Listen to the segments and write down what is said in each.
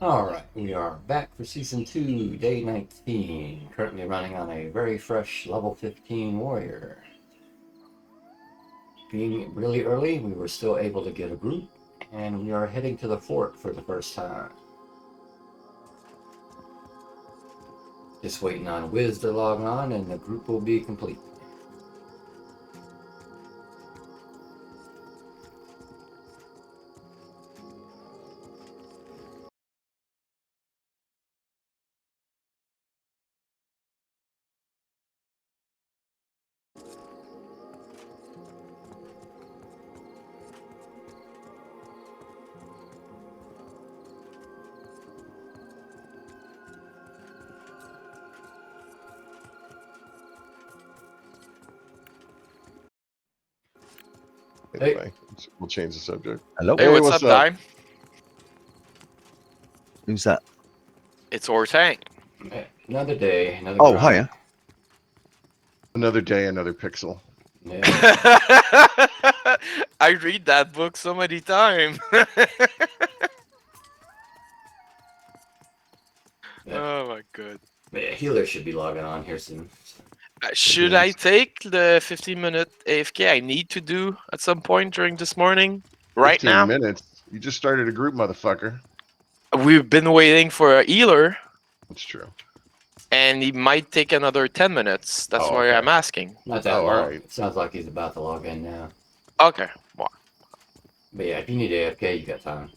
Alright, we are back for Season 2, Day 19. Currently running on a very fresh level 15 warrior. Being really early, we were still able to get a group, and we are heading to the fort for the first time. Just waiting on Wiz to log on, and the group will be complete. Anyway, we'll change the subject. Hello? Hey, what's up, up? Dime? Who's that? It's our tank. Another day, another Oh, grind. hiya. Another day, another pixel. Yeah. I read that book so many times. Oh my god. Yeah, healer should be logging on here soon. Should I take the 15-minute AFK I need to do at some point during this morning? Right 15 now? minutes. You just started a group, motherfucker. We've been waiting for a healer, That's true. and he might take another 10 minutes. That's Oh, why okay. I'm asking. Not that Oh, long. alright. It sounds like he's about to log in now. Okay. Well, But yeah, if you need AFK, you got time.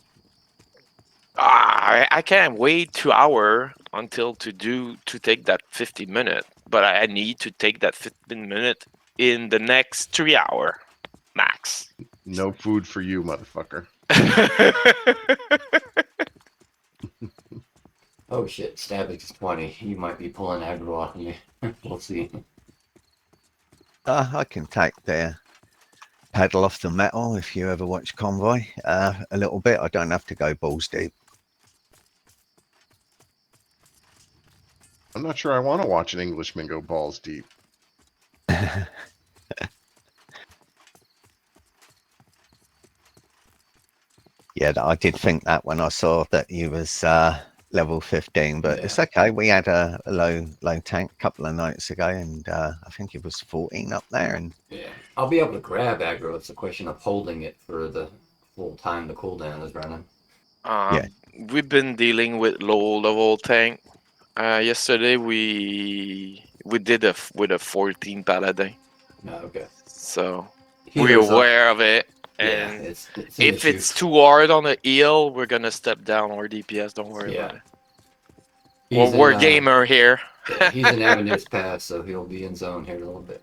I can't wait 2 hours until to take that 15-minute, but I need to take that 15-minute in the next 3 hours max. No food for you, motherfucker. Oh shit, Stabbix 20. You might be pulling aggro off of me. We'll see. I can take the paddle off the metal if you ever watch Convoy a little bit. I don't have to go balls deep. I'm not sure I want to watch an Englishman go balls deep. Yeah, I did think that when I saw that you was level 15, but it's okay. We had a low tank a couple of nights ago, and I think it was 14 up there. And Yeah, I'll be able to grab aggro. It's a question of holding it for the full time the cooldown is running. Yeah. We've been dealing with low level tank. Yesterday we did with a 14 paladin, No, okay. so we're Healer's up. aware of it. Yeah, And it's an if issue. it's too hard on the heal, we're gonna step down our DPS. Don't worry about it. He's We're in, gamer here. yeah, he's in Avenir's Pass, so he'll be in zone here in a little bit.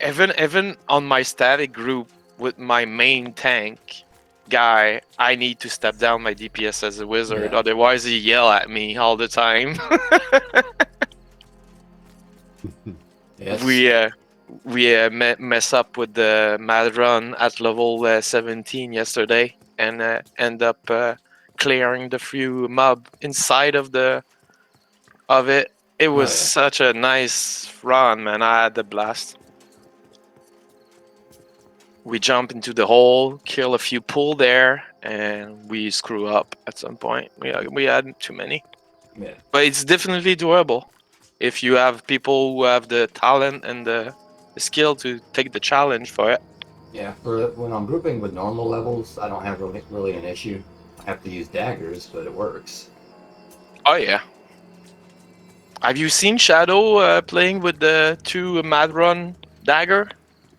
Even on my static group with my main tank guy, I need to step down my DPS as a wizard. Yeah. Otherwise, he yell at me all the time. Yes. We mess up with the mad run at level 17 yesterday, and end up clearing the few mob inside of it. It was such a nice run, man. I had a blast. We jump into the hole, kill a few pull there, and we screw up at some point. We had too many. Yeah. But it's definitely doable if you have people who have the talent and the skill to take the challenge for it. Yeah, for when I'm grouping with normal levels, I don't have really an issue. I have to use daggers, but it works. Oh yeah. Have you seen Shadow playing with the 2 Mad Run dagger,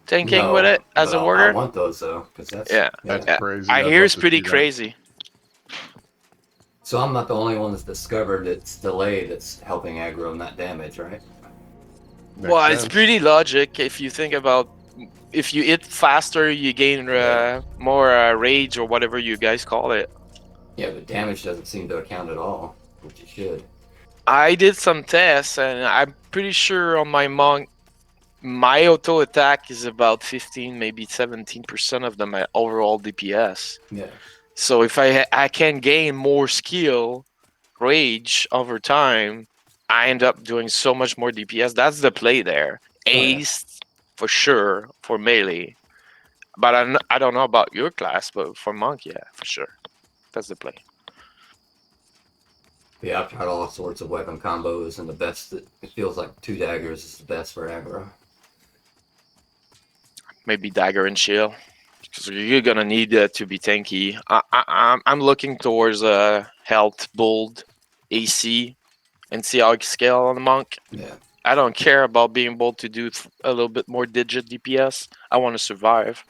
tanking with it as a warrior? I want those though, because that's That's crazy. I I'd hear love it's to pretty see that. crazy. So I'm not the only one that's discovered it's delay that's helping aggro, not damage, right? Makes Well, it's sense. pretty logic if you think about if you hit faster, you gain more rage or whatever you guys call it. Yeah, but damage doesn't seem to account at all, which it should. I did some tests, and I'm pretty sure on my monk, my auto attack is about 15, maybe 17% of my overall DPS. Yeah. So if I can gain more skill, rage over time, I end up doing so much more DPS. That's the play there. Ace for sure for melee, but I don't know about your class, but for monk, yeah, for sure, that's the play. Yeah, I've tried all sorts of weapon combos, and the best, it feels like 2 daggers is the best for aggro. Maybe dagger and shield, because you're gonna need that to be tanky. I'm looking towards health, bold, AC, and see how I can scale on the monk. Yeah. I don't care about being able to do a little bit more digit DPS. I want to survive.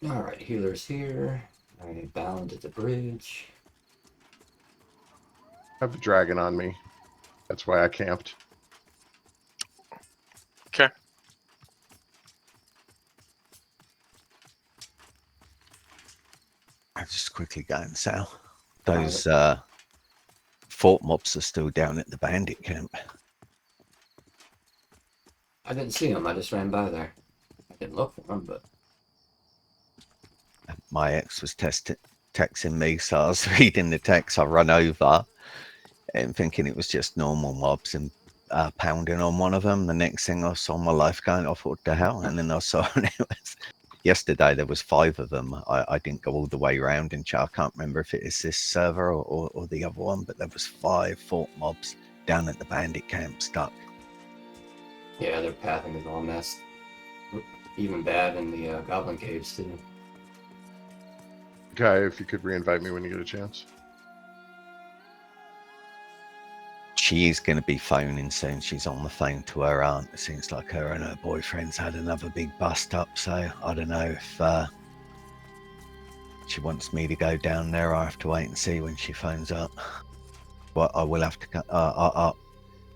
Alright, healer's here. I bound at the bridge. I have the dragon on me. That's why I camped. Okay. I'll just quickly go and sell. Those fort mobs are still down at the bandit camp. I didn't see him, I just ran by there. I didn't look for him, but My ex was texting me, so I was reading the text. I run over and thinking it was just normal mobs and pounding on one of them. The next thing I saw my life going off, what the hell? And then I saw it was yesterday there was 5 of them. I didn't go all the way around and I can't remember if it is this server or the other one, but there was 5 fort mobs down at the bandit camp stuck. yeah, their pathing is all messed. Even bad in the goblin caves, too. Guy, if you could re-invite me when you get a chance. She is going to be phoning soon. She's on the phone to her aunt. It seems like her and her boyfriend's had another big bust up. So I don't know if she wants me to go down there. I have to wait and see when she phones up. But I will have to go.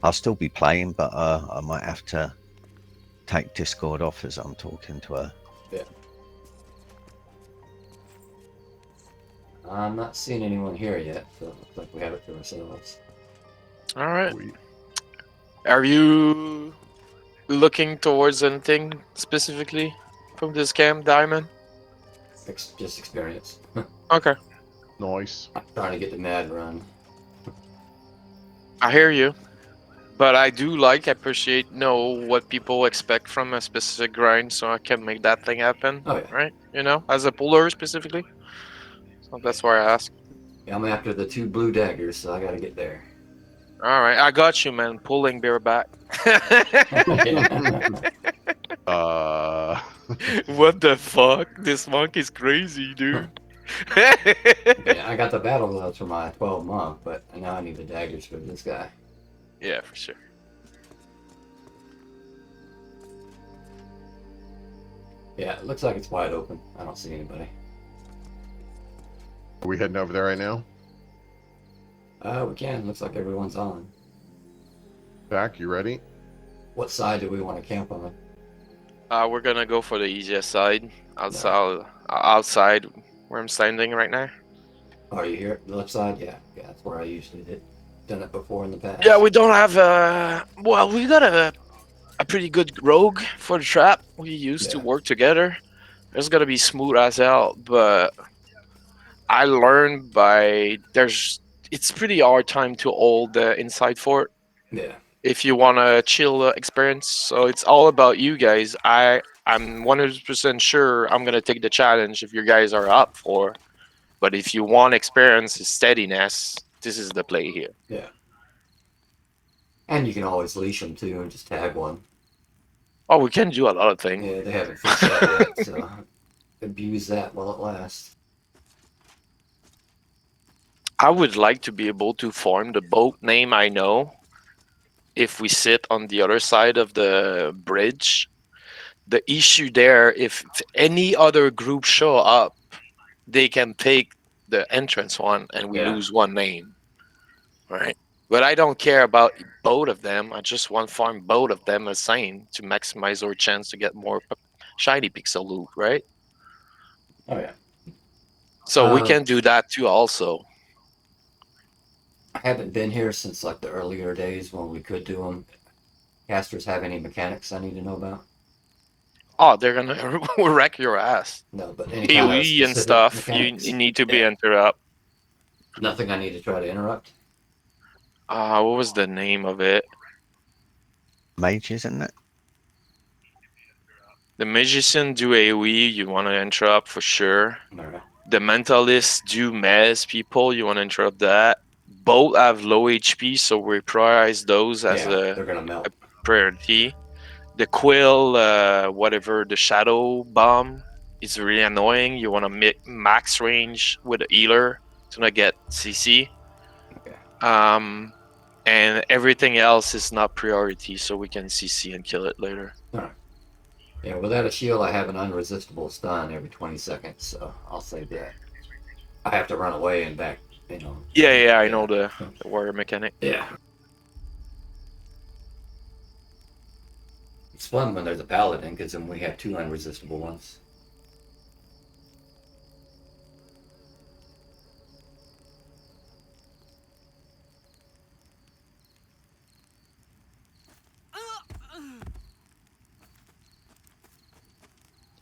I'll still be playing, but I might have to take Discord off as I'm talking to her. Yeah. I'm not seeing anyone here yet, so it looks like we have it to ourselves. All right. We, Are you looking towards anything specifically from this camp, Diamond? Just experience. Okay. nice. I'm trying to get the mad run. I hear you. But I do know what people expect from a specific grind, so I can make that thing happen. Oh, yeah. Right? You know, as a puller specifically. So that's why I ask. Yeah, I'm after the 2 blue daggers, so I gotta get there. All right, I got you, man. Pulling bear back. What the fuck? This monkey's crazy, dude. Yeah, I got the battle gloves for my 12 monk, but now I need the daggers for this guy. Yeah, for sure. Yeah, it looks like it's wide open. I don't see anybody. Are we heading over there right now? We can. Looks like everyone's on. Back, you ready? What side do we want to camp on? We're gonna go for the easiest side, outside where I'm standing right now. Are you here? The left side? Yeah, that's where I usually done it before in the past. Yeah, we don't have well, we got a pretty good rogue for the trap. We used to Yeah. work together. It's gonna be smooth as hell, but I learned it's pretty hard time to hold the inside fort Yeah. if you want a chill experience. So it's all about you guys. I'm 100% sure I'm gonna take the challenge if you guys are up for. But if you want experience, steadiness, this is the play here. Yeah. And you can always leash them too and just tag one. Oh, we can do a lot of things. Yeah, they haven't fixed that yet, so abuse that while it lasts. I would like to be able to form the boat name I know if we sit on the other side of the bridge. The issue there, if any other group show up, they can take the entrance one and we Yeah. lose one name. Right? But I don't care about both of them. I just want to farm both of them the same to maximize our chance to get more shiny pixel loot, right? Oh, yeah. So we can do that too also. I haven't been here since like the earlier days when we could do them. Casters have any mechanics I need to know about? Oh, they're gonna wreck your ass. No, but any kind of AoE and specific stuff, you mechanics? need to be Yeah. interrupt. Nothing I need to try to interrupt? What was the name of it? Mage, isn't it? The magician do AoE, you want to interrupt for sure. Alright. The mentalist do mez people, you want to interrupt that. Both have low HP, so we prioritize those as Yeah, a they're gonna melt. priority. The quill, whatever, the shadow bomb is really annoying. You want to max range with a healer to not get CC. Okay. And everything else is not priority, so we can CC and kill it later. Alright. Yeah, without a shield, I have an unresistible stun every 20 seconds, so I'll save that. I have to run away and back, you know. Yeah, I know the warrior mechanic. Yeah. It's fun when there's a paladin, because then we have 2 unresistible ones.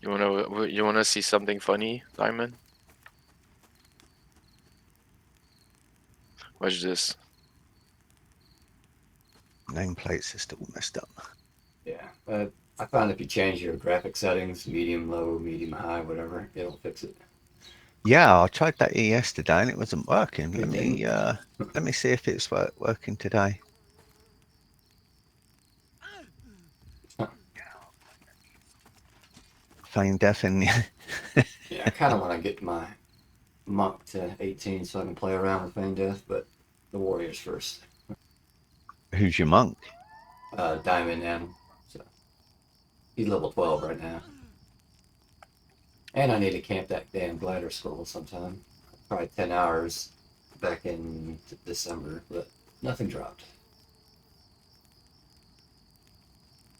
You wanna see something funny, Diamond? Watch this. Nameplates are still messed up. Yeah. I found if you change your graphic settings, medium, low, medium, high, whatever, it'll fix it. Yeah, I tried that yesterday and it wasn't working. It Let me see if it's working today. Feign death in. Yeah, I kind of want to get my monk to 18 so I can play around with Feign Death, but the warriors first. Who's your monk? Diamond M. So he's level 12 right now. And I need to camp that damn glider skull sometime. Probably 10 hours back in December, but nothing dropped.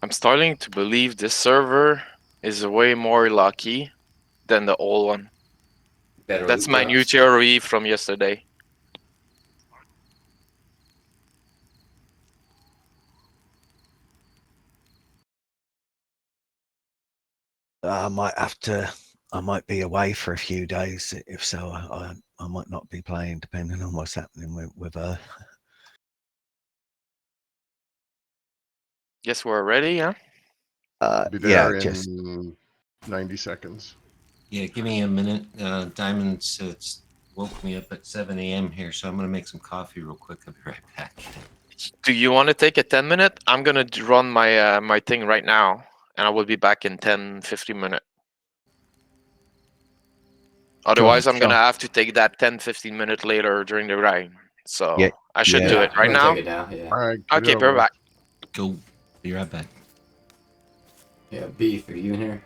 I'm starting to believe this server is way more lucky than the old one. Better That's loot my new drops. theory from yesterday. I might have to. I might be away for a few days. If so, I might not be playing, depending on what's happening with Guess we're ready, huh? Be yeah, there in just 90 seconds. Yeah, give me a minute. Diamond woke me up at 7 a.m. here, so I'm going to make some coffee real quick. I'll be right back. Do you want to take a 10-minute? I'm gonna run my my thing right now, and I will be back in 10-15 minutes. Otherwise, I'm gonna sure. have to take that 10-15 minute later during the ride. So Yeah, I should yeah. do it right I'm now. gonna take it now, yeah. All right. get it Okay, over we're with. back. Go. Be right back. Yeah, Beef, are you in here?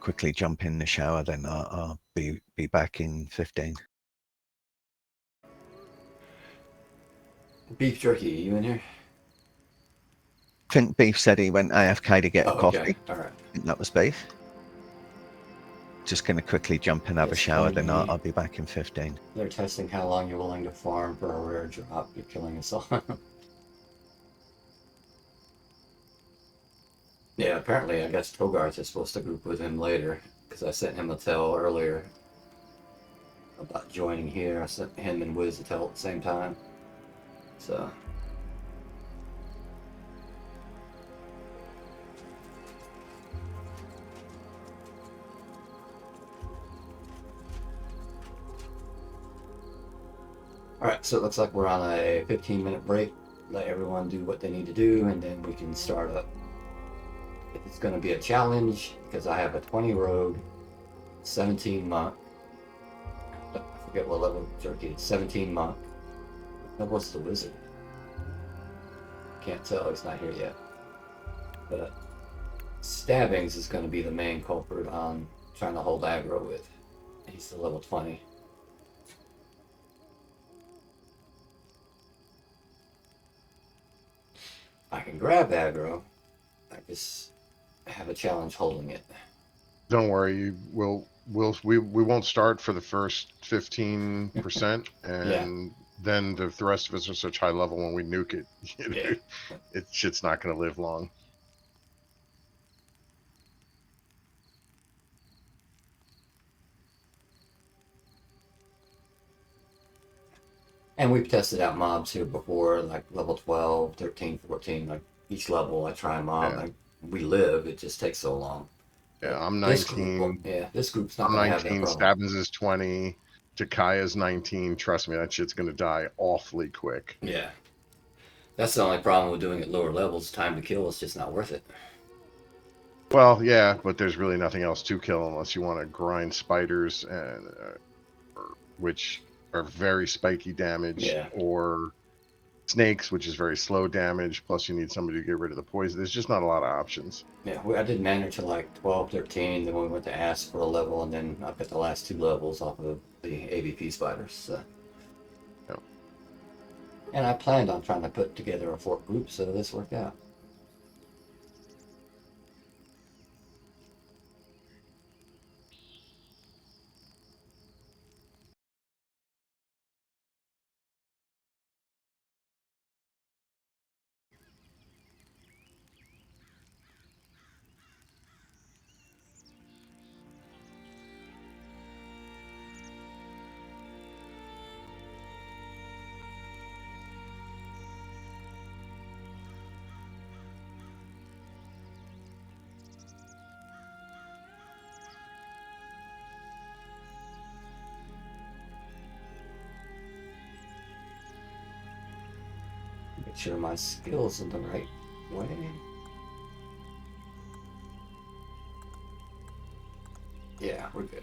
Quickly jump in the shower, then I'll be back in 15. Beef Jerky, are you in here? I think Beef said he went AFK to get a coffee. Okay, alright. I think that was Beef. Just going to quickly jump and have a It's shower, then 20. I'll be back in 15. They're testing how long you're willing to farm for a rare drop. You're killing us all. Yeah, apparently, I guess Togarth is supposed to group with him later, because I sent him a tell earlier about joining here. I sent him and Wiz a tell at the same time. So. Alright, so it looks like we're on a 15-minute break. Let everyone do what they need to do, and then we can start up. It's going to be a challenge, because I have a 20 rogue, 17 monk. I forget what level Jerky is. 17 monk. What's the wizard? Can't tell, he's not here yet. But Stabbings is going to be the main culprit on trying to hold aggro with. He's the level 20. I can grab aggro. I just have a challenge holding it. Don't worry. We won't start for the first 15%, and then the rest of us are such high level when we nuke it. Yeah. Shit's not going to live long. And we've tested out mobs here before, like level 12, 13, 14. Like each level, I try a mob. Yeah. And we live. It just takes so long. Yeah, But I'm this group, 19. yeah, this group's not I'm going to have that 19. problem. Stabbins is 20. Takaya's 19. Trust me, that shit's gonna die awfully quick. Yeah. That's the only problem with doing it lower levels. Time to kill is just not worth it. Well, yeah, but there's really nothing else to kill unless you want to grind spiders, and which are very spiky damage, Yeah. or snakes, which is very slow damage. Plus, you need somebody to get rid of the poison. There's just not a lot of options. Yeah, I did manage to like 12, 13. Then we went to ask for a level, and then I got the last 2 levels off of the AVP spiders. So. Yep. And I planned on trying to put together a fort group, so this worked out. Make sure my skill's in the right way. Yeah, we're good.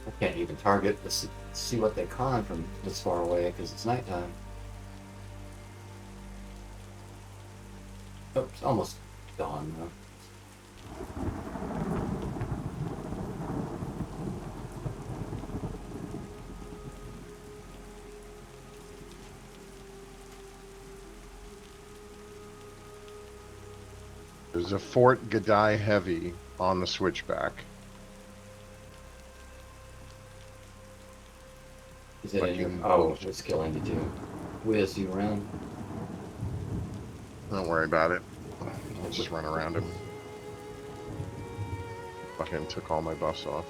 I can't even target to see what they con from this far away because it's nighttime. Oh, it's almost gone though. There's a Fort Gadai Heavy on the switchback. Is it But in you your... can- Oh, it's killing you too. Whiz you around. Don't worry about it. I'll just run around him. Fucking took all my buffs off.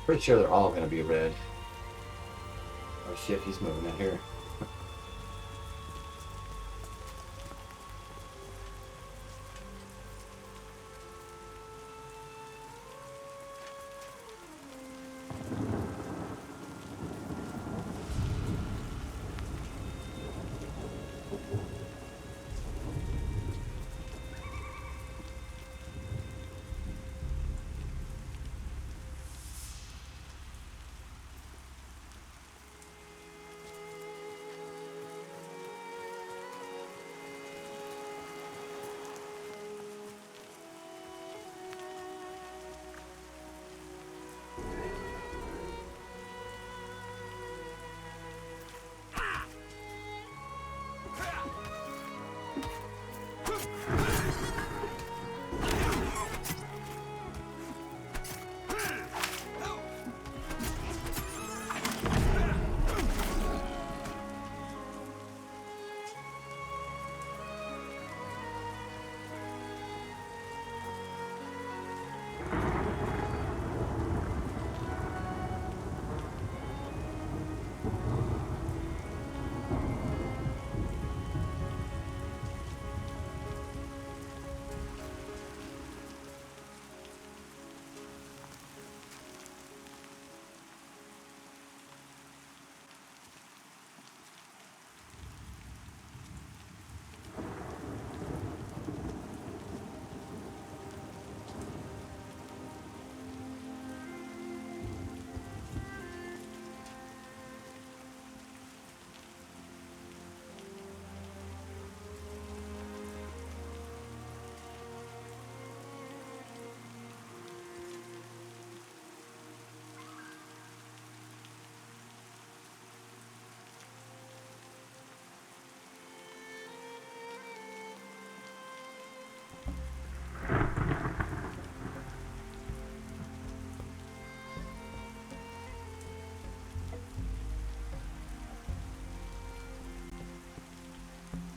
Pretty sure they're all going to be red. Oh shit, he's moving out here.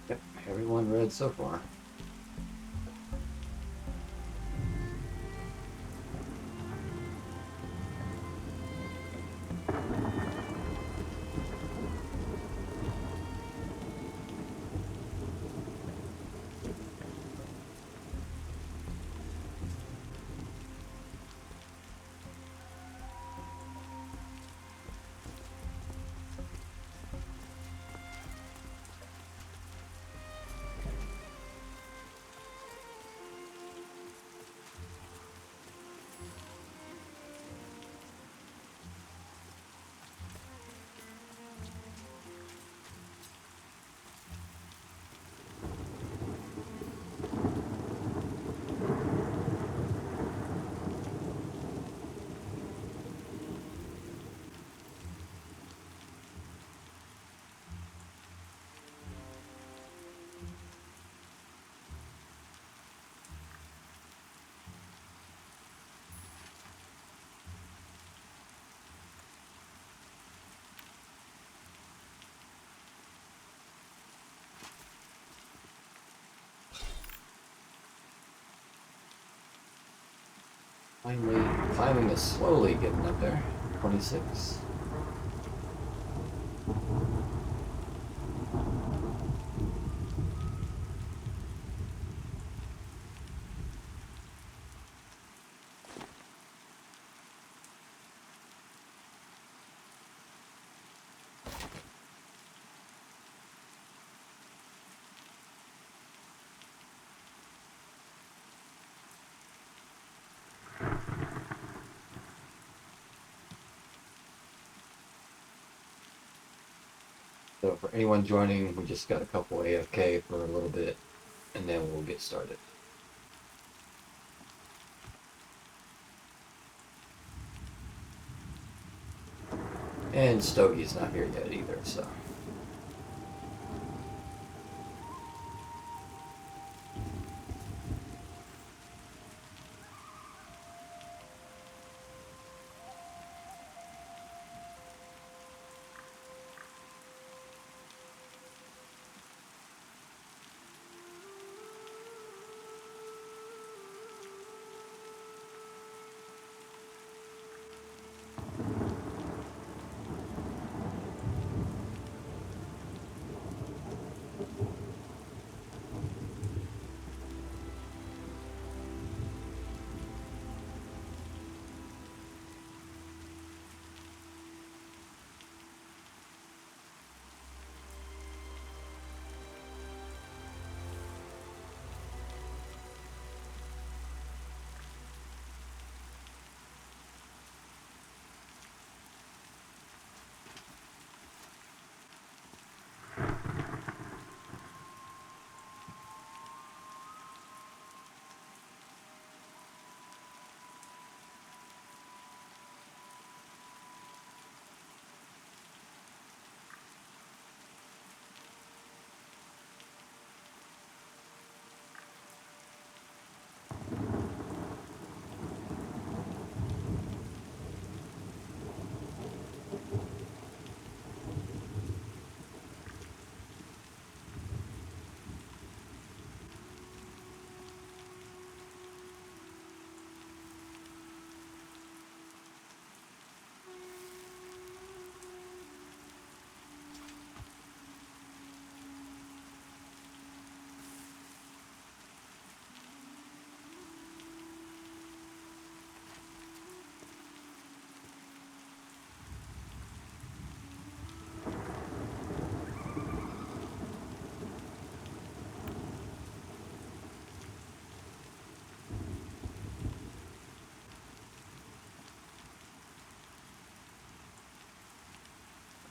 Yep, everyone red so far. Finally, climbing is slowly getting up there. 26. So for anyone joining, we just got a couple AFK for a little bit, and then we'll get started. And Stogie's not here yet either, so.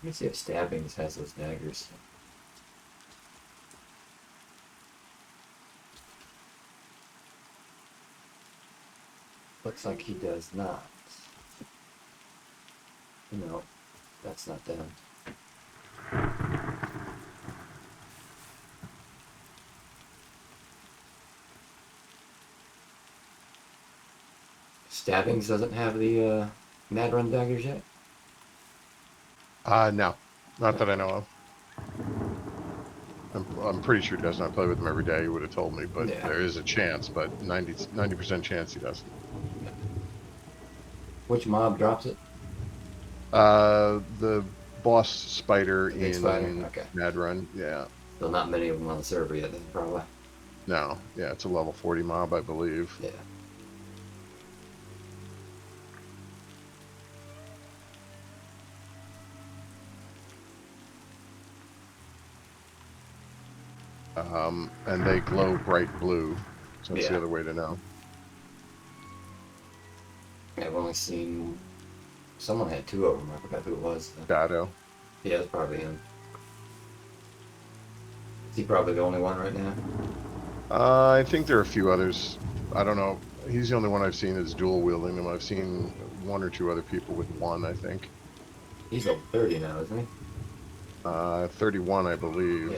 Let me see if Stabbings has those daggers. Looks like he does not. No, that's not them. Stabbings doesn't have the Mad Run daggers yet? No, not that I know of. I'm pretty sure he does not play with them every day. He would have told me, but Yeah. there is a chance, but 90% chance he doesn't. Which mob drops it? The boss spider The big in spider? Okay. Mad Run. Yeah. So not many of them on the server yet, then, probably. No. Yeah, it's a level 40 mob, I believe. Yeah. And they glow bright blue. So that's Yeah. the other way to know. I've only seen... Someone had 2 of them. I forgot who it was. Shadow. Yeah, it's probably him. Is he probably the only one right now? I think there are a few others. I don't know. He's the only one I've seen that's dual wielding them. I've seen 1 or 2 other people with 1, I think. He's level 30 now, isn't he? 31, I believe. Yeah.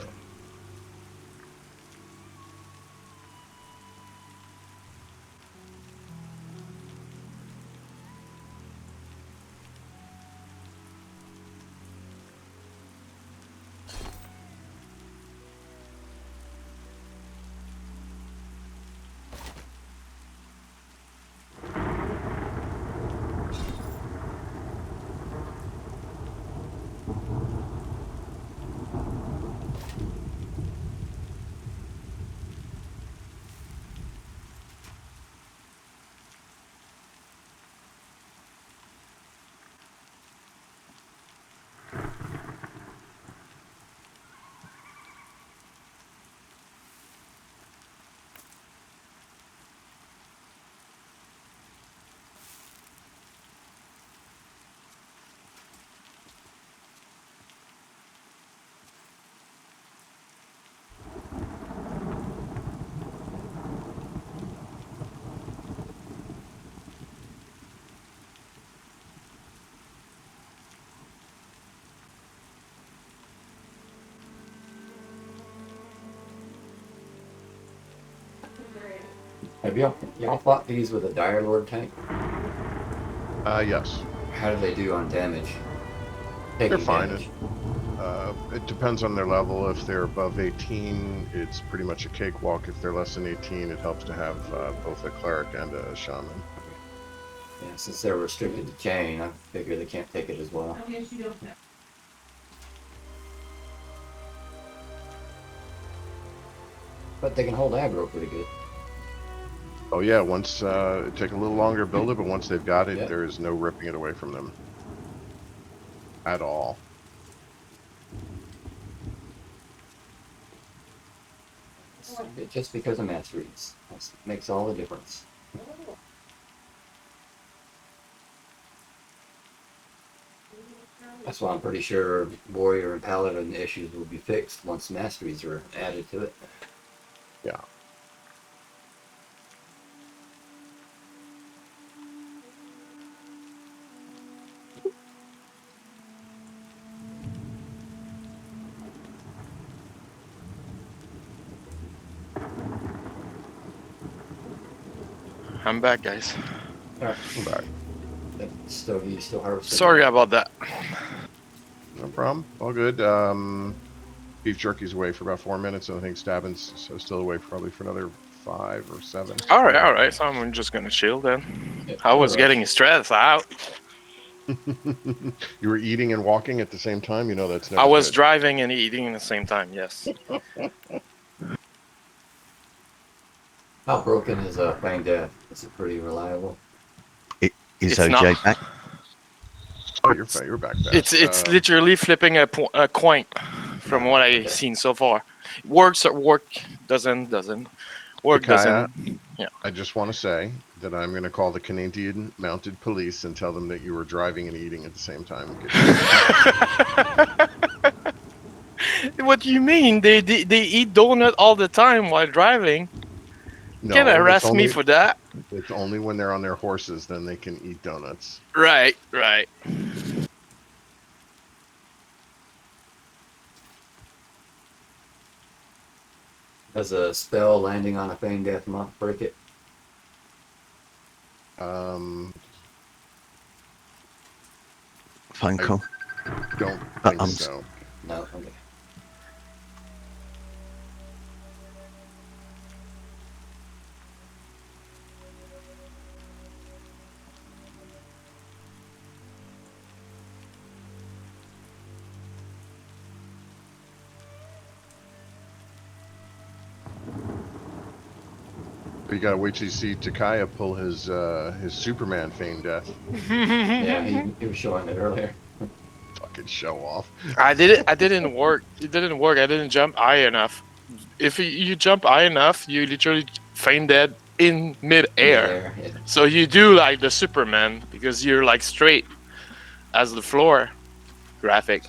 Have y'all fought these with a Dire Lord tank? Yes. How do they do on damage? They're Taking fine. damage. It depends on their level. If they're above 18, it's pretty much a cakewalk. If they're less than 18, it helps to have both a cleric and a shaman. Yeah, since they're restricted to chain, I figure they can't take it as well. But they can hold aggro pretty good. Oh yeah, once it take a little longer to build it, but once they've got it, Yeah. there is no ripping it away from them at all. Just because of masteries. That makes all the difference. That's why I'm pretty sure warrior and paladin issues will be fixed once masteries are added to it. Yeah. I'm back, guys. Alright, Right. you still harvesting? Sorry about that. No problem. All good. Beef jerky's away for about 4 minutes, and I think Stabbin's still away probably for another 5 or 7. All right. So I'm just gonna chill then. Yeah, I was alright. getting stressed out. You were eating and walking at the same time. You know that's never I was good. driving and eating at the same time. Yes. How broken is Fang Death? Is it pretty reliable? Is It's OJ not- back? Oh, you're fine. You're back. Beth. It's literally flipping a coin, from what I've seen so far. Works at work, doesn't work Takaya, doesn't. Yeah. I just want to say that I'm going to call the Canadian Mounted Police and tell them that you were driving and eating at the same time. What do you mean? They eat donut all the time while driving. No, Can't it's arrest me only- for that. It's only when they're on their horses then they can eat donuts. Right. Does a spell landing on a Fang Death monk break it? Um, Phone call. don't think I'm so. No. Okay. But you gotta wait till you see Takaya pull his Superman feign death. Yeah, he was showing it earlier. Fucking show off. I didn't work. It didn't work. I didn't jump high enough. If you jump high enough, you literally feign dead in mid-air. Yeah. So you do like the Superman because you're like straight as the floor graphic.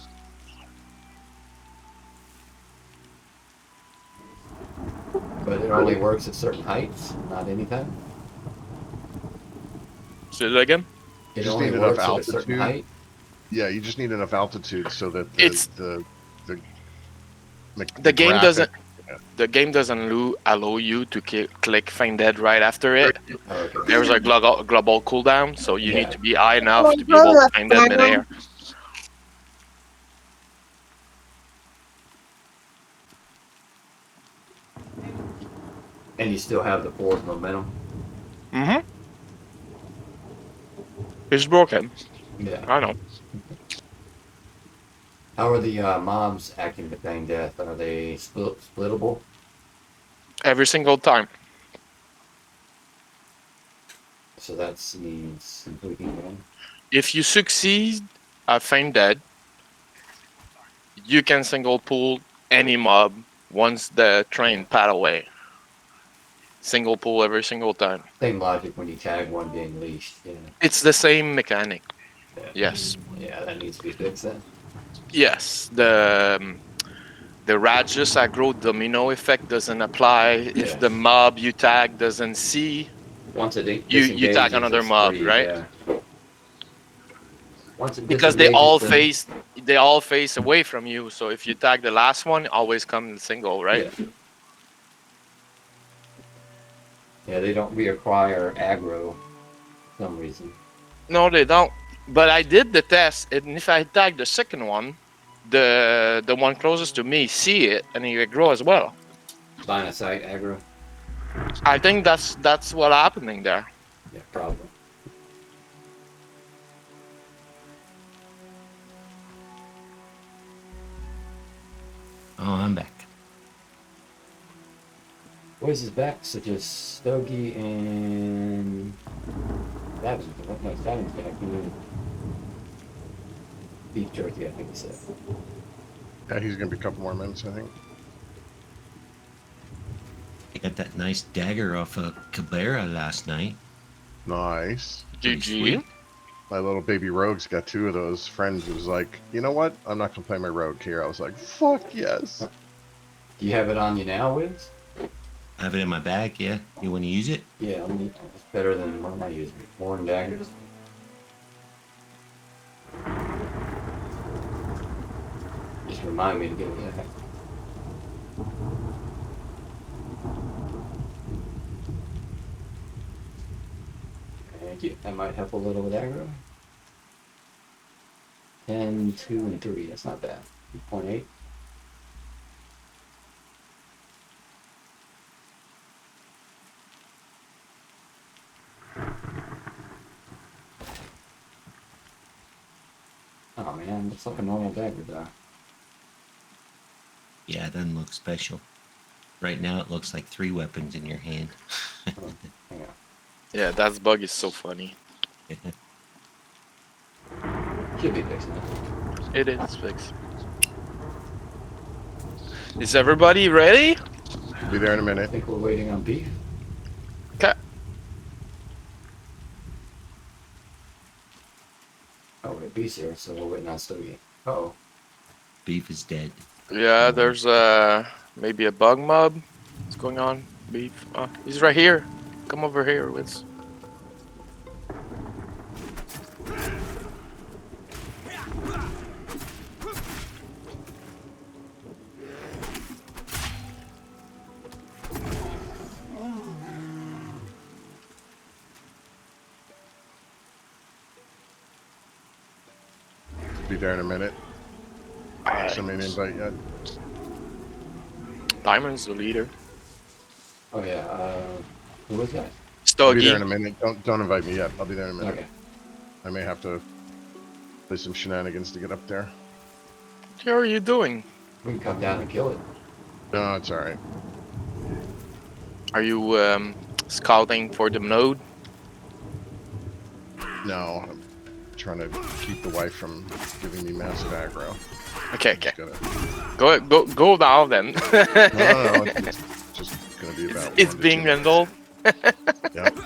But it only works at certain heights, not anytime. Say that again. It Just only need enough works at a certain altitude. height. Yeah, you just need enough altitude so that It's- the The game graphic- doesn't. The game doesn't allow you to click feign dead right after it. Oh, okay. There's a global cooldown, so you Yeah. need to be high enough to be able to feign dead mid-air. And you still have the forward momentum. Mm-hmm. It's broken. Yeah. I know. How are the mobs acting to feign death? Are they splittable? Every single time. So that means completing one. If you succeed at feign dead, you can single pull any mob once the train pad away. Single pull every single time. Same logic when you tag one being leashed. Yeah. It's the same mechanic. Yeah. Yes. Yeah, that needs to be fixed then. Yes. The Ragus aggro domino effect doesn't apply Yeah. if the mob you tag doesn't see. Once it You tag another mob, right? Yeah. Once it Because they disengages, all face away from you. So if you tag the last one, always come in single, right? Yeah. Yeah, they don't reacquire aggro for some reason. No, they don't. But I did the test, and if I tag the second one, the one closest to me see it, and he grow as well. Line of sight aggro. I think that's what happening there. Yeah, probably. Oh, I'm back. Boys is back, such as Stogie and Savage. No, Savage back. Beef jerky, I think he said. Yeah, he's gonna be a couple more minutes, I think. I got that nice dagger off of Cabrera last night. Nice. Pretty GG. sweet. My little baby rogue's got 2 of those. Friends was like, you know what? I'm not gonna play my rogue here. I was like, fuck yes. Do you have it on you now, Wiz? I have it in my bag, yeah. You want to use it? Yeah, it's better than what am I using? Horn daggers. Just remind me to get it back. Thank you. That might help a little with aggro. 10, 2, and 3. That's not bad. 2.8. Oh man, looks like a normal dagger though. Yeah, it doesn't look special. Right now, it looks like 3 weapons in your hand. Hang on. Yeah, that bug is so funny. Should be fixed now. It is fixed. Is everybody ready? Be there in a I minute. think we're waiting on beef. Okay. Oh wait, beef's here, so we're waiting on Stogie. Oh. Beef is dead. Yeah, there's maybe a bug mob. What's going on? Beef. Oh, he's right here. Come over here, Wiz. Be there in a minute. Send me an invite yet. Diamond's the leader. Oh yeah, who was that? I'll be there in Stogie. a minute. Don't invite me yet. I'll be there in a minute. Okay. I may have to play some shenanigans to get up there. What are you doing? We can come down and kill it. No, it's alright. Are you scouting for the node? No, I'm trying to keep the wife from giving me massive aggro. Okay, I'm okay. just gonna- Go now then. No, it's just gonna be about. It's 1 to being 2 minutes. handled. Yep.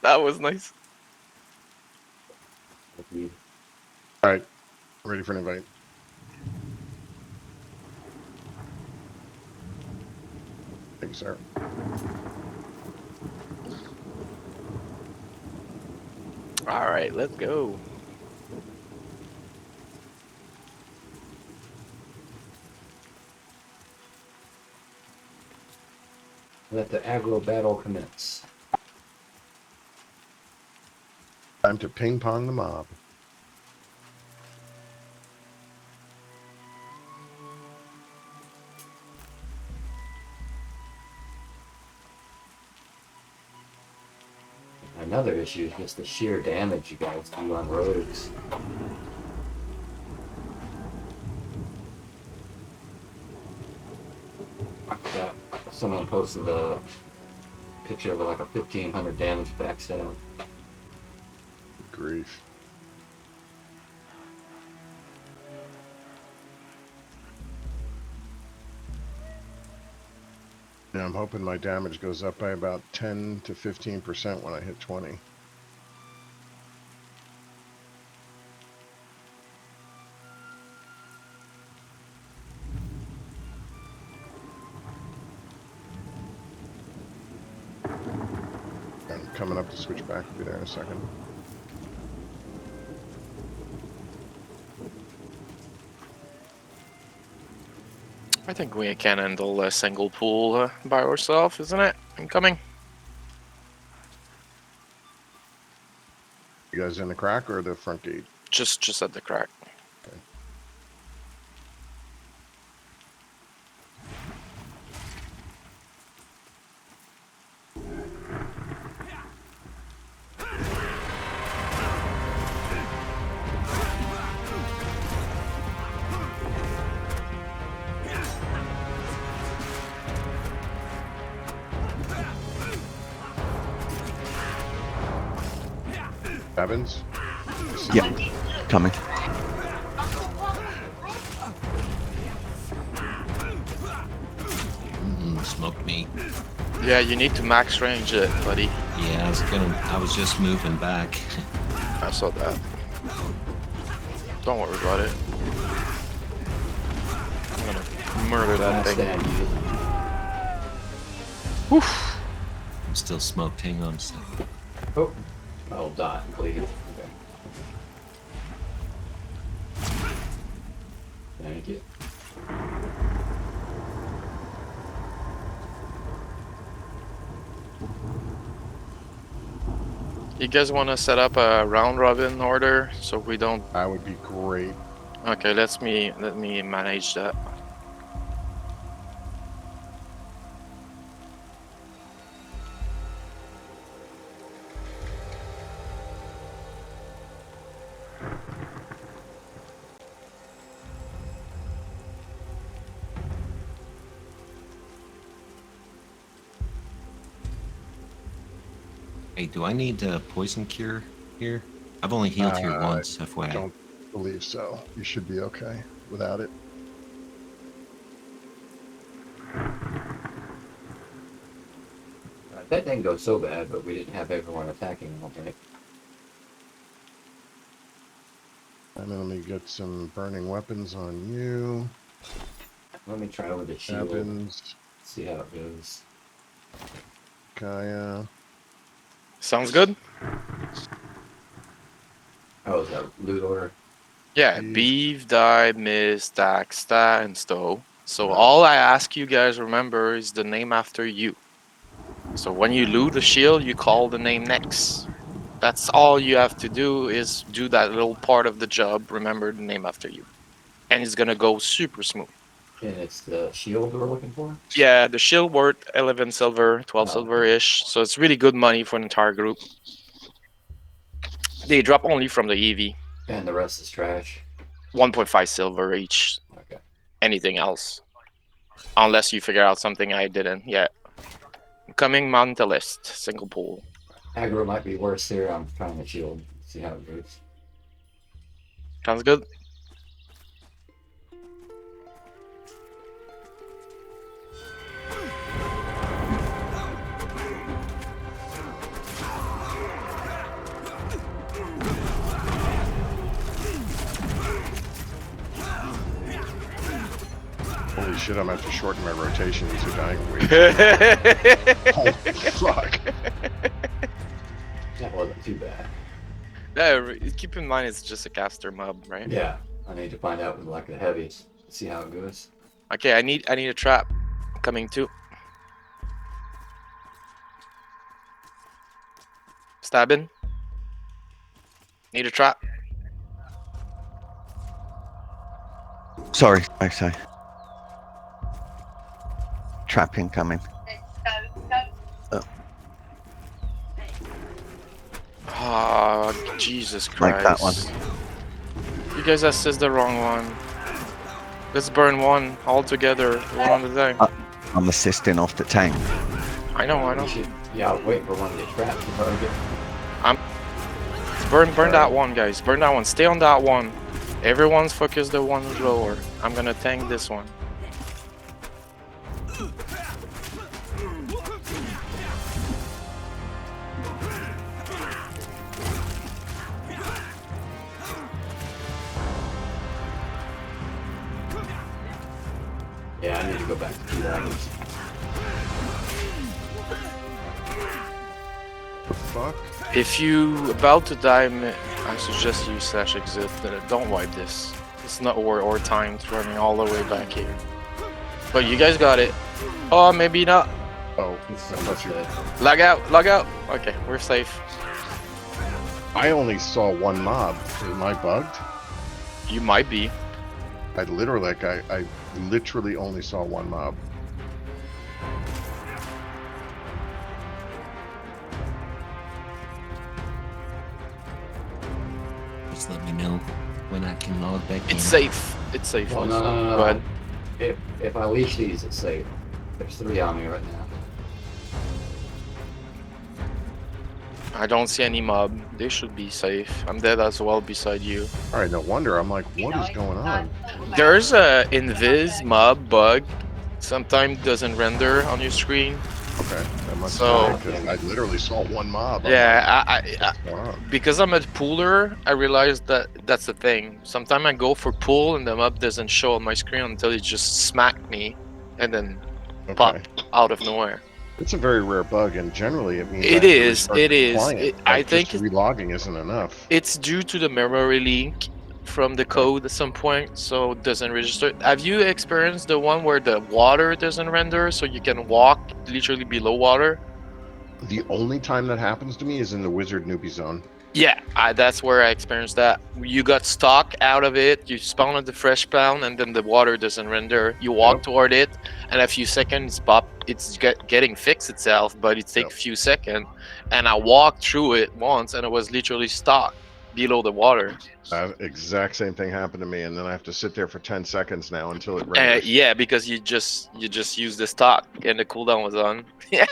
That was nice. Agreed. All right. Ready for an invite. Thank you, sir. All right, let's go. Let the aggro battle commence. Time to ping pong the mob. Another issue is just the sheer damage you guys do on rogues. Yeah, someone posted a picture of like a 1500 damage backstab. Grief. Yeah, I'm hoping my damage goes up by about 10 to 15% when I hit 20. I'm coming up to switch back. I'll be there in a second. I think we can handle a single pool by ourselves, isn't it? Incoming. You guys in the crack or the front gate? Just at the crack. Evans? Yeah, coming. Smoked me. Yeah, you need to max range it, buddy. Yeah, I was just moving back. I saw that. Don't worry about it. I'm gonna murder that thing. Stand you. Woof. I'm still smoked. Hang on a second. Oh, I'll dot, please. Okay. Thank you. You guys want to set up a round robin order so we don't? That would be great. Okay, let me manage that. Hey, do I need a poison cure here? I've only healed here once, FYI. Don't believe so. You should be okay without it. That didn't go so bad, but we didn't have everyone attacking all right? And then let me get some burning weapons on you. Let me try with the shield. Weapons, See how it goes. Kaya. Sounds good. Oh, is that loot order? Yeah, Beef. beef, die, miss, stack, sta, and stow. So Right. all I ask you guys remember is the name after you. So when you loot a shield, you call the name next. That's all you have to do is do that little part of the job. Remember the name after you, and it's gonna go super smooth. And it's the shield we're looking for? Yeah, the shield worth 11 silver, 12 Oh, silver ish. So it's really good money for an entire group. They drop only from the EV, And the rest is trash. 1.5 silver each. Okay. Anything else, unless you figure out something I didn't yet. Coming Mentalist, single pool. Aggro might be worse here. I'm trying the shield. See how it goes. Sounds good. Holy shit, I'm gonna have to shorten my rotation to dying week. Oh, fuck. That wasn't too bad. Yeah, keep in mind it's just a caster mob, right? Yeah. I need to find out with like the heavy. See how it goes. Okay, I need a trap. Coming too. Stabbing. Need a trap. Sorry, sorry. Trap incoming. Oh, Jesus Like Christ. that one. You guys assist the wrong one. Let's burn one all together. One on the thing. I'm assisting off the tank. I know, I know. We should, yeah, I was waiting for one of the traps to target. Burn that one, guys. Burn that one. Stay on that one. Everyone's focused the one lower. I'm gonna tank this one. Yeah, I need to go back to 2 daggers. Fuck. If you about to die, I suggest you slash exit. Don't wipe this. It's not our time running all the way back here. But you guys got it. Oh, maybe not. Oh, He's so I much thought you- dead. Log out, log out. Okay, we're safe. I only saw one mob. Am I bugged? You might be. I literally only saw one mob. Just let me know when I can log back in. It's safe. It's safe. Well, no. Go ahead. If I leash these, it's safe. There's 3 on me right now. I don't see any mob. They should be safe. I'm dead as well beside you. All right, no wonder. I'm like, what is going on? There's a invis mob bug. Sometimes doesn't render on your screen. Okay, that must So- be because I literally saw one mob. I'm Yeah, like, what's going on? because I'm a pooler, I realized that that's the thing. Sometimes I go for pool and the mob doesn't show on my screen until it just smacked me and then pop Okay. out of nowhere. It's a very rare bug, and generally it means It I have to is, restart it the is. client. I Like, think just relogging isn't enough. It's due to the memory leak from the code at some point, so it doesn't register. Have you experienced the one where the water doesn't render, so you can walk literally below water? The only time that happens to me is in the Wizard Newbie Zone. Yeah, that's where I experienced that. You got stuck out of it, you spawn at the fresh spawn, and then the water doesn't render. You walk Yep. toward it, and a few seconds pop. It's getting fixed itself, but it takes Yep. a few seconds. And I walked through it once, and it was literally stuck below the water. That exact same thing happened to me, and then I have to sit there for 10 seconds now until it renders. Yeah, because you just used the stock, and the cooldown was on. Yeah.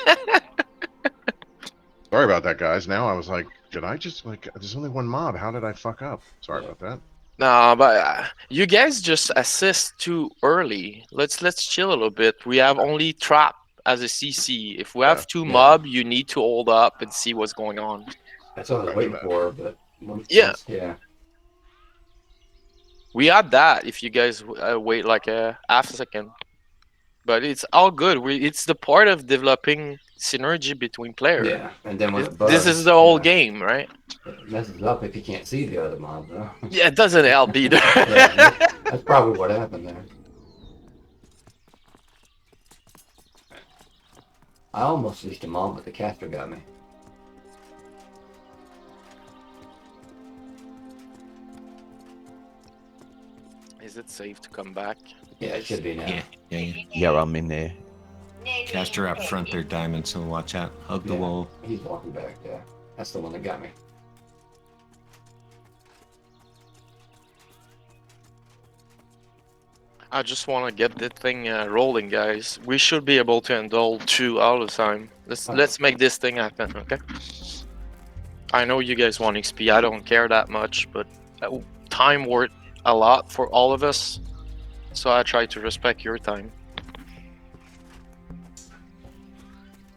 Sorry about that, guys. Now I was like, did I just, like, there's only one mob. How did I fuck up? Sorry about that. No, but you guys just assist too early. Let's chill a little bit. We have only trap as a CC. If we have Yeah. two Yeah. mob, you need to hold up and see what's going on. That's what I was Roger waiting that. for, but Yeah. yeah. We had that if you guys wait like a half a second. But it's all good. It's the part of developing synergy between players. Yeah, and then when it bugs, This is the whole yeah, game, right? it messes up if you can't see the other mob, though. Yeah, it doesn't help either. Yeah, that's probably what happened there. I almost reached him on, but the caster got me. Is it safe to come back? Yeah, it should be now. Yeah. Yeah, I'm in there. Caster up front there, Diamond. So watch out. Hug the Yeah. wall. He's walking back, yeah. That's the one that got me. I just want to get the thing rolling, guys. We should be able to handle 2 all the time. Let's make this thing happen, okay? I know you guys want XP. I don't care that much, but time worth a lot for all of us. So I try to respect your time.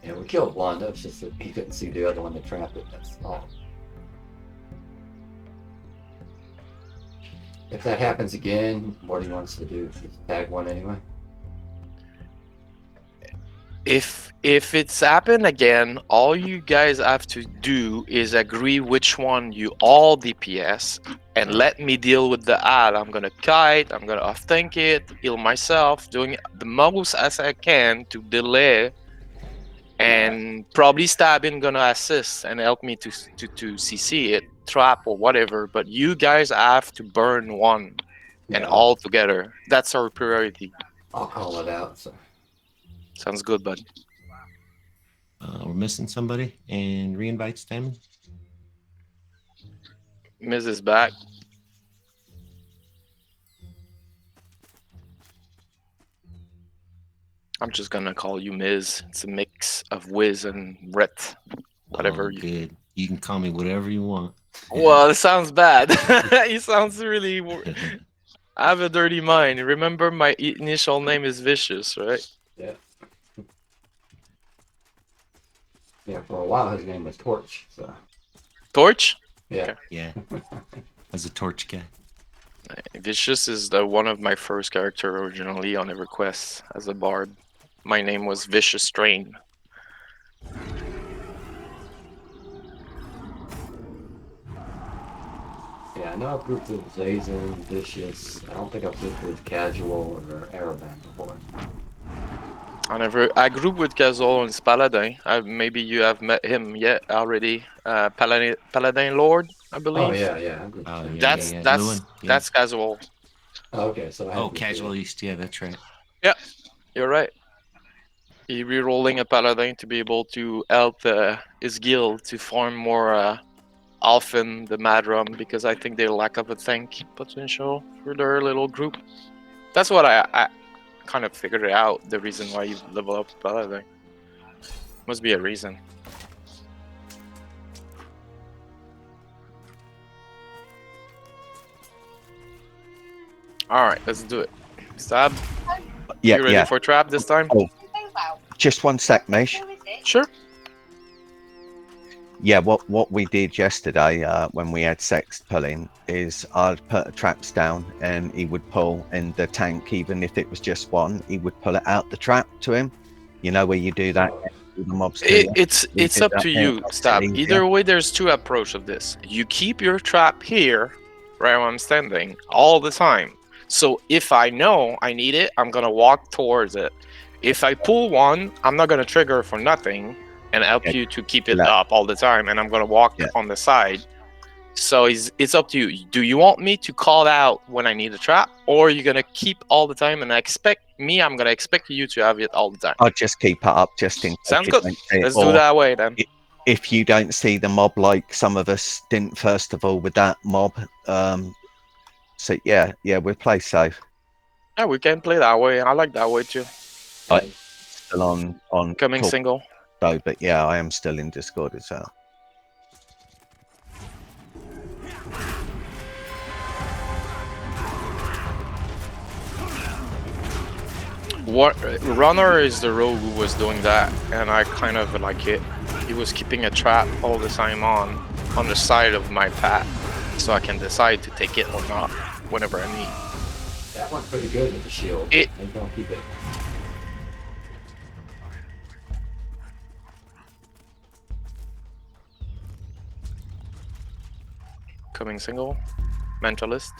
Yeah, we killed one. That was just that he couldn't see the other one that trapped it. That's all. If that happens again, what he wants to do? Just tag one anyway. If it's happened again, all you guys have to do is agree which one you all DPS and let me deal with the ad. I'm gonna kite, I'm gonna off-tank it, heal myself, doing the most as I can to delay, and probably stabbing gonna assist and help me to CC it, trap or whatever. But you guys have to burn one and Yeah, all together. That's our priority. I'll call it out. So Sounds good, bud. We're missing somebody. And re-invites Diamond. Miz is back. I'm just gonna call you Miz. It's a mix of Wiz and Rhett. Whatever Oh, you. good. You can call me whatever you want. Well, it sounds bad. He sounds really. I have a dirty mind. Remember, my initial name is Vicious, right? yeah, for a while his name was Torch. So Torch. yeah, Yeah. As a torch guy. Vicious is the one of my first character originally on EverQuest as a bard. My name was Vicious Strain. yeah. I know I've grouped with Zazen, Vicious. I don't think I've grouped with Casual or Araban before. I grew up with Casual and Paladin. Maybe you have met him yet already. Paladin Lord, I believe. Oh yeah, yeah. I've grouped Oh, with him. yeah. That's Lewin, yeah. that's Casual. Oh, okay, so I Oh, have Casual East. Yeah, that's right. You're right. He re-rolling a Paladin to be able to help his guild to farm more often the Madrum, because I think they lack of a tank potential for their little group. That's what I kind of figured out, the reason why you level up Paladin. Must be a reason. Alright, let's do it. Stab, Yeah, you ready yeah. for trap this time? Oh. Just one sec, Mish. Sure. Yeah, what we did yesterday when we had Sex pulling is I'd put traps down and he would pull, and the tank, even if it was just one, he would pull it out the trap to him. You know where you do that? The mobs do that. It's We did up that to there, you, that's Stab. easier. Either way, there's two approach of this. You keep your trap here, right where I'm standing, all the time. So if I know I need it, I'm gonna walk towards it. If I pull one, I'm not gonna trigger for nothing and help Yeah. you to keep it Yeah. up all the time, and I'm gonna walk Yeah. on the side. So it's up to you. Do you want me to call out when I need a trap, or are you gonna keep all the time and I'm gonna expect you to have it all the time? I'll just keep it up just in case Sounds you good. don't see it. Let's do Or that way then. if you don't see the mob like some of us didn't first of all with that mob. So yeah, we'll play safe. Yeah, we can play that way. I like that way too. Still on Coming talk single. though, but yeah, I am still in Discord as well. What Runner is the rogue who was doing that, and I kind of like it. He was keeping a trap all the time on the side of my path, so I can decide to take it or not. whenever I need. That one's pretty good with the shield. It- They don't keep it. Coming single, mentalist.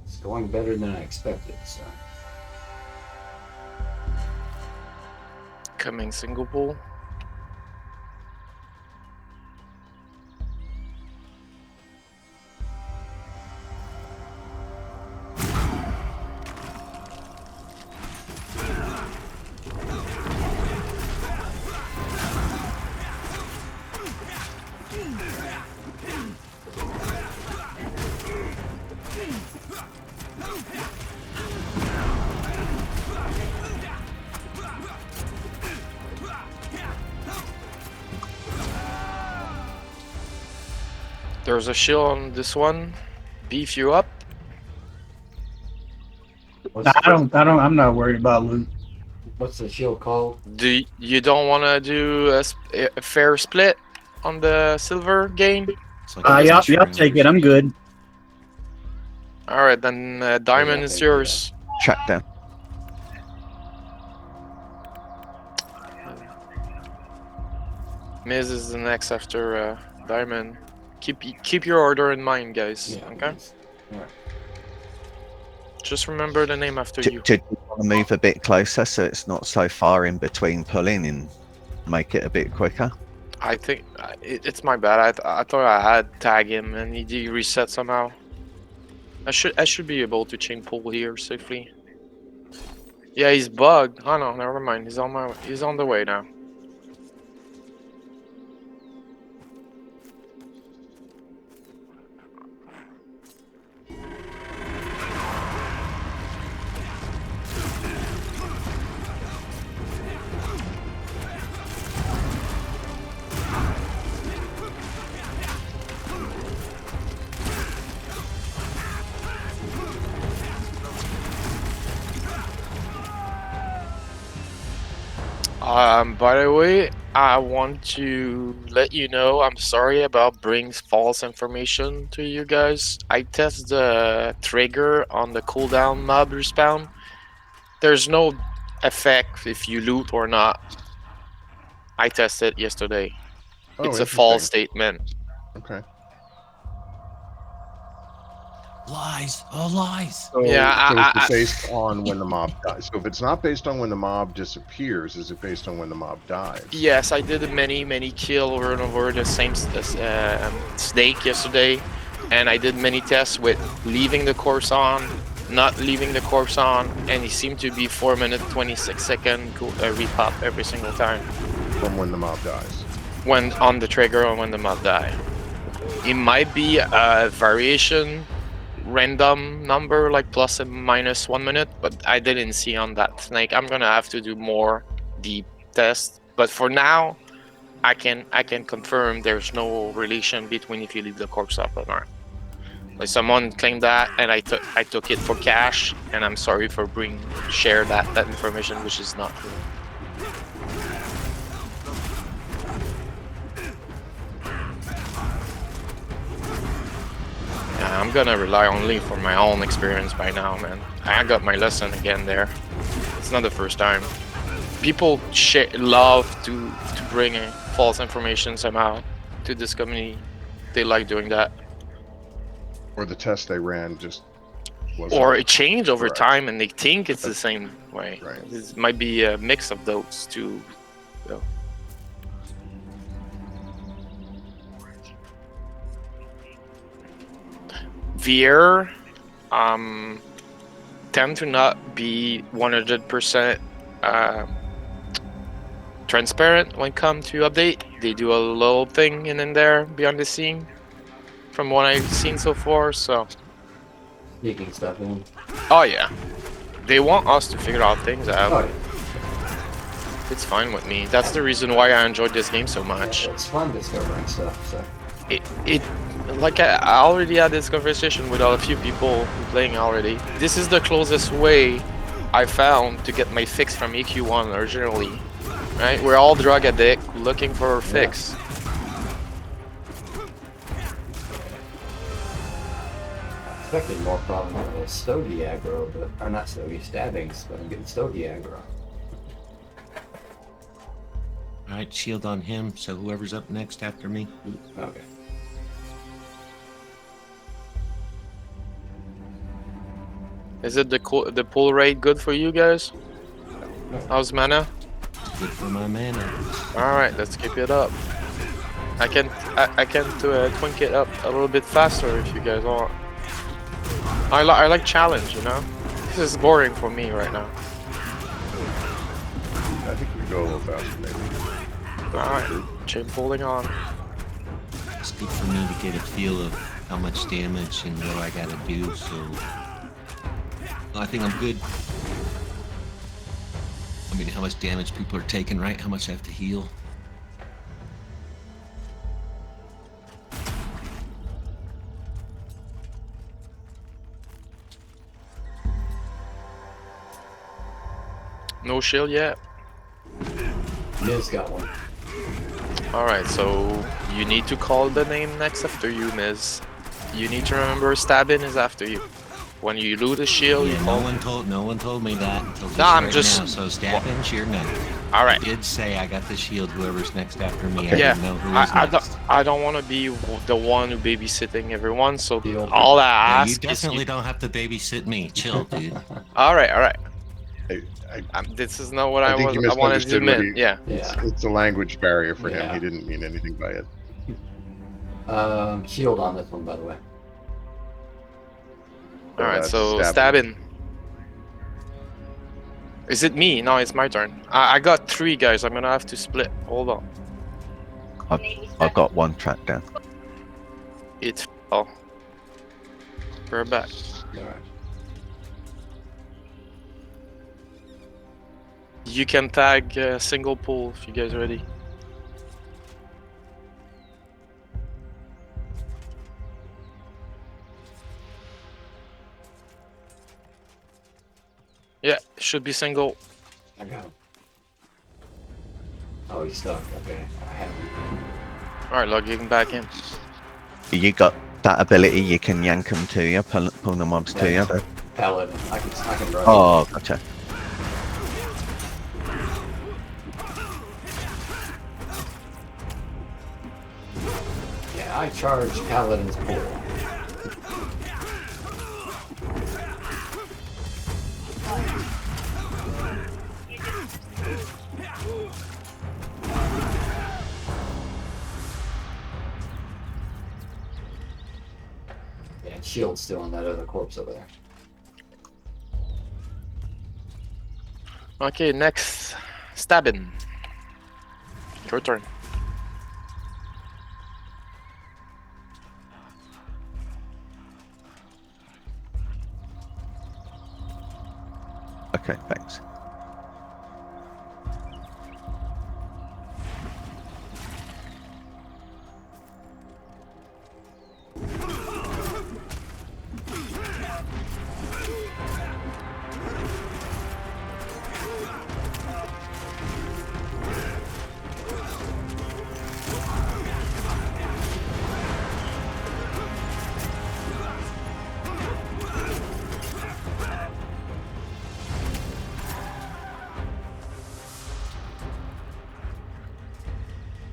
It's going better than I expected, so. Coming single pool. There's a shield on this one. Beef you up. What's, I'm not worried about loot. what's the shield called? You don't want to do a fair split on the silver game? It's like Y'all Shrine take it. I'm good. All right, then diamond Yeah, is thank you. yours. Track down. Miz is the next after diamond. Keep your order in mind, guys. Yeah. Okay. Alright. Just remember the name after you. Did you want to move a bit closer so it's not so far in between pulling and make it a bit quicker? I think it's my bad. I thought I had tag him and he reset somehow. I should be able to chain pull here safely. Yeah, he's bugged. Oh no, never mind. He's on the way now. By the way, I want to let you know I'm sorry about bringing false information to you guys. I test the trigger on the cooldown mob respawn. There's no effect if you loot or not. I tested yesterday. Oh, It's a false interesting. statement. Okay. Lies. Oh, lies. So, Yeah, so I- it's based on when the mob dies. So if it's not based on when the mob disappears, is it based on when the mob dies? Yes, I did many kill over and over the same snake yesterday, and I did many tests with leaving the corpse on, not leaving the corpse on, and it seemed to be 4 minute 26 second repop every single time From when the mob dies. when on the trigger or when the mob die. It might be a variation random number like plus and minus 1 minute, but I didn't see on that snake. I'm gonna have to do more deep tests, but for now I can confirm there's no relation between if you leave the corpse up or not. Like someone claimed that and I took it for cash, and I'm sorry for share that information, which is not true. Yeah, I'm gonna rely only for my own experience by now, man. I got my lesson again there. It's not the first time. People love to bring false information somehow to this community. They like doing that. Or the test they ran just wasn't. Or it changed over Correct. time and they think it's the same way. Right. This might be a mix of those two. So. Veer tend to not be 100% transparent when it come to update. They do a little thing in there behind the scene, from what I've seen so far. So, Sneaking stuff in. oh yeah, they want us to figure out things out. Oh, yeah. It's fine with me. That's the reason why I enjoyed this game so much. It's fun discovering stuff. So It like I already had this conversation with a few people playing already. This is the closest way I found to get my fix from EQ1 originally. Right? We're all drug addict looking for a fix. I expected more problems with Stogie aggro, but or not Stogie stabbings, but I'm getting Stogie aggro. All right, shield on him. So whoever's up next after me. Okay. Is it the pull rate good for you guys? How's mana? Good for my mana. All right, let's keep it up. I can twink it up a little bit faster if you guys want. I like challenge, you know. This is boring for me right now. I think we go a little faster, maybe. All right, chain pulling on. It's good for me to get a feel of how much damage and what I gotta do. So I think I'm good. I mean, how much damage people are taking, right? How much I have to heal. No shield yet. Miz got one. All right, so you need to call the name next after you, Miz. You need to remember stabbing is after you. When you loot a shield, you Yeah, call. no one told me that until just Nah, I'm right just- now. So stabbing, sure no. All right. I did say I got the shield. Whoever's next after me, I Yeah, didn't know who was I next. don't want to be the one who babysitting everyone. So Deal. all I Yeah, you ask is definitely don't have to babysit me. Chill, dude. All right, all right. I, This is not what I I think was. you I wanted to misunderstood what admit. he- Yeah. Yeah. it's a language barrier for him. Yeah. He didn't mean anything by it. Shield on this one, by the way. All right. that's So stabbing. stabbing. Is it me? No, it's my turn. I got 3 guys. I'm gonna have to split. Hold on. I've got one track down. It fell. We're back. All right. You can tag single pull if you guys are ready. Yeah, it should be single. I got him. Oh, he's stuck. Okay, I have him. All right, logging back in. You got that ability, you can yank them to you, pull the mobs to you. Paladin. I can run. Oh, gotcha. Yeah, I charge Paladin's pull. Yeah, shield's still on that other corpse over there. Okay, next, stabbing. Your turn. Okay, thanks.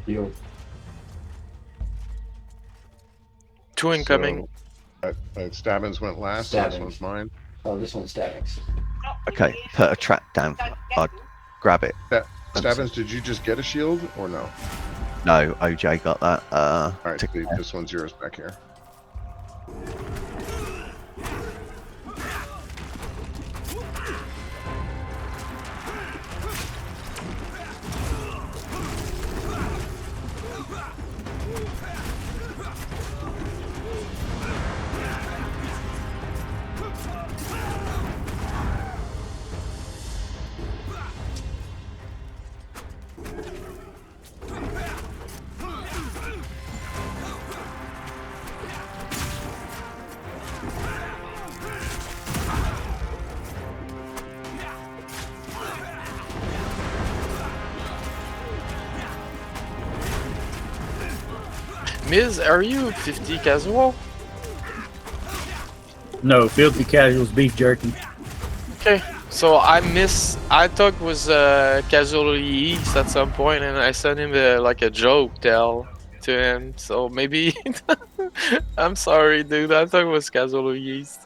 Shield. 2 incoming. Stabbins went last. So this Stabbins. one's mine. Oh, this one's stabbings. Okay, put a trap down. I'd grab it. Stabbins, did you just get a shield or no? No, OJ got that. All right, to- Steve, this one's yours back here. Miz, are you 50 casual? No, filthy casuals beef jerky. Okay. So I thought was casually East at some point, and I sent him like a joke tell to him. So maybe I'm sorry, dude. I thought it was casually East.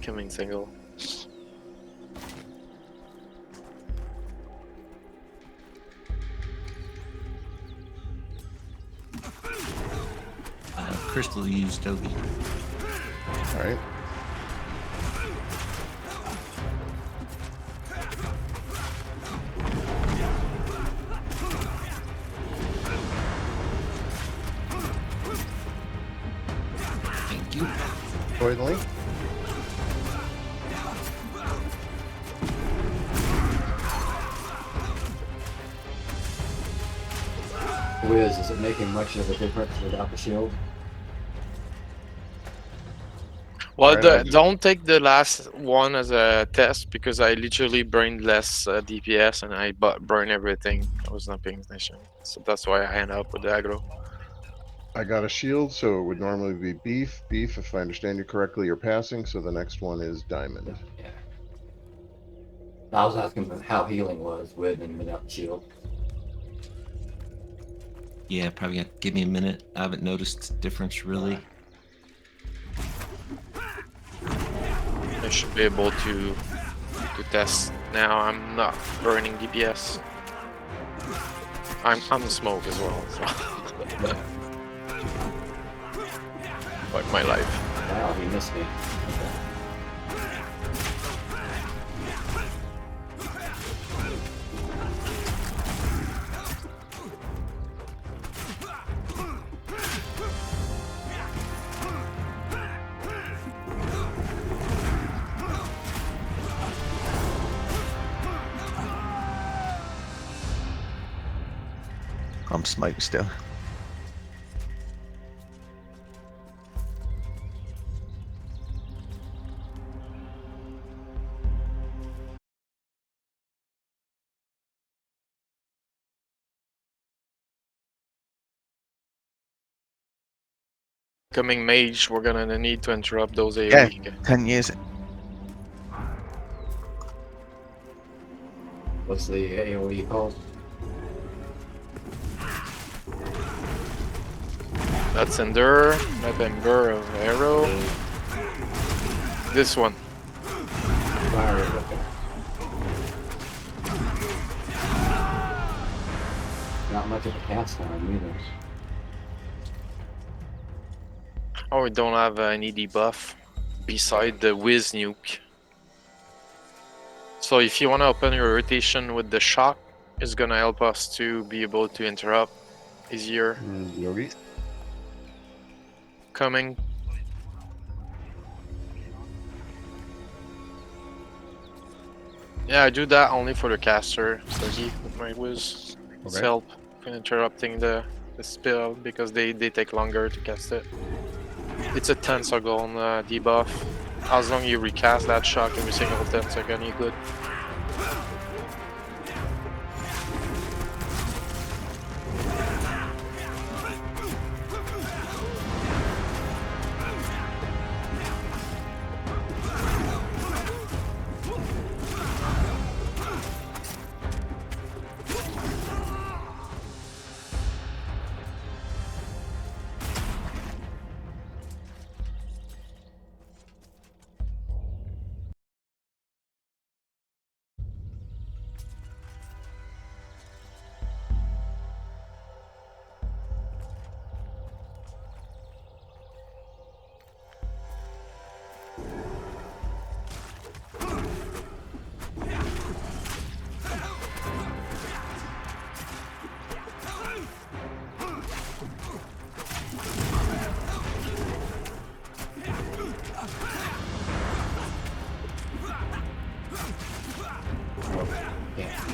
Coming single. Crystal used Toby. All right. Thank you. Toiling. Wiz, is it making much of a difference without the shield? Well, Alright, don't take the last one as a test because I literally burned less DPS and I burned everything. I was not paying attention, so that's why I end up with the aggro. I got a shield, so it would normally be beef. Beef, if I understand you correctly, you're passing. So the next one is diamond. Yeah. I was asking how healing was with and without the shield. Yeah, probably got give me a minute. I haven't noticed difference really. I should be able to test now. I'm not burning DPS. I'm smoke as well. So. Like my life. Wow, he missed me. I'm smoked still. Coming mage, we're gonna need to interrupt those AoE. Yeah, 10 years. What's the AoE called? That's Endure, November of Arrow. This one. Fire, okay. Not much of a cast time either. Oh, we don't have any debuff beside the Whiz nuke. So if you want to open your rotation with the shock, it's gonna help us to be able to interrupt easier. Yogi. Coming. Yeah, I do that only for the caster, Sluggy, with my Whiz. It's Okay. help in interrupting the spell because they take longer to cast it. It's a 10-second debuff. As long as you recast that shock every single 10 seconds, you're good.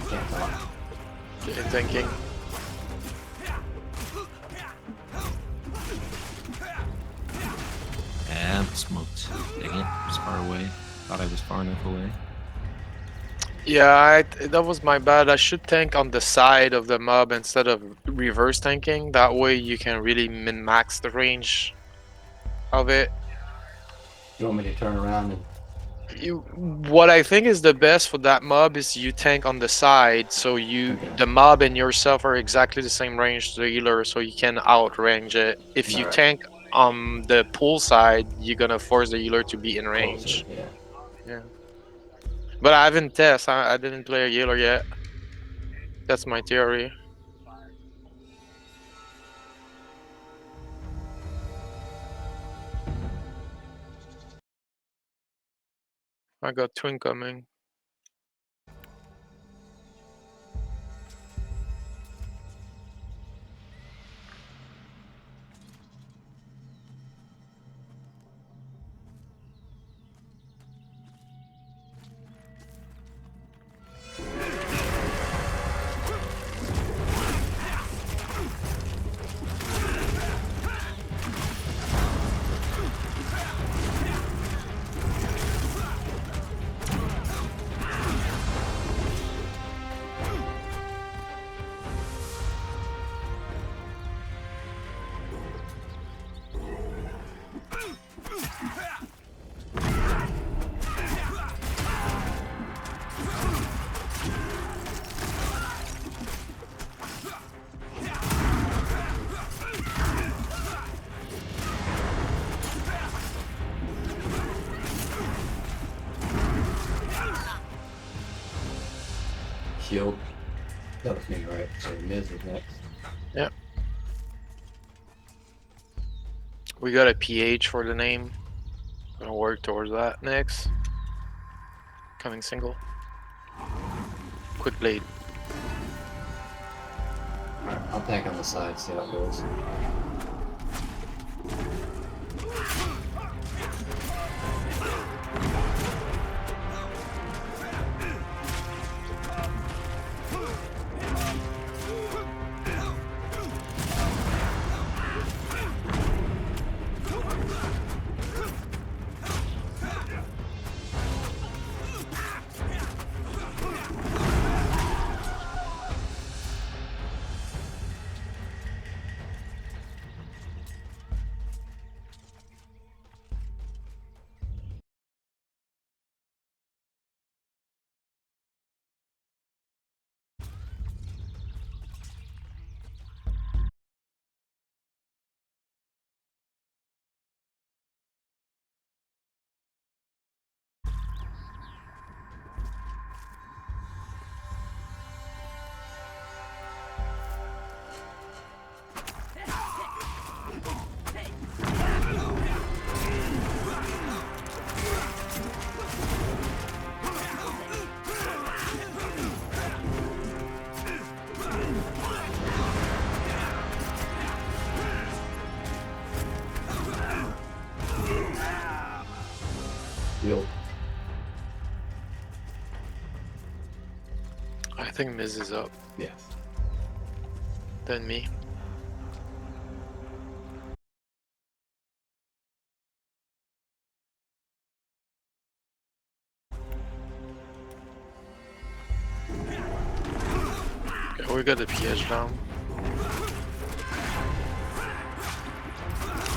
Can't talk. Okay, thinking. far enough away. Yeah, that was my bad. I should tank on the side of the mob instead of reverse tanking. That way you can really min-max the range of it. You want me to turn around and What I think is the best for that mob is you tank on the side, so the mob and yourself are exactly the same range to the healer, so you can outrange it. If you Alright. tank on the pool side, you're gonna force the healer to be in range. closer? Yeah. But I haven't tested. I didn't play a healer yet. That's my theory. I got twin coming. Shield. That was me, right? So Miz is next. We got a PH for the name. Gonna work towards that next. Coming single. Quick blade. Alright, I'll tank on the side, see how it goes. Shield. I think Miz is up. Yes. Then me. Okay, we got the PH down.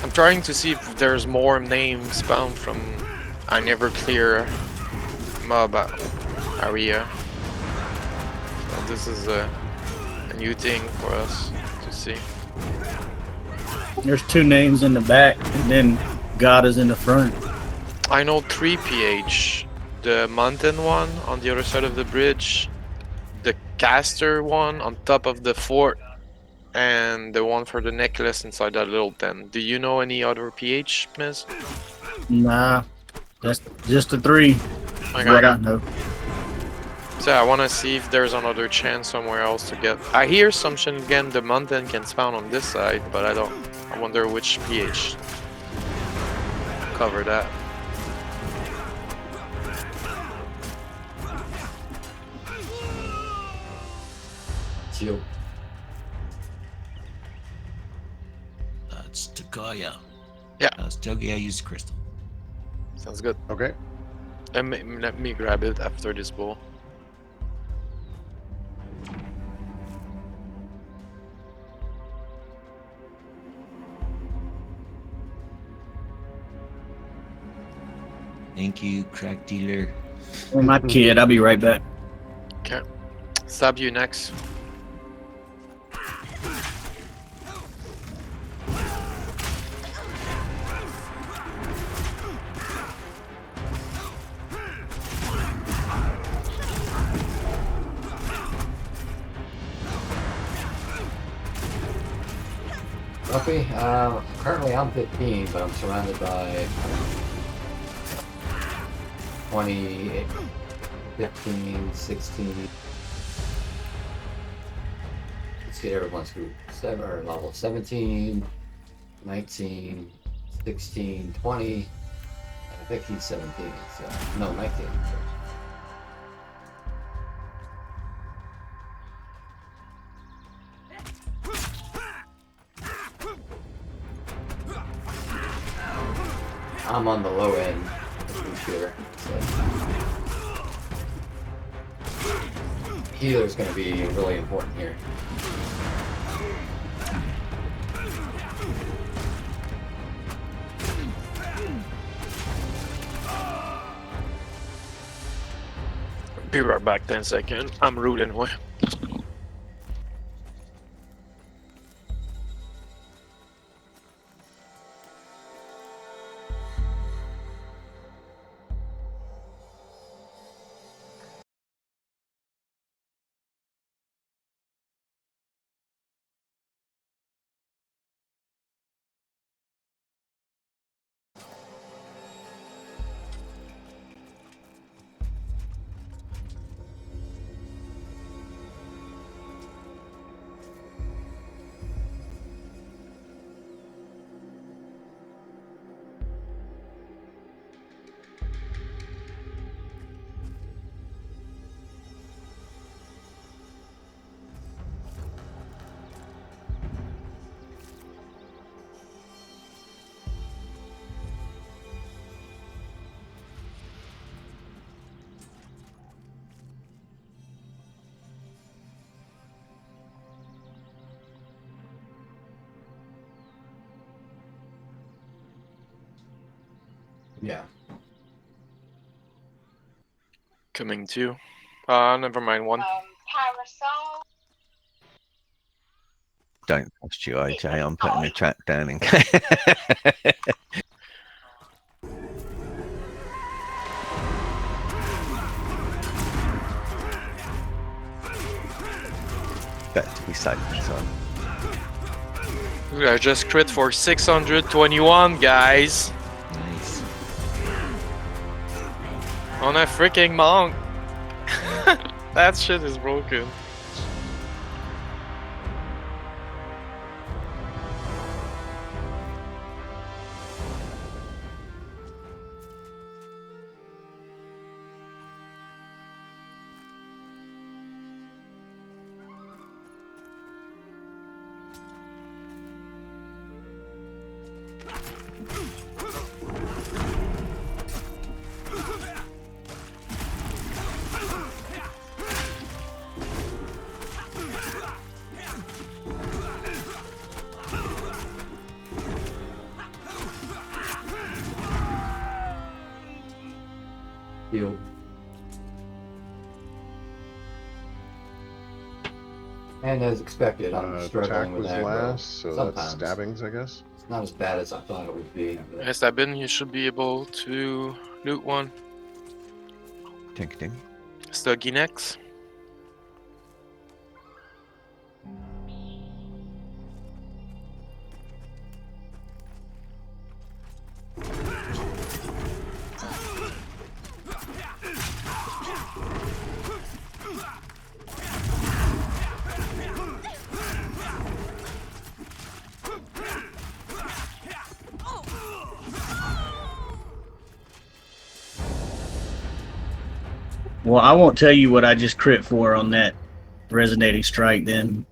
I'm trying to see if there's more names found from I never clear mob area. So this is a new thing for us to see. There's 2 names in the back, and then God is in the front. I know 3 PH. The mountain one on the other side of the bridge, the caster one on top of the fort, and the one for the necklace inside that little tent. Do you know any other PH, Miss? Nah, that's just the 3. Okay. What I know. So I want to see if there's another chance somewhere else to get. I hear some again. The mountain can spawn on this side, but I don't. I wonder which PH cover that. Shield. That's Takaya. Yeah. That's Togi. I used crystal. Sounds good. Okay. Let me grab it after this ball. Thank you, crack dealer. My kid. I'll be right back. Okay. Stab you next. Ruffy, currently I'm 15, but I'm surrounded by 20, 15, 16. Let's get everyone's group. Level 17, 19, 16, 20. I think he's 17, so no, 19. I'm on the low end, for sure. So. Healer's going to be really important here. Be right back 10 seconds. I'm rooting away. Yeah. Coming to. Never mind one. Parasol. Don't trust you, AJ. I'm putting the trap down in case. Better to be safe than sorry. I just crit for 621, guys. Nice. On a freaking monk. That shit is broken. Heal. And as expected, I'm Attack struggling with was aggro. last, so that's Sometimes. stabbings, I guess. It's not as bad as I thought it would be. But Has that been? You should be able to loot one. Tink ding. Stuggy next. Well, I won't tell you what I just crit for on that resonating strike then.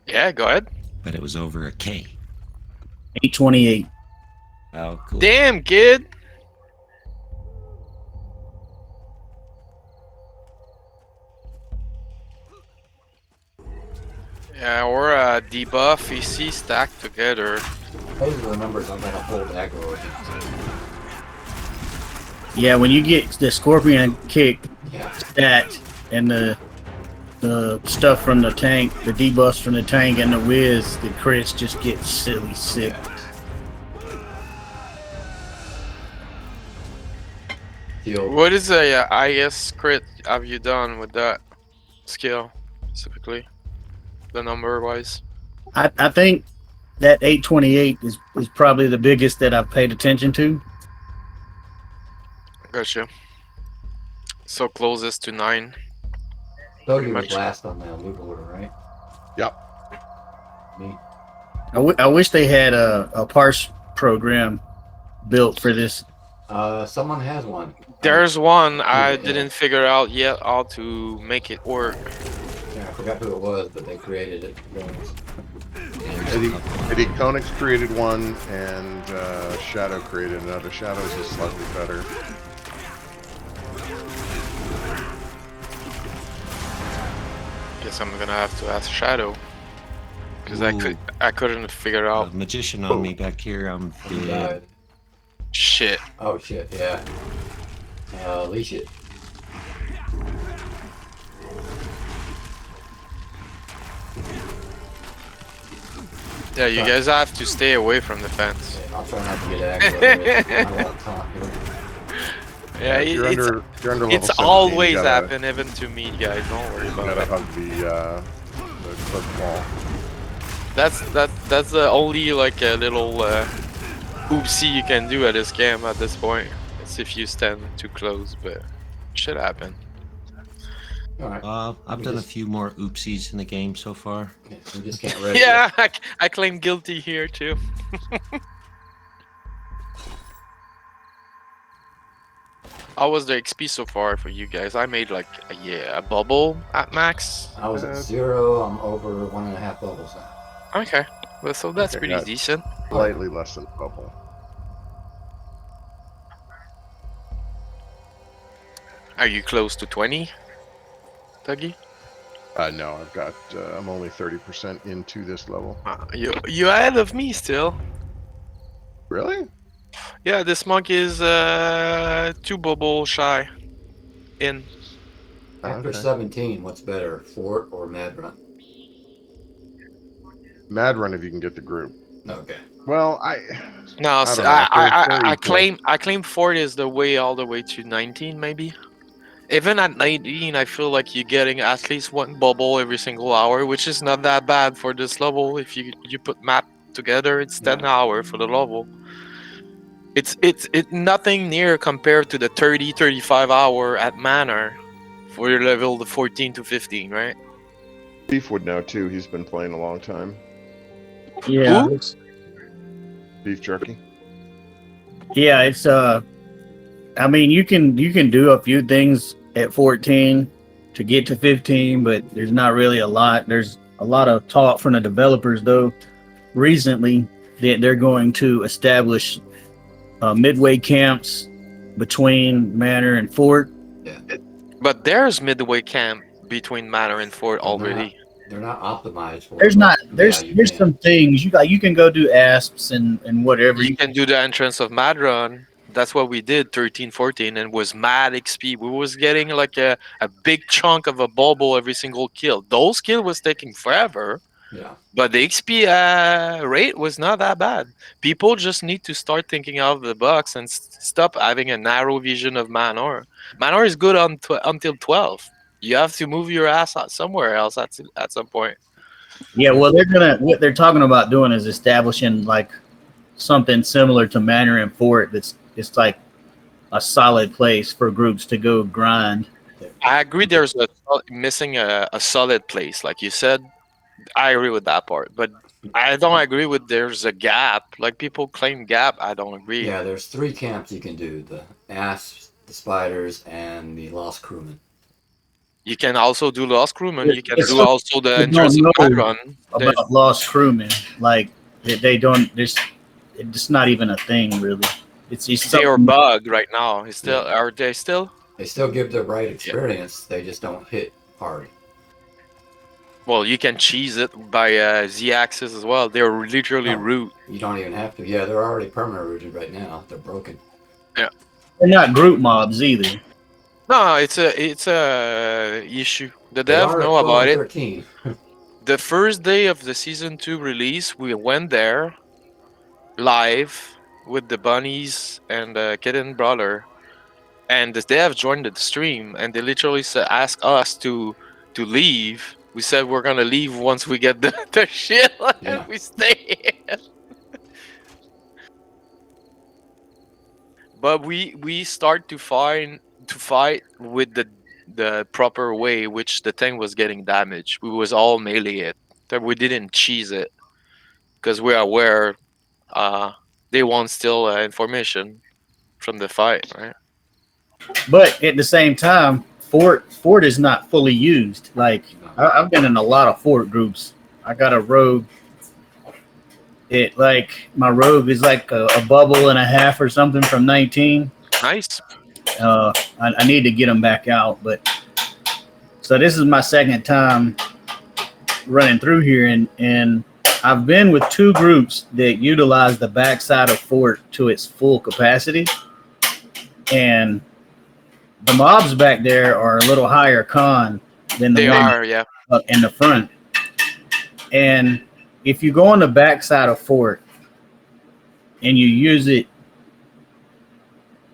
Yeah, go ahead. But it was over a K. 828. Oh, cool. Damn, kid. Yeah, or a debuff EC stacked together. Those are the numbers I'm gonna hold aggro against. Yeah, when you get the Scorpion kick Yeah. stat and the stuff from the tank, the debuffs from the tank and the whiz, the crits just get silly sick. Shield. What is the highest crit have you done with that skill specifically? The number wise? I think that 828 is probably the biggest that I've paid attention to. Gotcha. So closest to 9. Bogey was much. last on the loot order, right? Yep. Me. I wish they had a parse program built for this. Someone has one. There's one I Yeah. didn't figure out yet how to make it work. Yeah, I forgot who it was, but they created it. Eddie Konix created one, and Shadow created another. Shadow's is slightly better. Guess I'm gonna have to ask Shadow. Because Ooh. I couldn't figure out Magician on me back here. I'm He dead. died. shit. Oh shit, yeah. Leash it. Yeah, you guys have to stay away from the fence. I'll try not to get aggro. I won't taunt here. Yeah, If you're under level it's 17, always you gotta, happen, even to me, guys. Don't worry You about gotta it. hug the cliff wall. That's the only like a little oopsie you can do at this game at this point. It's if you stand too close, but should happen. Alright. I've We done a just- few more oopsies in the game so far. Yeah, we just can't ready. Yeah, I claim guilty here too. How was the XP so far for you guys? I made like a bubble at max. I was at 0. I'm over 1.5 bubbles now. Okay, well, so that's Okay, pretty yeah. decent. Slightly less than a bubble. Are you close to 20, Dougie? No, I've got. I'm only 30% into this level. You ahead of me still. Really? Yeah, this monk is 2 bubble shy. In. After Okay. 17, what's better, Fort or Mad Run? Mad Run if you can get the group. Okay. Well, No, don't know, I they're I claim Fort is the way all the way to 19 maybe. Even at 19, I feel like you're getting at least 1 bubble every single hour, which is not that bad for this level. If you put map together, it's 10 hour for the level. It's nothing near compared to the 30-35 hour at Manor for your level the 14 to 15, right? Beef would know too. He's been playing a long time. Yeah, Who? Beef jerky. yeah. It's I mean, you can do a few things at 14 to get to 15, but there's not really a lot. There's a lot of talk from the developers though recently that they're going to establish midway camps between Manor and Fort. Yeah. But there's midway camp between Manor and Fort They're already. They're not optimized for There's it, not but there's yeah, you there's can. some things you can go do asps and whatever. You can do the entrance of Madron. That's what we did 13, 14, and was mad XP. We was getting like a big chunk of a bubble every single kill. Those kill was taking forever, Yeah. but the XP rate was not that bad. People just need to start thinking out of the box and stop having a narrow vision of Manor. Manor is good until 12. You have to move your ass out somewhere else at some point. Yeah, well, what they're talking about doing is establishing like something similar to Manor and Fort. It's like a solid place for groups to go grind. I agree. There's missing a solid place, like you said. I agree with that part, but I don't agree with there's a gap. Like people claim gap, I don't agree. Yeah, there's 3 camps you can do: the Asps, the Spiders, and the Lost Crewmen. You can also do Lost Crewman. You can It's do so- also the you entrance don't of know Madron. There's- About lost crewmen, like they don't. It's not even a thing really. It's They are something- bugged right now. Is still are they still? They still give the right experience, they just don't hit hard. Well, you can cheese it by Z-axis as well. They're literally Oh. root. You don't even have to. Yeah, they're already permanent rooted right now. They're broken. They're not group mobs either. No, it's a issue. The They dev are know at 12 about and it. 13. The first day of the season 2 release, we went there live with the bunnies and the kitten brother, and the dev joined the stream, and they literally asked us to leave. We said we're gonna leave once we get the shit, Yeah. and we stay. But we start to fight with the proper way, which the tank was getting damaged. We was all melee it. That we didn't cheese it because we're aware they want still information from the fight, right? But at the same time, Fort is not fully used. Like I've been in a lot of Fort groups. I got a rogue. My rogue is like a bubble and a half or something from 19. Nice. I need to get them back out, but so this is my second time running through here, and I've been with 2 groups that utilize the backside of Fort to its full capacity, and the mobs back there are a little higher con than the They ones are, yeah. up in the front. And if you go on the backside of Fort and you use it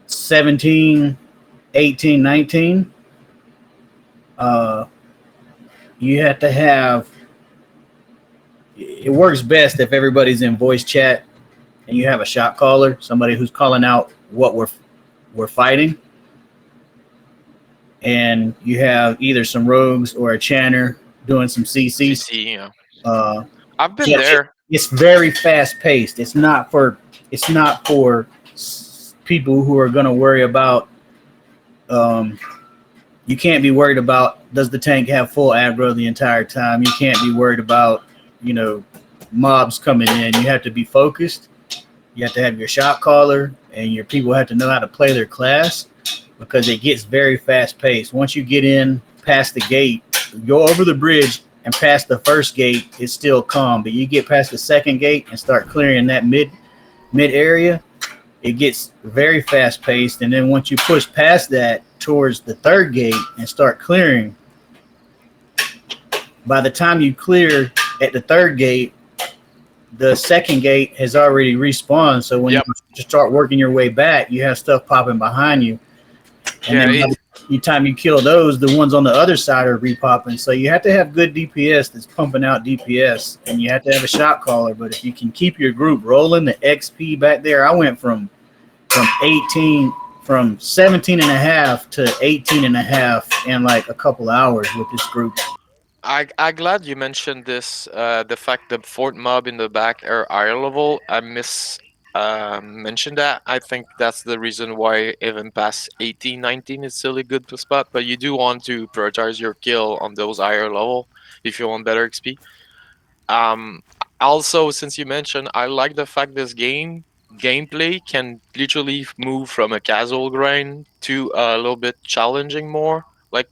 17, 18, 19, you have to have, it works best if everybody's in voice chat and you have a shot caller, somebody who's calling out what we're fighting. And you have either some rogues or a chanter doing some CC. CC, yeah. I've been Yeah, there. It's very fast paced. It's not for people who are going to worry about. You can't be worried about, does the tank have full aggro the entire time? You can't be worried about, mobs coming in. You have to be focused. You have to have your shot caller, and your people have to know how to play their class, because it gets very fast paced. Once you get in past the gate, go over the bridge and past the first gate, it's still calm. But you get past the second gate and start clearing that mid area, it gets very fast paced. And then once you push past that towards the third gate and start clearing, by the time you clear at the third gate, the second gate has already respawned. So when you start working your way back, you have stuff popping behind you. And then by the time you kill those, the ones on the other side are repopping. So you have to have good DPS that's pumping out DPS, and you have to have a shot caller. But if you can keep your group rolling, the XP back there, I went from 17 and a half to 18 and a half in like a couple hours with this group. I'm glad you mentioned this. The fact that Fort mob in the back are higher level. I mentioned that. I think that's the reason why even past 18, 19 is still a good spot. But you do want to prioritize your kill on those higher level if you want better XP. Also, since you mentioned, I like the fact this gameplay can literally move from a casual grind to a little bit challenging more. Like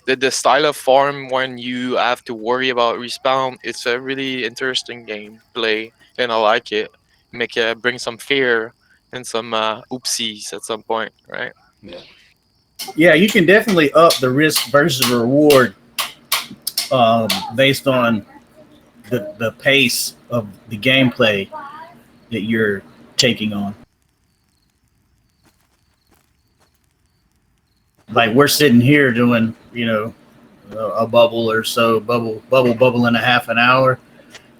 the style of farm when you have to worry about respawn, it's a really interesting gameplay, and I like it. Bring some fear and some oopsies at some point, right? Yeah, you can definitely up the risk versus reward based on the pace of the gameplay that you're taking on. Like we're sitting here doing, a bubble or so, bubble and a half an hour.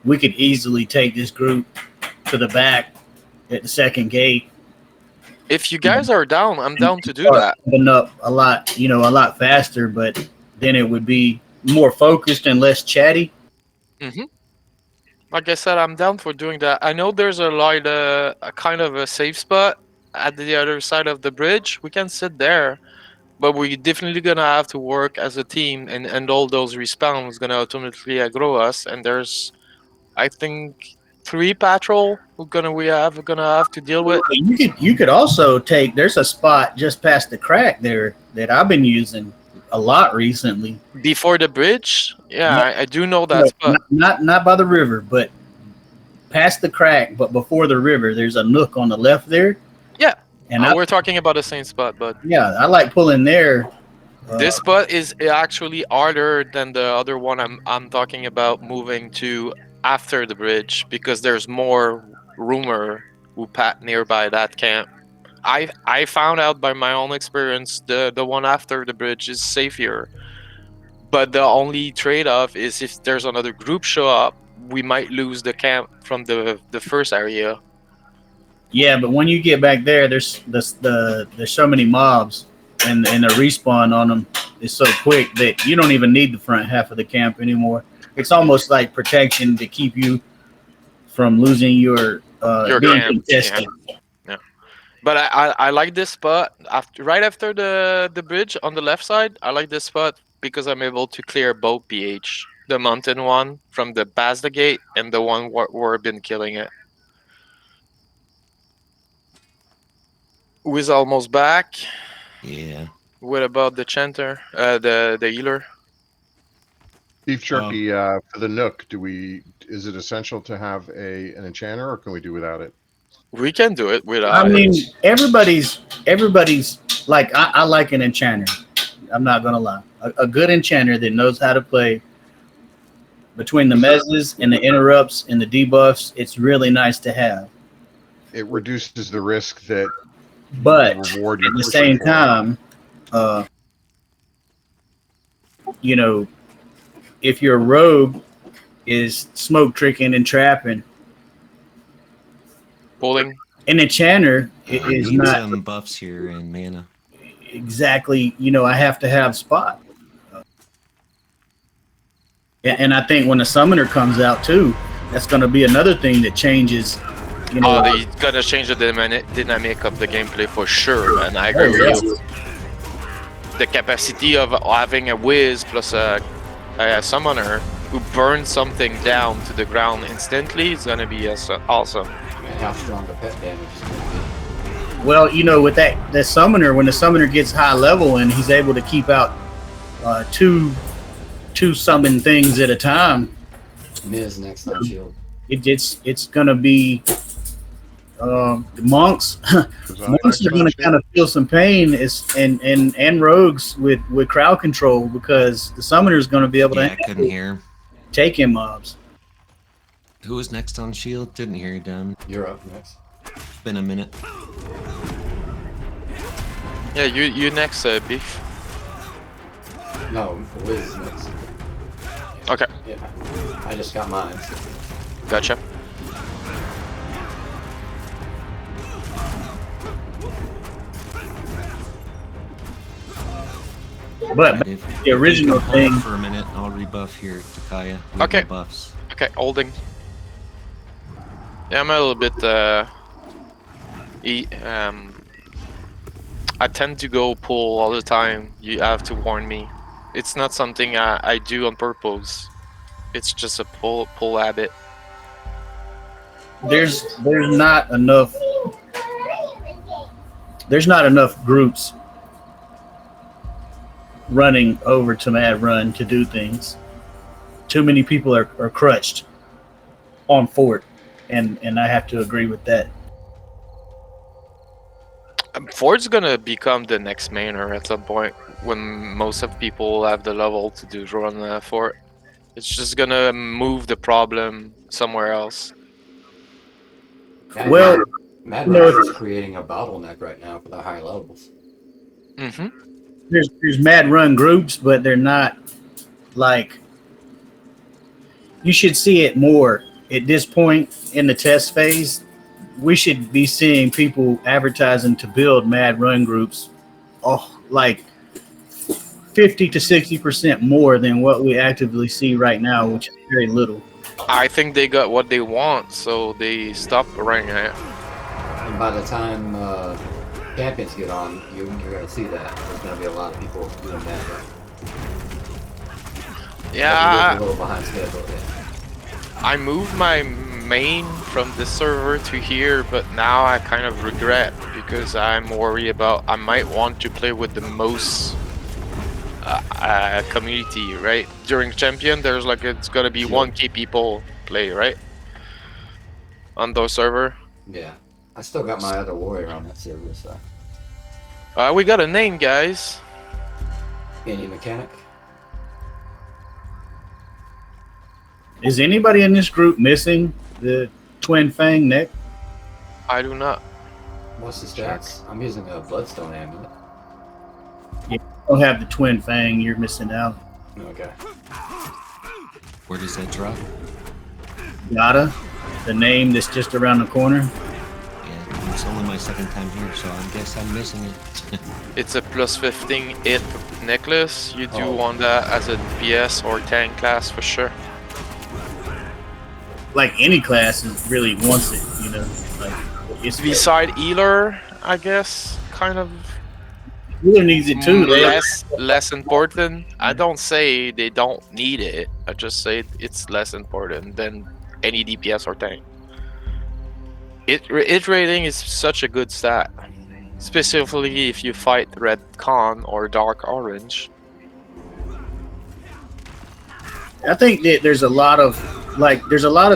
We could easily take this group to the back at the second gate. If you guys are down, I'm down to do that. Open up a lot faster, but then it would be more focused and less chatty. Mm-hmm. Like I said, I'm down for doing that. I know there's a kind of a safe spot at the other side of the bridge. We can sit there, but we're definitely gonna have to work as a team, and all those respawns gonna automatically aggro us. And there's, I think, 3 patrol we're gonna have to deal with. You could also take. There's a spot just past the crack there that I've been using a lot recently. Before the bridge? Yeah, No, I do know that No, spot. not by the river, but past the crack, but before the river. There's a nook on the left there. Yeah. And I, We're talking about the same spot, but yeah, I like pulling there. this spot is actually harder than the other one I'm talking about moving to after the bridge because there's more rumor who pat nearby that camp. I found out by my own experience the one after the bridge is safer. But the only trade-off is if there's another group show up, we might lose the camp from the first area. Yeah, but when you get back there, there's so many mobs, and the respawn on them is so quick that you don't even need the front half of the camp anymore. It's almost like protection to keep you from losing your being camp, contested. Yeah. But I like this spot right after the bridge on the left side. I like this spot because I'm able to clear both PH, the mountain one from the past the gate and the one where I've been killing it. Who is almost back? Yeah. What about the chanter, the healer? Beef jerky for the Nook. Is it essential to have an enchanter, or can we do without it? We can do it without I mean, it. everybody's like I like an enchanter. I'm not gonna lie, a good enchanter that knows how to play between the mezzes and the interrupts and the debuffs. It's really nice to have. It reduces the risk that But the reward at you're the pushing same for. time, if your rogue is smoke tricking and trapping, Pulling. an enchanter I is need not some buffs here and mana. exactly. I have to have spot. And I think when the summoner comes out too, that's going to be another thing that changes. Oh, they're gonna change the dynamic of the gameplay for sure, and I agree with you. The capacity of having a whiz plus a summoner who burns something down to the ground instantly is gonna be awesome. And how strong the pet damage is going to be. Well, with that summoner, when the summoner gets high level and he's able to keep out two summon things at a time, Miz next on shield. it's gonna be the monks. Monks are gonna kind of feel some pain and rogues with crowd control because the summoner is gonna be able Yeah, to I couldn't hear. take in mobs. Who was next on shield? Didn't hear you, Dan. You're up next. It's been a minute. Yeah, you next, Beef. No, Wiz is next. Okay, Yeah, I just got mine. So. gotcha. But If the original you can hold thing- for a minute, I'll rebuff here, Takaya. with Okay. the buffs. Okay, holding. Yeah, I'm a little bit. I tend to go pull all the time. You have to warn me. It's not something I do on purpose. It's just a pull habit. there's not enough. There's not enough groups running over to Mad Run to do things. Too many people are crutched on Fort, and I have to agree with that. Ford's gonna become the next mainer at some point when most of people have the level to do run Fort. It's just gonna move the problem somewhere else. Well, Mad no, Rush is creating a bottleneck right now for the high levels. Mm-hmm. There's Mad Run groups, but they're not like. You should see it more at this point in the test phase. We should be seeing people advertising to build Mad Run groups, like 50 to 60% more than what we actively see right now, which is very little. I think they got what they want, so they stopped running it. And by the time champions get on, you're going to see that. There's going to be a lot of people doing that. Right? Yeah, A little behind schedule. Yeah. I moved my main from this server to here, but now I kind of regret because I'm worried about I might want to play with the most community, right? During champion, there's like it's gonna be Sure. 1K people play, right? On those server. Yeah. I still got my other warrior on that server, so. We got a name, guys. Any mechanic? Is anybody in this group missing the twin fang neck? I do not. What's the stats? I'm using a bloodstone amulet. Don't have the twin fang. You're missing out. Okay. Where does that drop? Yada, the name that's just around the corner. Yeah, it's only my second time here, so I guess I'm missing it. It's a plus 15 hit necklace. You do Oh. want that as a PS or tank class for sure. Like any class is really wants it, you know. Like it's Beside healer, I guess, kind of Healer needs it too. less important. I don't say they don't need it. I just say it's less important than any DPS or tank. Hit rating is such a good stat, specifically if you fight Red Con or Dark Orange. I think that there's a lot of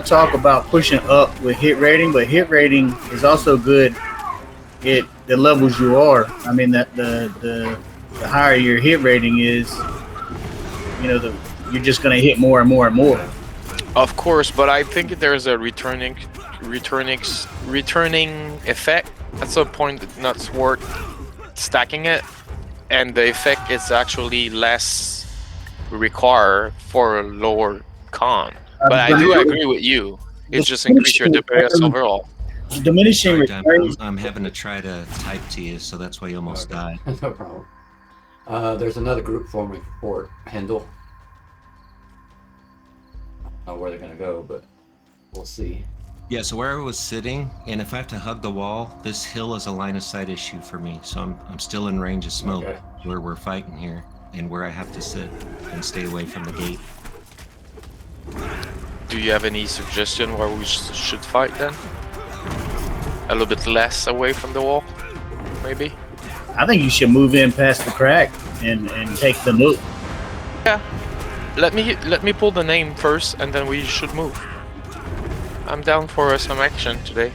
talk about pushing up with hit rating, but hit rating is also good at the levels you are. I mean that the higher your hit rating is, you know, you're just gonna hit more and more and more. Of course, but I think there's a returning effect. At some point, it's not worth stacking it, and the effect is actually less required for a lower con. But I do agree with you. It's just increase your DPS overall. Diminishing Sorry, returns. I'm having to try to type to you, so that's why you almost died. No problem. There's another group forming for Hendel. I don't know where they're gonna go, but we'll see. Yeah, so where I was sitting, and if I have to hug the wall, this hill is a line of sight issue for me. So I'm still in range of smoke Okay. where we're fighting here, and where I have to sit and stay away from the gate. Do you have any suggestion where we should fight then? A little bit less away from the wall, maybe? I think you should move in past the crack and take the look. Yeah. Let me pull the name first, and then we should move. I'm down for some action today.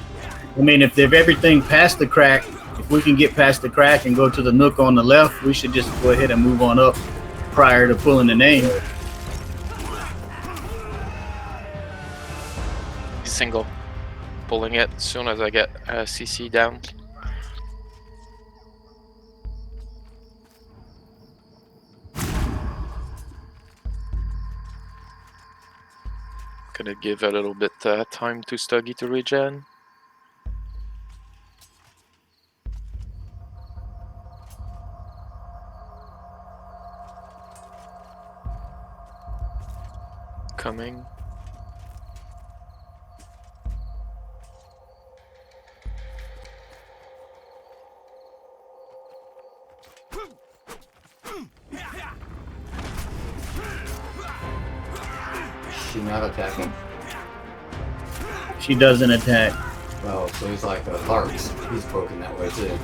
I mean, if they've everything past the crack, if we can get past the crack and go to the nook on the left, we should just go ahead and move on up prior to pulling the name. Single. Pulling it as soon as I get CC down. Gonna give a little bit time to Stuggy to regen. Coming. She not attacking? She doesn't attack. Oh, so he's like Larks. He's broken that way too.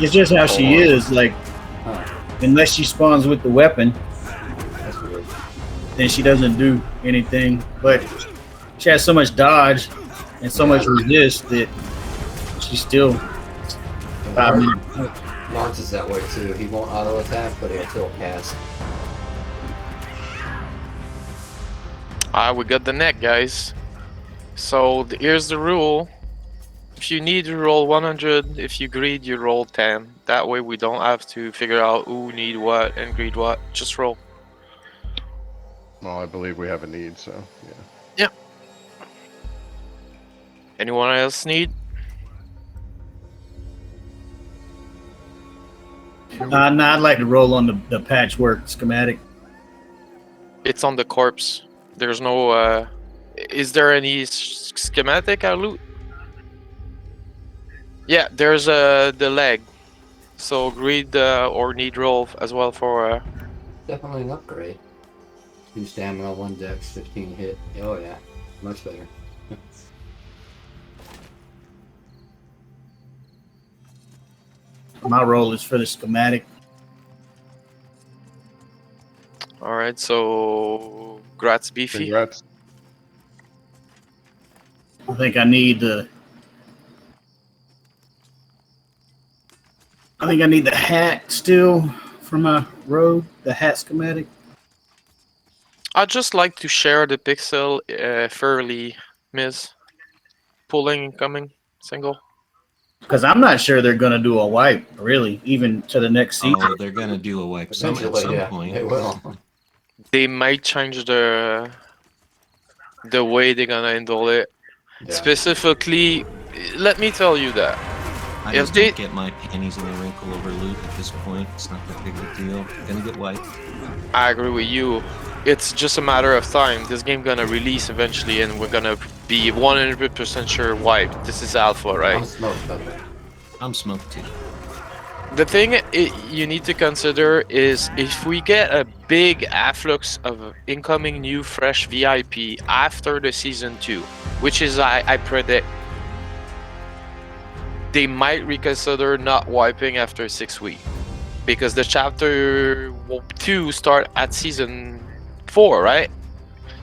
It's just how she is. Like, Huh, unless she spawns with the weapon, that's weird. then she doesn't do anything. But she has so much dodge and so much resist that she's still 5 minutes. Larks is that way too. He won't auto attack, but he'll still pass. We got the neck, guys. So here's the rule. If you need to roll 100, if you greed, you roll 10. That way we don't have to figure out who need what and greed what. Just roll. Well, I believe we have a need, so yeah. Anyone else need? No, I'd like to roll on the patchwork schematic. It's on the corpse. There's no, is there any schematic I loot? Yeah, there's the leg. So greed or need roll as well for Definitely an upgrade. 2 stamina, 1 dex, 15 hit. Oh yeah, much better. My roll is for the schematic. All right, so Grats Beefy. Congrats. I think I need the. I think I need the hat still for my road. The hat schematic. I'd just like to share the pixel fairly, Miz. Pulling incoming single. Because I'm not sure they're going to do a wipe, really, even to the next season. Oh, they're gonna do a wipe at Eventually, some yeah, point. they will. They might change the way they're gonna handle it. Yeah. Specifically, let me tell you that. I If just they- don't get my panties in a wrinkle over loot at this point. It's not that big of a deal. Gonna get wiped. I agree with you. It's just a matter of time. This game gonna release eventually, and we're gonna be 100% sure wiped. This is alpha, I'm right? smoked, by the way. I'm smoked too. The thing you need to consider is if we get a big afflux of incoming new fresh VIP after the season 2, which is I predict, they might reconsider not wiping after 6 weeks, because the chapter 2 start at season 4, right?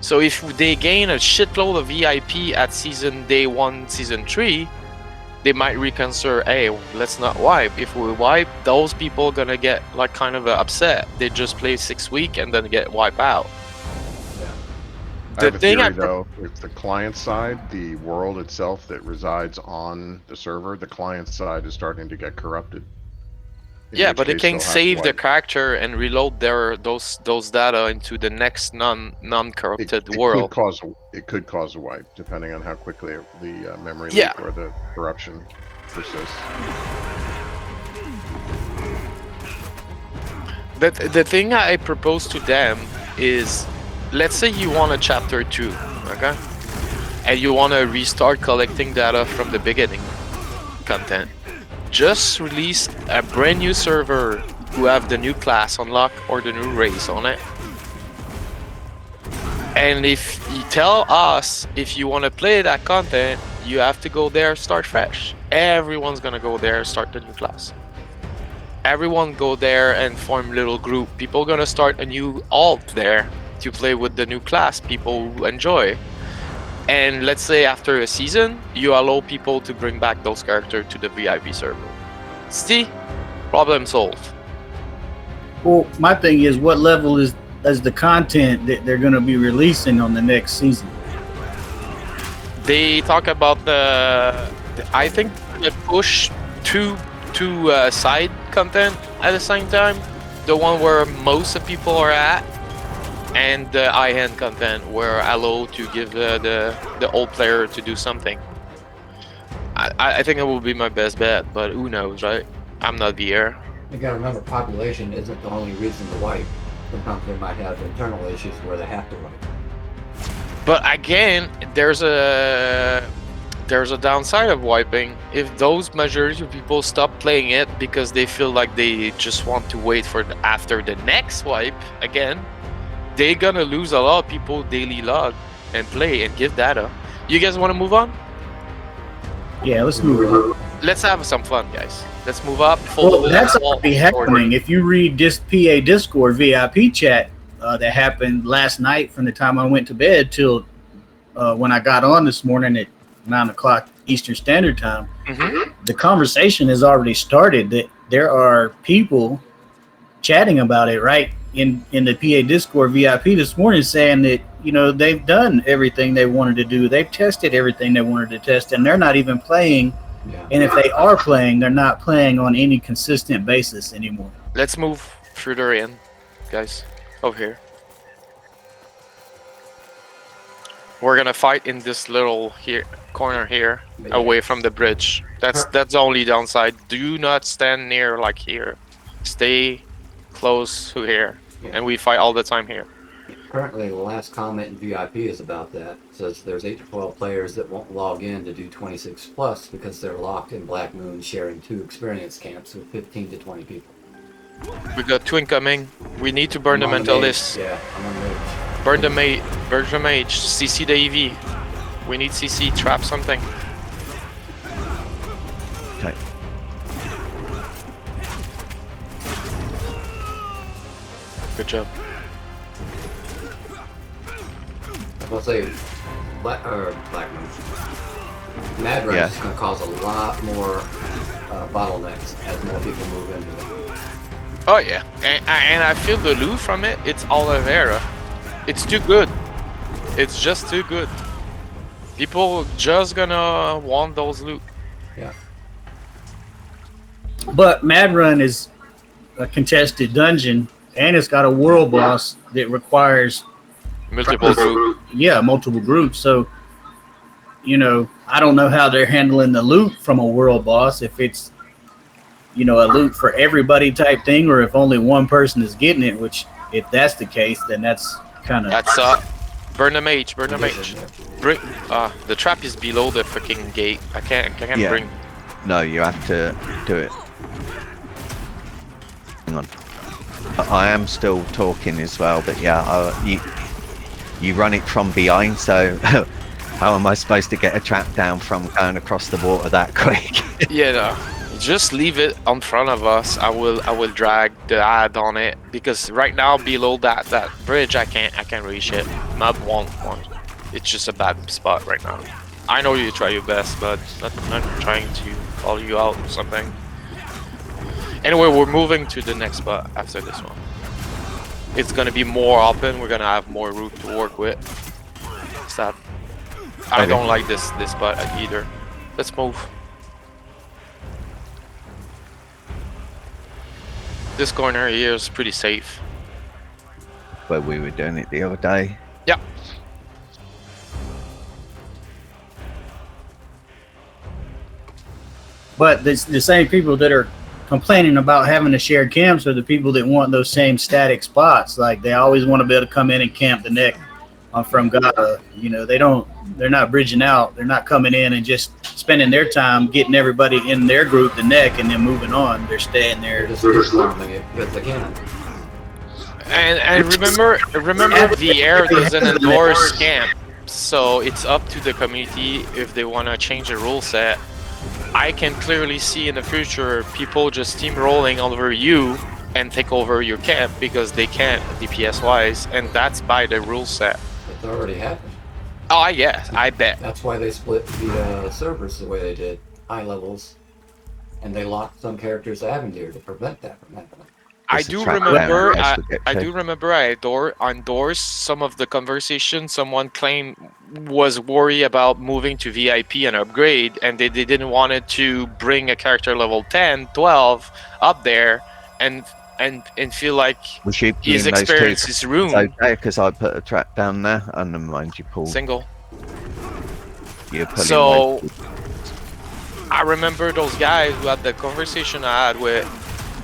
So if they gain a shitload of VIP at season day 1, season 3, they might reconsider, hey, let's not wipe. If we wipe, those people gonna get like kind of upset. They just play 6 weeks and then get wiped out. I The have a thing theory I- though, if the client side, the world itself that resides on the server, the client side is starting to get corrupted. In Yeah, which but they case can they'll have to save the wipe. character and reload those data into the next non-corrupted world. It could cause a wipe, depending on how quickly the memory Yeah. leak or the corruption persists. The thing I propose to them is, let's say you want a chapter 2, okay? And you want to restart collecting data from the beginning content. Just release a brand new server who have the new class unlocked or the new race on it. And if you tell us if you want to play that content, you have to go there, start fresh. Everyone's gonna go there, start the new class. Everyone go there and form little group. People gonna start a new alt there to play with the new class people who enjoy. And let's say after a season, you allow people to bring back those characters to the VIP server. See? Problem solved. Well, my thing is, what level is the content that they're going to be releasing on the next season? They talk about I think they push two side content at the same time. The one where most of people are at, and the high-end content where allow to give the old player to do something. I think it will be my best bet, but who knows, right? I'm not VR. You gotta remember, population isn't the only reason to wipe. Sometimes they might have internal issues where they have to wipe. But again, there's a downside of wiping. If those majority of people stop playing it because they feel like they just want to wait for after the next wipe again, they're gonna lose a lot of people daily log and play and give data. You guys want to move on? Yeah, let's move on. Let's have some fun, guys. Let's move up. Well, that's already happening. If you read this PA Discord VIP chat that happened last night from the time I went to bed till when I got on this morning at 9 o'clock Eastern Standard Time, the conversation has already started. That there are people chatting about it right in the PA Discord VIP this morning, saying that, you know, they've done everything they wanted to do. They've tested everything they wanted to test, and they're not even playing. Yeah. And if they are playing, they're not playing on any consistent basis anymore. Let's move further in, guys. Over here. We're gonna fight in this little corner here, away from the bridge. That's the only downside. Do not stand near like here. Stay close to here, and we fight all the time here. Currently, the last comment in VIP is about that. It says there's 8 to 12 players that won't log in to do 26 plus because they're locked in Black Moon sharing 2 experience camps with 15 to 20 people. We got 2 incoming. We need to burn the I'm on mage. mentalist. Yeah, I'm on mage. Burn the mage. CC the EV. We need CC. Trap something. Okay. Good job. I'll say Black Moon. Mad Rush Yeah. is going to cause a lot more bottlenecks as more people move into it. Oh yeah, and I feel the loot from it. It's Oliveira. It's too good. It's just too good. People just gonna want those loot. Yeah. But Mad Run is a contested dungeon, and it's got a world boss that requires Multiple group. multiple groups. So, I don't know how they're handling the loot from a world boss. If it's a loot for everybody type thing, or if only one person is getting it. Which, if that's the case, then that's kind of That's burn the mage. Burn the mage. Bring. The trap is below the fucking gate. I can't Yeah. bring. No, you have to do it. Hang on. I am still talking as well, but yeah, you run it from behind, so how am I supposed to get a trap down from going across the water that quick? Yeah, no. Just leave it on front of us. I will drag the ad on it because right now below that bridge I can't reach it. Mob won't. It's just a bad spot right now. I know you try your best, but not trying to call you out or something. Anyway, we're moving to the next spot after this one. It's gonna be more open. We're gonna have more route to work with. Stop. I Okay. don't like this spot either. Let's move. This corner here is pretty safe. Where we were doing it the other day. Yeah. But the same people that are complaining about having to share camps are the people that want those same static spots. Like they always want to be able to come in and camp the neck from Gata. They're not bridging out. They're not coming in and just spending their time getting everybody in their group the neck and then moving on. They're staying They're there. just farming it because they can. And remember the air doesn't endorse camp, so it's up to the community if they want to change the rule set. I can clearly see in the future people just steamrolling over you and take over your camp because they can't DPS wise, and that's by the rule set. It's already happened. Oh yes, I bet. That's why they split the servers the way they did, high levels, and they locked some characters to Avendir to prevent that from happening. I It's a do trap remember. down, yes, I do remember. I endorsed some of the conversation. Someone claimed was worried about moving to VIP and upgrade, and they didn't want it to bring a character level 10, 12 up there, and feel like Was you his playing those two experience is ruined. okay? Because I put a trap down there, and never mind, you pulled. Single. You're pulling So those- I remember those guys who had the conversation I had with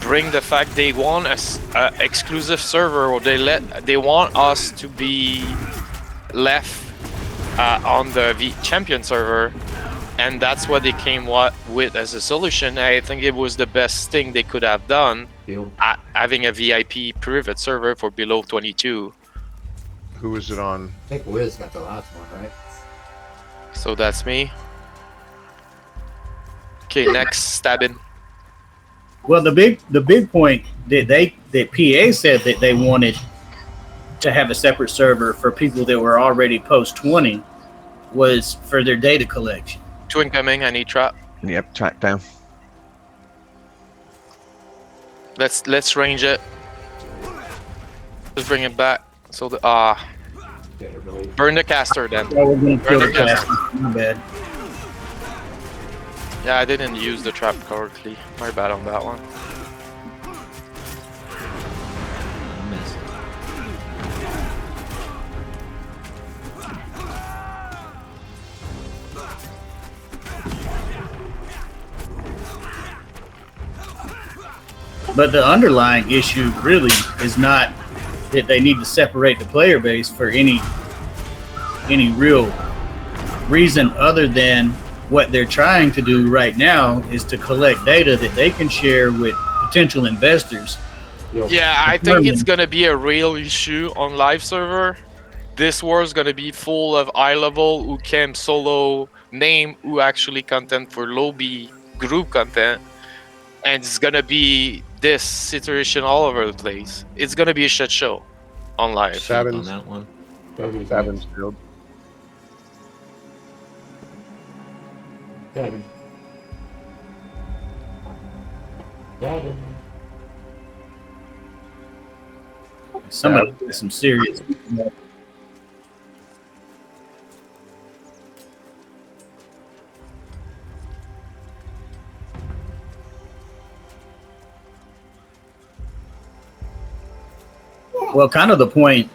bring the fact they want a exclusive server, or they want us to be left on the champion server, and that's what they came with as a solution. I think it was the best thing they could have done, Field. having a VIP private server for below 22. Who is it on? I think Wiz got the last one, right? So that's me. Okay, next stabbing. Well, the big point that PA said that they wanted to have a separate server for people that were already post 20 was for their data collection. Two incoming. I need trap. Yep, track down. Let's range it. Let's bring it back. So the Yeah, it really. burn the caster then. Oh, we're gonna kill the Burn the caster. My bad. Yeah, I didn't use the trap correctly. My bad on that one. I missed. But the underlying issue really is not that they need to separate the player base for any real reason other than what they're trying to do right now is to collect data that they can share with potential investors. Yeah, I think it's gonna be a real issue on live server. This war's gonna be full of high level who came solo name who actually content for low B group content, and it's gonna be this situation all over the place. It's gonna be a shit show on live. On Savins, that one. Savins field. Dragon. Dragon. Somebody got some serious. Well, kind of the point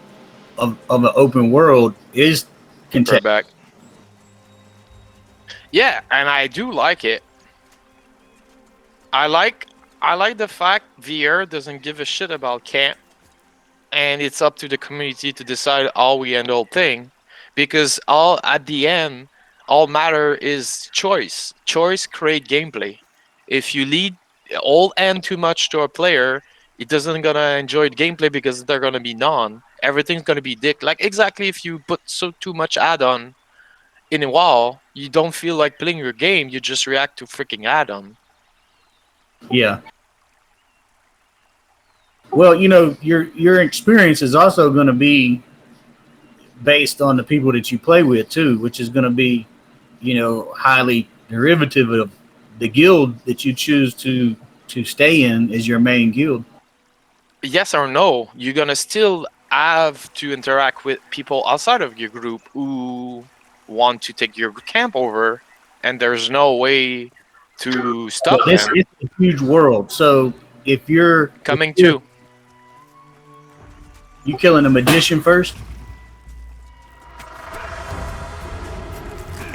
of an open world is We're contest. back. Yeah, and I do like it. I like the fact VR doesn't give a shit about camp, and it's up to the community to decide how we handle thing, because all at the end, all matter is choice. Choice create gameplay. If you lead all and too much to a player, it doesn't gonna enjoy the gameplay because they're gonna be non. Everything's gonna be dick. Like exactly if you put so too much add-on in a while, you don't feel like playing your game. You just react to freaking add-on. Yeah. Well, you know, your experience is also going to be based on the people that you play with too, which is going to be, you know, highly derivative of the guild that you choose to stay in as your main guild. Yes or no, you're gonna still have to interact with people outside of your group who want to take your camp over, and there's no way to stop But it's them a huge world. So if you're coming if you're- to. you killing a magician first.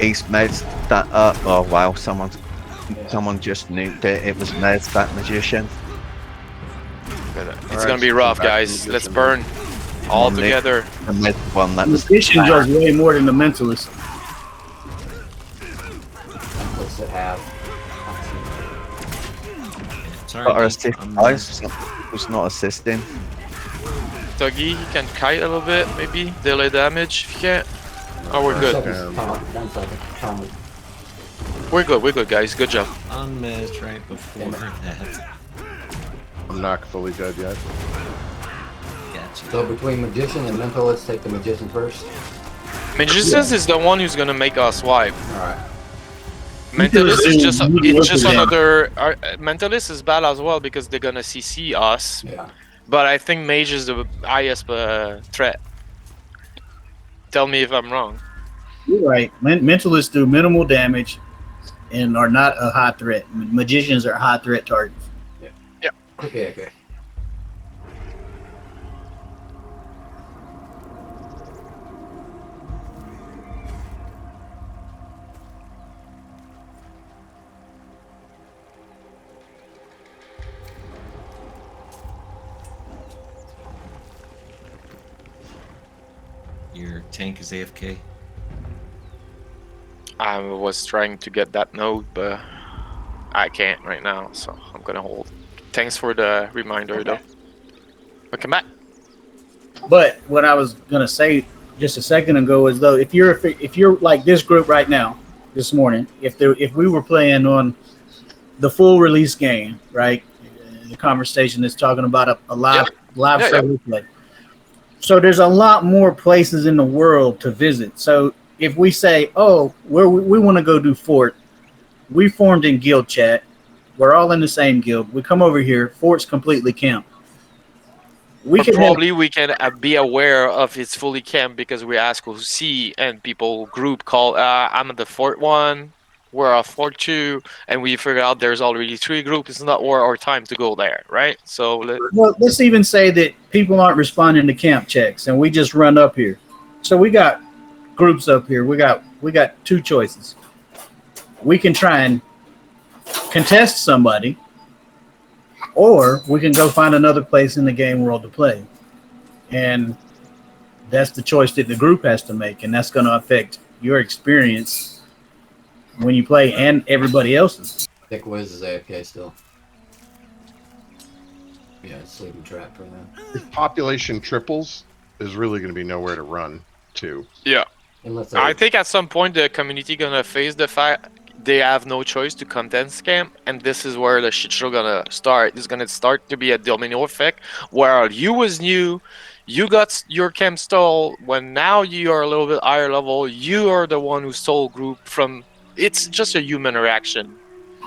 He's Mez that oh wow, someone just nuked it. It was Mez that magician. It's Alright, gonna be so rough, back to guys. the Let's magician. burn all on, Nick. together. The Mez one that The was magician does way more than the mentalist. What's it have? Sorry, got our Nick, assist I'm, guys. Who's not assisting? Tuggy, you can kite a little bit, maybe delay damage if you can't. Oh, we're good. 1 second. Tom, We're good, guys. Good job. on Mez right before that. I'm not fully dead yet. Gotcha. So between magician and mental, let's take the magician first. Magicians is the one who's gonna make us wipe. All right. Mentalist is just You it's look just at them. another. Mentalist is bad as well because they're gonna CC us. Yeah. But I think mage is the highest threat. Tell me if I'm wrong. You're right. Mentalists do minimal damage and are not a high threat. Magicians are high threat targets. Okay. Your tank is AFK. I was trying to get that node, but I can't right now, so I'm gonna hold. Thanks for the reminder, though. Welcome back. But what I was gonna say just a second ago is though, if you're like this group right now, this morning, if we were playing on the full release game, right? The conversation is talking about a live Yeah, server play. So there's a lot more places in the world to visit. So if we say, oh, we want to go do Fort, we formed in guild chat. We're all in the same guild. We come over here. Fort's completely camped. We But can have- probably we can be aware of it's fully camped because we ask who see and people group call. I'm at the Fort 1. We're at Fort 2, and we figure out there's already 3 groups. It's not worth our time to go there, right? So well, let's even say that people aren't responding to camp checks, and we just run up here. So we got groups up here. We got 2 choices. We can try and contest somebody, or we can go find another place in the game world to play. And that's the choice that the group has to make, and that's going to affect your experience when you play and everybody else's. Thick Wiz is AFK still. Yeah, it's sleeping trap for them. If population triples, there's really going to be nowhere to run to. yeah. Unless I think at some point the community gonna face the fact they have no choice to content scam, and this is where the shit show gonna start. It's gonna start to be a domino effect where you was new, you got your camp stole. When now you are a little bit higher level, you are the one who stole group from it's just a human reaction.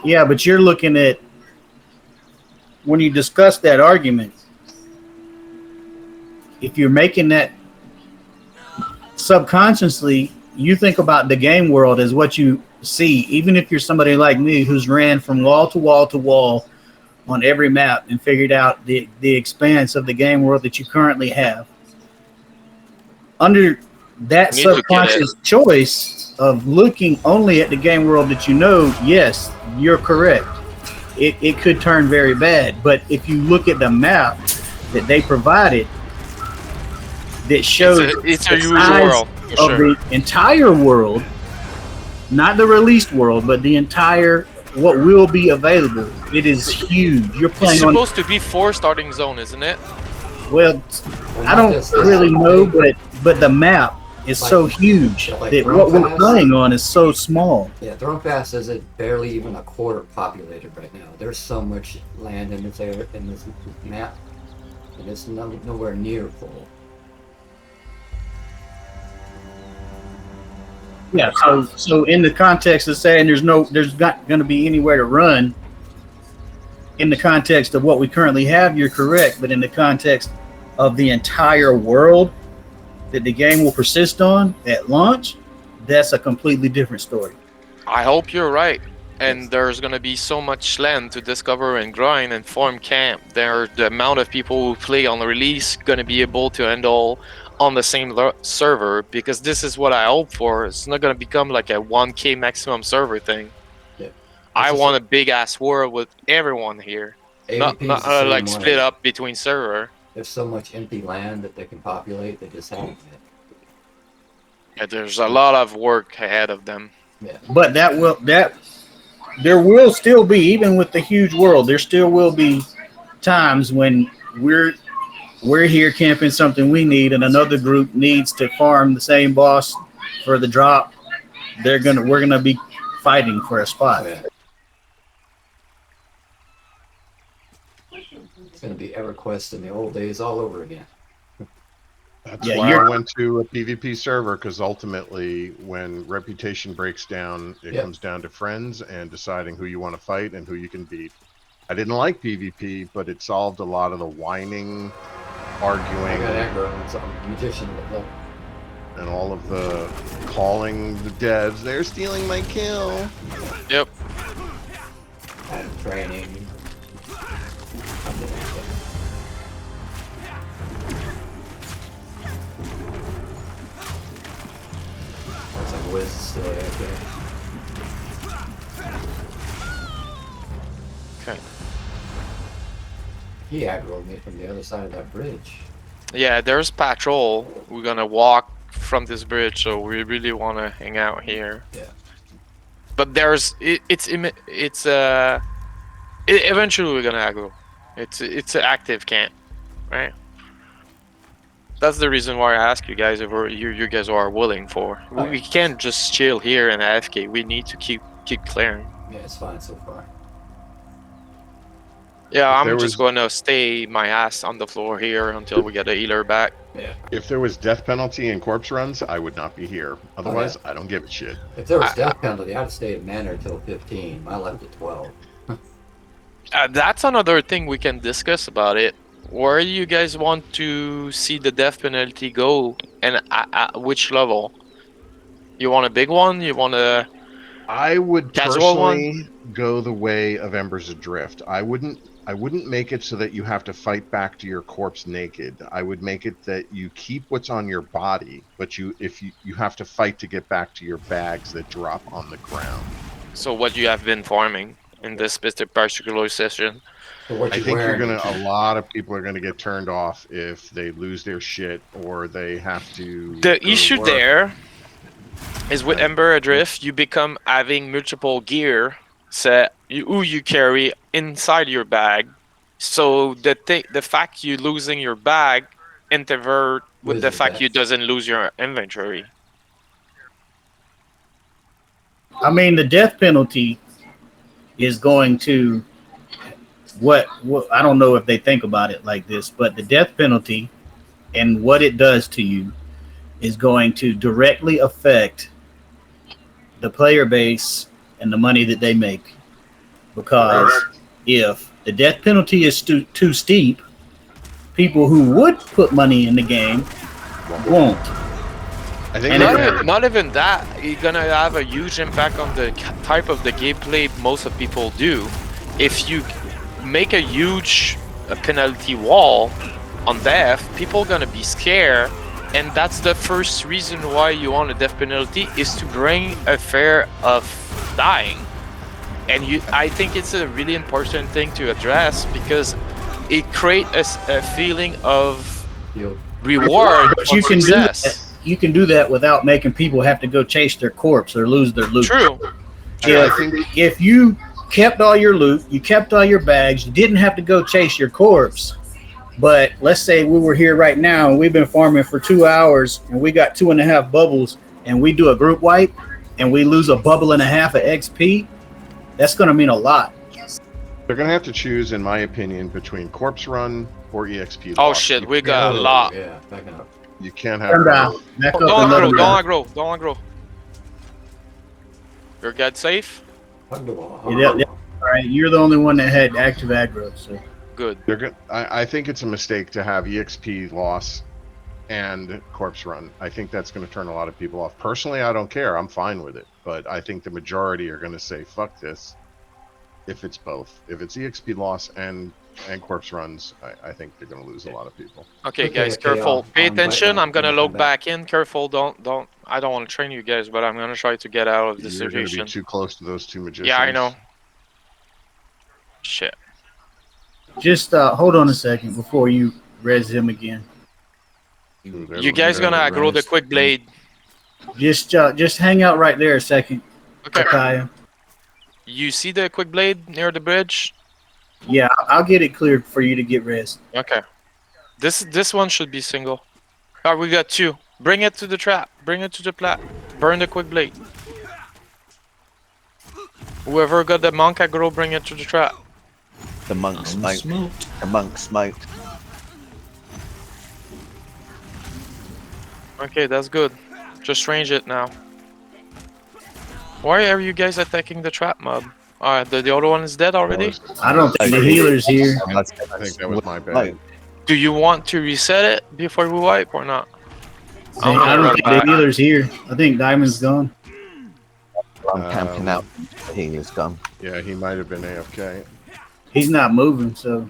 Yeah, but you're looking at, when you discuss that argument, if you're making that subconsciously, you think about the game world as what you see. Even if you're somebody like me who's ran from wall to wall to wall on every map and figured out the expanse of the game world that you currently have, under that You need to get subconscious choice of looking only at the game world that you know, yes, you're correct. It could turn very bad. But if you look at the map that they provided that shows It's a the huge size world, for of sure. the entire world, not the released world, but the entire what will be available, it is huge. You're It's playing on, supposed to be 4 starting zone, isn't it? well, Well, I not don't just this, really know, like- but the map is so huge like that Throne what we're Pass? playing on is so small. Yeah, Throne Pass isn't barely even a quarter populated right now. There's so much land in this area, in this map, and it's nowhere near full. Yeah, so in the context of saying there's not going to be anywhere to run, in the context of what we currently have, you're correct. But in the context of the entire world that the game will persist on at launch, that's a completely different story. I hope you're right. And there's gonna be so much land to discover and grind and form camp. The amount of people who play on the release gonna be able to handle on the same server, because this is what I hope for. It's not gonna become like a 1K maximum server thing. Yeah. I It's want a big ass world with everyone here, not AVP is the same like way. split up between server. There's so much empty land that they can populate. They just haven't yet. Yeah, there's a lot of work ahead of them. But there will still be, even with the huge world, there still will be times when we're here camping something we need, and another group needs to farm the same boss for the drop. We're gonna be fighting for a spot. Yeah. It's gonna be EverQuest in the old days all over again. That's Yeah, why you're- I went to a PvP server, because ultimately, when reputation breaks down, it Yep. comes down to friends and deciding who you want to fight and who you can beat. I didn't like PvP, but it solved a lot of the whining, I arguing, got aggro on some magician that looked and all of the calling the devs, they're stealing my kill. Yep. had training. That's like Wiz still there, okay. Okay. He aggroed me from the other side of that bridge. Yeah, there's patrol. We're gonna walk from this bridge, so we really want to hang out here. Yeah. But eventually we're gonna aggro. It's an active camp, right? That's the reason why I ask you guys if you guys are willing for. Okay. We can't just chill here and AFK. We need to keep clearing. Yeah, it's fine so far. Yeah, If I'm there just was- going to stay my ass on the floor here until we get a healer back. Yeah. If there was death penalty in corpse runs, I would not be here. Otherwise, I don't give a shit. If there was death penalty, I'd stay at Manor till 15. I left at 12. That's another thing we can discuss about it. Where do you guys want to see the death penalty go, and at which level? You want a big one? You want a I would Casual one? personally go the way of Embers Adrift. I wouldn't make it so that you have to fight back to your corpse naked. I would make it that you keep what's on your body, but you have to fight to get back to your bags that drop on the ground. so what you have been farming in this particular session? So what I you think wearing? a lot of people are gonna get turned off if they lose their shit or they have to. The go to issue work. there is with Ember Adrift, you become having multiple gear set who you carry inside your bag. So the fact you losing your bag introvert with the Loses fact that. you doesn't lose your inventory. I mean, the death penalty is going to what I don't know if they think about it like this, but the death penalty and what it does to you is going to directly affect the player base and the money that they make. Because if the death penalty is too steep, people who would put money in the game won't. I think And Not even that. You're gonna have a huge impact on the type of the gameplay most of people do. If you make a huge penalty wall on death, people are gonna be scared, and that's the first reason why you want a death penalty, is to bring a fear of dying. And I think it's a really important thing to address, because it creates a feeling of You'll- reward But for you can do success. that. You can do that without making people have to go chase their corpse or lose their loot. True. Yeah, I think if you kept all your loot, you kept all your bags, you didn't have to go chase your corpse. But let's say we were here right now and we've been farming for 2 hours and we got 2.5 bubbles, and we do a group wipe and we lose a bubble and a half of XP. That's going to mean a lot. they're gonna have to choose, in my opinion, between corpse run or EXP. Oh loss. shit, we got a lot. Yeah, backing up. You can't have. Turn down. Back up Don't and let aggro, them don't go. aggro, don't aggro. Your guy safe? Hug the wall. Yeah, yeah. All right, you're the only one that had active aggro. So Good. They're good. I think it's a mistake to have EXP loss and corpse run. I think that's going to turn a lot of people off. Personally, I don't care. I'm fine with it. But I think the majority are going to say, fuck this, if it's both. If it's EXP loss and corpse runs, I think they're going to lose a lot of people. Okay, Okay, guys, okay, careful. Pay I'm right attention. now. I'm gonna I'm log back. back in. Careful. I don't want to train you guys, but I'm gonna try to get out of the You're going to situation. be too close to those two magicians. Yeah, I know. Shit. just hold on a second before you res him again. Ooh, they're You guys looking gonna at aggro the Rams. quick blade. Just hang out right there a second, Okay. Kaya. You see the quick blade near the bridge? Yeah, I'll get it cleared for you to get res. Okay. This one should be single. Alright, we got two. Bring it to the trap. Bring it to the plat. Burn the quick blade. Whoever got the monk aggro, bring it to the trap. The monk I'm smoked. smoked. The monk smoked. Okay, that's good. Just range it now. Why are you guys attacking the trap mob? Alright, the other one is dead already? I don't think the healer's here. I think that was my bad. Like, Do you want to reset it before we wipe or not? I'm I gonna don't run think back. the healer's here. I think Diamond's gone. I'm camping out. He is gone. Yeah, he might have been AFK. He's not moving, so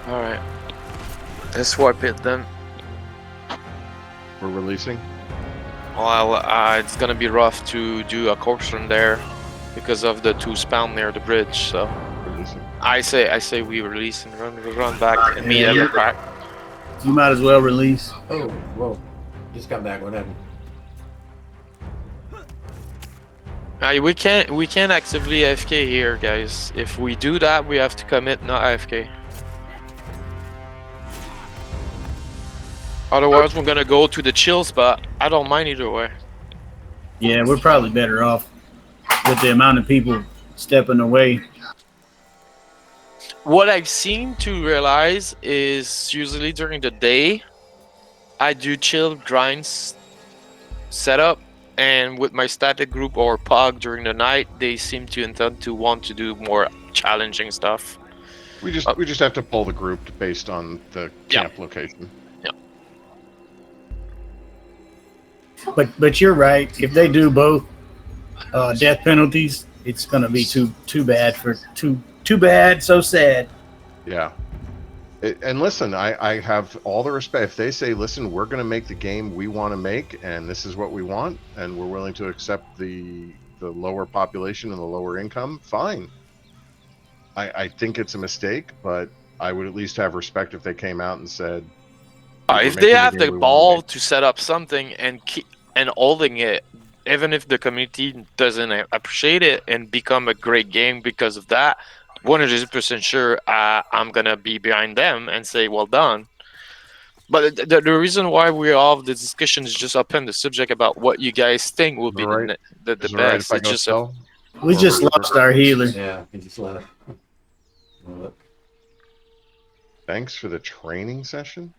Alright. Let's wipe it then. We're releasing. Well, it's gonna be rough to do a corpse run there because of the two spawn near the bridge, so Releasing. I say we release and run back and meet at the crack. you might as well release. Oh, whoa. Just got back. What happened? We can't actively AFK here, guys. If we do that, we have to commit not AFK. Otherwise, we're gonna go to the chill spot. I don't mind either way. Yeah, we're probably better off with the amount of people stepping away. What I've seen to realize is usually during the day, I do chill grinds setup, and with my static group or POG during the night, they seem to intend to want to do more challenging stuff. We just have to pull the group based on the Yeah. camp location. But you're right. If they do both death penalties, it's gonna be too bad for too bad. So sad. Yeah. And listen, I have all the respect. If they say, listen, we're going to make the game we want to make, and this is what we want, and we're willing to accept the lower population and the lower income, fine. I think it's a mistake, but I would at least have respect if they came out and said, we're If making they have game the we wanna ball make. to set up something and keep and holding it, even if the community doesn't appreciate it and become a great game because of that, 100% sure I'm gonna be behind them and say well done. But the reason why we have the discussion is just open the subject about what you guys think will be Alright. the Is it all right best. if I It's go just sell? We just lost our healer. Yeah, he just left. Look. Thanks for the training session.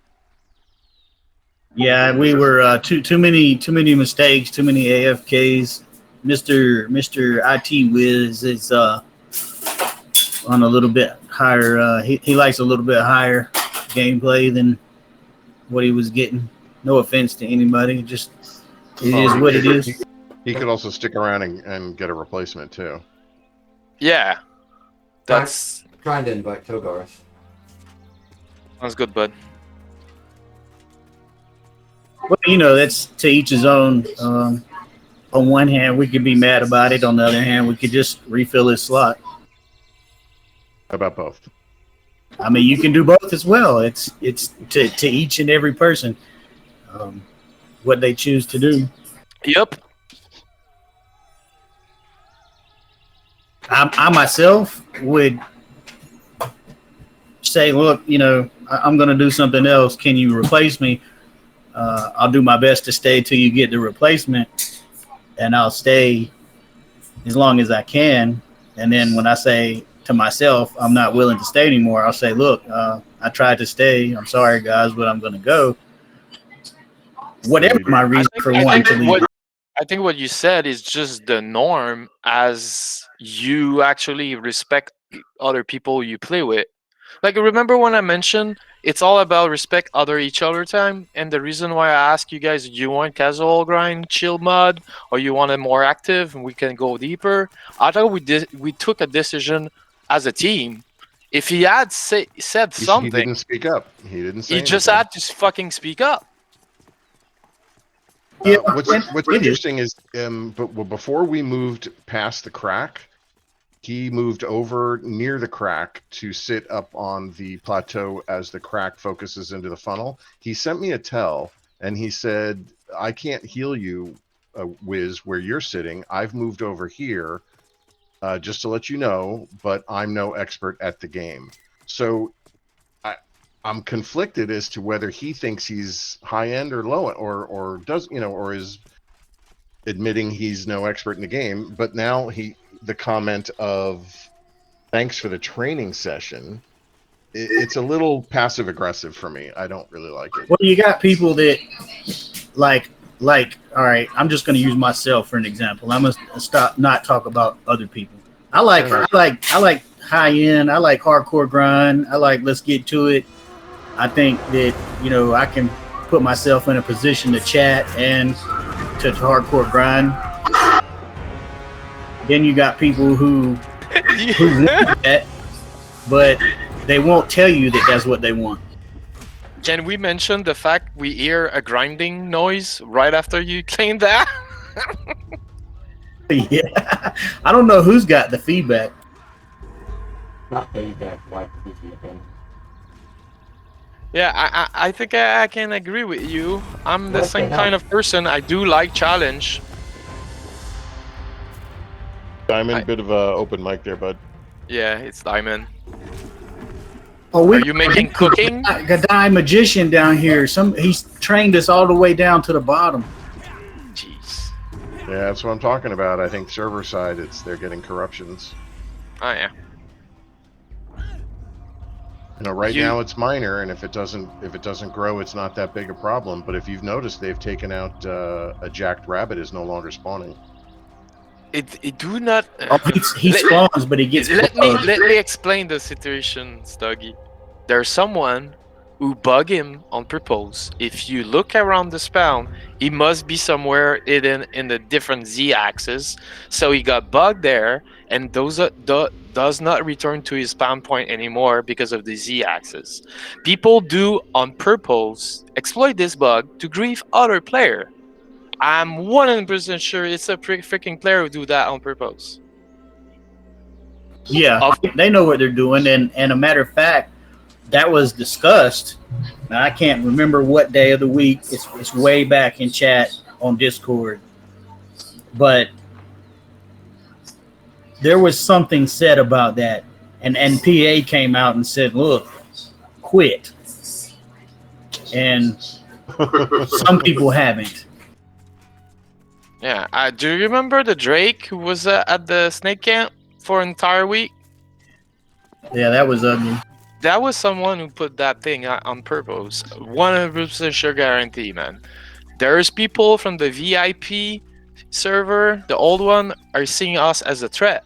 Yeah, we were too many mistakes, too many AFKs. Mister IT Wiz is on a little bit higher. He likes a little bit higher gameplay than what he was getting. No offense to anybody, just it is what it is. He could also stick around and get a replacement too. Yeah, that's Trying to invite Togarth. sounds good, bud. Well, you know, that's to each his own. On one hand, we could be mad about it. On the other hand, we could just refill his slot. How about both? I mean, you can do both as well. It's to each and every person what they choose to do. Yep. I myself would say, look, you know, I'm going to do something else. Can you replace me? I'll do my best to stay till you get the replacement, and I'll stay as long as I can. And then when I say to myself, I'm not willing to stay anymore, I'll say, look, I tried to stay. I'm sorry, guys, but I'm going to go. Whatever my reason for wanting to leave. I think what you said is just the norm as you actually respect other people you play with. Like, remember when I mentioned it's all about respect each other time? And the reason why I ask you guys, do you want casual grind, chill mod, or you want it more active and we can go deeper? I thought we took a decision as a team. If he had said something, He didn't speak up. He didn't say he just anything. had to fucking speak up. Yeah, What's interesting is, but before we moved past the crack, he moved over near the crack to sit up on the plateau as the crack focuses into the funnel. He sent me a tell, and he said, "I can't heal you, Wiz, where you're sitting. I've moved over here, just to let you know, but I'm no expert at the game." So I'm conflicted as to whether he thinks he's high end or low, or does, you know, or is admitting he's no expert in the game. But now the comment of thanks for the training session, it's a little passive aggressive for me. I don't really like it. Well, you got people that like, all right, I'm just going to use myself for an example. I'm going to not talk about other people. I like high end. I like hardcore grind. I like, let's get to it. I think that, you know, I can put myself in a position to chat and to hardcore grind. Then you got people who want that, but they won't tell you that that's what they want. Can we mention the fact we hear a grinding noise right after you claim that? Yeah, I don't know who's got the feedback. Not feedback, like feedback. Yeah, I think I can agree with you. I'm the same kind of person. I do like challenge. Diamond, bit of a open mic there, bud. Yeah, it's Diamond. Oh, Are you making cooking? Gadai magician down here. He's trained us all the way down to the bottom. Jeez. Yeah, that's what I'm talking about. I think server side, they're getting corruptions. Oh yeah. You know, right now it's minor, and if it doesn't grow, it's not that big a problem. But if you've noticed, they've taken out a jacked rabbit is no longer spawning. It do not. Oh, he spawns, but he gets. Let me explain the situation, Stuggy. There's someone who bug him on purpose. If you look around the spawn, he must be somewhere hidden in the different Z-axis. So he got bugged there, and does not return to his spawn point anymore because of the Z-axis. People do on purpose exploit this bug to grief other player. I'm 100% sure it's a freaking player who do that on purpose. Yeah, they know what they're doing, and a matter of fact, that was discussed. Now, I can't remember what day of the week. It's way back in chat on Discord, but there was something said about that, and PA came out and said, "Look, quit." And some people haven't. Yeah, do you remember the Drake who was at the snake camp for an entire week? Yeah, that was ugly. that was someone who put that thing on purpose. 100% sure guarantee, man. There's people from the VIP server, the old one, are seeing us as a threat,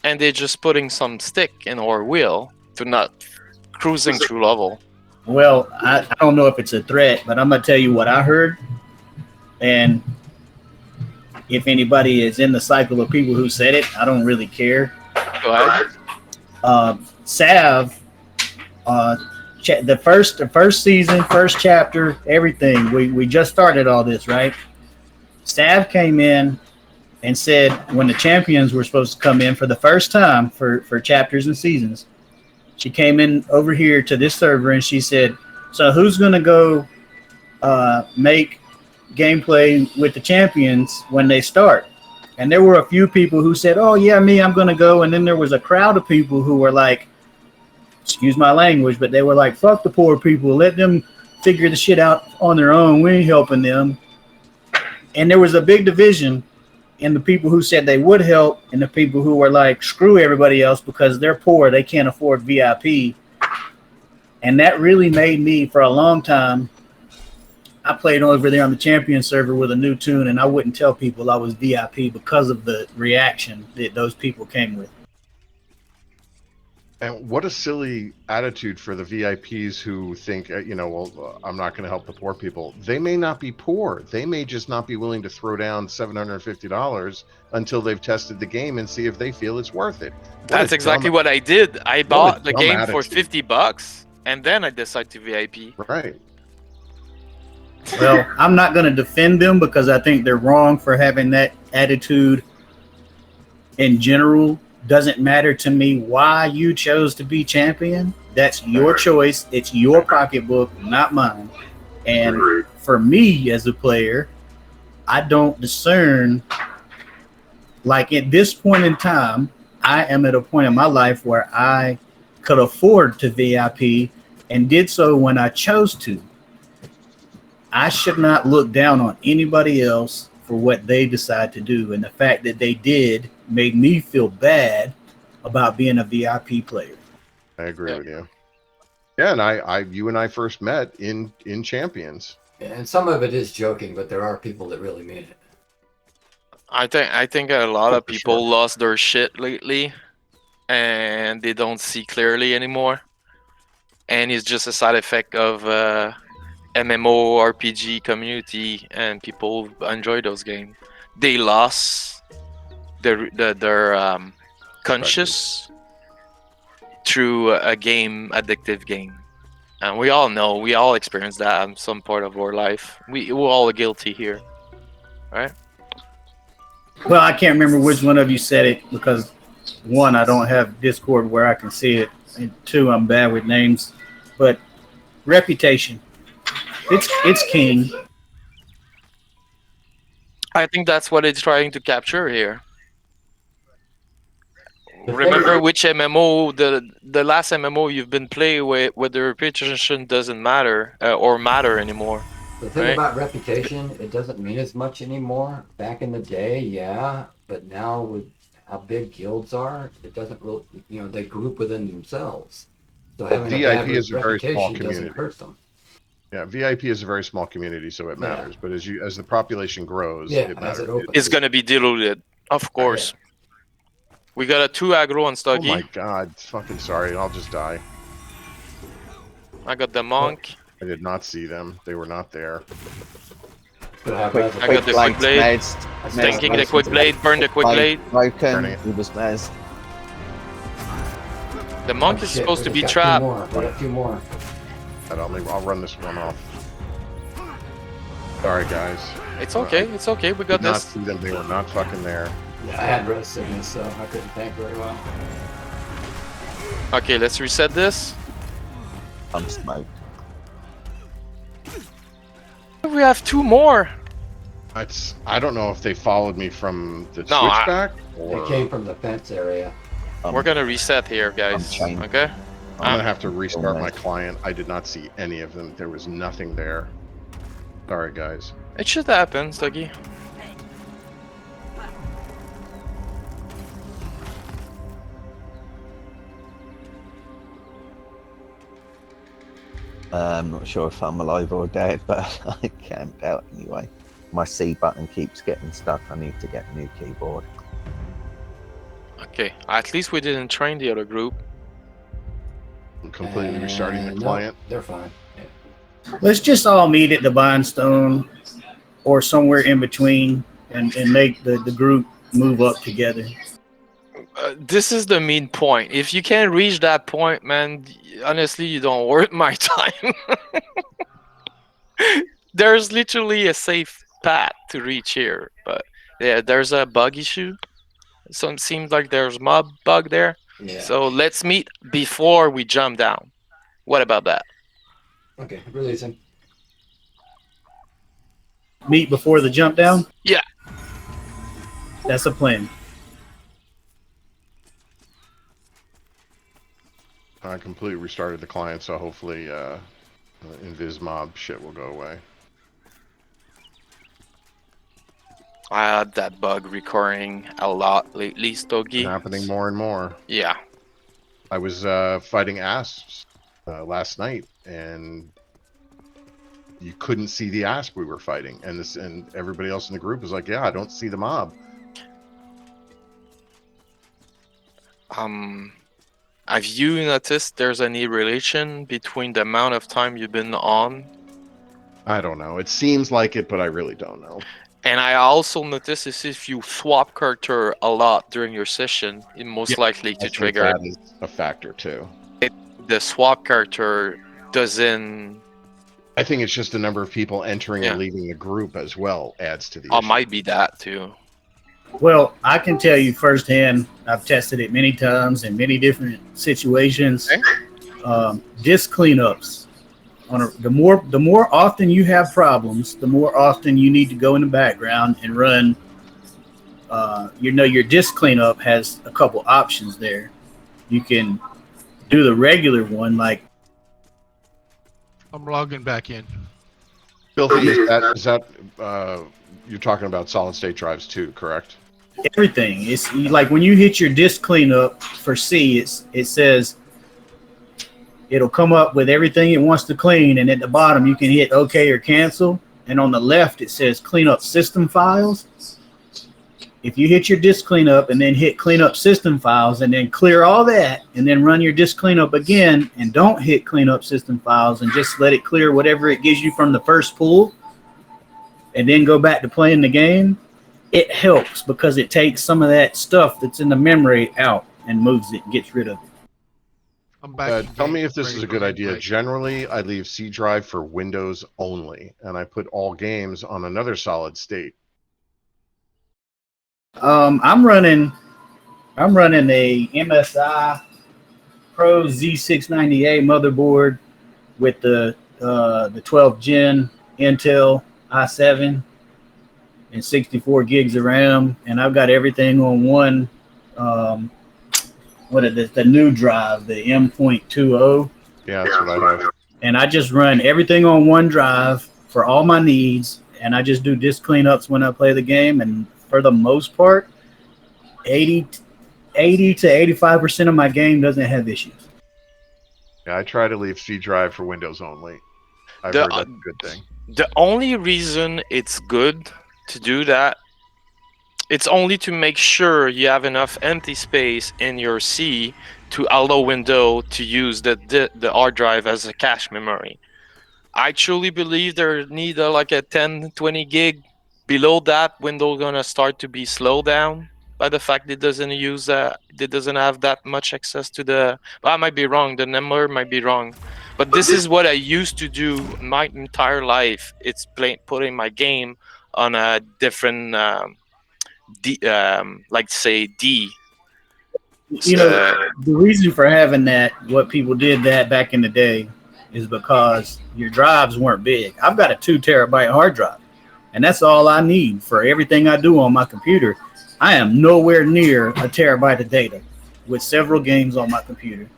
and they're just putting some stick in our wheel to not cruising through level. Well, I don't know if it's a threat, but I'm gonna tell you what I heard. And if anybody is in the cycle of people who said it, I don't really care. Go ahead. Sav, the first season, first chapter, everything. We just started all this, right? Sav came in and said when the champions were supposed to come in for the first time for chapters and seasons, she came in over here to this server and she said, "So who's gonna go make gameplay with the champions when they start?" And there were a few people who said, "Oh yeah, me, I'm gonna go." And then there was a crowd of people who were like, excuse my language, but they were like, "Fuck the poor people, let them figure the shit out on their own. We ain't helping them." And there was a big division in the people who said they would help and the people who were like, "Screw everybody else because they're poor, they can't afford VIP." And that really made me, for a long time, I played over there on the champion server with a new tune, and I wouldn't tell people I was VIP because of the reaction that those people came with. And what a silly attitude for the VIPs who think, well, I'm not going to help the poor people. They may not be poor. They may just not be willing to throw down $750 until they've tested the game and see if they feel it's worth it. That's exactly what I did. I bought the game for $50, and then I decided to VIP. Right. Well, I'm not going to defend them because I think they're wrong for having that attitude in general. Doesn't matter to me why you chose to be champion. That's your choice. It's your pocketbook, not mine. And for me as a player, I don't discern. Like at this point in time, I am at a point in my life where I could afford to VIP and did so when I chose to. I should not look down on anybody else for what they decide to do. And the fact that they did made me feel bad about being a VIP player. I agree with you. Yeah, and you and I first met in Champions. And some of it is joking, but there are people that really mean it. I think a lot of people lost their shit lately, and they don't see clearly anymore. And it's just a side effect of MMO RPG community, and people enjoy those games. They lost their conscious through a addictive game, and we all know, we all experience that in some part of our life. We're all guilty here, right? Well, I can't remember which one of you said it because one, I don't have Discord where I can see it, and two, I'm bad with names. But reputation, it's king. I think that's what it's trying to capture here. Remember which MMO, the last MMO you've been playing with, where the reputation doesn't matter or matter anymore. The thing Right. about reputation, it doesn't mean as much anymore. Back in the day, yeah, but now with how big guilds are, it doesn't really, they group within themselves. So having a VIP bad is a very small reputation doesn't community. hurt them. Yeah, VIP is a very small community, so it matters. But as the population grows, Yeah, it as matters. it opens. It's gonna be diluted, of course. We got a 2 aggro on Oh Stuggy. my god, fucking sorry, I'll just die. I got the monk. I did not see them. They were not there. Could have Quick, resin- I got the blank quick blade. meds, Thinking the quick blade, burn the quick blade. broken. Turning. He was mez. The monk Oh, is shit, supposed to we be got trapped. We got 2 more. And I'll run this one off. Sorry, guys. It's okay, it's okay. We got Did not this. see them. They were not fucking there. Yeah, I had res sickness, so I couldn't tank very well. Okay, let's reset this. I'm smoked. We have 2 more. I don't know if they followed me from the No, I- switchback They or came from the fence area. We're gonna reset here, guys. chained. Okay. I'm gonna have to restart my Alright. client. I did not see any of them. There was nothing there. Sorry, guys. It should happen, Stuggy. I'm not sure if I'm alive or dead, but I camped out anyway. My C button keeps getting stuck. I need to get a new keyboard. Okay, at least we didn't train the other group. Completely restarting the No, client. they're fine. Yeah. Let's just all meet at the Bindstone or somewhere in between and make the group move up together. This is the mean point. If you can't reach that point, man, honestly, you don't worth my time. There's literally a safe path to reach here, but yeah, there's a bug issue. So it seems like there's mob bug there. Yeah. So let's meet before we jump down. What about that? Okay, releasing. Meet before the jump down? Yeah. That's a plan. I completely restarted the client, so hopefully Invis mob shit will go away. I had that bug recurring a lot lately, Stogie. Happening more and more. Yeah. I was fighting asps last night, and you couldn't see the asp we were fighting, and everybody else in the group was like, "Yeah, I don't see the mob." Have you noticed there's any relation between the amount of time you've been on? I don't know. It seems like it, but I really don't know. And I also noticed is if you swap character a lot during your session, it's most likely I to think trigger that is a factor too. the swap character doesn't. I think it's just the number of people entering Yeah. and leaving the group as well adds to the Oh, issue. might be that too. Well, I can tell you firsthand, I've tested it many times in many different situations. Disk cleanups. The more often you have problems, the more often you need to go in the background and run. Your disk cleanup has a couple options there. You can do the regular one, like I'm logging back in. Filthy, is that you're talking about solid state drives too, correct? everything. It's like when you hit your disk cleanup for C, it says it'll come up with everything it wants to clean, and at the bottom you can hit OK or cancel, and on the left it says clean up system files. If you hit your disk cleanup and then hit clean up system files and then clear all that and then run your disk cleanup again and don't hit clean up system files and just let it clear whatever it gives you from the first pool and then go back to playing the game, it helps because it takes some of that stuff that's in the memory out and moves it, gets rid of it. I'm back. in Tell game, me if this ready is a for good idea. gameplay. Generally, I leave C drive for Windows only, and I put all games on another solid state. I'm running a MSI Pro Z690A motherboard with the 12 Gen Intel i7 and 64 gigs of RAM, and I've got everything on one. The new drive, the M.20, Yeah, that's what I have. and I just run everything on one drive for all my needs, and I just do disk cleanups when I play the game, and for the most part, 80 to 85% of my game doesn't have issues. Yeah, I try to leave C drive for Windows only. I've The- heard that's a good thing. The only reason it's good to do that, it's only to make sure you have enough empty space in your C to allow Windows to use the hard drive as a cache memory. I truly believe there need like a 10, 20 gig. Below that, Windows gonna start to be slowed down by the fact it doesn't have that much access to the. Well, I might be wrong. The number might be wrong, but this is what I used to do my entire life. It's putting my game on a different, like say D. You know, the reason for having that, what people did that back in the day, is because your drives weren't big. I've got a 2 terabyte hard drive, and that's all I need for everything I do on my computer. I am nowhere near a terabyte of data with several games on my computer.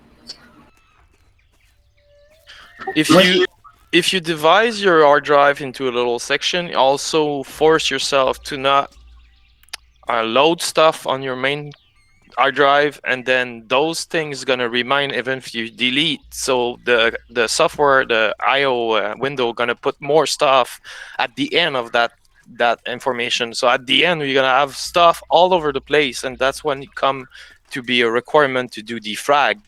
If you divide your hard drive into a little section, also force yourself to not load stuff on your main hard drive, and then those things gonna remind even if you delete. So the software, the IO window, gonna put more stuff at the end of that information. So at the end, you're gonna have stuff all over the place, and that's when it come to be a requirement to do defrag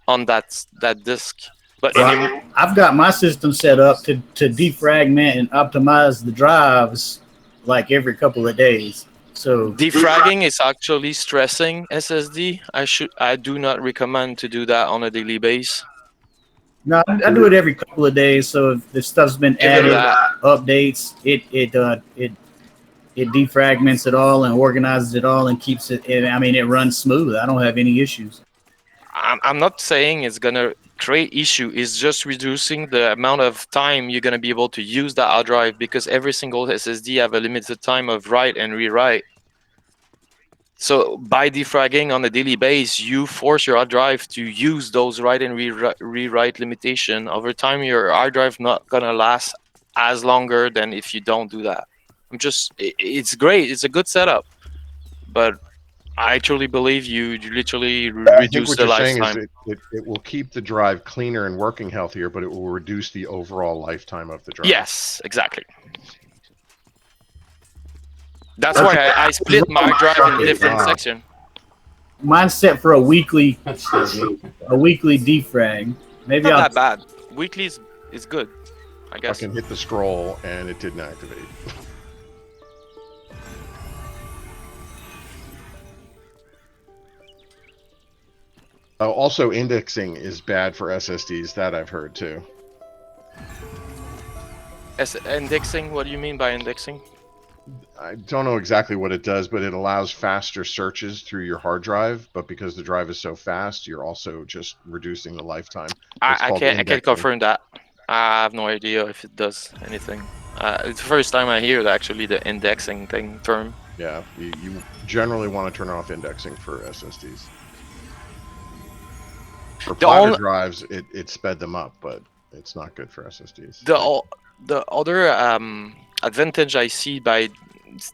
on that disk. But Well, I've got my system set up to defragment and optimize the drives like every couple of days. So defragging is actually stressing SSD. I do not recommend to do that on a daily basis. no, I do it every couple of days. So if the stuff's been added, updates, it defragments it all and organizes it all and keeps it. I mean, it runs smooth. I don't have any issues. I'm not saying it's gonna create issue. It's just reducing the amount of time you're gonna be able to use that hard drive, because every single SSD have a limited time of write and rewrite. So by defragging on a daily basis, you force your hard drive to use those write and rewrite limitation. Over time, your hard drive not gonna last as longer than if you don't do that. It's great. It's a good setup, but I truly believe you literally reduce the lifetime. It will keep the drive cleaner and working healthier, but it will reduce the overall lifetime of the drive. Yes, exactly. That's why I split my drive in different sections. Mine's set for a weekly defrag. Maybe Not that bad. Weekly is good, I I guess. can hit the scroll and it didn't activate. Also, indexing is bad for SSDs. That I've heard too. Indexing? What do you mean by indexing? I don't know exactly what it does, but it allows faster searches through your hard drive. But because the drive is so fast, you're also just reducing the lifetime. I can't confirm that. I have no idea if it does anything. It's the first time I hear actually the indexing term. Yeah, you generally want to turn off indexing for SSDs. For platter drives, it sped them up, but it's not good for SSDs. The other advantage I see by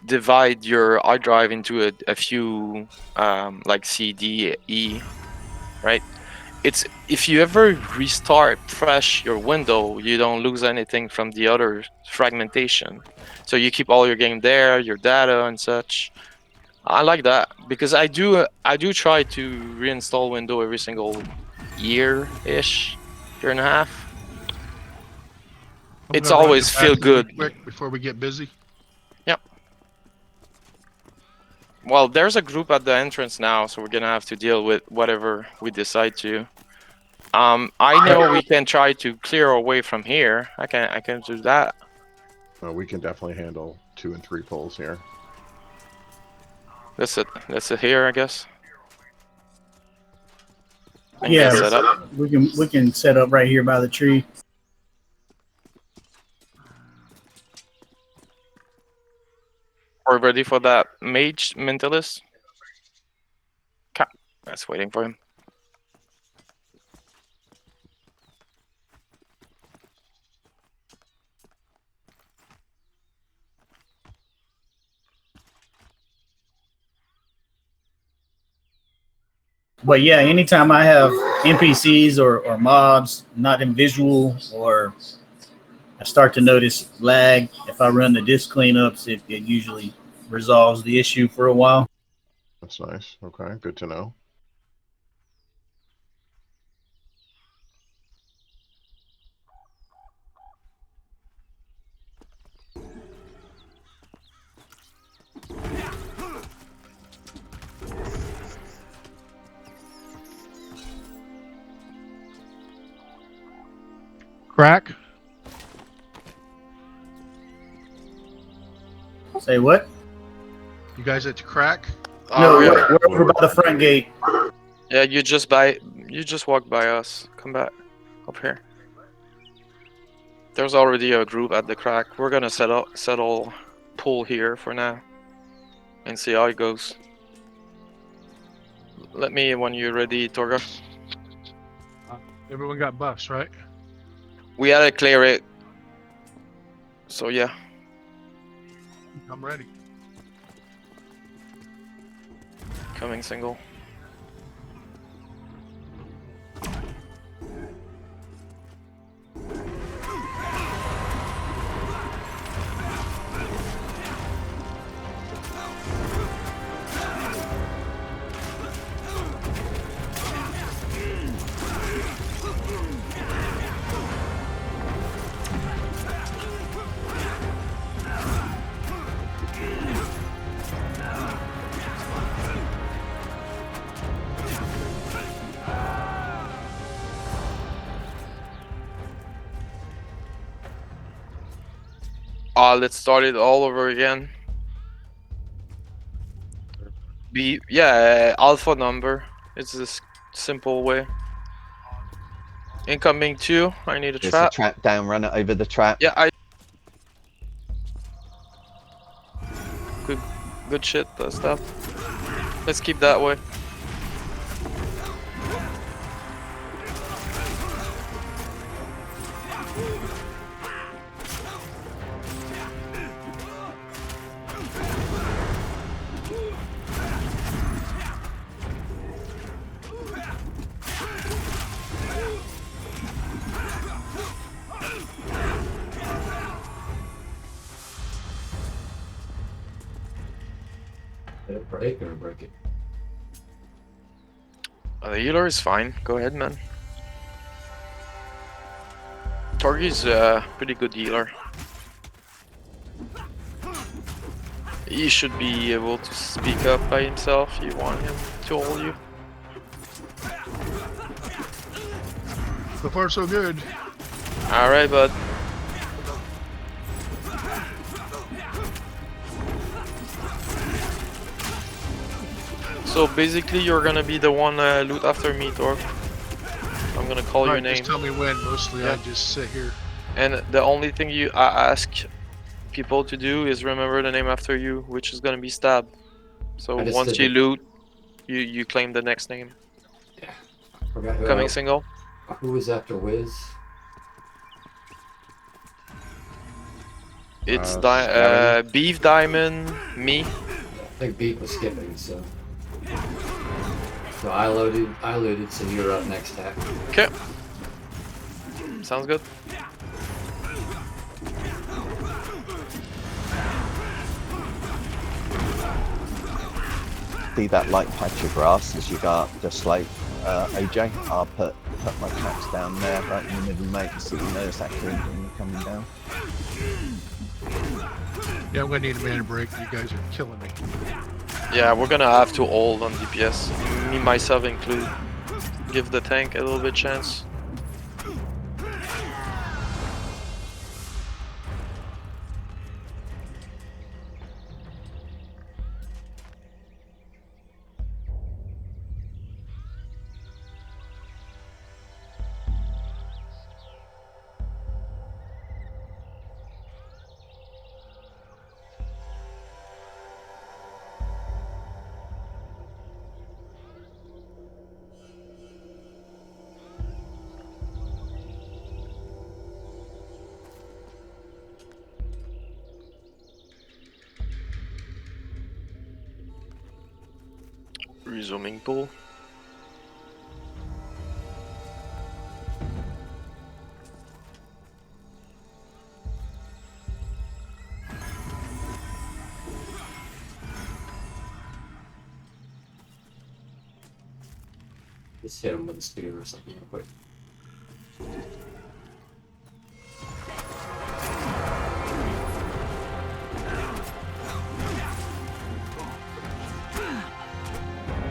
divide your hard drive into a few like C, D, E, right? It's if you ever restart fresh your window, you don't lose anything from the other fragmentation. So you keep all your game there, your data and such. I like that because I do try to reinstall Windows every single year and a half. It's always feel good. Quick before we get busy. Yep. Well, there's a group at the entrance now, so we're gonna have to deal with whatever we decide to. I know we can try to clear our way from here. I can do that. We can definitely handle 2 and 3 pulls here. That's it here, I guess. Yeah, set up. we can set up right here by the tree. Are we ready for that mage mentalist? Okay, that's waiting for him. But yeah, anytime I have NPCs or mobs not in visual, or I start to notice lag, if I run the disk cleanups, it usually resolves the issue for a while. That's nice. Okay, good to know. Crack. Say what? You guys at the crack? No, yeah. we're over by the front gate. Yeah, you just walked by us. Come back up here. There's already a group at the crack. We're gonna settle pull here for now and see how it goes. Let me when you're ready, Torga. Everyone got buffs, right? We had to clear it. So yeah. I'm ready. Coming single. Let's start it all over again. Alpha number. It's this simple way. Incoming 2. I need a There's trap. a trap down, run it over the trap. Yeah, good shit, that stuff. Let's keep that way. Did it break or break it? The healer is fine. Go ahead, man. Torgi's a pretty good healer. He should be able to speak up by himself. You want him to hold you. So far, so good. Alright, bud. So basically, you're gonna be the one loot after me, Torg. I'm gonna call your Alright, name. just tell me when. Mostly, Yeah. I just sit here. And the only thing I ask people to do is remember the name after you, which is gonna be Stab. So I just once did you it. loot, you claim the next name. Forgot who, Coming single. who was after Wiz? It's Scabbing. Beef Diamond, me. I think Beat was skipping, so. So I looted, so you're up next, Hack. Okay. Sounds good. See that light patch of grass as you go up the slope, AJ? I'll put my traps down there right in the middle, mate, so you know exactly when you're coming down. Yeah, I'm gonna need a mana break. You guys are killing me. Yeah, we're gonna have to hold on DPS. Me, myself include. Give the tank a little bit chance. Resuming pool. Just hit him with a spear or something real quick.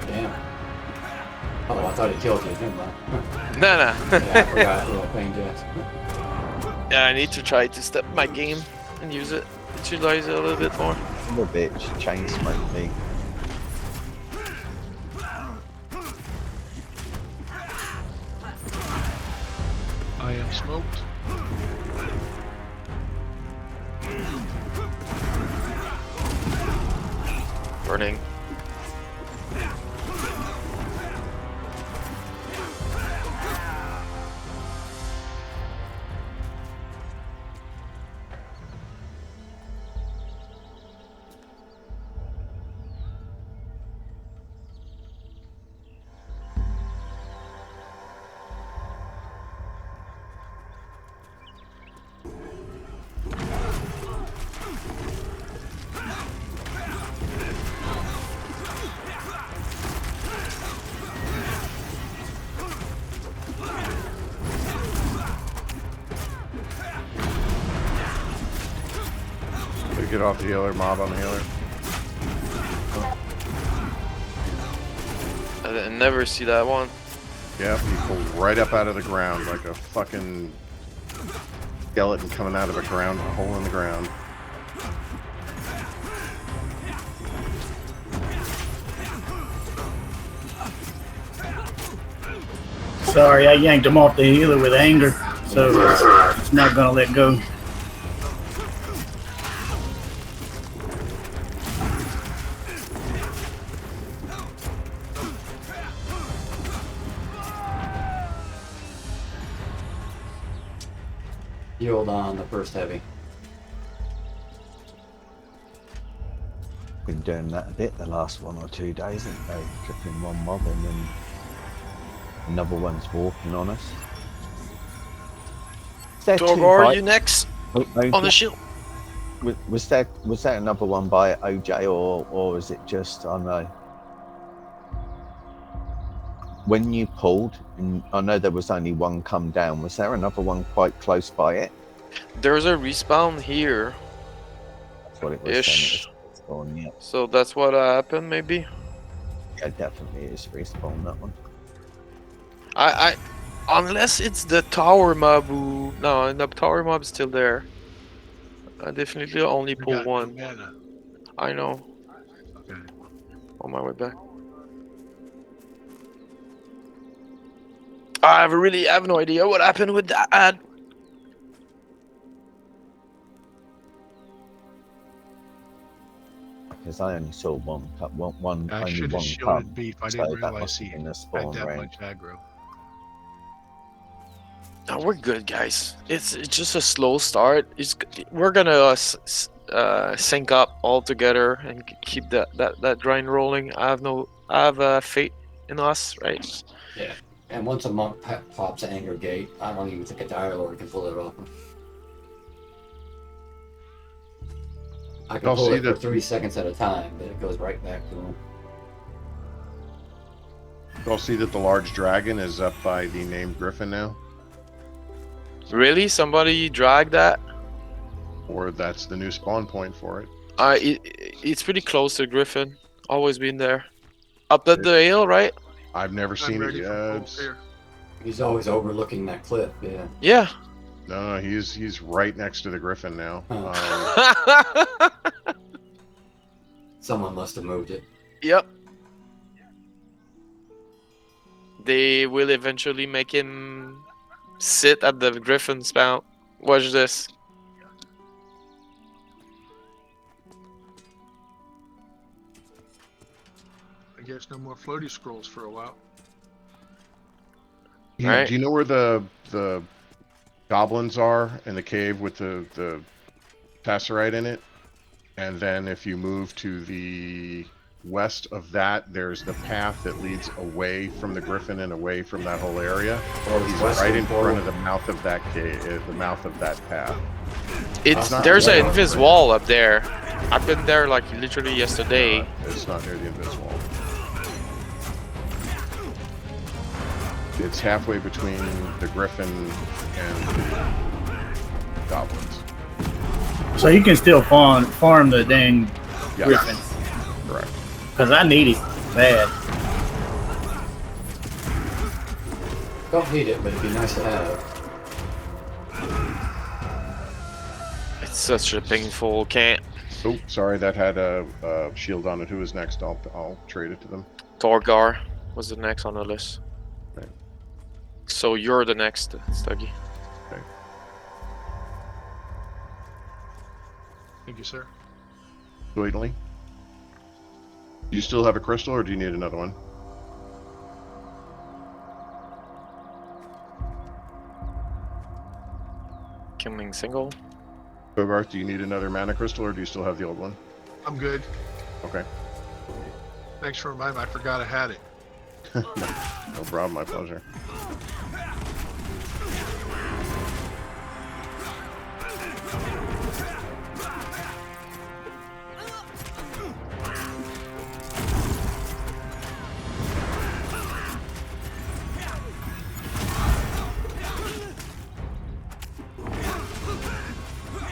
Damn. Oh, I thought it killed you. Never mind. Nah. Yeah, I forgot. Little pain jacks. Yeah, I need to try to step my game and use it. Utilize it a little bit more. Little bitch, chain smoke me. I am smoked. Burning. Get off the healer, mob on the healer. I didn't never see that one. Yep, he pulled right up out of the ground like a fucking skeleton coming out of a hole in the ground. Sorry, I yanked him off the healer with anger, so it's not gonna let go. Yield on the first heavy. Been doing that a bit the last 1 or 2 days, haven't they? Clipping one mob and then another one's walking on us. Is there two Torgor, by- you next Oh, on the shield. was there another one by OJ or is it just I know? When you pulled, and I know there was only one come down. Was there another one quite close by it? There's a respawn here, That's what it was. Ish. Then. It's gone, yeah. so that's what happened. Maybe. Yeah, definitely is respawn that one. I unless it's the tower mob who no, the tower mob's still there. I definitely only We pull got no one. mana. I know. Okay. On my way back. I really have no idea what happened with that ad. Because I only saw one cut, one I only should have one shielded cut. beef. I So didn't that realize must he have been a had spawn that range. much aggro. No, we're good, guys. It's just a slow start. We're gonna sync up all together and keep that grind rolling. I have faith in us, right? Yeah. And once a monk pops Anger Gate, I don't even think a Dire Lord can pull it off. I can I'll pull see it for that- 3 seconds at a time, but it goes right back to him. You'll see that the large dragon is up by the named Griffin now, Really? Somebody dragged that? or that's the new spawn point for it. It's pretty close to Griffin. Always been there. Up at the hill, right? I've never I'm seen it ready for yet. both here. He's always overlooking that cliff, yeah. Yeah. No, he's right next to the Griffin now. Someone must have moved it. Yep. They will eventually make him sit at the Griffin spout. Watch this. I guess no more floaty scrolls for a while. Right. Do you know where the goblins are in the cave with the Tasserite in it? And then if you move to the west of that, there's the path that leads away from the Griffin and away from that whole area. Or He's west right of in Portal. front of the mouth of that cave, the mouth of that path. There's Yeah. an invis wall up there. I've been there like literally yesterday. It's not near the Invis wall. It's halfway between the Griffin and the goblins. So you can still farm the dang Yes, Griffin, correct. because I need it bad. Don't need it, but it'd be nice to have. It's such a painful can't. Oh, sorry, that had a shield on it. Who is next? I'll trade it to them. Torgar was the next on the list. Okay. So you're the next, Stuggy. Thank you, sir. Doidley. Do you still have a crystal, or do you need another one? Killing single. Bogarth, do you need another mana crystal, or do you still have the old one? I'm good. Okay. Thanks for reminding me. I forgot I had it. No problem, my pleasure.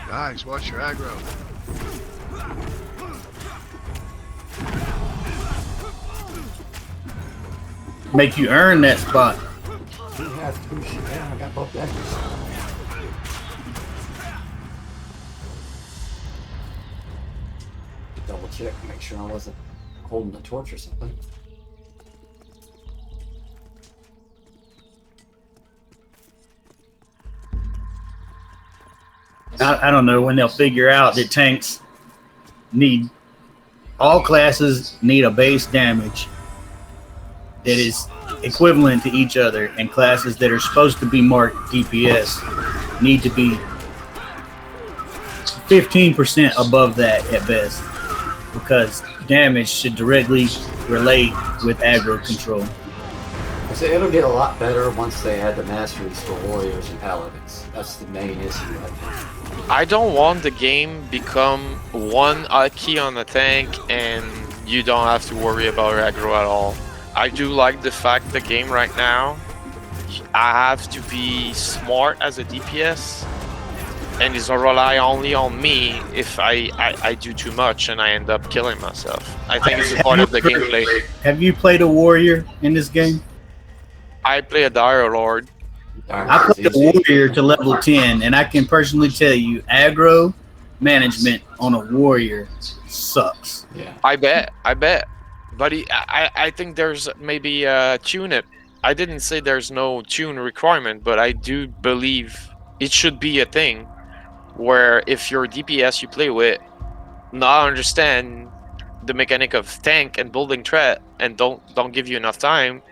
Guys, watch your aggro. make you earn that spot. He has two shit. Yeah, I got both daggers. Double check, make sure I wasn't holding the torch or something. I don't know when they'll figure out that tanks need all classes need a base damage that is equivalent to each other, and classes that are supposed to be marked DPS need to be 15% above that at best, because damage should directly relate with aggro control. So it'll get a lot better once they add the masteries for warriors and paladins. That's the main issue, I think. I don't want the game become one key on the tank and you don't have to worry about aggro at all. I do like the fact the game right now, I have to be smart as a DPS and it's rely only on me if I do too much and I end up killing myself. I think it's a part of the gameplay. Have you played a warrior in this game? I play a Dire Lord. I played a warrior to level 10, and I can personally tell you, aggro management on a warrior sucks. Yeah. I bet. But I think there's maybe tune it. I didn't say there's no tune requirement, but I do believe it should be a thing where if you're DPS you play with, not understand the mechanic of tank and building threat and don't give you enough time,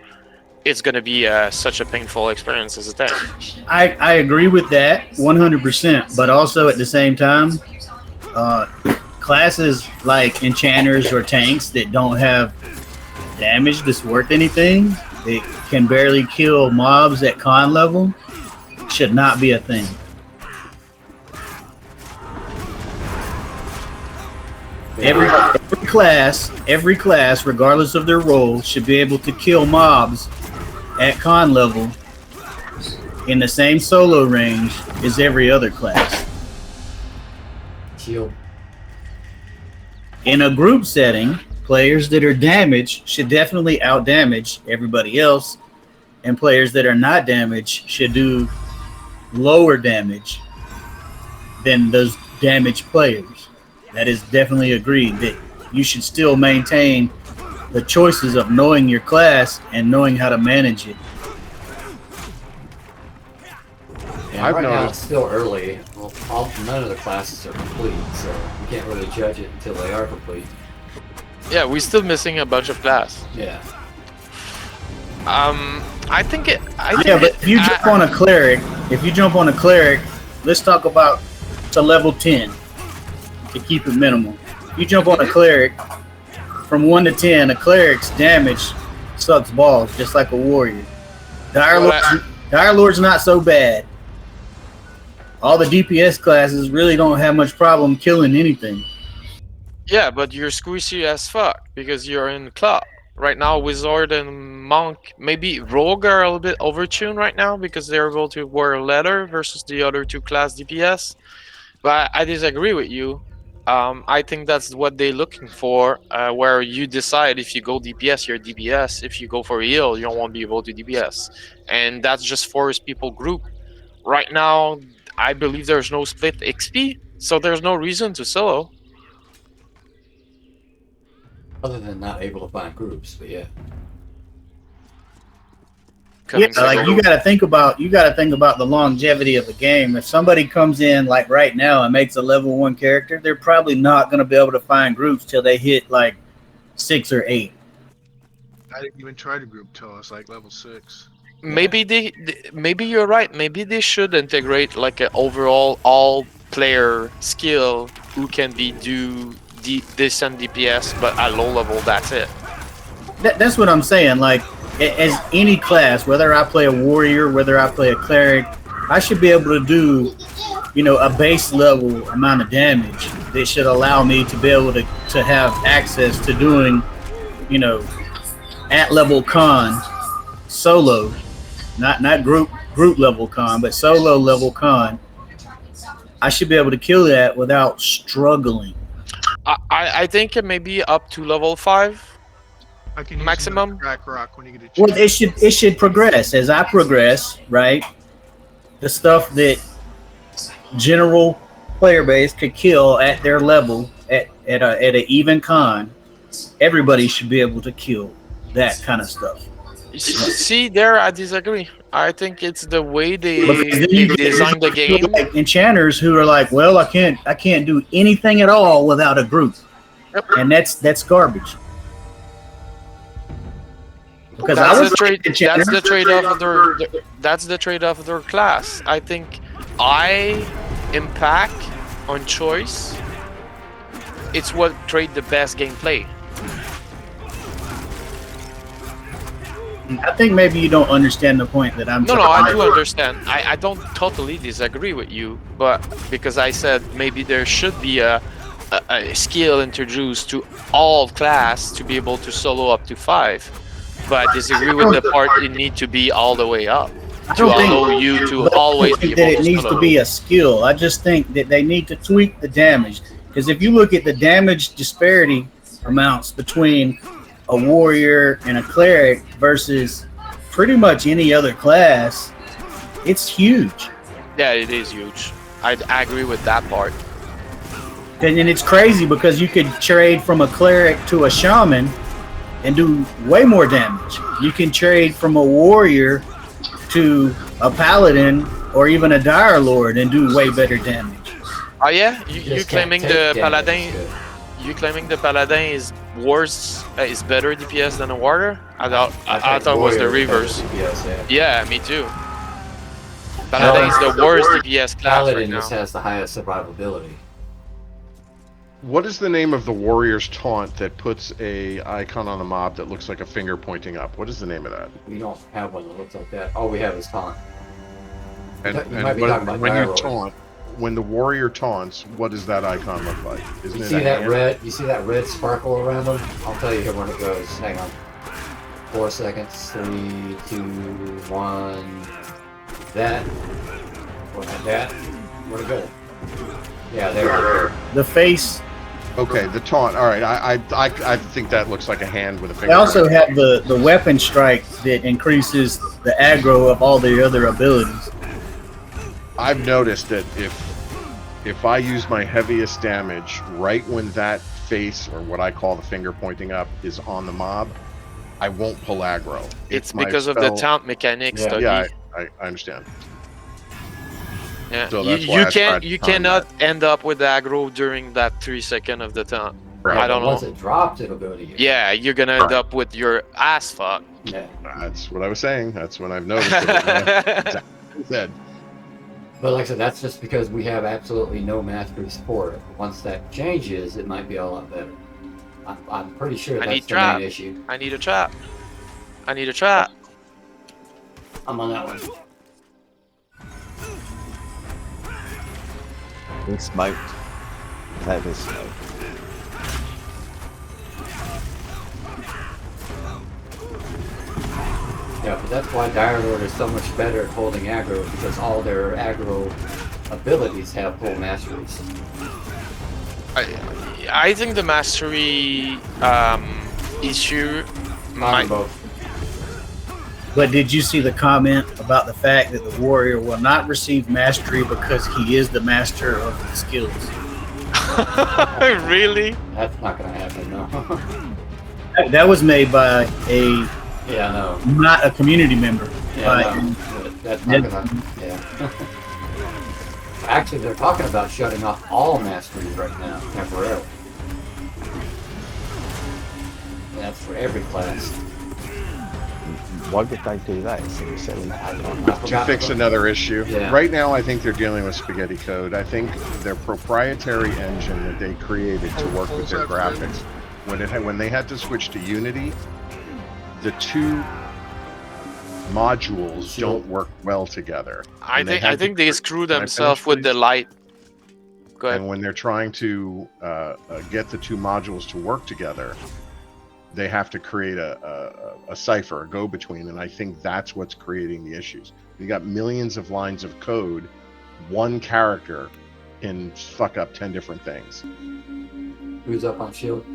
it's going to be such a painful experience as a tank. I agree with that 100%, but also at the same time, classes like enchanters or tanks that don't have damage that's worth anything, that can barely kill mobs at con level, should not be a thing. Every class, regardless of their role, should be able to kill mobs at con level in the same solo range as every other class. Shield. In a group setting, players that are damaged should definitely out-damage everybody else, and players that are not damaged should do lower damage than those damaged players. That is definitely agreed that you should still maintain the choices of knowing your class and knowing how to manage it. Yeah, I've right now noticed- it's still early. Well, none of the classes are complete, so you can't really judge it until they are complete. Yeah, we're still missing a bunch of class. Yeah. I think But if you jump on a cleric, let's talk about to level 10 to keep it minimal. If you jump on a cleric from 1 to 10, a cleric's damage sucks balls, just like a warrior. Dire Lord's not so bad. All the DPS classes really don't have much problem killing anything. Yeah, but you're squishy as fuck because you're in club. Right now, Wizard and Monk, maybe Rogue are a little bit overtuned right now because they're able to wear leather versus the other two class DPS. But I disagree with you. I think that's what they're looking for, where you decide if you go DPS, you're DPS. If you go for heal, you won't be able to DPS. And that's just force people group. Right now, I believe there's no split XP, so there's no reason to solo. Other than not able to find groups, but yeah. Yeah, like you gotta think about the longevity of the game. If somebody comes in like right now and makes a level 1 character, they're probably not gonna be able to find groups till they hit like 6 or 8. I didn't even try to group till I was like level 6. Maybe maybe you're right. Maybe they should integrate like an overall all player skill who can be do decent DPS, but at low level, that's it. That's what I'm saying. Like, as any class, whether I play a warrior, whether I play a cleric, I should be able to do, a base level amount of damage that should allow me to be able to have access to doing, at level con solo, not group level con, but solo level con. I should be able to kill that without struggling. I think it may be up to level 5. I can use Maximum? another crack rock when you get a chance. Well, it should progress as I progress, right? The stuff that general player base could kill at their level at an even con, everybody should be able to kill that kind of stuff. See, there I disagree. I think it's the way Because then they you get designed the game. like enchanters who are like, well, I can't do anything at all without a group, Yep. and that's garbage. Because That's I was the trade. enchanter. That's the trade-off of that's the trade-off of their class. I think impact on choice. It's what create the best gameplay. I think maybe you don't understand the point that I'm. No, trying I to do make. understand. I don't totally disagree with you, but because I said maybe there should be a skill introduced to all class to be able to solo up to 5. But I disagree with the part it need to be all the way up I to don't think- allow you to but I don't always be think able that it to needs solo. to be a skill. I just think that they need to tweak the damage. Because if you look at the damage disparity amounts between a warrior and a cleric versus pretty much any other class, it's huge. Yeah, it is huge. I agree with that part. And it's crazy because you could trade from a cleric to a shaman and do way more damage. You can trade from a warrior to a paladin or even a dire lord and do way better damage. Oh yeah, you Just claiming can't the take damage, paladin? good. You claiming the paladin is worse? Is better DPS than a warrior? I thought it was the Warrior reverse. DPS, yeah. Yeah, me too. Paladin is the worst DPS class right Paladin now. just has the highest survivability. What is the name of the warrior's taunt that puts a icon on the mob that looks like a finger pointing up? What is the name of that? We don't have one that looks like that. All we have is taunt. And, You might be talking about when you Gyro. taunt, when the warrior taunts, what does that icon look like? Isn't You it see a that hand? red? You see that red sparkle around them? I'll tell you here when it goes. Hang on. 4 seconds. 3, 2, 1. That. What had that? Where'd it go? Yeah, there. The face. Okay, the taunt. All right, I think that looks like a hand with a finger. They also have the weapon strike that increases the aggro of all the other abilities. I've noticed that if I use my heaviest damage right when that face, or what I call the finger pointing up, is on the mob, I won't pull aggro. It's If my because of the spell- taunt mechanics, Yeah. Dougie. Yeah, I understand. Yeah, So you, that's why you I can't tried you to time cannot end up with aggro during that 3 second of the taunt. Right. I don't Once know. it drops, it'll go to you. Yeah, you're gonna end up with your ass fucked. Yeah. That's what I was saying. That's when I've noticed it. Exactly what you said. But like I said, that's just because we have absolutely no mastery support. Once that changes, it might be a lot better. I'm pretty sure I that's need the trap. main issue. I need a trap. I need a trap. I'm on that one. He smoked. That is smoke. Yeah, but that's why Dire Lord is so much better at holding aggro, because all their aggro abilities have full masteries. I think the mastery issue On might. both. But did you see the comment about the fact that the warrior will not receive mastery because he is the master of the skills? Really? That's not gonna happen, no. That was made by a Yeah, no. not a community member. Yeah, By- no. That's not gonna. Yeah. Actually, they're talking about shutting off all masteries right now, temporarily. That's for every class. Why would they do that? It seems silly. I To forgot fix about- another issue. Yeah. Right now, I think they're dealing with spaghetti code. I think their proprietary engine that they created to work with their graphics, when they had to switch to Unity, the two modules don't work well together. I And they think had I to think they put- screwed Can I themselves finish, with the please? light. Go ahead. And when they're trying to get the two modules to work together, they have to create a cipher, a go-between, and I think that's what's creating the issues. You got millions of lines of code, one character can fuck up 10 different things. Who's up on shield?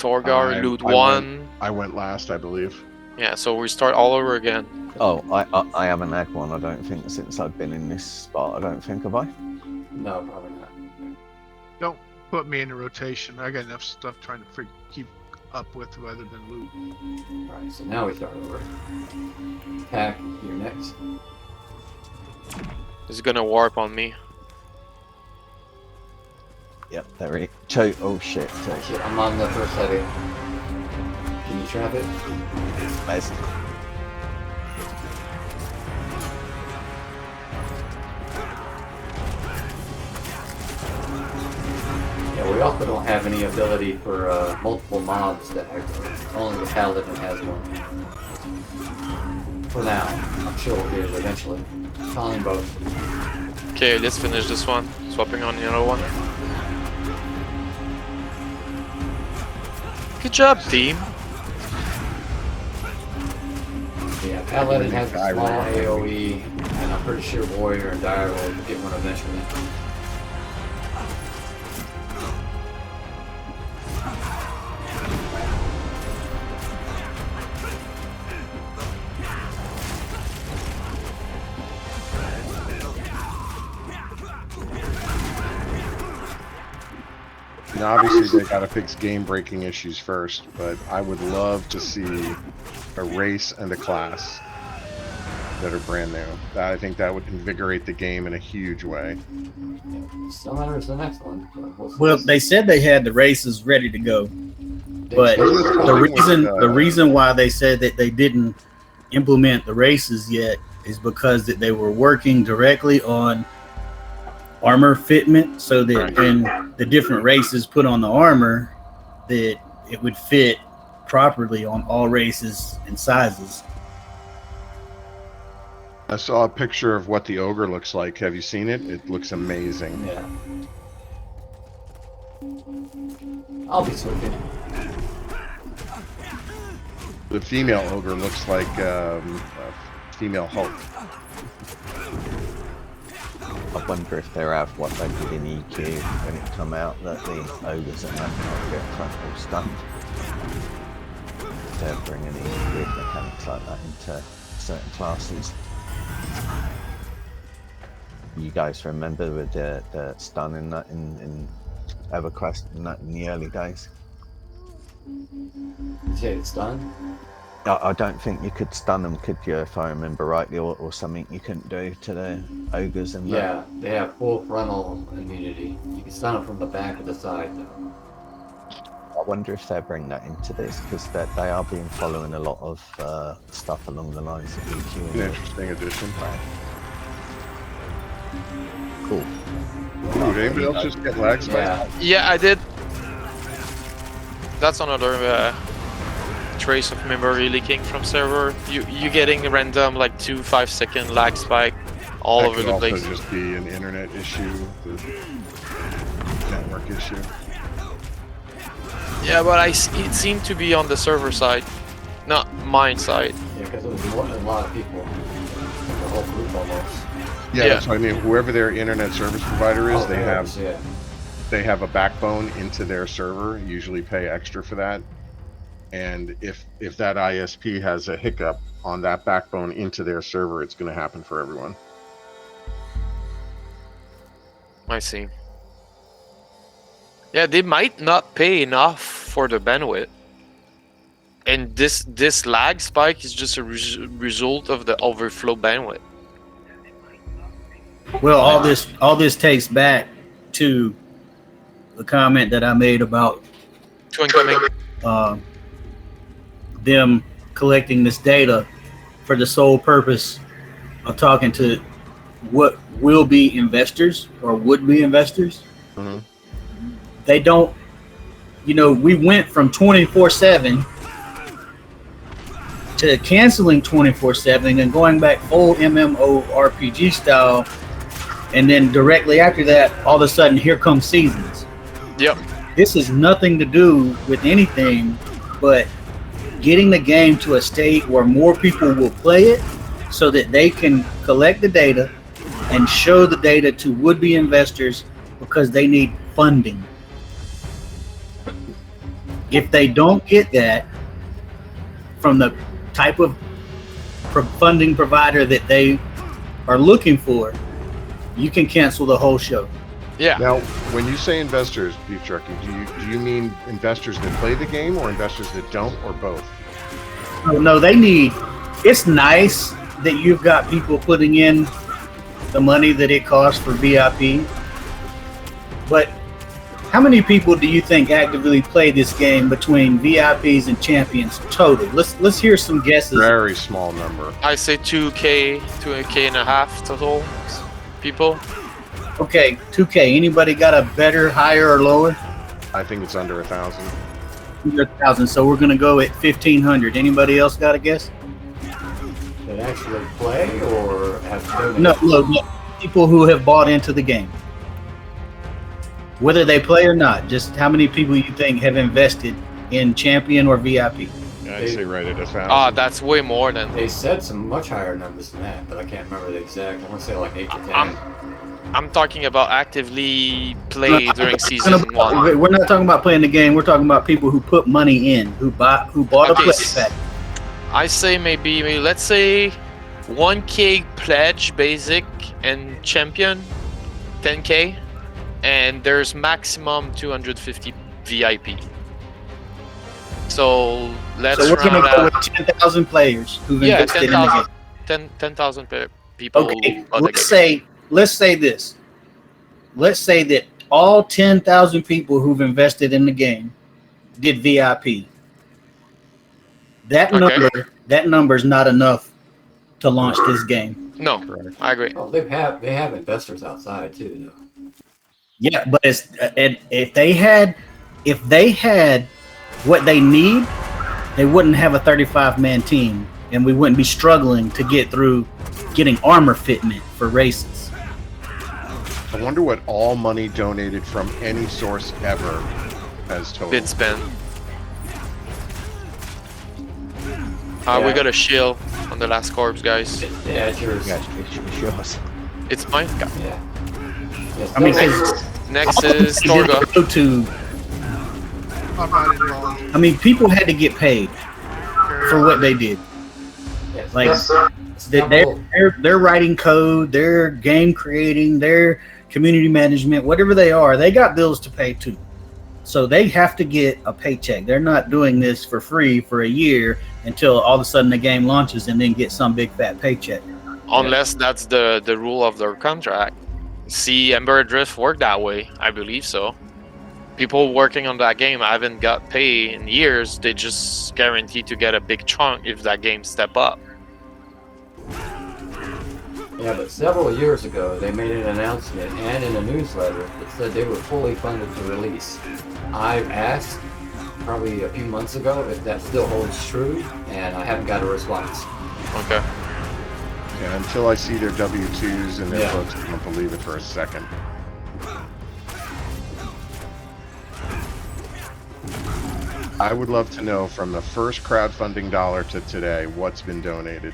Torgar, I- loot I 1. I went last, I believe. Yeah, so we start all over again. Oh, I haven't had one. I don't think since I've been in this spot. I don't think have I. No, probably not. Don't put me in the rotation. I got enough stuff trying to keep up with rather than loot. Alright, so now we start over. Pack, you're next. It's gonna warp on me. Yep, there it. Oh shit! Shit, I'm on the first heavy. Can you trap it? Nice. Yeah, we also don't have any ability for multiple mobs to aggro. Only the paladin has one. For now. I'm sure we'll get it eventually. Calling both. Okay, let's finish this one. Swapping on the other one. Good job, team. Yeah, paladin has a small AoE, and I'm pretty sure warrior and dire will get one eventually. Now, obviously, they got to fix game-breaking issues first, but I would love to see a race and a class that are brand new. I think that would invigorate the game in a huge way. Still matters the next one. Well, they said they had the races ready to go, but They- the reason why they said that they didn't implement the races yet is because that they were working directly on armor fitment, so that when the different races put on the armor, that it would fit properly on all races and sizes. I saw a picture of what the ogre looks like. Have you seen it? It looks amazing. Yeah. I'll be switching. The female ogre looks like a female Hulk. I wonder if they have what they did in EQ when it come out that the ogres and that might get frontal stunned. They're bringing in weird mechanics like that into certain classes. You guys remember with the stun in that in EverQuest and that in the early days? You say it's done? I don't think you could stun them, could you, if I remember rightly, or something you couldn't do to the ogres and Yeah, they have full frontal immunity. You can stun them from the back or the side, though. I wonder if they bring that into this, because they are being following a lot of stuff along the lines of EQ. An interesting addition. Cool. Ooh, did anybody else just get lag spike? Yeah, Yeah, I did. That's another trace of memory leaking from server. You getting a random like 2 5-second lag spike all That over could the also place. just be an internet issue, the network issue. Yeah, but it seemed to be on the server side, not mine side. yeah, because it was a lot of people. The whole group almost. Yeah, Yeah. that's what I mean. Whoever their internet service provider is, Oh, they there it have is, yeah. they have a backbone into their server. Usually pay extra for that. And if that ISP has a hiccup on that backbone into their server, it's going to happen for everyone. I see. Yeah, they might not pay enough for the bandwidth, and this lag spike is just a result of the overflow bandwidth. Well, all this takes back to the comment that I made about Two incoming. them collecting this data for the sole purpose of talking to what will be investors or would be investors. Mhm. They don't, we went from 24/7 to canceling 24/7 and going back full MMORPG style. And then directly after that, all of a sudden, here comes seasons. Yep. This has nothing to do with anything but getting the game to a state where more people will play it so that they can collect the data and show the data to would-be investors because they need funding. If they don't get that from the type of funding provider that they are looking for, you can cancel the whole show. Yeah. Now, when you say investors, Beef Jerky, do you mean investors that play the game or investors that don't, or both? No, they need. It's nice that you've got people putting in the money that it costs for VIP, but how many people do you think actively play this game between VIPs and champions total? Let's hear some guesses. Very small number. I say 2K and a half total people. Okay, 2K. Anybody got a better, higher, or lower? I think it's under 1,000. 100,000. So we're gonna go at 1,500. Anybody else got a guess? That actually play or have donated? No. People who have bought into the game, whether they play or not. Just how many people you think have invested in champion or VIP? I'd say right at 1,000. Ah, that's way more than. They said some much higher numbers than that, but I can't remember the exact. I want to say like 8 to 10. I'm talking about actively played during season 1. We're not talking about playing the game. We're talking about people who put money in, who bought a Okay, play pack. I say maybe let's say 1K pledge basic and champion, 10K, and there's maximum 250 VIP. So let's So we're gonna round go out. with 10,000 players who've Yeah, invested in the game. 10,000 people. Okay, who bought the game. let's say this. Let's say that all 10,000 people who've invested in the game did VIP. That Okay. number is not enough to launch this game. No, Correct. I agree. Oh, they have investors outside too, though. Yeah, but it's if they had what they need, they wouldn't have a 35-man team, and we wouldn't be struggling to get through getting armor fitment for races. I wonder what all money donated from any source ever has totaled. Bid spend. Yeah. We got a shield on the last corpse, guys. Yeah, it's yours. Yeah, it's yours. It's mine. Yeah. Yes, I mean, that's- Next is Torga. Go to. I'm not involved. I mean, people had to get paid for what they did. yes, Like, it's They're double- they're writing code, they're game creating, they're community management, whatever they are. They got bills to pay too. So they have to get a paycheck. They're not doing this for free for a year until all of a sudden the game launches and then get some big fat paycheck. Unless that's the rule of their contract. See, Ember Drift worked that way. I believe so. People working on that game haven't got pay in years. They just guaranteed to get a big chunk if that game step up. Yeah, but several years ago, they made an announcement and in a newsletter that said they were fully funded to release. I've asked probably a few months ago if that still holds true, and I haven't got a response. Okay. Yeah, until I see their W-2s and their Yeah. books, I don't believe it for a second. I would love to know from the first crowdfunding dollar to today what's been donated.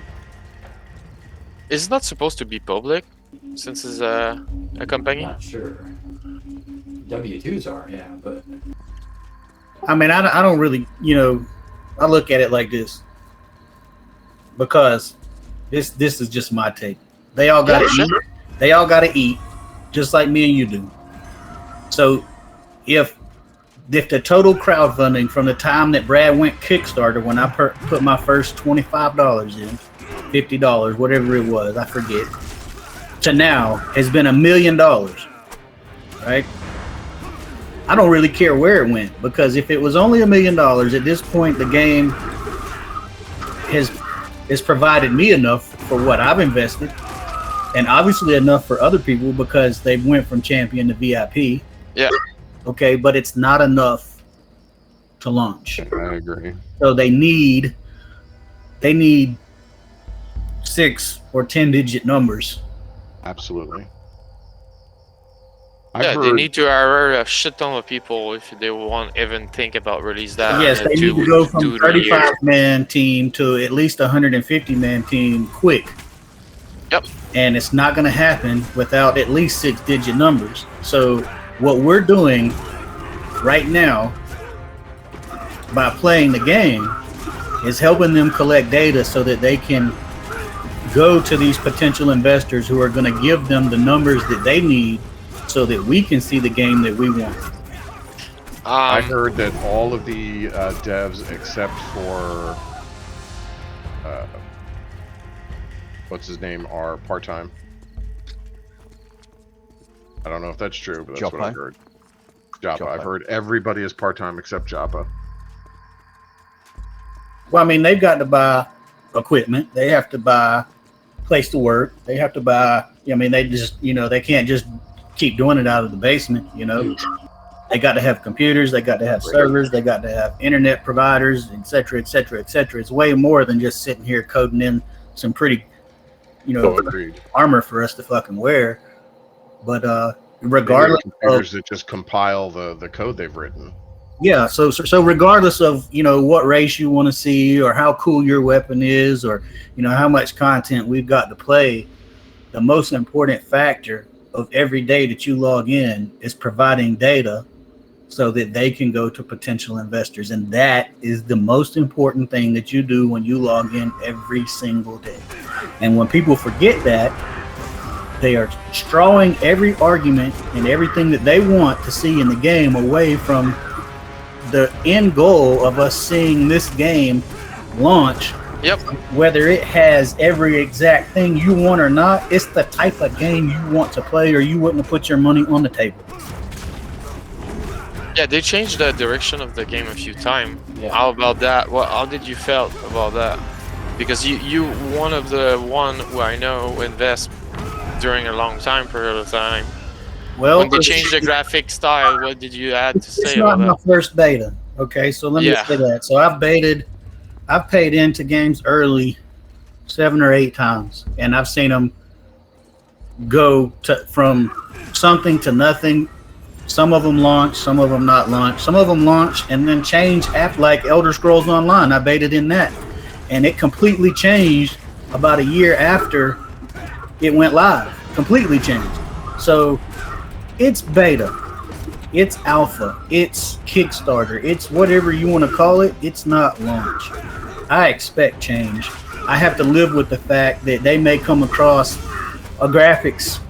Is it not supposed to be public since it's a company? Not sure. W-2s are, yeah, but I mean, I don't really, I look at it like this because this is just my take. They all got to Yeah, eat. They all got to eat, just like me and you do. So if the total crowdfunding from the time that Brad went Kickstarter, when I put my first $25 in, $50, whatever it was, I forget, to now has been $1 million, right? I don't really care where it went, because if it was only $1 million at this point, the game has provided me enough for what I've invested, and obviously enough for other people because they went from champion to VIP. Yeah. Okay, but it's not enough to launch. I agree. So they need 6 or 10 digit numbers. Absolutely. Yeah, they need to hire a shit ton of people if they won't even think about release that. Yes, in they two- need to go from 2 to a year. 35-man team to at least a 150-man team quick. Yep. And it's not going to happen without at least 6-digit numbers. So what we're doing right now by playing the game is helping them collect data so that they can go to these potential investors who are going to give them the numbers that they need so that we can see the game that we want. I heard that all of the devs except for what's his name are part-time. I don't know if that's true, but that's what I heard. Joppa. I've heard everybody is part-time except Joppa. Well, I mean, they've got to buy equipment. They have to buy place to work. They have to buy, I mean, they just, they can't just keep doing it out of the basement, They got to have computers. They got to have servers. They got to have internet providers, et cetera, et cetera, et cetera. It's way more than just sitting here coding in some pretty, armor for us to fucking wear. But regardless computers that just compile the code they've written. Yeah, so regardless of what race you want to see or how cool your weapon is or how much content we've got to play, the most important factor of every day that you log in is providing data so that they can go to potential investors, and that is the most important thing that you do when you log in every single day. And when people forget that, they are strawing every argument and everything that they want to see in the game away from the end goal of us seeing this game launch. Yep. Whether it has every exact thing you want or not, it's the type of game you want to play, or you wouldn't have put your money on the table. Yeah, they changed the direction of the game a few times. Yeah. How about that? How did you felt about that? Because you one of the one who I know invest during a long time period of time. Well, when they changed the graphic style, what did you add to say it's about not that? my first beta. Okay, so let me say that. So I've paid into games early 7 or 8 times, and I've seen them go from something to nothing. Some of them launch, some of them not launch. Some of them launch and then change app like Elder Scrolls Online. I baited in that, and it completely changed about a year after it went live. Completely changed. So it's beta, it's alpha, it's Kickstarter, it's whatever you want to call it. It's not launch. I expect change. I have to live with the fact that they may come across a graphics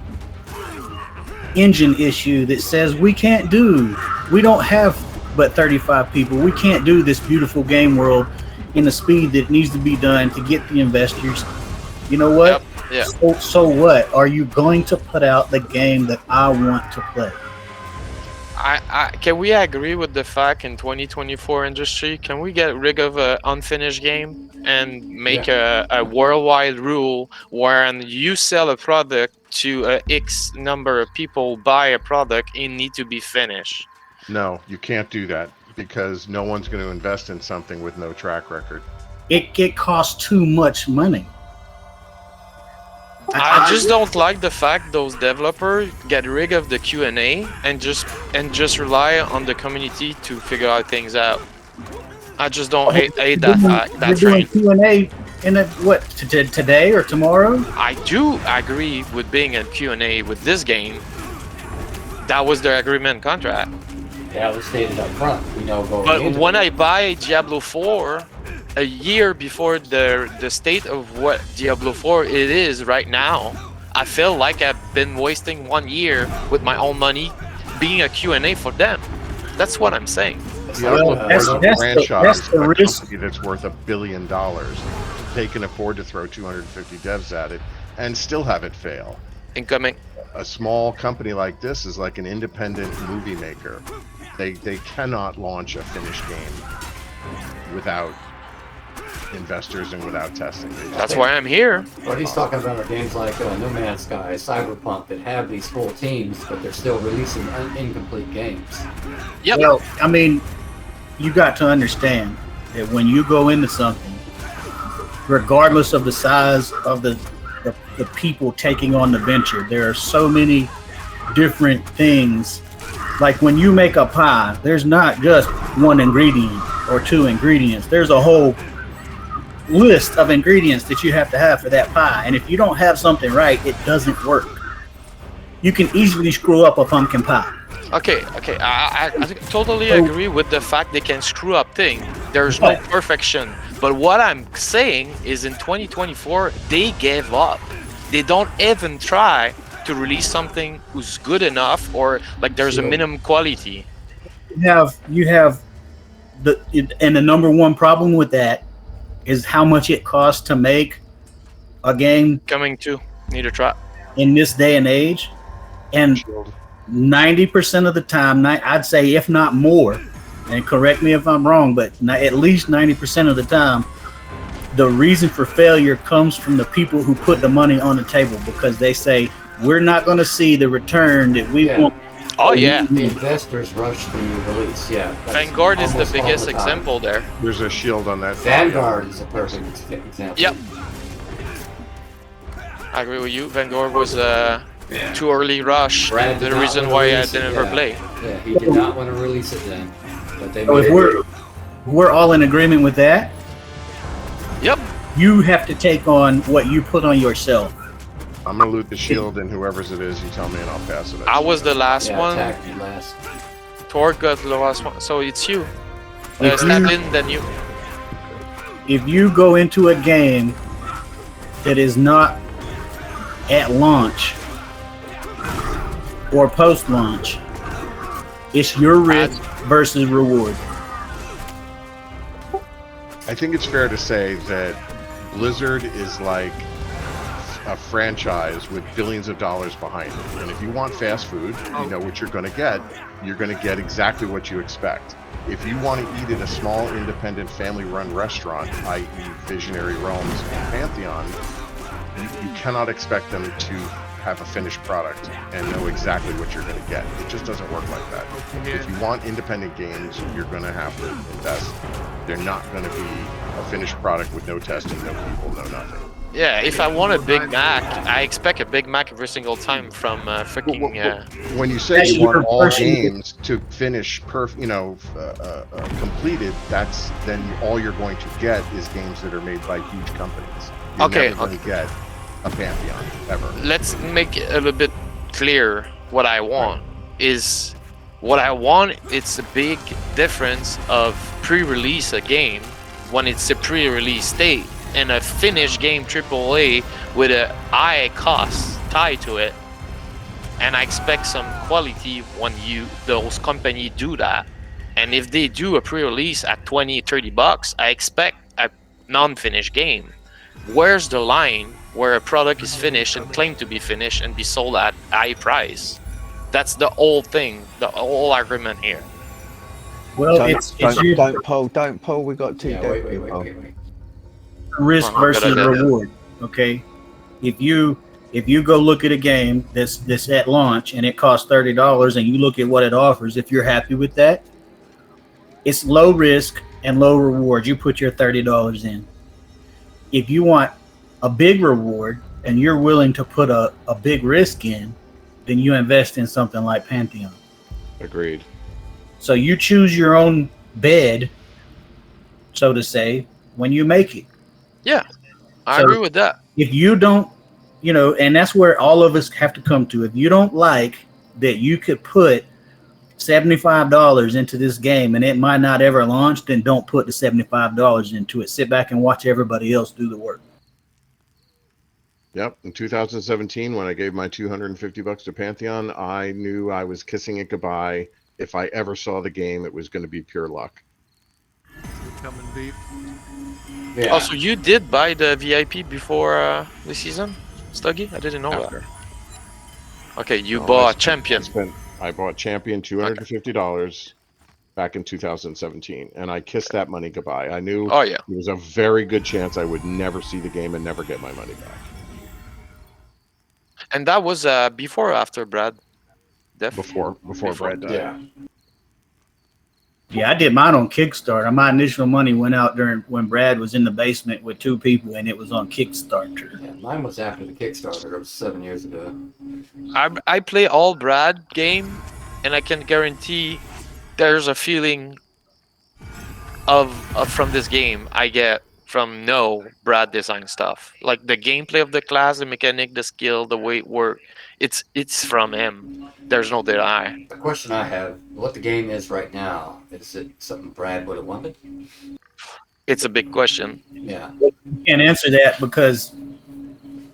engine issue that says we don't have but 35 people. We can't do this beautiful game world in the speed that needs to be done to get the investors. You know what? Yep. Yeah. So what? Are you going to put out the game that I want to play? Can we agree with the fact in 2024 industry, can we get rid of an unfinished game and make a worldwide rule wherein you sell a product to a X number of people buy a product, it need to be finished? No, you can't do that because no one's going to invest in something with no track record. It costs too much money. I just don't like the fact those developers get rid of the Q&A and just rely on the community to figure out things out. I just don't hate that fact. That doing train. Q&A in today or tomorrow? I do agree with being a Q&A with this game. That was their agreement contract. That was stated up front. But when I buy Diablo 4 a year before the state of what Diablo 4 it is right now, I feel like I've been wasting 1 year with my own money being a Q&A for them. That's what I'm saying. Diablo 4 is a franchise, the a risk. company that's worth $1 billion. They can afford to throw 250 devs at it and still have it fail. Incoming. A small company like this is like an independent movie maker. They cannot launch a finished game without investors and without testing. That's why I'm here. What he's talking about are games like No Man's Sky, Cyberpunk that have these full teams, but they're still releasing incomplete games. Yep. Well, I mean, you got to understand that when you go into something, regardless of the size of the people taking on the venture, there are so many different things. Like when you make a pie, there's not just one ingredient or 2 ingredients. There's a whole list of ingredients that you have to have for that pie. And if you don't have something right, it doesn't work. you can easily screw up a pumpkin pie. Okay, I totally agree with the fact they can screw up things. There's no perfection. But what I'm saying is in 2024, they gave up. They don't even try to release something who's good enough or like there's a minimum quality. You have the number one problem with that is how much it costs to make a game Coming to need a try. in this day and age. And 90% of the time, I'd say if not more, and correct me if I'm wrong, but at least 90% of the time, the reason for failure comes from the people who put the money on the table because they say, we're not going to see the return that we want. Oh yeah, The investors rush the release. Yeah. that's Vanguard is the almost all biggest time. example there. There's a shield on that. Vanguard is a perfect example. Yep. I agree with you. Vanguard was too early rush. Brad And did the not reason wanna why I release it, didn't ever yeah. play. Yeah, he did not want to release it then, but they So made if it. we're all in agreement with that, Yep. you have to take on what you put on yourself. I'm gonna loot the shield, and whoever's it is, you tell me, and I'll pass it. I was the last Yeah, one. attack you last. Torg got the last one. So it's you. If you- Stablin, then you. If you go into a game that is not at launch or post launch, it's your risk versus reward. I think it's fair to say that Blizzard is like a franchise with billions of dollars behind it. And if you want fast food, you know what you're going to get. You're going to get exactly what you expect. If you want to eat at a small, independent, family-run restaurant, i.e. Visionary Realms and Pantheon, you cannot expect them to have a finished product and know exactly what you're going to get. It just doesn't work like that. If you want independent games, you're going to have to invest. They're not going to be a finished product with no testing, no people, no nothing. Yeah, if I want a Big Mac, I expect a Big Mac every single time from freaking. When you say That's you want your all person- games to finish completed, that's then all you're going to get is games that are made by huge companies. You're Okay, never going to get a Pantheon ever. Let's make it a little bit clear what I want. Is what I want, it's a big difference of pre-release a game when it's a pre-release state and a finished game AAA with a high cost tied to it. And I expect some quality when those company do that. And if they do a pre-release at 20, 30 bucks, I expect a non-finished game. Where's the line where a product is finished and claimed to be finished and be sold at high price? That's the whole thing, the whole argument here. Well, Don't, it's your don't pull. We got two Yeah, dead wait. people. risk Oh, versus good idea. reward. Okay, if you go look at a game that's at launch and it costs $30 and you look at what it offers, if you're happy with that, it's low risk and low reward. You put your $30 in. If you want a big reward and you're willing to put a big risk in, then you invest in something like Pantheon. Agreed. So you choose your own bed, so to say, when you make it. I So- agree with that. If you don't, and that's where all of us have to come to. If you don't like that you could put $75 into this game and it might not ever launch, then don't put the $75 into it. Sit back and watch everybody else do the work. Yep. In 2017, when I gave my $250 to Pantheon, I knew I was kissing it goodbye. If I ever saw the game, it was going to be pure luck. Coming deep. Yeah. Also, you did buy the VIP before the season, Stuggy? I didn't know After. that. Okay, you No, bought I Champion. I bought Champion $250 back in 2017, and I kissed that money goodbye. I knew Oh yeah. there was a very good chance I would never see the game and never get my money back. And that was before or after Brad? Before Brad died. Yeah. Yeah, I did mine on Kickstarter. My initial money went out when Brad was in the basement with two people, and it was on Kickstarter. Yeah, mine was after the Kickstarter. It was 7 years ago. I play all Brad game, and I can guarantee there's a feeling of from this game I get from no Brad design stuff. Like the gameplay of the class, the mechanic, the skill, the way it works. It's from him. There's no deny. The question I have, what the game is right now, is it something Brad would have wanted? It's a big question. Yeah, Can't answer that because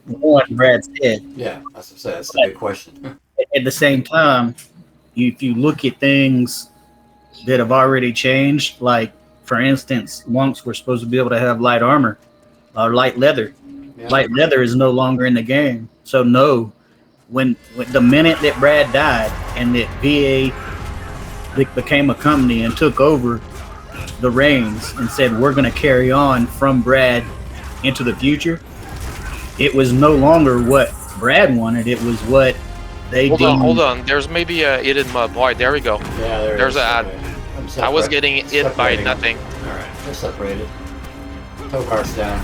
one, Brad's dead. yeah, that's what I said. That's the big question. At the same time, if you look at things that have already changed, like for instance, monks were supposed to be able to have light armor or light leather. Yeah. Light leather is no longer in the game. So no, when the minute that Brad died and that VA became a company and took over the reins and said we're going to carry on from Brad into the future, it was no longer what Brad wanted. It was what they Hold on. There's maybe a hidden mob. Why? There we go. Yeah, There's an ad. I was getting hit by separating. nothing. Alright, they're separated. Tokar's down.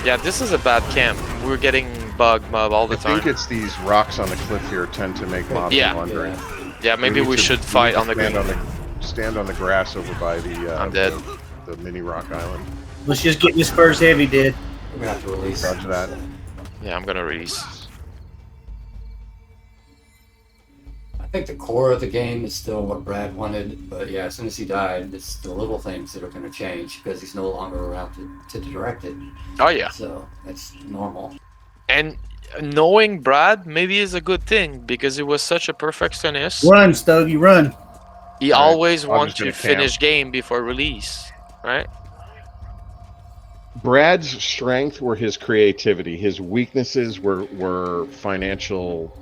Yeah, this is a bad camp. We're getting bug mob all the I think time. it's these rocks on the cliff here tend to make mobs Yeah. wandering. Yeah. Yeah, maybe we should fight on the green. Stand on the grass over by the I'm dead. the mini rock island. Let's just get this first heavy dead. We're gonna have to release Roger that. Yeah, I'm gonna release. I think the core of the game is still what Brad wanted, but yeah, as soon as he died, it's the little things that are going to change because he's no longer around to direct it. Oh yeah. So that's normal. And knowing Brad maybe is a good thing because he was such a perfectionist. Run, Stogie, run. He Alright, always I'm wants just to gonna finish game before release, right? Brad's strength were his creativity. His weaknesses were financial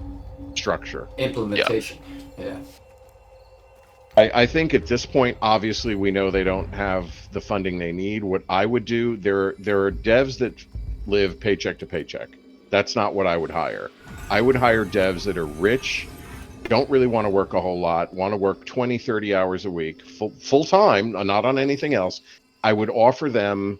structure. Implementation. Yeah. I think at this point, obviously, we know they don't have the funding they need. What I would do, there are devs that live paycheck to paycheck. That's not what I would hire. I would hire devs that are rich, don't really want to work a whole lot, want to work 20, 30 hours a week, full time, not on anything else. I would offer them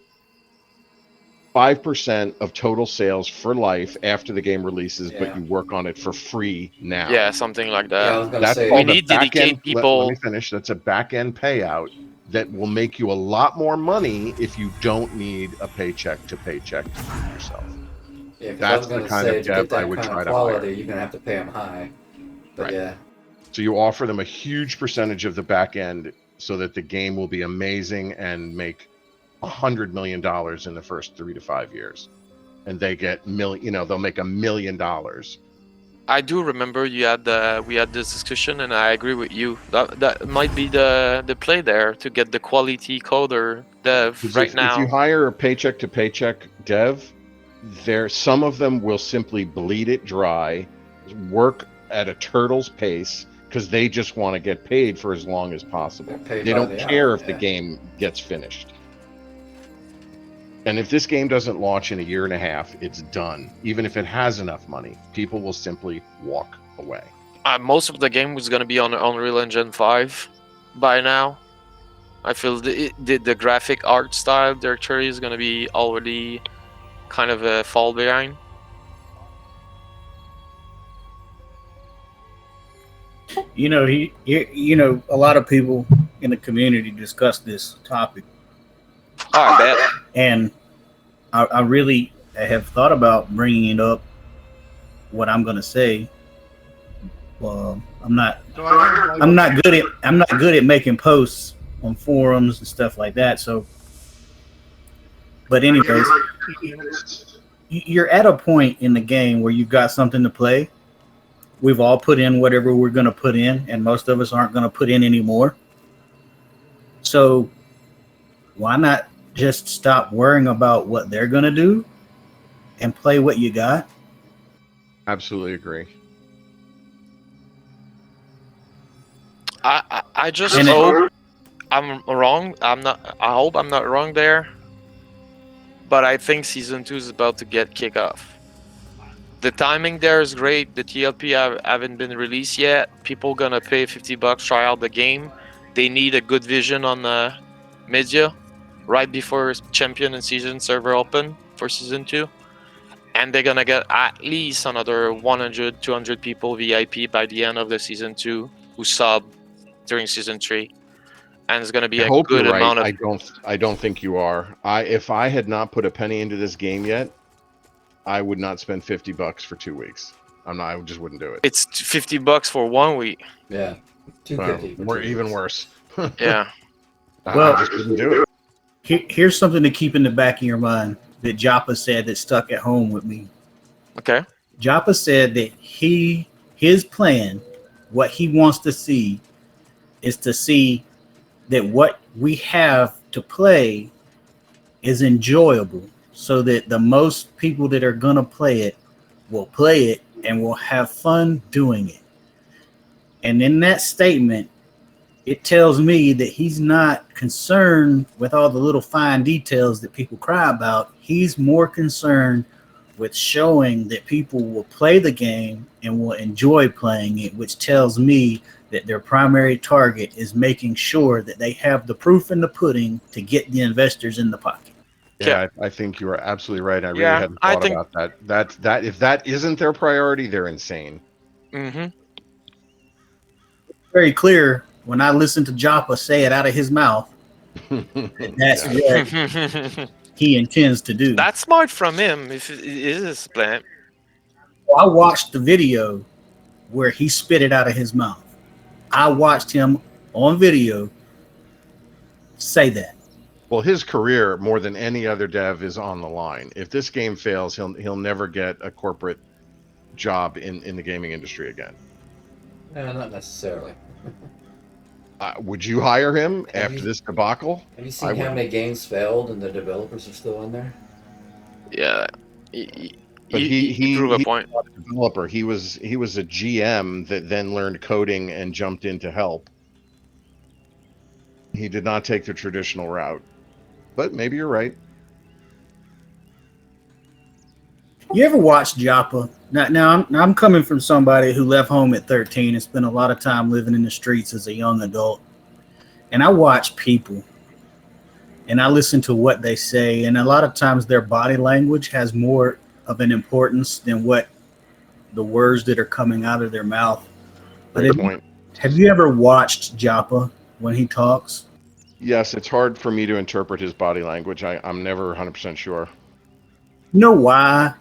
5% of total sales for life after the game releases, Yeah. but you work on it for free now. Yeah, something like Yeah, I that. was gonna That's say. called We a need dedicated back-end- people- Let me finish. That's a back-end payout that will make you a lot more money if you don't need a paycheck to paycheck to feed yourself. Yeah, 'cause I that's was the gonna kind say, of to dev get that I would kind try of to hire. quality, you're gonna have to pay them high. But Right. yeah, So you offer them a huge percentage of the back end so that the game will be amazing and make $100 million in the first 3 to 5 years. And they get they'll make $1 million. I do remember we had this discussion, and I agree with you. That might be the play there to get the quality coder dev 'Cause right if now. you hire a paycheck to paycheck dev, some of them will simply bleed it dry, work at a turtle's pace because they just want to get paid for as long as possible. they're paid They by don't the care hour, if the yeah. game gets finished. And if this game doesn't launch in a year and a half, it's done. Even if it has enough money, people will simply walk away. Most of the game was gonna be on Unreal Engine 5 by now. I feel the graphic art style directory is gonna be already kind of a fall behind. You know, a lot of people in the community discuss this topic, Oh, I bet. and I really have thought about bringing it up. What I'm going to say, well, I'm not good at making posts on forums and stuff like that. So, but anyways, you're at a point in the game where you've got something to play. We've all put in whatever we're going to put in, and most of us aren't going to put in anymore. So why not just stop worrying about what they're going to do and play what you got? Absolutely agree. I just And hope I'm wrong. I hope I'm not wrong there. But I think season 2 is about to get kicked off. The timing there is great. The TLP haven't been released yet. People gonna pay $50, try out the game. They need a good vision on the media right before Champion and Season server open for season 2. And they're gonna get at least another 100, 200 people VIP by the end of the season 2 who sub during season 3. and it's gonna be I a hope good you're amount right. of. I don't think you are. If I had not put a penny into this game yet, I would not spend $50 for 2 weeks. I just wouldn't do it. It's $50 for 1 week. Yeah, 250. Or even worse. Yeah. Well- I just wouldn't do it. Here's something to keep in the back of your mind that Joppa said that stuck at home with me. Okay. Joppa said that his plan, what he wants to see, is to see that what we have to play is enjoyable, so that the most people that are gonna play it will play it and will have fun doing it. And in that statement, it tells me that he's not concerned with all the little fine details that people cry about. He's more concerned with showing that people will play the game and will enjoy playing it, which tells me that their primary target is making sure that they have the proof in the pudding to get the investors in the pocket. Yeah, I think you are absolutely right. I really Yeah, hadn't I thought think- about that. That if that isn't their priority, they're insane. Mm-hmm. Very clear when I listen to Joppa say it out of his mouth. That's what he intends to do. That's smart from him. If it is his plan. I watched the video where he spit it out of his mouth. I watched him on video say that. Well, his career more than any other dev is on the line. If this game fails, he'll never get a corporate job in the gaming industry again. Not necessarily. Would you hire him Have after you- this debacle? Have you I seen how wouldn't. many games failed and the developers are still in there? Yeah. But He prove a point. Developer. He was a GM that then learned coding and jumped in to help. He did not take the traditional route. But maybe you're right. You ever watch Joppa? Now I'm coming from somebody who left home at 13 and spent a lot of time living in the streets as a young adult. And I watch people and I listen to what they say. And a lot of times their body language has more of an importance than what the words that are coming out of their mouth. But Great point. have you ever watched Joppa when he talks? Yes, it's hard for me to interpret his body language. I'm never 100% sure. You know why?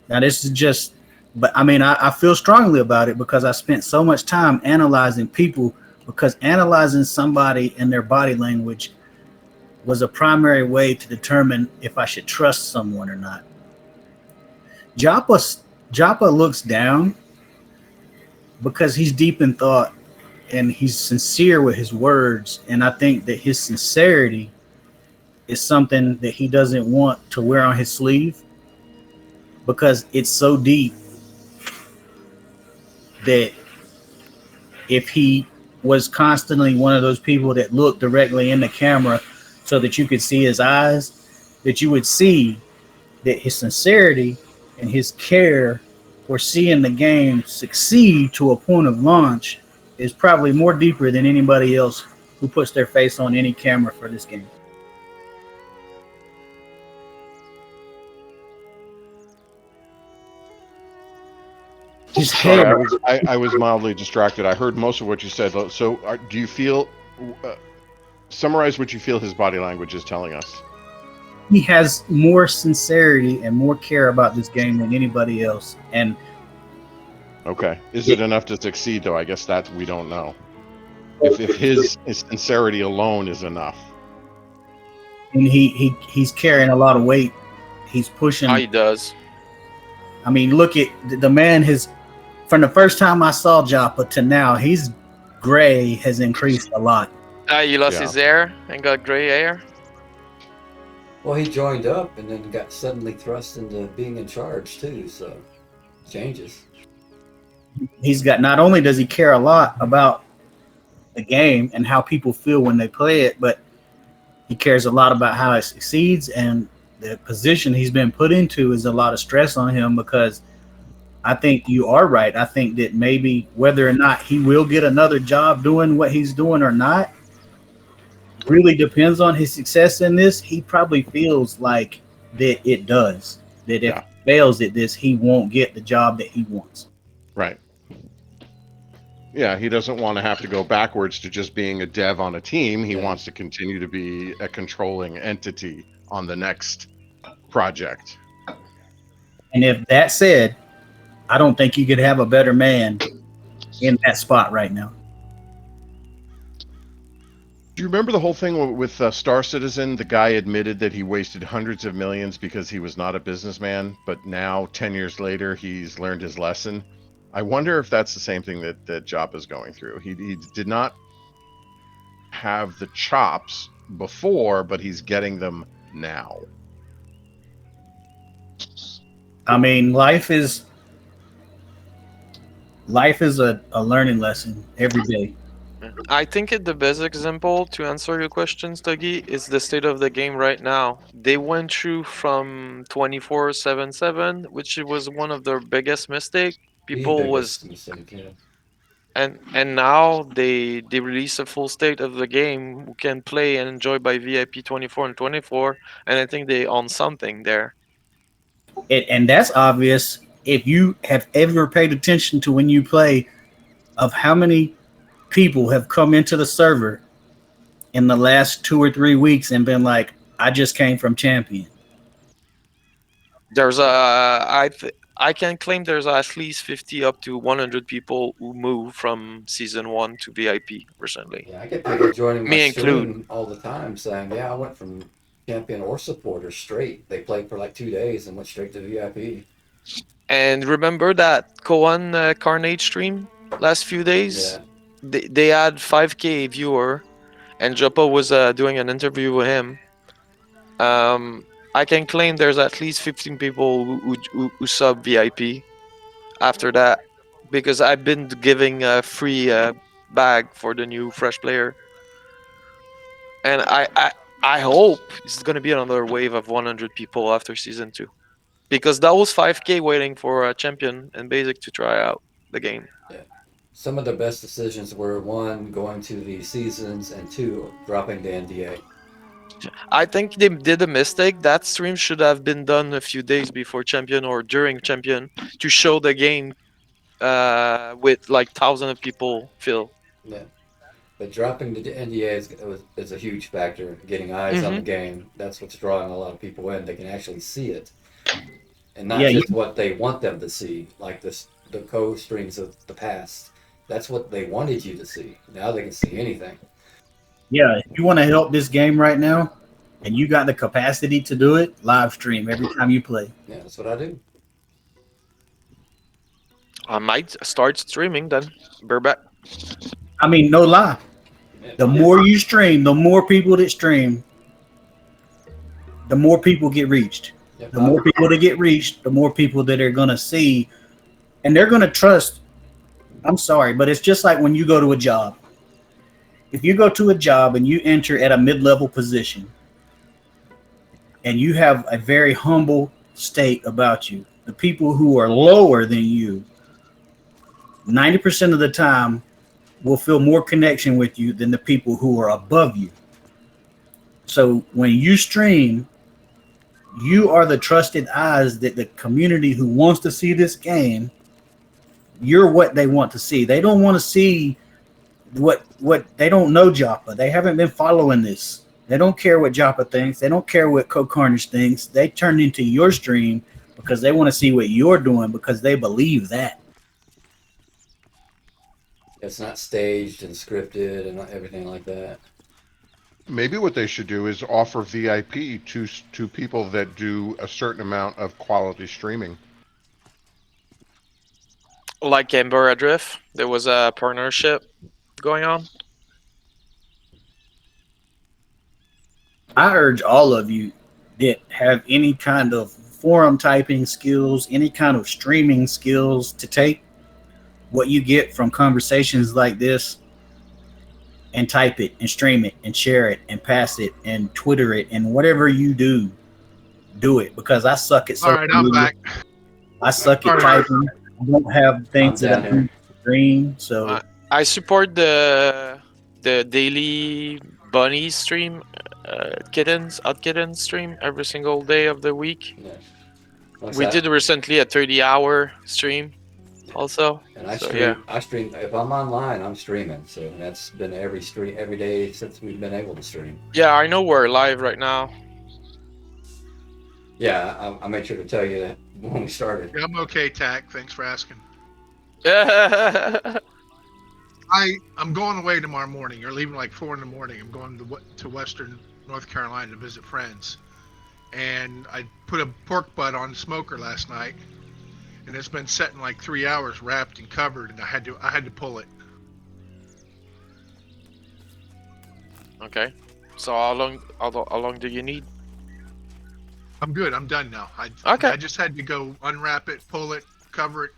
Now this is just, but I mean, I feel strongly about it because I spent so much time analyzing people, because analyzing somebody and their body language was a primary way to determine if I should trust someone or not. Joppa looks down because he's deep in thought and he's sincere with his words. And I think that his sincerity is something that he doesn't want to wear on his sleeve, because it's so deep that if he was constantly one of those people that looked directly in the camera so that you could see his eyes, that you would see that his sincerity and his care for seeing the game succeed to a point of launch is probably more deeper than anybody else who puts their face on any camera for this game. His Sorry, head. I was mildly distracted. I heard most of what you said. So, do you feel? Summarize what you feel his body language is telling us. He has more sincerity and more care about this game than anybody else. And Okay, is it enough to succeed? Though I guess that we don't know. If his sincerity alone is enough. he's carrying a lot of weight. He's pushing. He does. I mean, look at the man. From the first time I saw Joppa to now, his gray has increased a lot. He lost Yeah. his hair and got gray hair. Well, he joined up and then got suddenly thrust into being in charge too, so changes. He's got, not only does he care a lot about the game and how people feel when they play it, but he cares a lot about how it succeeds, and the position he's been put into is a lot of stress on him, because I think you are right. I think that maybe whether or not he will get another job doing what he's doing or not really depends on his success in this. He probably feels like that it does. That if Yeah. he fails at this, he won't get the job that he wants. Right. Yeah, he doesn't want to have to go backwards to just being a dev on a team. He Yeah. wants to continue to be a controlling entity on the next project. And if that said, I don't think you could have a better man in that spot right now. Do you remember the whole thing with Star Citizen? The guy admitted that he wasted hundreds of millions because he was not a businessman, but now, 10 years later, he's learned his lesson. I wonder if that's the same thing that Joppa's going through. He did not have the chops before, but he's getting them now. I mean, life is a learning lesson every day. I think the best example to answer your questions, Dougie, is the state of the game right now. They went through from 24/7/7, which was one of their biggest mistake. The People biggest was mistake, yeah. and now they release a full state of the game who can play and enjoy by VIP 24 and 24, and I think they own something there. And that's obvious if you have ever paid attention to when you play, of how many people have come into the server in the last 2 or 3 weeks and been like, I just came from Champion. There's I can claim there's at least 50 up to 100 people who move from season 1 to VIP recently. Yeah, I get people joining my Me stream include. all the time saying, yeah, I went from champion or supporter straight. They played for like 2 days and went straight to VIP. And remember that Koan Carnage stream last few days? Yeah. They had 5K viewer, and Joppa was doing an interview with him. I can claim there's at least 15 people who sub VIP after that, because I've been giving a free bag for the new fresh player, and I hope it's gonna be another wave of 100 people after season 2, because that was 5K waiting for a champion and basic to try out the game. Some of the best decisions were, one, going to the seasons, and two, dropping the NDA. I think they did a mistake. That stream should have been done a few days before champion or during champion to show the game with like thousands of people feel. Yeah. But dropping the NDA is a huge factor. Getting eyes on the game. That's what's drawing a lot of people in. They can actually see it. And not just what they want them to see, like the co-streams of the past. That's what they wanted you to see. Now they can see anything. Yeah, if you want to help this game right now, and you got the capacity to do it, live stream every time you play. Yeah, that's what I do. I might start streaming then. Burback. I mean, no lie. The more you stream, the more people that stream, the more people get reached. Yeah, The more people that get reached, the more people that are going to see, and they're going to trust. I'm sorry, but it's just like when you go to a job. If you go to a job and you enter at a mid-level position and you have a very humble state about you, the people who are lower than you, 90% of the time will feel more connection with you than the people who are above you. So when you stream, you are the trusted eyes that the community who wants to see this game, you're what they want to see. They don't want to see what they don't know Joppa. They haven't been following this. They don't care what Joppa thinks. They don't care what Carnage thinks. They turn into your stream because they want to see what you're doing, because they believe that. It's not staged and scripted and everything like that. Maybe what they should do is offer VIP to people that do a certain amount of quality streaming. Like Amber Adrift, there was a partnership going on. I urge all of you that have any kind of forum typing skills, any kind of streaming skills, to take what you get from conversations like this and type it and stream it and share it and pass it and Twitter it, and whatever you do it, because I suck at All right, I'm back. I suck at All right. typing. I don't have things that I can stream, so I support the daily bunny stream, kittens stream every single day of the week. Yeah. We did recently a 30-hour stream. also. And I So, stream. yeah. I stream. If I'm online, I'm streaming. So that's been every day since we've been able to stream. Yeah, I know we're live right now. Yeah, I made sure to tell you that when we started. Yeah, I'm okay, Tack. Thanks for asking. Yeah. I'm going away tomorrow morning. You're leaving like 4 in the morning. I'm going to Western North Carolina to visit friends. And I put a pork butt on the smoker last night, and it's been setting like 3 hours, wrapped and covered, and I had to pull it. Okay. So how long do you need? I'm good. I'm done now. Okay. I just had to go unwrap it, pull it, cover it,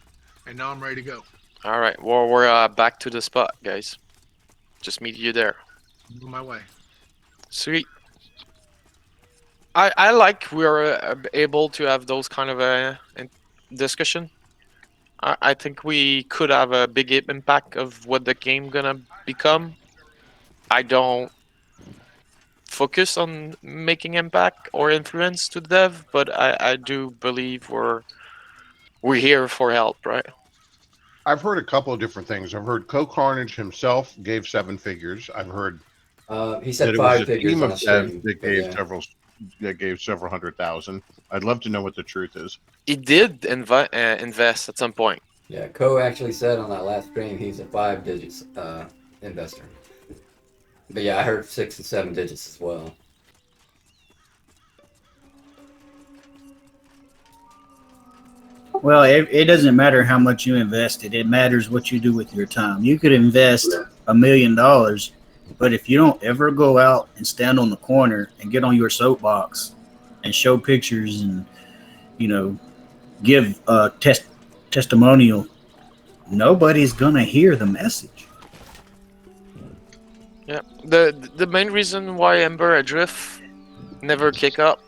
and now I'm ready to go. All right. Well, we're back to the spot, guys. Just meet you there. I'm on my way. Sweet. I like we're able to have those kind of discussion. I think we could have a big impact of what the game gonna become. I don't focus on making impact or influence to the dev, but I do believe we're here for help, right? I've heard a couple of different things. I've heard Co-Carnage himself gave 7 figures. I've heard He that said it was 5 a figures team on a of stream. devs that but gave yeah. several hundred thousand. I'd love to know what the truth is. He did invest at some point. Yeah, Co actually said on that last stream he's a 5 digits investor. But yeah, I heard 6 and 7 digits as well. Well, it doesn't matter how much you invested. It matters what you do with your time. You could invest $1 million, but if you don't ever go out and stand on the corner and get on your soapbox and show pictures and, give a testimonial, nobody's gonna hear the message. Yeah. The main reason why Ember Adrift never kick up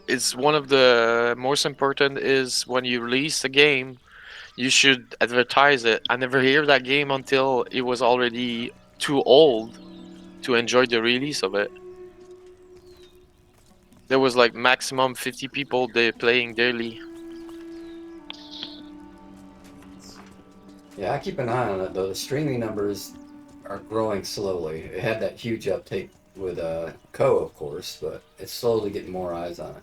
is one of the most important is when you release a game, you should advertise it. I never hear that game until it was already too old to enjoy the release of it. There was like maximum 50 people playing daily. Yeah, I keep an eye on it though. The streaming numbers are growing slowly. It had that huge uptake with Co, of course, but it's slowly getting more eyes on it.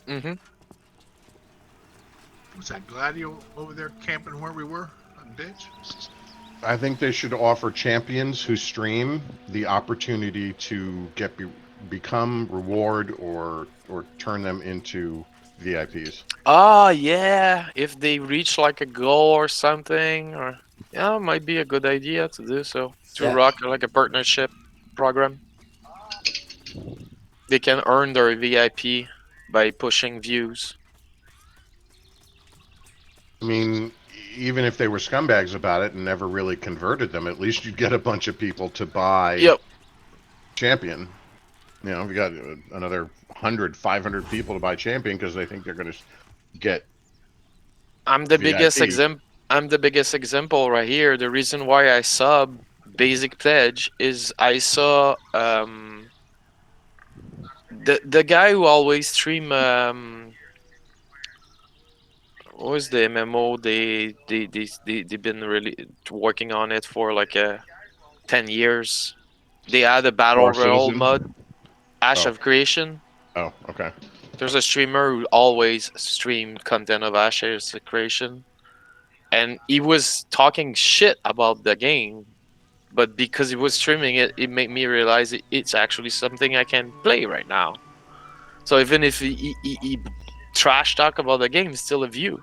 Mm-hmm. Was that Gladio over there camping where we were on the ditch? I think they should offer champions who stream the opportunity to become reward or turn them into VIPs. Oh yeah, if they reach like a goal or something, or yeah, it might be a good idea to do so. To Yeah. rock like a partnership program. They can earn their VIP by pushing views. I mean, even if they were scumbags about it and never really converted them, at least you'd get a bunch of people to buy Yep. champion. We got another 100, 500 people to buy champion because they think they're going to get. I'm the biggest VIP. I'm the biggest example right here. The reason why I sub Basic Pledge is I saw the guy who always stream what was the MMO they've been really working on it for like 10 years. They had a battle Star royale Citizen? mode, Ash Oh. of Creation. Oh, okay. There's a streamer who always streamed content of Ash's creation, and he was talking shit about the game, but because he was streaming it, it made me realize it's actually something I can play right now. So even if he trash talk about the game, it's still a view,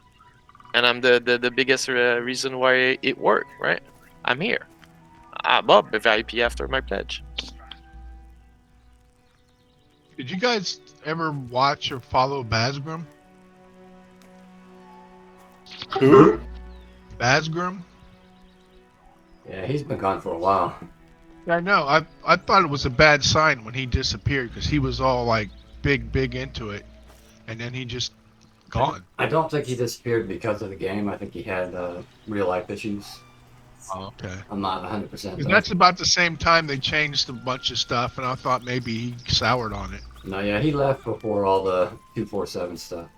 and I'm the biggest reason why it worked. Right, I'm here. I'm up a VIP after my pledge. Did you guys ever watch or follow Basgrim? Who? Basgrim? Yeah, he's been gone for a while. Yeah, I know. I thought it was a bad sign when he disappeared because he was all like big into it, and then he just gone. I don't think he disappeared because of the game. I think he had real life issues. Oh, okay. I'm not 100%. Because that's about the same time they changed a bunch of stuff, and I thought maybe he soured on it. No, yeah, he left before all the 247 stuff.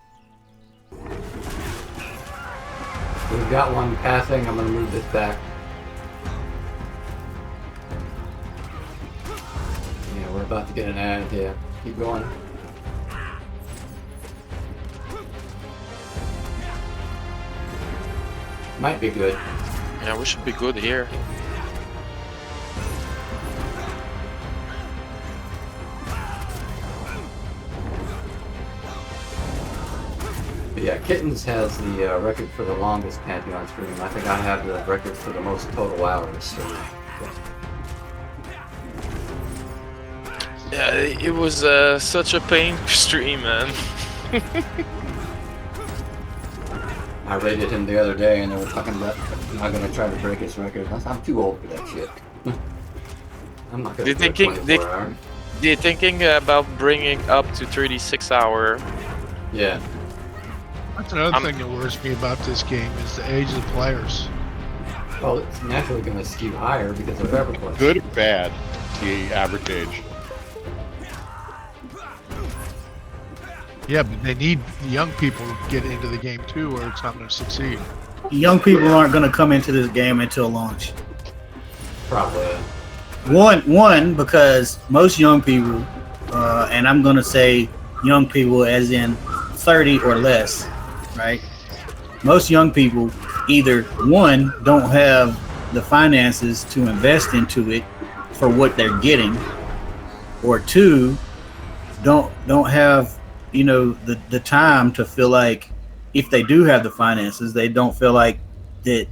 We've got one passing. I'm gonna move this back. Yeah, we're about to get an ad. Yeah, keep going. Might be good. Yeah, we should be good here. But yeah, Kittens has the record for the longest Pantheon stream. I think I have the record for the most total hours stream. Yeah, it was such a pain stream, man. I rated him the other day, and they were talking about I'm gonna try to break his record. I'm too old for that shit. I'm not gonna do 24 hours. They're thinking about bringing up to 36 hour. Yeah. That's another thing that worries me about this game is the age of the players. Well, it's naturally gonna skew higher because of EverQuest. Good or bad, the average age. Yeah, but they need the young people to get into the game too, or it's not going to succeed. Young people aren't going to come into this game until launch. Probably. One because most young people, and I'm going to say young people as in 30 or less, right? Most young people either one don't have the finances to invest into it for what they're getting, or two don't have the time to feel like, if they do have the finances, they don't feel like that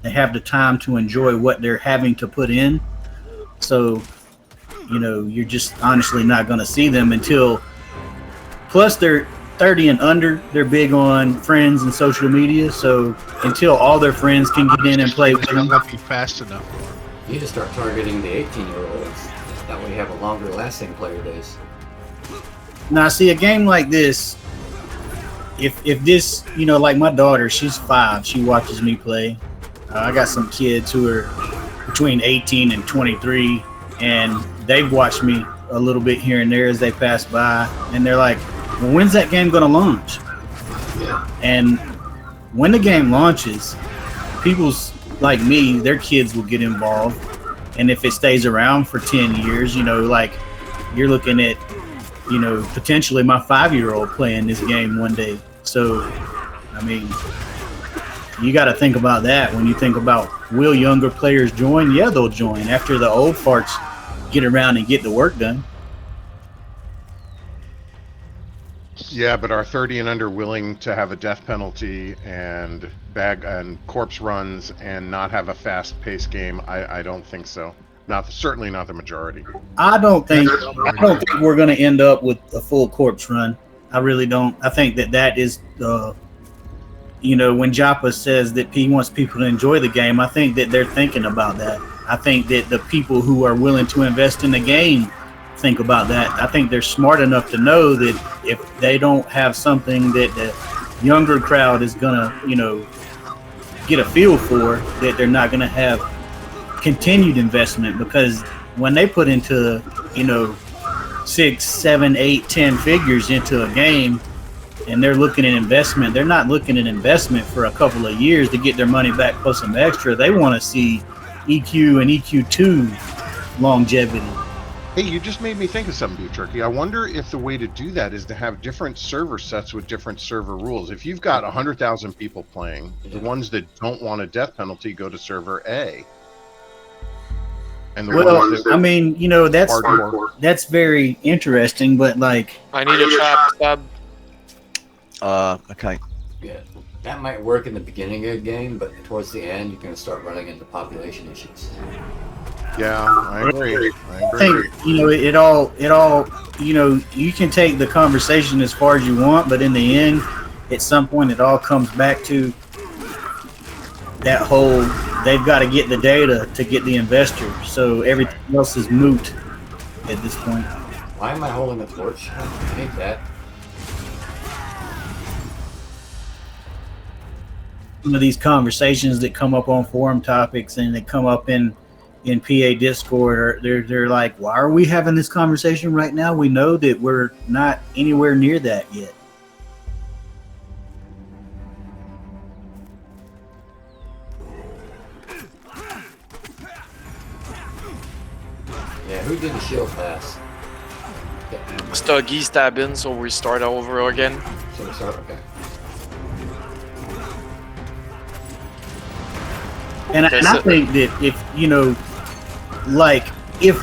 they have the time to enjoy what they're having to put in. So, you're just honestly not going to see them until, plus they're 30 and under, they're big on friends and social media. So until all their friends can get in and play with them. Not be fast enough. You need to start targeting the 18-year-olds. That way you have a longer lasting player base. Now, see, a game like this, if this, like my daughter, she's 5, she watches me play. I got some kids who are between 18 and 23, and they've watched me a little bit here and there as they pass by, and they're like, well, when's that game going to launch? Yeah. And when the game launches, people's like me, their kids will get involved, and if it stays around for 10 years, like you're looking at potentially my 5-year-old playing this game one day. So, I mean, you got to think about that when you think about, will younger players join? Yeah, they'll join after the old farts get around and get the work done. Yeah, but are 30 and under willing to have a death penalty and corpse runs and not have a fast-paced game? I don't think so. Certainly not the majority. I don't think we're going to end up with a full corpse run. I really don't. I think that is, when Joppa says that he wants people to enjoy the game, I think that they're thinking about that. I think that the people who are willing to invest in the game think about that. I think they're smart enough to know that if they don't have something that the younger crowd is going to, get a feel for, that they're not going to have continued investment, because when they put into 6, 7, 8, 10 figures into a game and they're looking at investment, they're not looking at investment for a couple of years to get their money back plus some extra. They want to see EQ and EQ2 longevity. Hey, you just made me think of something, Beef Turkey. I wonder if the way to do that is to have different server sets with different server rules. If you've got 100,000 people playing, the ones that don't want a death penalty go to server A. And that's very interesting, but like, I need a trap sub. Okay. Yeah. That might work in the beginning of the game, but towards the end, you're going to start running into population issues. Yeah, I agree. I think, it all, you can take the conversation as far as you want, but in the end, at some point, it all comes back to that whole, they've got to get the data to get the investor. So everything else is moot at this point. Why am I holding a torch? I hate that. Some of these conversations that come up on forum topics and they come up in PA Discord, they're like, why are we having this conversation right now? We know that we're not anywhere near that yet. who did the shield pass? Yeah, Stuggy stabbing, so we start over again. so we start, okay. And I think that if, you know, like, if,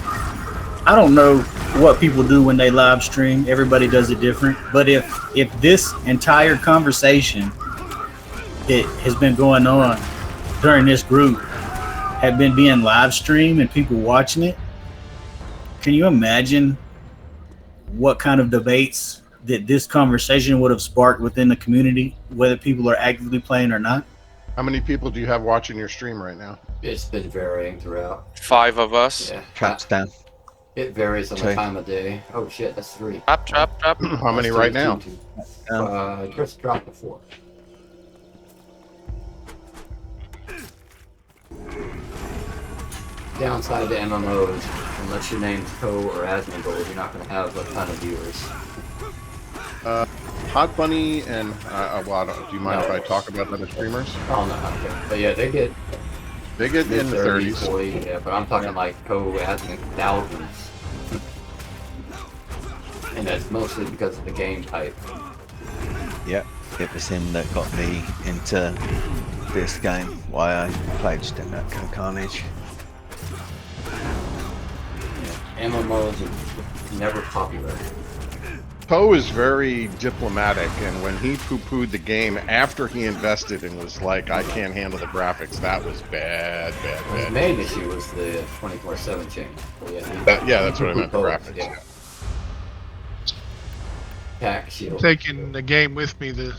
I don't know what people do when they live stream, everybody does it different, but if this entire conversation that has been going on during this group had been being live streamed and people watching it, can you imagine what kind of debates that this conversation would have sparked within the community, whether people are actively playing or not? How many people do you have watching your stream right now? It's been varying throughout. 5 of us. Yeah. Traps down. It varies on the Okay. time of day. Oh shit, that's 3. Trap, trap, trap. How many right now? Just dropped to 4. Downside to MMOs, unless your name's Co or Asmongold, you're not going to have a ton of viewers. Hot Bunny and well, do you mind if No. I talk about other streamers? Oh no, okay. But yeah, they get They get in the 30s, 30s. 40, yeah, but I'm talking like Co, Asmon, thousands. And that's mostly because of the game type. Yep, it was him that got me into this game. Why I pledged in that Carnage. MMOs are never popular. Poe is very diplomatic, and when he poo-pooed the game after he invested and was like, "I can't handle the graphics," that was bad, His bad. main issue was the 24/7 change. Well, Yeah, that's what I meant. The graphics. Yeah. Attack shield. Taking the game with me to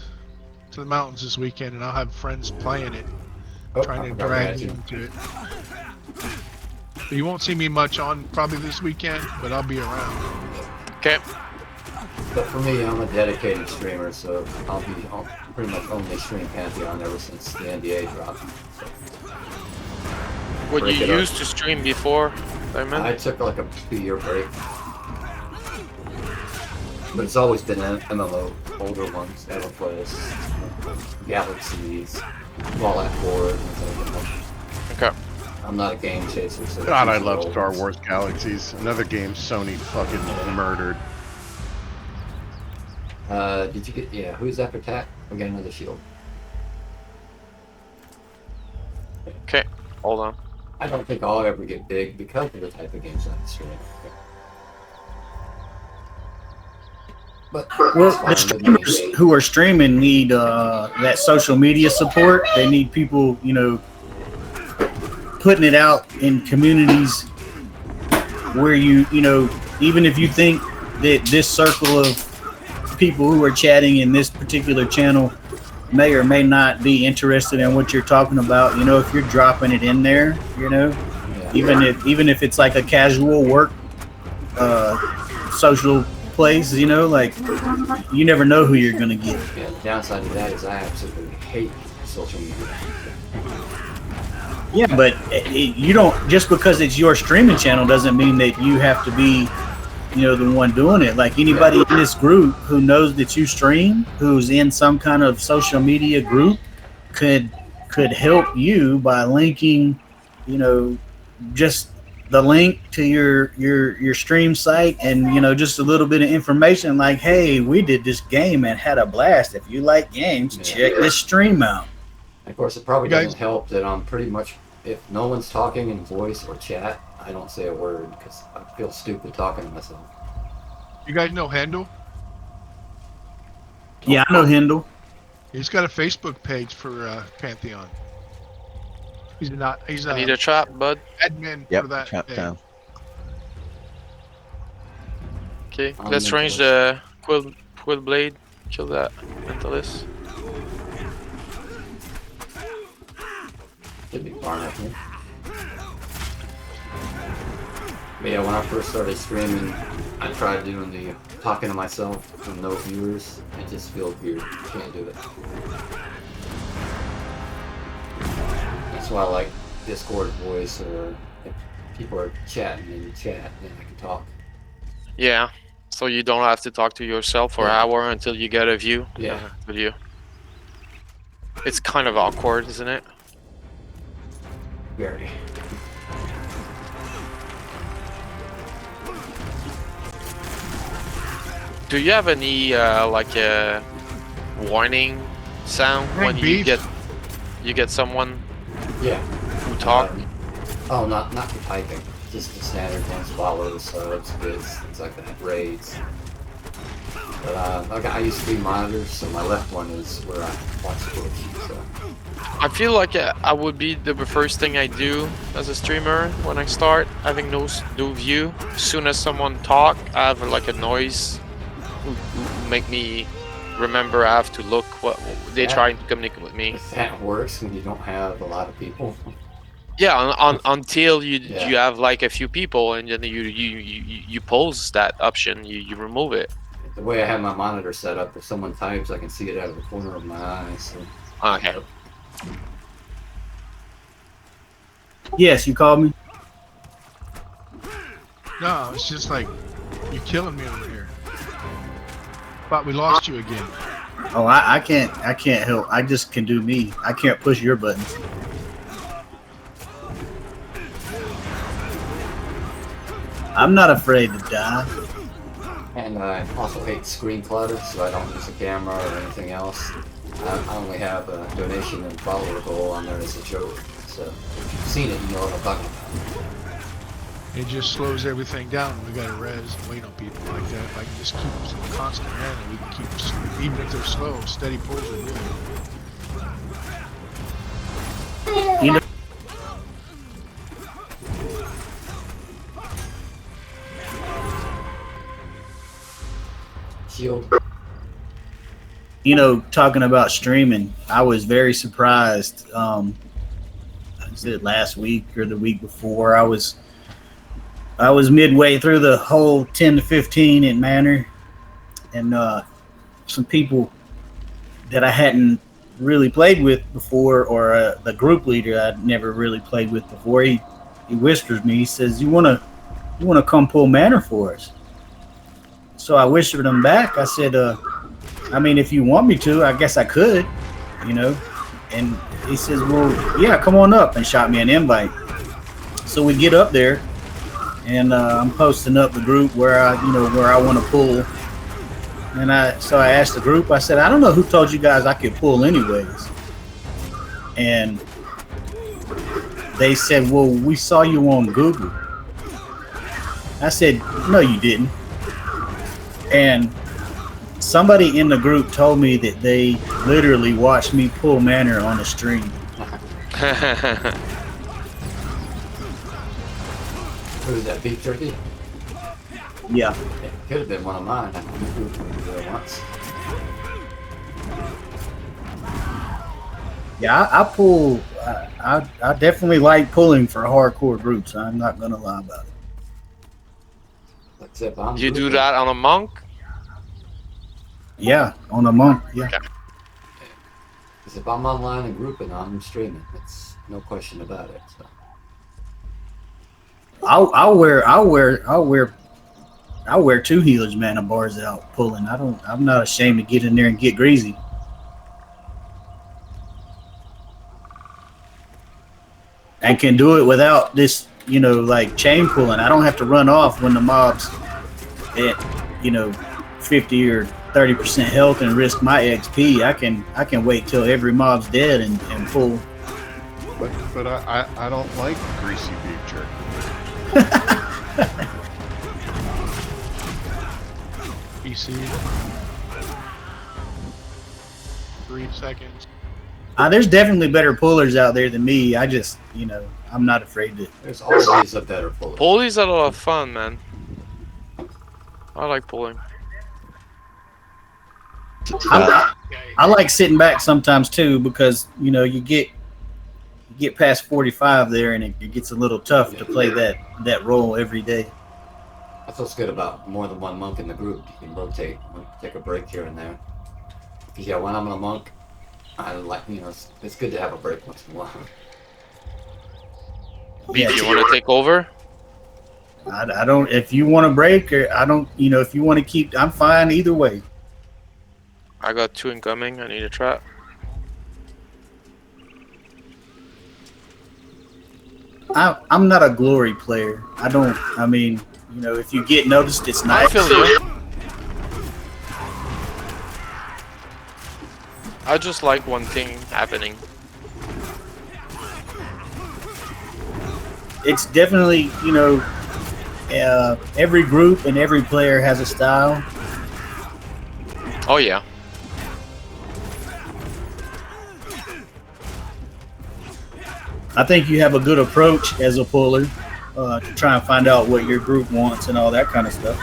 the mountains this weekend, and I'll have friends playing it, Oh, trying I to forgot drag to you add into it. So you won't see me much on probably this weekend, but I'll be around. Okay. But for me, I'm a dedicated streamer, so I'll pretty much only stream Pantheon ever since the NDA dropped. So What Break you it up. used to stream before, Simon? I took like a 2-year break. But it's always been MMO, older ones, EverQuest, Galaxies, Fallout 4, and things like that. Okay. I'm not a game chaser, so God, I it's love old Star ones. Wars Galaxies. Another game Sony fucking murdered. Did you get, yeah, who's after attack? We got another shield. Okay. Hold on. I don't think I'll ever get big because of the type of games I stream. But Well, it's the fine with me. streamers who are streaming need that social media support. They need people, you know, putting it out in communities where you know, even if you think that this circle of people who are chatting in this particular channel may or may not be interested in what you're talking about, you know, if you're dropping it in there, you know, Yeah. even if it's like a casual work social place, you know, like you never know who you're gonna get. Yeah, the downside of that is I absolutely hate social media. Yeah, but you don't, just because it's your streaming channel doesn't mean that you have to be, you know, the one doing it. Like anybody in this group who knows that you stream, who's in some kind of social media group, could help you by linking, you know, just the link to your stream site, and you know, just a little bit of information like, hey, we did this game and had a blast. If you like games, check this stream out. And of course, it probably You guys- doesn't help that I'm pretty much, if no one's talking in voice or chat, I don't say a word because I feel stupid talking to myself. You guys know Handle? Yeah, I know Hindle. He's got a Facebook page for Pantheon. He's I need a trap, bud. admin Yep, for that trap page. down. Okay. I'm Let's range the quill blade. Kill that mentalist. Should be far enough here. But yeah, when I first started streaming, I tried doing the talking to myself with no viewers. It just feels weird. Can't do it. That's why I like Discord voice, or if people are chatting in chat, then I can talk. Yeah. So you don't have to talk to yourself for an Yeah. hour until you get a view. Yeah. Video. It's kind of awkward, isn't it? Very. do you have any like a warning sound Hey, when beef. you get someone Yeah. who talk? Oh, not for typing. Just the standard ones, follows, subs, bids, things like that, raids. But I use 3 monitors, so my left one is where I watch Twitch. So I feel like I would be the first thing I do as a streamer when I start having no view. As soon as someone talk, I have like a noise who make me remember I have to look what they're Yeah. trying to communicate with me. that works when you don't have a lot of people. Yeah, until you Yeah. you have like a few people, and then you pause that option, you remove it. The way I have my monitor set up, if someone types, I can see it out of the corner of my eye. So Okay. Yes, you called me. No, it's just like you're killing me over here. Thought we lost you again. Oh, I can't help. I just can do me. I can't push your buttons. I'm not afraid to die. And I also hate screen clutter, so I don't use a camera or anything else. I only have a donation and follower goal on there as a joke. So if you've seen it, you know what I'm talking about. It just slows everything down. We gotta res and wait on people like that. If I can just keep some constant mana, we can keep, even if they're slow, steady pulls are really. You know, Shield. talking about streaming, I was very surprised. Was it last week or the week before? I was midway through the whole 10 to 15 in Manor, and some people that I hadn't really played with before, or the group leader I'd never really played with before, he whispers me. He says, "You wanna come pull Manor for us?" So I whispered him back. I said, I mean, if you want me to, I guess I could, And he says, "Well, yeah, come on up," and shot me an invite. So we get up there, and I'm posting up the group where I want to pull. And I asked the group. I said, "I don't know who told you guys I could pull anyways." And they said, "Well, we saw you on Google." I said, "No, you didn't." And somebody in the group told me that they literally watched me pull Manor on a stream. Who is that, Beef Jerky? Yeah. It could have been one of mine. I moved there once. Yeah, I pull. I definitely like pulling for hardcore groups. I'm not gonna lie about it. Except I'm You do grouping. that on a monk? Yeah, on a month. Yeah. Because if I'm online and grouping, I'm streaming. It's no question about it. So. I'll wear 2 healers mana bars out pulling. I'm not ashamed to get in there and get greasy. And can do it without this, like chain pulling. I don't have to run off when the mob's at, 50 or 30% health and risk my XP. I can wait till every mob's dead and pull. But I don't like greasy beef jerky. PC. 3 seconds. There's definitely better pullers out there than me. I just, I'm not afraid to. There's always a better puller. Pulleys are a lot of fun, man. I like pulling. I like sitting back sometimes too, because you get past 45 there, and it gets a little tough to play that role every day. That's what's good about more than one monk in the group. You can rotate, take a break here and there. Because yeah, when I'm a monk, I like, it's good to have a break once in a while. Beef, you want to take over? I don't. If you want to break, or I don't. If you want to keep, I'm fine either way. I got 2 incoming. I need a trap. I'm not a glory player. I mean, if you get noticed, it's I nice. feel you. I just like one thing happening. It's definitely, you know, every group and every player has a style. Oh yeah. I think you have a good approach as a puller to try and find out what your group wants and all that kind of stuff.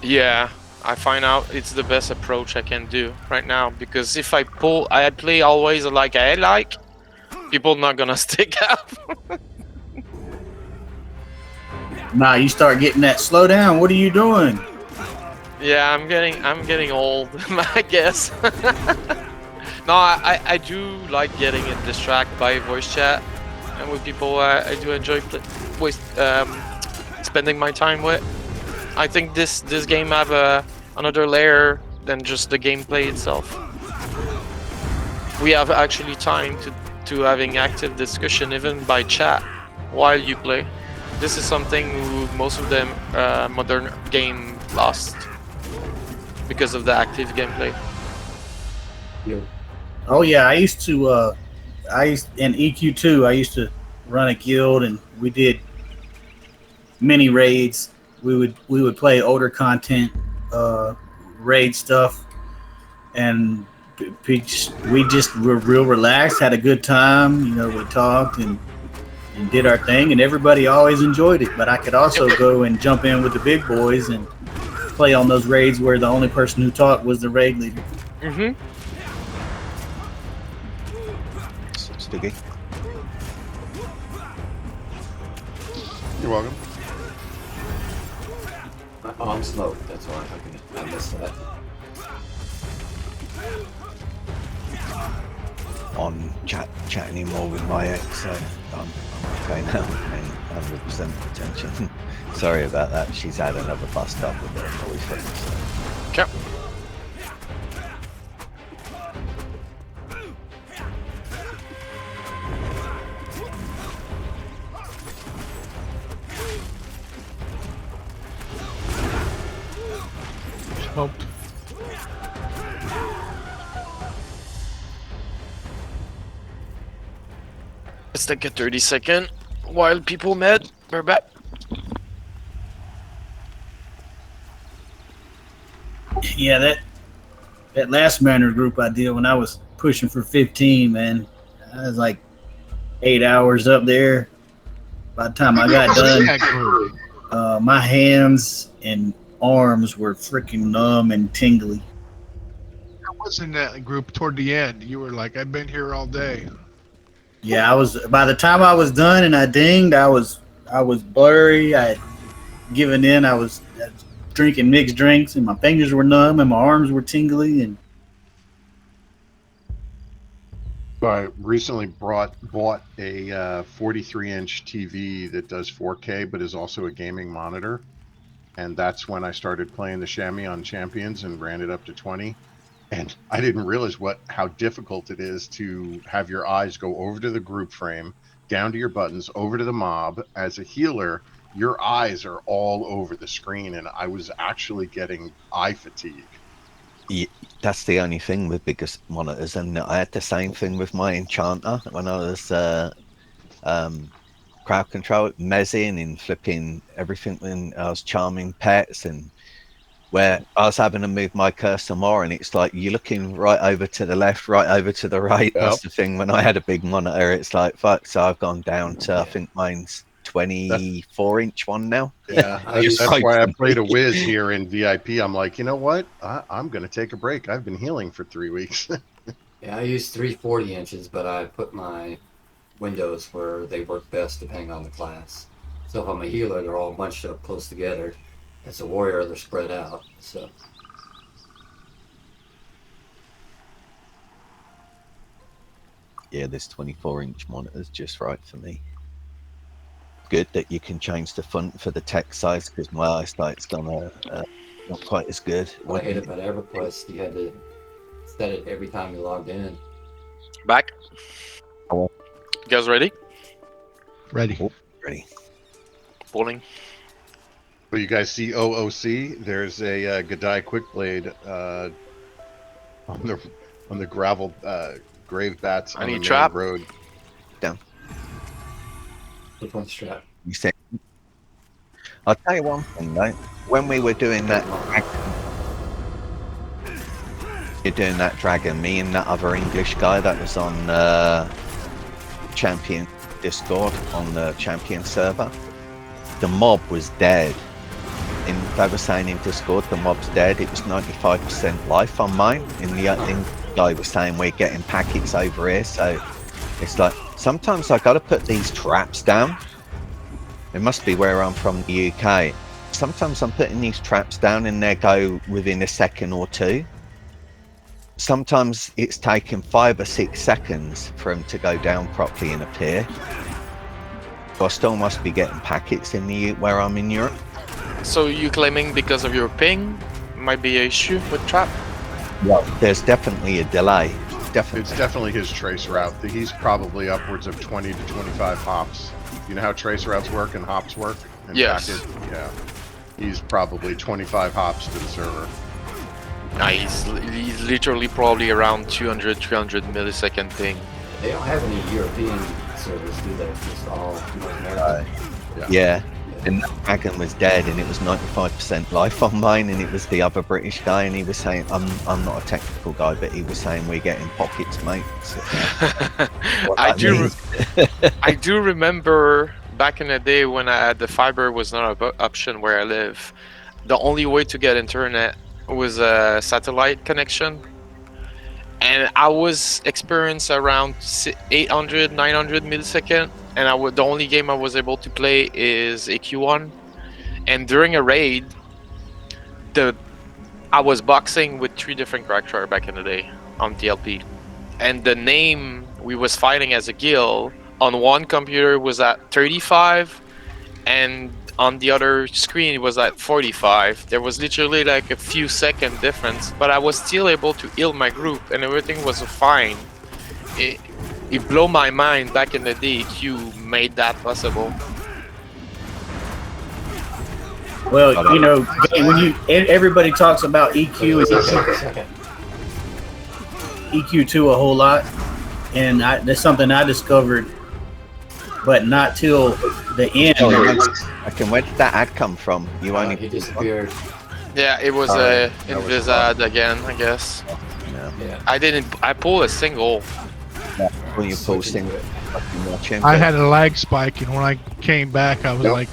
Yeah, I find out it's the best approach I can do right now, because if I play always like I like, people not gonna stick up. Nah, you start getting that slow down. What are you doing? Yeah, I'm getting old, I guess. No, I do like getting distracted by voice chat, and with people I do enjoy spending my time with. I think this game have another layer than just the gameplay itself. We have actually time to having active discussion even by chat while you play. This is something most of them modern game lost because of the active gameplay. Oh yeah, I used to. In EQ2. I used to run a guild, and we did mini raids. We would play older content, raid stuff, and we just were real relaxed, had a good time. You know, we talked and did our thing, and everybody always enjoyed it. But I could also go and jump in with the big boys and play on those raids where the only person who talked was the raid leader. Mm-hmm. Sticky. You're welcome. Oh, I'm smoked. That's why I missed that. On chat anymore with my ex, so I'm okay now. Paying 100% attention. Sorry about that. She's had another bust up with her boyfriend. So. Okay. Smoked. Let's take a 30-second while people med. We're back. Yeah, that last manor group I did when I was pushing for 15, man, I was like 8 hours up there. By the time I got done, my hands and arms were freaking numb and tingly. I was in that group toward the end. You were like, I've been here all day. Yeah, I was. By the time I was done and I dinged, I was blurry. I had given in. I was drinking mixed drinks, and my fingers were numb, and my arms were tingly. And I recently bought a 43-inch TV that does 4K, but is also a gaming monitor. And that's when I started playing the chamois on Champions and ran it up to 20. And I didn't realize how difficult it is to have your eyes go over to the group frame, down to your buttons, over to the mob. As a healer, your eyes are all over the screen, and I was actually getting eye fatigue. Yeah, that's the only thing with biggest monitors, and I had the same thing with my Enchanter when I was crowd control, mezzing and flipping everything when I was charming pets, and where I was having to move my cursor more, and it's like you're looking right over to the left, right over to the right. Yep. That's the thing. When I had a big monitor, it's like fuck. So I've gone down to I think mine's 24-inch one now. Yeah, Just that's like- why I played a whiz here in VIP. I'm like, you know what? I'm going to take a break. I've been healing for 3 weeks. Yeah, I use 340 inches, but I put my windows where they work best depending on the class. So if I'm a healer, they're all bunched up close together. As a warrior, they're spread out. So Yeah, this 24-inch monitor is just right for me. Good that you can change the font for the text size because my eyesight's gone not quite as good. what I hate about EverQuest, you had to set it every time you logged in. Back. Oh. You guys ready? Ready. Ready. Bowling. Well, you guys see OOC? There's a Godai Quickblade on on the gravel grave bats on Any the main trap? road. Which one's strap? You said, I'll tell you one thing though. When we were doing that, you're doing that dragon, me and that other English guy that was on Champion Discord on the Champion server, the mob was dead. And they were saying in Discord, the mob's dead. It was 95% life on mine. And the guy was saying we're getting packets over here. So it's like sometimes I got to put these traps down. It must be where I'm from, the UK. Sometimes I'm putting these traps down and they go within a second or two. Sometimes it's taken 5 or 6 seconds for them to go down properly and appear. So I still must be getting packets in the where I'm in Europe. So you claiming because of your ping might be an issue with trap? Well, there's definitely a delay. Definitely. It's definitely his trace route. He's probably upwards of 20 to 25 hops. You know how trace routes work and hops work? And Yes. Yeah. He's probably 25 hops to the server. Nah, he's literally probably around 200, 300 millisecond ping. They don't have any European servers, do they? Just all North American. Yeah. And that dragon was dead, and it was 95% life on mine, and it was the other British guy, and he was saying, I'm not a technical guy, but he was saying we're getting pockets, mate. So, what I that do. means- I do remember back in the day when the fiber was not an option where I live. The only way to get internet was a satellite connection, and I was experienced around 800, 900 millisecond. And the only game I was able to play is AQ1. And during a raid, I was boxing with 3 different characters back in the day on TLP. And the name we was fighting as a guild on one computer was at 35, and on the other screen it was at 45. There was literally like a few second difference, but I was still able to heal my group and everything was fine. It blew my mind back in the day EQ made that possible. Well, you know, when everybody talks about EQ and Second. EQ2 a whole lot, and that's something I discovered, but not till the end. Okay, where did that ad come from? You only He disappeared. Yeah, it was Alright, in that was Visad again, I guess. Yeah. I pulled a single. when you posting. I had a lag spike, and when I came back, I was like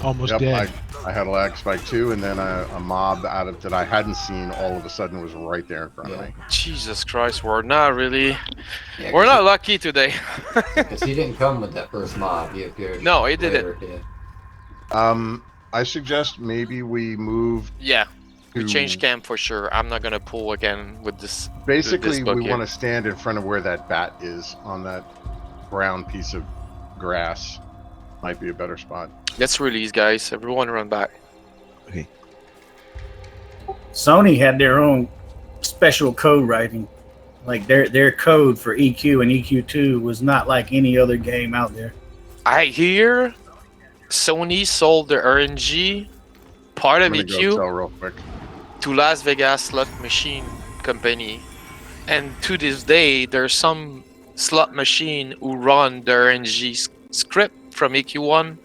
almost dead. I had a lag spike too, and then a mob out of that I hadn't seen all of a sudden was right there in front of me. Jesus Christ, we're not really. Yeah, We're not lucky today. Because he didn't come with that first mob. He appeared. No, he didn't. later, yeah. I suggest maybe we move Yeah, we to changed camp for sure. I'm not gonna pull again with this. basically book we here. want to stand in front of where that bat is on that brown piece of grass. Might be a better spot. Let's release, guys. Everyone run back. Sony had their own special code writing. Like their code for EQ and EQ2 was not like any other game out there. I hear Sony sold the RNG part I'm of gonna go EQ tell real quick. to Las Vegas slot machine company, and to this day there's some slot machine who run the RNG script from EQ1,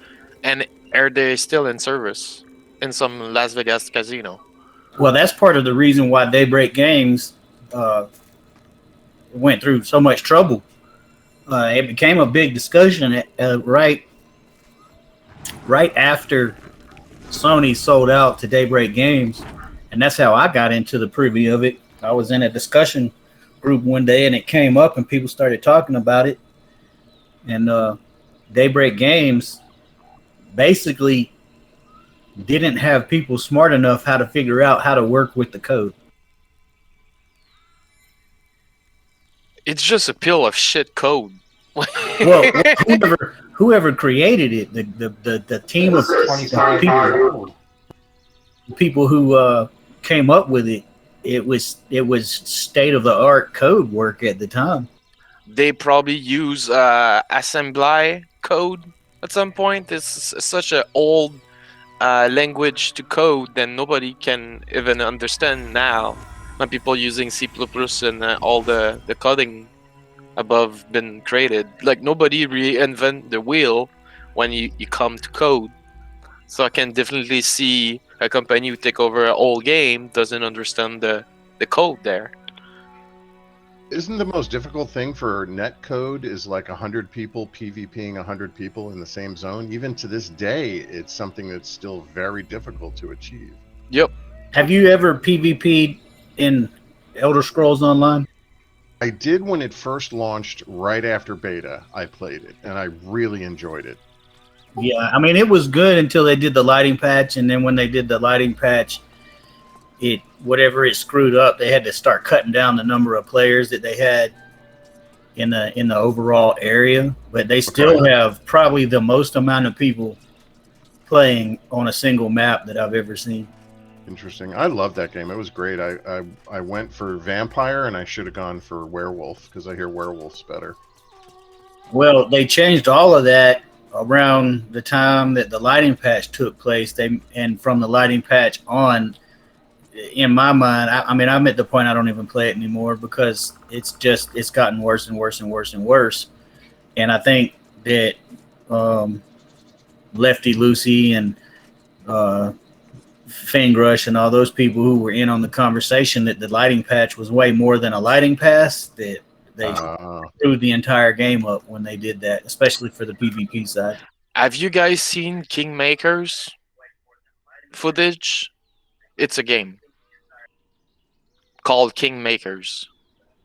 and are they still in service in some Las Vegas casino? Well, that's part of the reason why Daybreak Games went through so much trouble. It became a big discussion right after Sony sold out to Daybreak Games, and that's how I got into the privy of it. I was in a discussion group one day, and it came up, and people started talking about it. And Daybreak Games basically didn't have people smart enough how to figure out how to work with the code. It's just a pill of shit code. Well, whoever created it, the team of 25 people who came up with it, it was state of the art code work at the time. They probably use assembly code at some point. It's such an old language to code that nobody can even understand now. when people using C++ and all the coding above been created. Like nobody reinvent the wheel when you come to code. So I can definitely see a company who take over a whole game doesn't understand the code there. Isn't the most difficult thing for net code is like 100 people PvPing 100 people in the same zone? Even to this day, it's something that's still very difficult to achieve. Yep. Have you ever PvP'd in Elder Scrolls Online? I did when it first launched right after beta. I played it and I really enjoyed it. Yeah, I mean, it was good until they did the lighting patch, and then when they did the lighting patch, it screwed up. They had to start cutting down the number of players that they had in the overall area, but they still have probably the most amount of people playing on a single map that I've ever seen. Interesting. I love that game. It was great. I went for vampire and I should have gone for werewolf because I hear werewolf's better. Well, they changed all of that around the time that the lighting patch took place. And from the lighting patch on, in my mind, I mean, I'm at the point I don't even play it anymore because it's gotten worse and worse and worse and worse. And I think that Lefty Lucy and Fangrush and all those people who were in on the conversation that the lighting patch was way more than a lighting pass, that they screwed the entire game up when they did that, especially for the PvP side. Have you guys seen Kingmakers footage? It's a game called Kingmakers.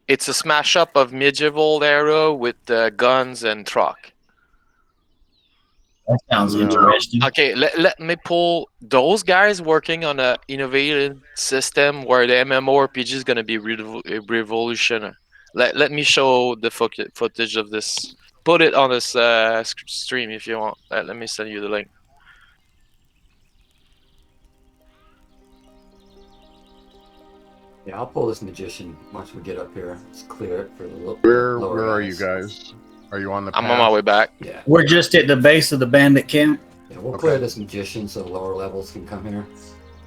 It's a smash up of medieval era with guns and truck. That sounds interesting. Okay, let me pull those guys working on a innovative system where the MMORPG is going to be revolutionary. Let me show the footage of this. Put it on this stream if you want. Let me send you the link. Yeah, I'll pull this magician once we get up here. Let's clear it for the Where lower are you areas. guys? Are you on the I'm path? on my way back. Yeah. We're just at the base of the bandit camp. Yeah, we'll Okay. clear this magician so lower levels can come here.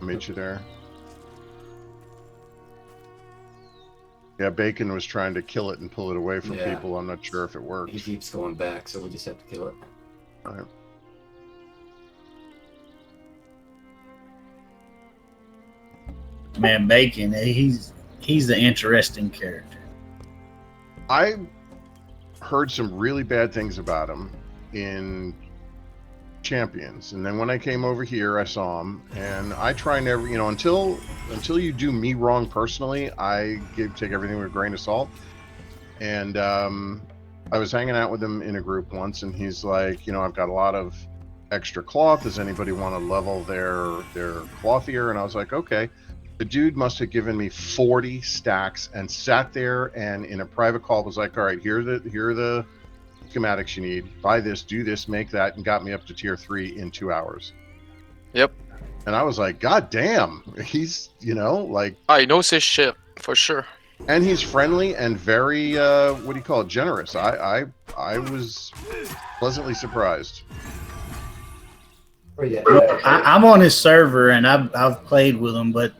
I'll meet you there. Yeah, Bacon was trying to kill it and pull it away from Yeah. people. I'm not sure if it worked. He keeps going back, so we just have to kill it. All right. Man, Bacon, he's the interesting character. I heard some really bad things about him in Champions, and then when I came over here, I saw him, and I try never, until you do me wrong personally, I take everything with a grain of salt. And I was hanging out with him in a group once, and he's like, I've got a lot of extra cloth. Does anybody want to level their clothier? And I was like, okay. The dude must have given me 40 stacks and sat there and in a private call was like, all right, here are the schematics you need. Buy this, do this, make that, and got me up to tier 3 in 2 hours. Yep. And I was like, God damn, he's, like... I know his shit, for sure. And he's friendly and very, generous. I was pleasantly surprised. Oh, yeah. I'm on his server and I've played with him, but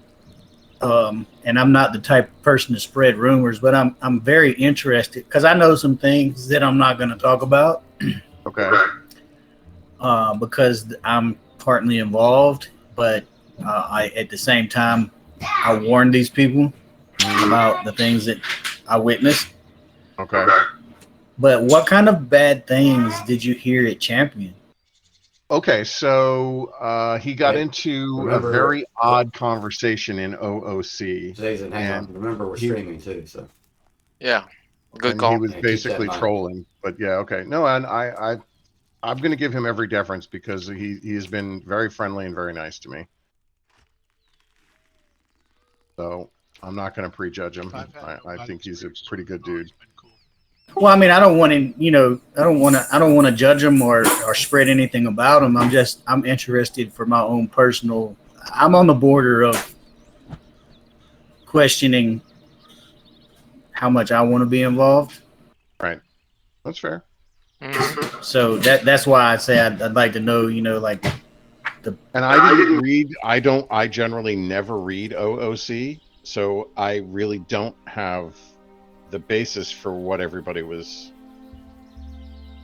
and I'm not the type of person to spread rumors, but I'm very interested because I know some things that I'm not going to talk about. Okay. Because I'm partly involved, but I at the same time I warned these people about the things that I witnessed. Okay. But what kind of bad things did you hear at Champion? Okay, so he got into Remember- a very odd conversation in OOC. Jason, hang on. And Remember, we're he- streaming too, so. Yeah. Good and call. he was Yeah, keep that basically in mind. trolling, but yeah, okay. No, and I'm going to give him every deference because he has been very friendly and very nice to me. So I'm not going to prejudge him. I think he's a pretty good dude. Well, I mean, I don't want to, I don't want to judge him or spread anything about him. I'm interested for my own personal. I'm on the border of questioning how much I want to be involved. Right. That's fair. Mhm. So that's why I say I'd like to know, And I didn't read. I generally never read OOC, So I really don't have the basis for what everybody was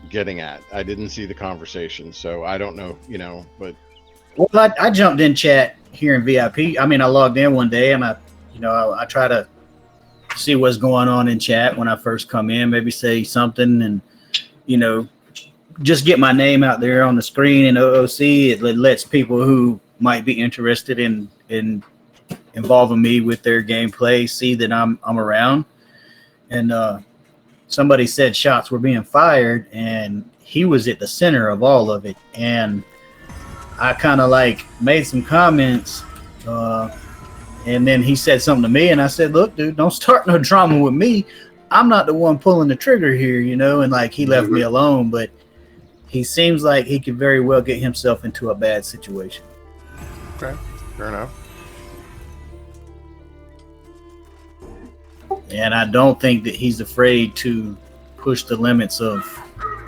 getting at. I didn't see the conversation, so I don't know, but Well, I jumped in chat here in VIP. I mean, I logged in one day and I try to see what's going on in chat when I first come in, maybe say something and, just get my name out there on the screen in OOC. It lets people who might be interested in involving me with their gameplay see that I'm around. And somebody said shots were being fired, and he was at the center of all of it. And I kind of like made some comments, and then he said something to me, and I said, "Look, dude, don't start no drama with me. I'm not the one pulling the trigger here, And like he left me alone, but he seems like he could very well get himself into a bad situation. okay, fair enough. And I don't think that he's afraid to push the limits of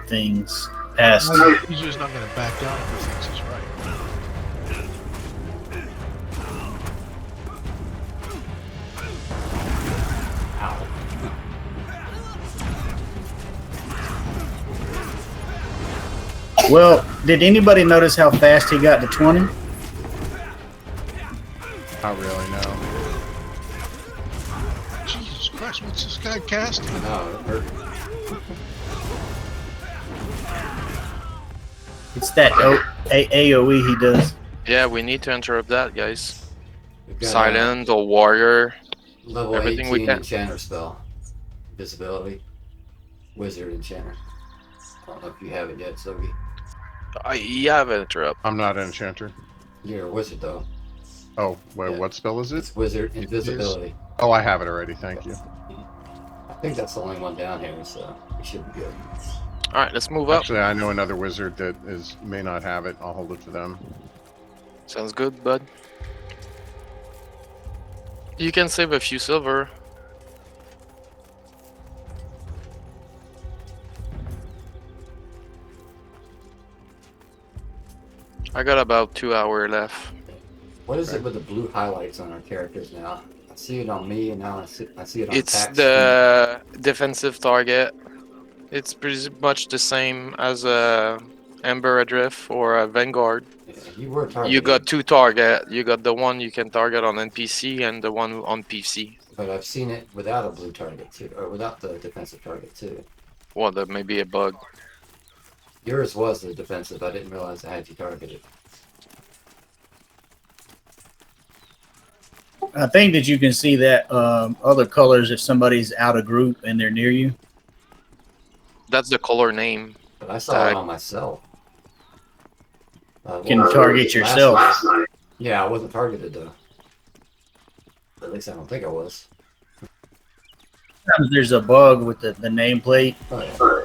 things past. He's just not going to back down if he thinks he's right. Well, did anybody notice how fast he got to 20? Not really, no. Jesus Christ, what's this guy casting? No, it hurt. It's that AoE he does. Yeah, we need to interrupt that, guys. We've got a Silent or warrior. level everything 18 we can. enchanter spell. Visibility. Wizard enchanter. I don't know if you have it yet, Sogi. You have an interrupt. I'm not an enchanter. You're a wizard though. Oh, wait, Yeah. what spell is it? It's wizard invisibility. Oh, I have it already, thank you. I think that's the only one down here, so we should be good. All right, let's move up. Actually, I know another wizard that may not have it. I'll hold it for them. Sounds good, bud. You can save a few silver. I got about 2 hours left. What is it with the blue highlights on our characters now? I see it on me, and now I see it on It's Tax. the defensive target. It's pretty much the same as a Ember Adrift or a Vanguard. Yeah, you were targeted. You got two target. You got the one you can target on NPC and the one on PC. But I've seen it without a blue target too, or without the defensive target too. Well, that may be a bug. Yours was the defensive. I didn't realize I had you targeted. I think that you can see that other colors if somebody's out of group and they're near you. That's the color name. But I saw it on myself. Can well, target last yourself. night. Yeah, I wasn't targeted though. At least I don't think I was. Sometimes there's a bug with the nameplate. Oh, yeah.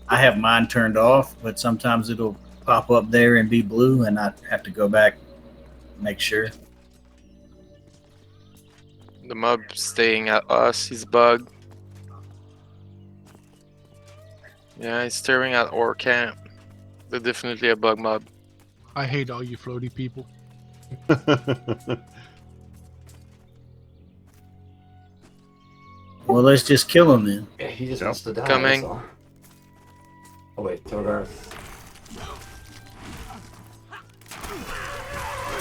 I have mine turned off, but sometimes it'll pop up there and be blue, and I have to go back and make sure. The mob staying at us. He's bugged. Yeah, he's staring at our camp. They're definitely a bug mob. I hate all you floaty people. Well, let's just kill him then. Yeah, he just Yep. wants to die. Coming. That's all. Oh wait, Togar.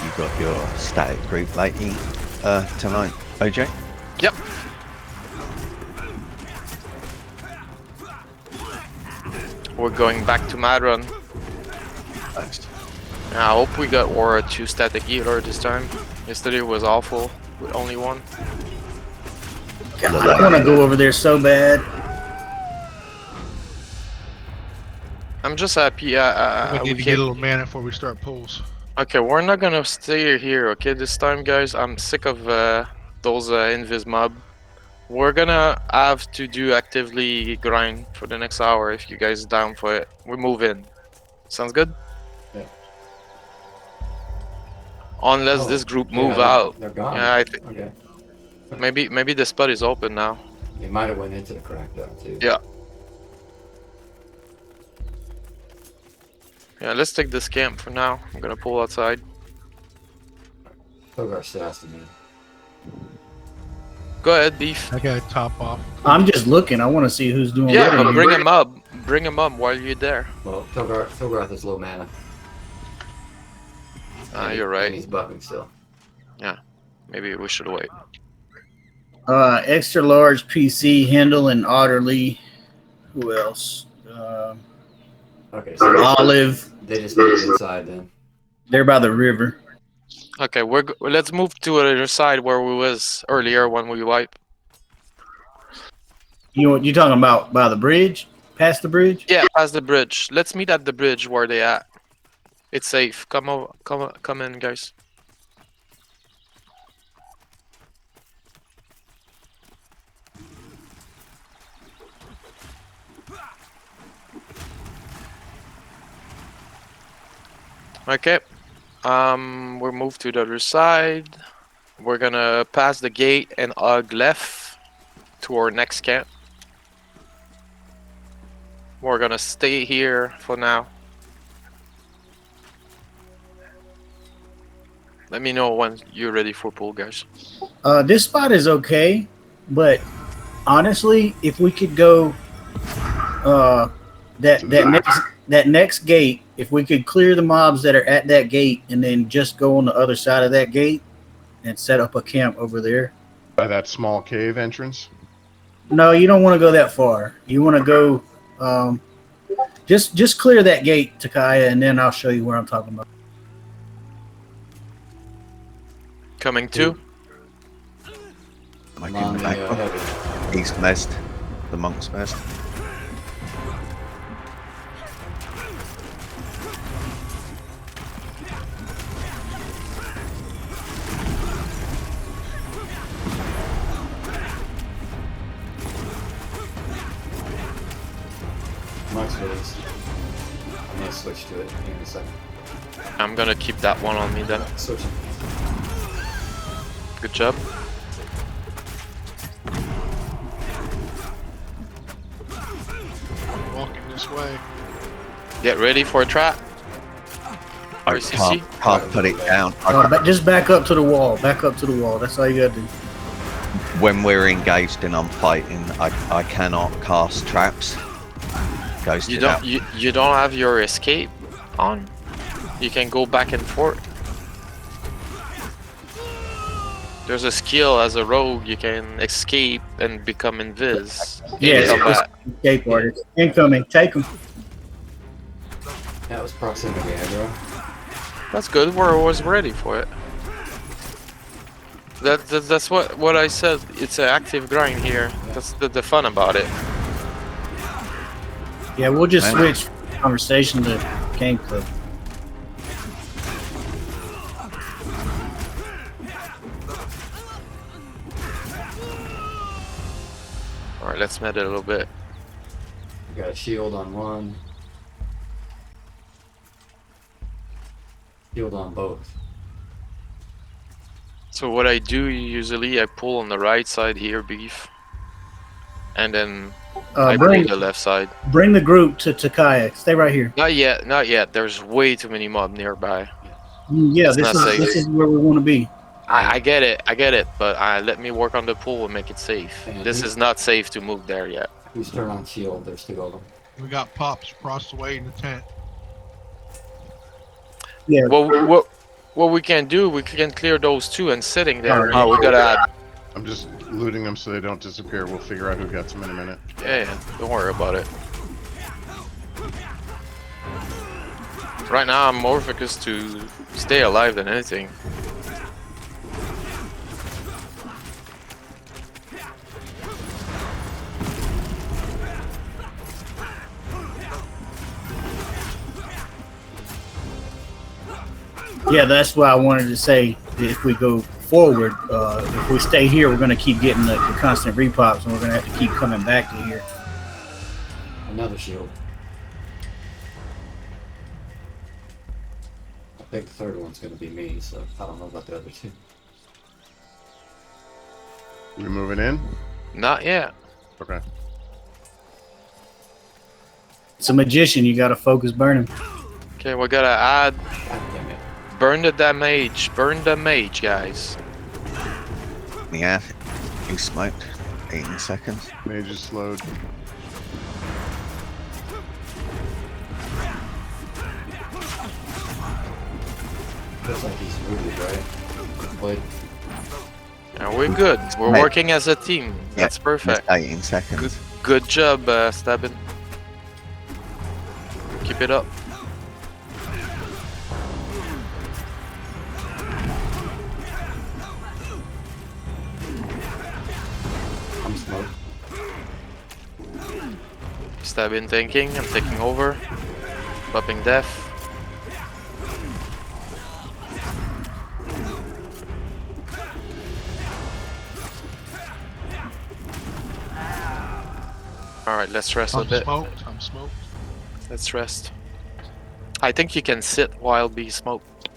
You got your static group lately tonight, OJ? Yep. We're going back to Madron. Thanks. I hope we got or a 2 static healer this time. Yesterday was awful with only one. God, I want to go over there so bad. I'm just happy. we We need to get a little mana before we start pulls. Okay, we're not gonna stay here. Okay, this time, guys. I'm sick of those invis mob. We're gonna have to do actively grind for the next hour if you guys are down for it. We move in. Sounds good? Yeah. Unless Oh, this group yeah, move out. They're gone. Yeah, I think Okay. maybe the spot is open now. They might have went into the crack though too. Yeah. Yeah, let's take this camp for now. I'm gonna pull outside. Togar still has to move. Go ahead, Beef. I gotta top off. I'm just looking. I want to see who's doing Yeah, what. but bring him up. Bring him up while you're there. Well, Togarth is low mana. You're right. And he's buffing still. Maybe we should wait. Extra large PC, Handle and Otterly. Who else? Okay, so Olive. they just moved inside then. They're by the river. Okay, let's move to the other side where we was earlier when we wiped. You talking about by the bridge? Past the bridge? Yeah, past the bridge. Let's meet at the bridge where they at. It's safe. Come over. Come in, guys. Okay. We'll move to the other side. We're gonna pass the gate and hug left to our next camp. We're gonna stay here for now. Let me know when you're ready for pool, guys. This spot is okay, but honestly, if we could go that next gate, if we could clear the mobs that are at that gate and then just go on the other side of that gate and set up a camp over there. By that small cave entrance. No, you don't want to go that far. You want to go just clear that gate, Takaya, and then I'll show you where I'm talking about. Coming to? I I'm can on the back up. heavy. East Mest, the Monk's Mest. Mark's released. I'm gonna switch to it here in a second. I'm gonna keep that one on me then. Switching. Good job. Walking this way. Get ready for a trap. I RCC? can't put it down. But just back up to the wall. Back up to the wall. That's all you gotta do. When we're engaged and I'm fighting, I cannot cast traps. Goes You to don't that. you don't have your escape on? You can go back and forth. There's a skill as a rogue you can escape and become invis. Yes, Come it's back. escape artist. Incoming. Take them. That was proximity aggro. That's good. We're always ready for it. That's what I said. It's an active grind here. That's the fun about it. Yeah, we'll just Man. switch conversation to Game Club. All right, let's med it a little bit. We got a shield on one. Shield on both. So what I do usually, I pull on the right side here, beef, and then I pull Bring the left side. the group to Takaya. Stay right here. Not yet, not yet. There's way too many mob nearby. Yeah, It's not safe. this is where we want to be. I get it, but let me work on the pool and make it safe. And This is not safe to move there yet. Who's turn on shield? There's two of them. We got pops across the way in the tent. Yeah. What we can do, we can clear those two and sitting there. Alright. Oh, we gotta add. I'm just looting them so they don't disappear. We'll figure out who gets them in a minute. Yeah, don't worry about it. Right now, I'm more focused to stay alive than anything. Yeah, that's why I wanted to say that if we go forward, if we stay here, we're going to keep getting the constant repops, and we're going to have to keep coming back to here. Another shield. I think the third one's gonna be me, so I don't know about the other two. We moving in? Not yet. Okay. It's a magician. You got to focus burn him. Okay, we gotta add God damn it. Burn the damage. Burn the mage, guys. Yeah, you smoked. 18 seconds. Mage is slowed. Feels like he's moved, right? But And we're good. We're Mate. working as a team. That's perfect. 18 seconds. Good job, Stabbin. Keep it up. I'm smoked. Stabbin thinking. I'm taking over. Popping death. Alright, let's rest a I'm bit. smoked. I'm smoked. Let's rest. I think you can sit while be smoked.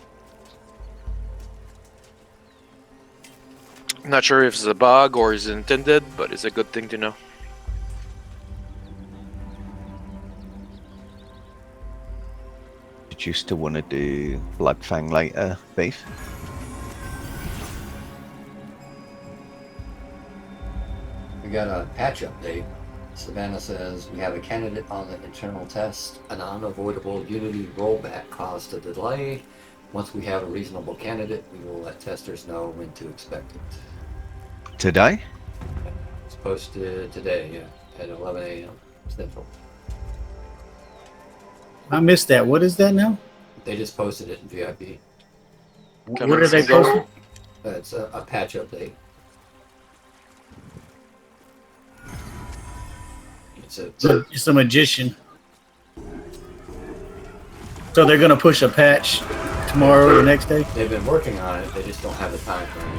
Not sure if it's a bug or is intended, but it's a good thing to know. Did you still want to do Bloodfang later, Beef? We got a patch update. Savannah says we have a candidate on the internal test. An unavoidable Unity rollback caused a delay. Once we have a reasonable candidate, we will let testers know when to expect it. Today? It's posted today, yeah, at 11 a.m. Central. I missed that. What is that now? They just posted it in VIP. What are they posting? It's a patch update. It's a magician. So they're gonna push a patch tomorrow or the next day. They've been working on it. They just don't have the time frame.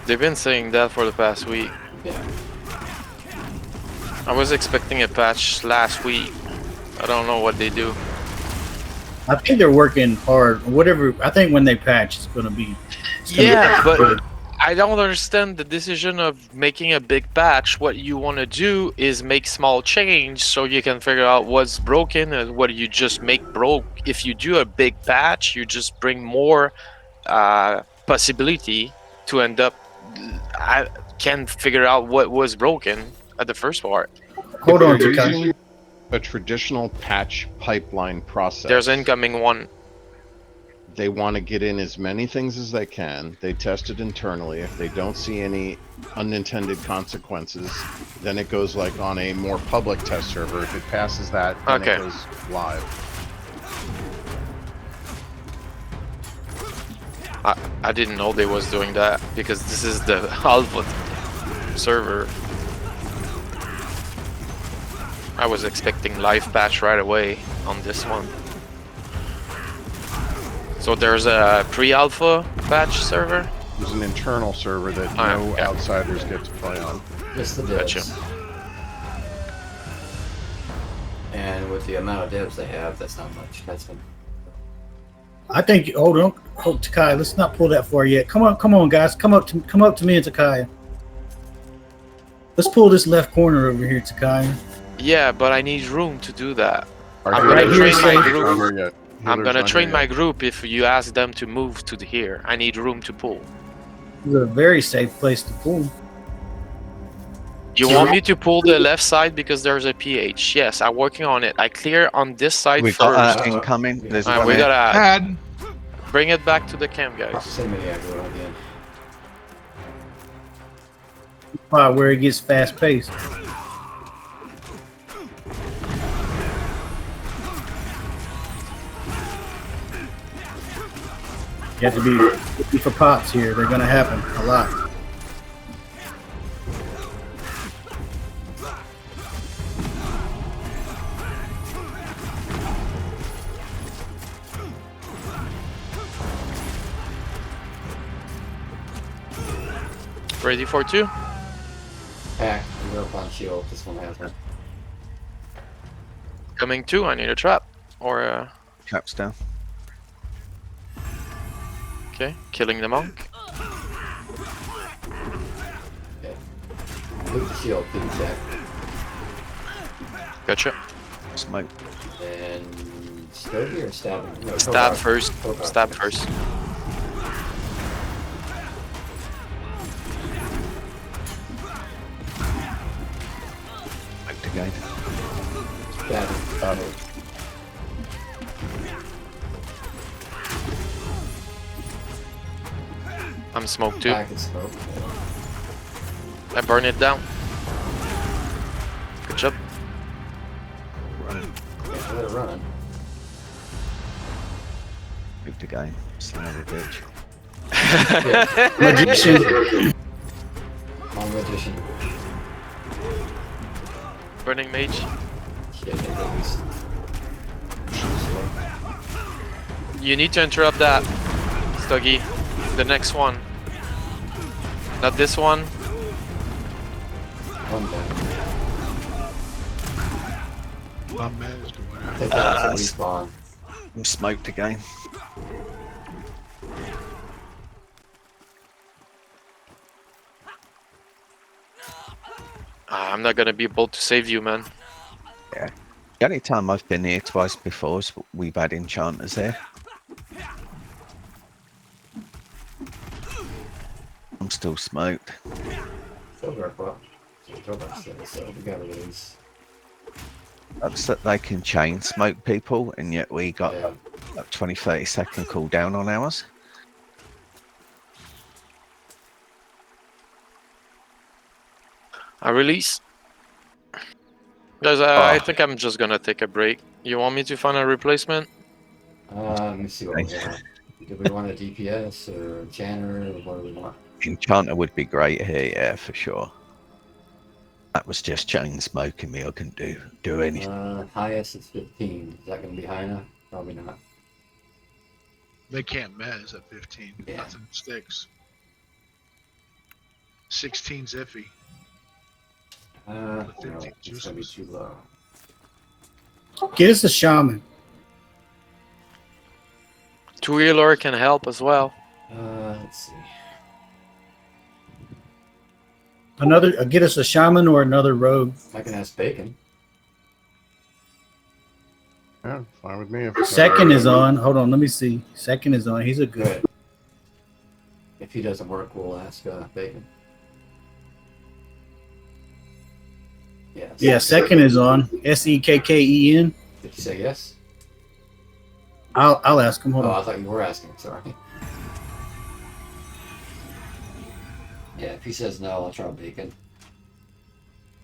They've been saying that for the past week. Yeah. I was expecting a patch last week. I don't know what they do. I think they're working hard. Whatever. I think when they patch, it's gonna be. Yeah, but I don't understand the decision of making a big patch. What you want to do is make small change so you can figure out what's broken and what you just make broke. If you do a big patch, you just bring more possibility to end up. I can't figure out what was broken at the first part. Hold on, If you're Takai. using a traditional patch pipeline process. There's incoming one. They want to get in as many things as they can. They test it internally. If they don't see any unintended consequences, then it goes like on a more public test server. If it passes that, then Okay. it goes live. I didn't know they was doing that because this is the alpha server. I was expecting live patch right away on this one. So there's a pre-alpha patch server. There's an internal server that Ah, no okay. outsiders get to play on. Just the Gotcha. devs. And with the amount of devs they have, that's not much. That's been I think. Hold on, Takai. Let's not pull that far yet. Come on, guys. Come up to me and Takai. Let's pull this left corner over here, Takai. Yeah, but I need room to do that. Our I'm gonna healers train my aren't group. here yet. I'm Healers gonna aren't train here my yet. group if you ask them to move to here. I need room to pull. It's a very safe place to pull. You want me to pull the left side because there's a PH? Yes, I'm working on it. I clear on this side We've first. got incoming. There's Alright, one we here. gotta Pad. bring it back to the camp, guys. proximity aggro again. Spot where it gets fast paced. You have to be for pops here. They're gonna happen a lot. Ready for two? Pack, we're up on shield. This one has one. Coming two. I need a trap or Traps down. okay, killing the monk. Loot the shield, please, Jack. Gotcha. Smoke. And Stogie or stabbing? No, Stab Tokar. first. Tokar Stab first. Smoked again. Stabbing. I'm smoked too. Back and smoke. I burn it down. Good job. Yeah, let it run. Smoked again. Son of a bitch. Magician. Long magician. Burning mage. Yeah, maybe at least. You need to interrupt that, Stuggy. The next one. Not this one. One down. I'm managed to win. Take that as a respawn. I'm smoked again. I'm not gonna be able to save you, man. The only time I've been here twice before is we've had enchanters here. I'm still smoked. Tokar fought. Tokar said, so we gotta lose. That's that they can chain smoke people, and yet we got Yeah. a 20-30 second cooldown on ours. I release. Guys, I Oh. think I'm just gonna take a break. You want me to find a replacement? Let me see what we got. Do we want a DPS or Channer, or what do we want? Enchanter would be great here, yeah, for sure. That was just chain smoking me. I couldn't do anything. Highest is 15. Is that gonna be high enough? Probably not. They can't mez at 15. Yeah. Nothing sticks. 16's iffy. No, 15 it's gonna be too low. Get us a shaman. Two healer can help as well. Let's see. Another, get us a shaman or another rogue. I can ask Bacon. Yeah, fine with me. If Second is on. Hold on, let me see. Second is on. He's a good. Good. If he doesn't work, we'll ask Bacon. Yes. Yeah, second is on. SEKKEN. Did you say yes? I'll ask him. Hold Oh, on. I thought you were asking. Sorry. Yeah, if he says no, I'll try Bacon.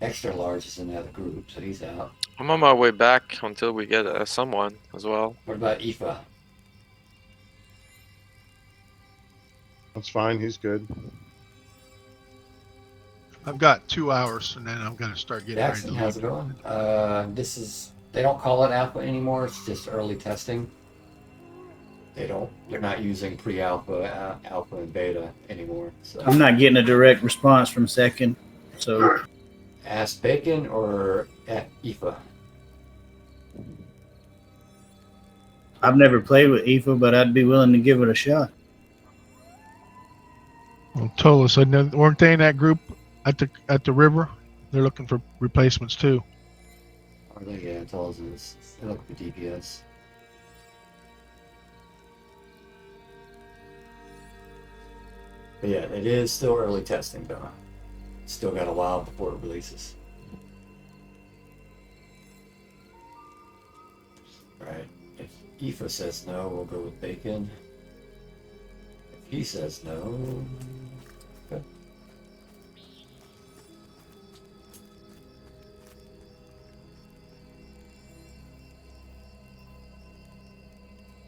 Extra large is in the other group, so he's out. I'm on my way back until we get someone as well. What about Aoife? That's fine. He's good. I've got 2 hours, and then I'm gonna start getting ready Jackson, to how's it leave. going? This is, they don't call it alpha anymore, it's just early testing. They're not using pre-alpha, alpha and beta anymore. So I'm not getting a direct response from second. So ask Bacon or at Aoife. I've never played with Aoife, but I'd be willing to give it a shot. Well, Tola said, weren't they in that group at the river? They're looking for replacements too. Or they, yeah, it tells us they look for DPS. But yeah, it is still early testing though. Still got a while before it releases. Alright, if Aoife says no, we'll go with Bacon. If he says no, okay.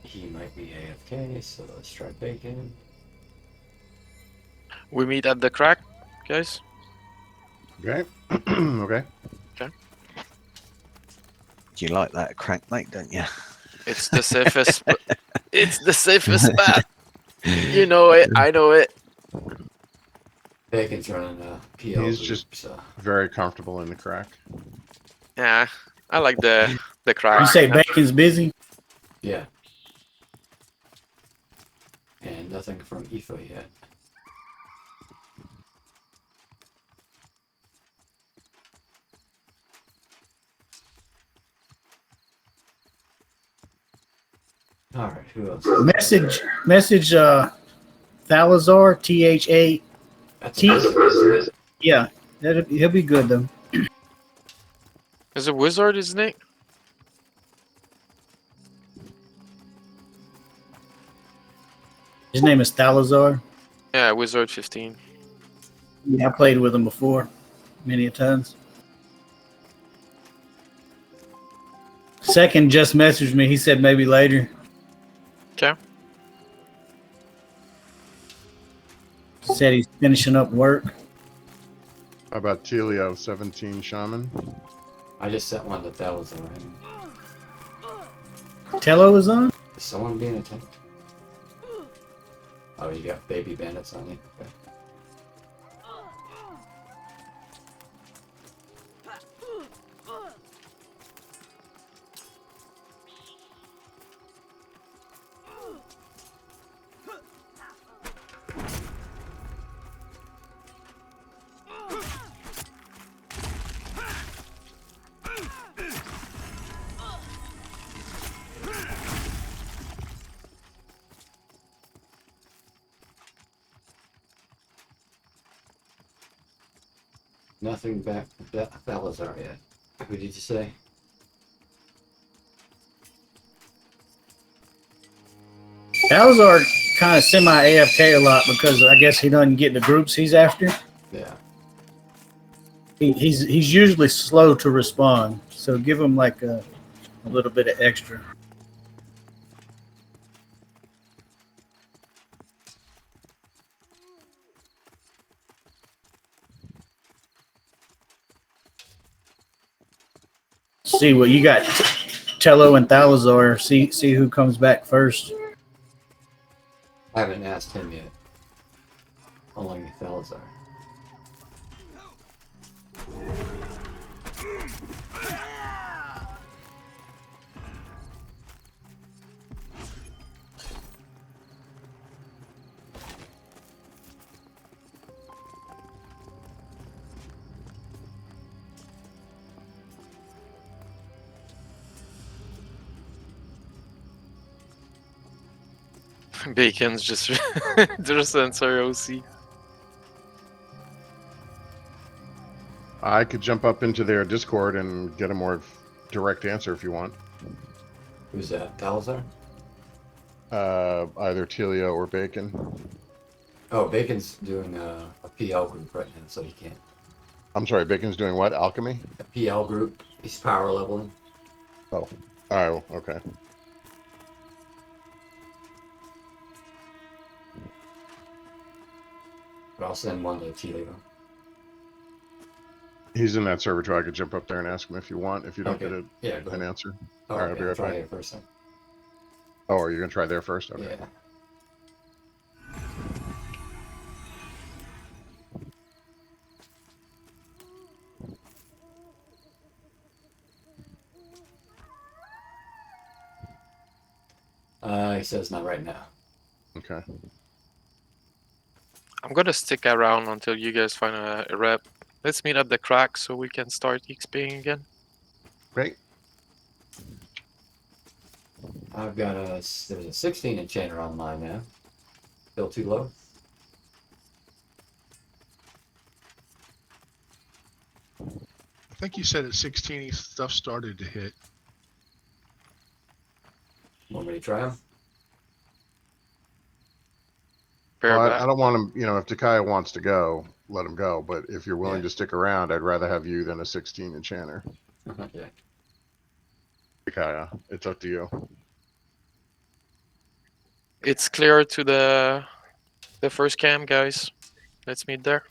He might be AFK, so let's try Bacon. We meet at the crack, guys. Okay. Okay. Do you like that crack, mate? Don't you? It's the safest. It's the safest spot. You know it. I know it. Bacon's running a PL He's loop, just- so Very comfortable in the crack. Yeah, I like the You crack. say Bacon's busy? yeah. And nothing from Aoife yet. All right, who else? Message Thalazar, THA. That's a wizard, isn't it? Yeah, he'll be good though. Is it wizard, isn't it? His name is Thalazar. Yeah, wizard 15. Yeah, I played with him before, many a times. Second just messaged me. He said maybe later. Okay. Said he's finishing up work. How about Telio, 17 Shaman? I just sent one to Thalazar. Tello is on? Is someone being attacked? Oh, you got baby bandits on you? Okay. Nothing back from Thalazar yet. Who did you say? Thalazar kind of semi AFK a lot because I guess he doesn't get the groups he's after. Yeah. He's usually slow to respond, so give him like a little bit of extra. See what you got, Tello and Thalazar. See who comes back first. I haven't asked him yet. Only Thalazar. Bacon's just just answer OC. I could jump up into their Discord and get a more direct answer if you want. Who's that? Thalazar? Either Telio or Bacon. Oh, Bacon's doing a PL group right now, so he can't. I'm sorry, Bacon's doing what? Alchemy? A PL group. He's power leveling. Oh, okay. But I'll send one to Telio. He's in that server too. I could jump up there and ask him if you want, if you don't Okay. get Yeah, go an ahead. answer. Oh, Alright, I'll okay, be I'll right try back. it first then. Oh, are you going to try there first? Okay. Yeah. He says not right now. Okay. I'm gonna stick around until you guys find a rep. Let's meet at the crack so we can start XPing again. Great. I've got there's a 16 enchanter online now. Still too low? I think you said at 16 stuff started to hit. Want me to try them? Bear Well, back. I don't want him, if Takaya wants to go, let him go. But if you're willing Yeah. to stick around, I'd rather have you than a 16 enchanter. Yeah. Takaya, it's up to you. It's clear to the first camp, guys. Let's meet there.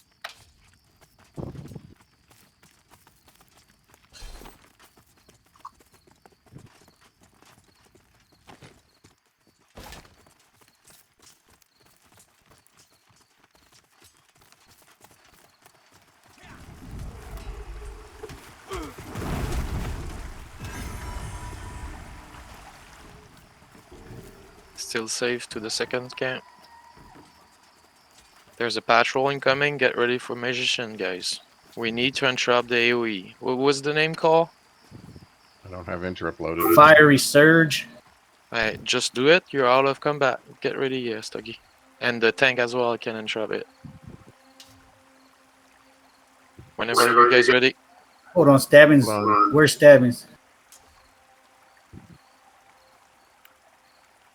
Still safe to the second camp. There's a patrol incoming. Get ready for magician, guys. We need to interrupt the AoE. What was the name called? I don't have interrupt loaded. Fiery Surge. Alright, just do it. You're out of combat. Get ready, Stuggy. And the tank as well can interrupt it. Whenever you guys ready. Hold on, stabbings. Hold on. Where's stabbings?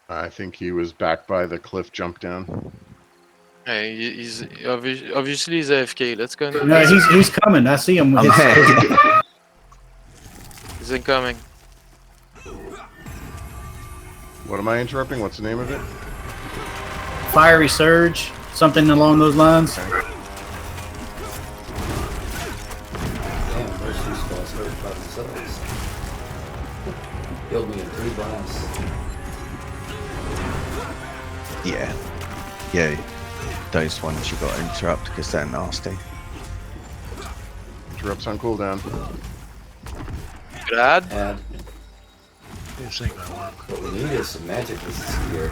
I think he was back by the cliff jump down. Hey, he's obviously he's AFK. Let's go. No, he's coming. I see him. I'm here. He's incoming. What am I interrupting? What's the name of it? Fiery surge, something along those lines. Damn, those two spells hurt by themselves. Killed me in 3 blasts. Yeah. Those ones you got to interrupt because they're nasty. Interrupts on cooldown. Good ad. Add. This ain't gonna work. What we need is some magic resist here.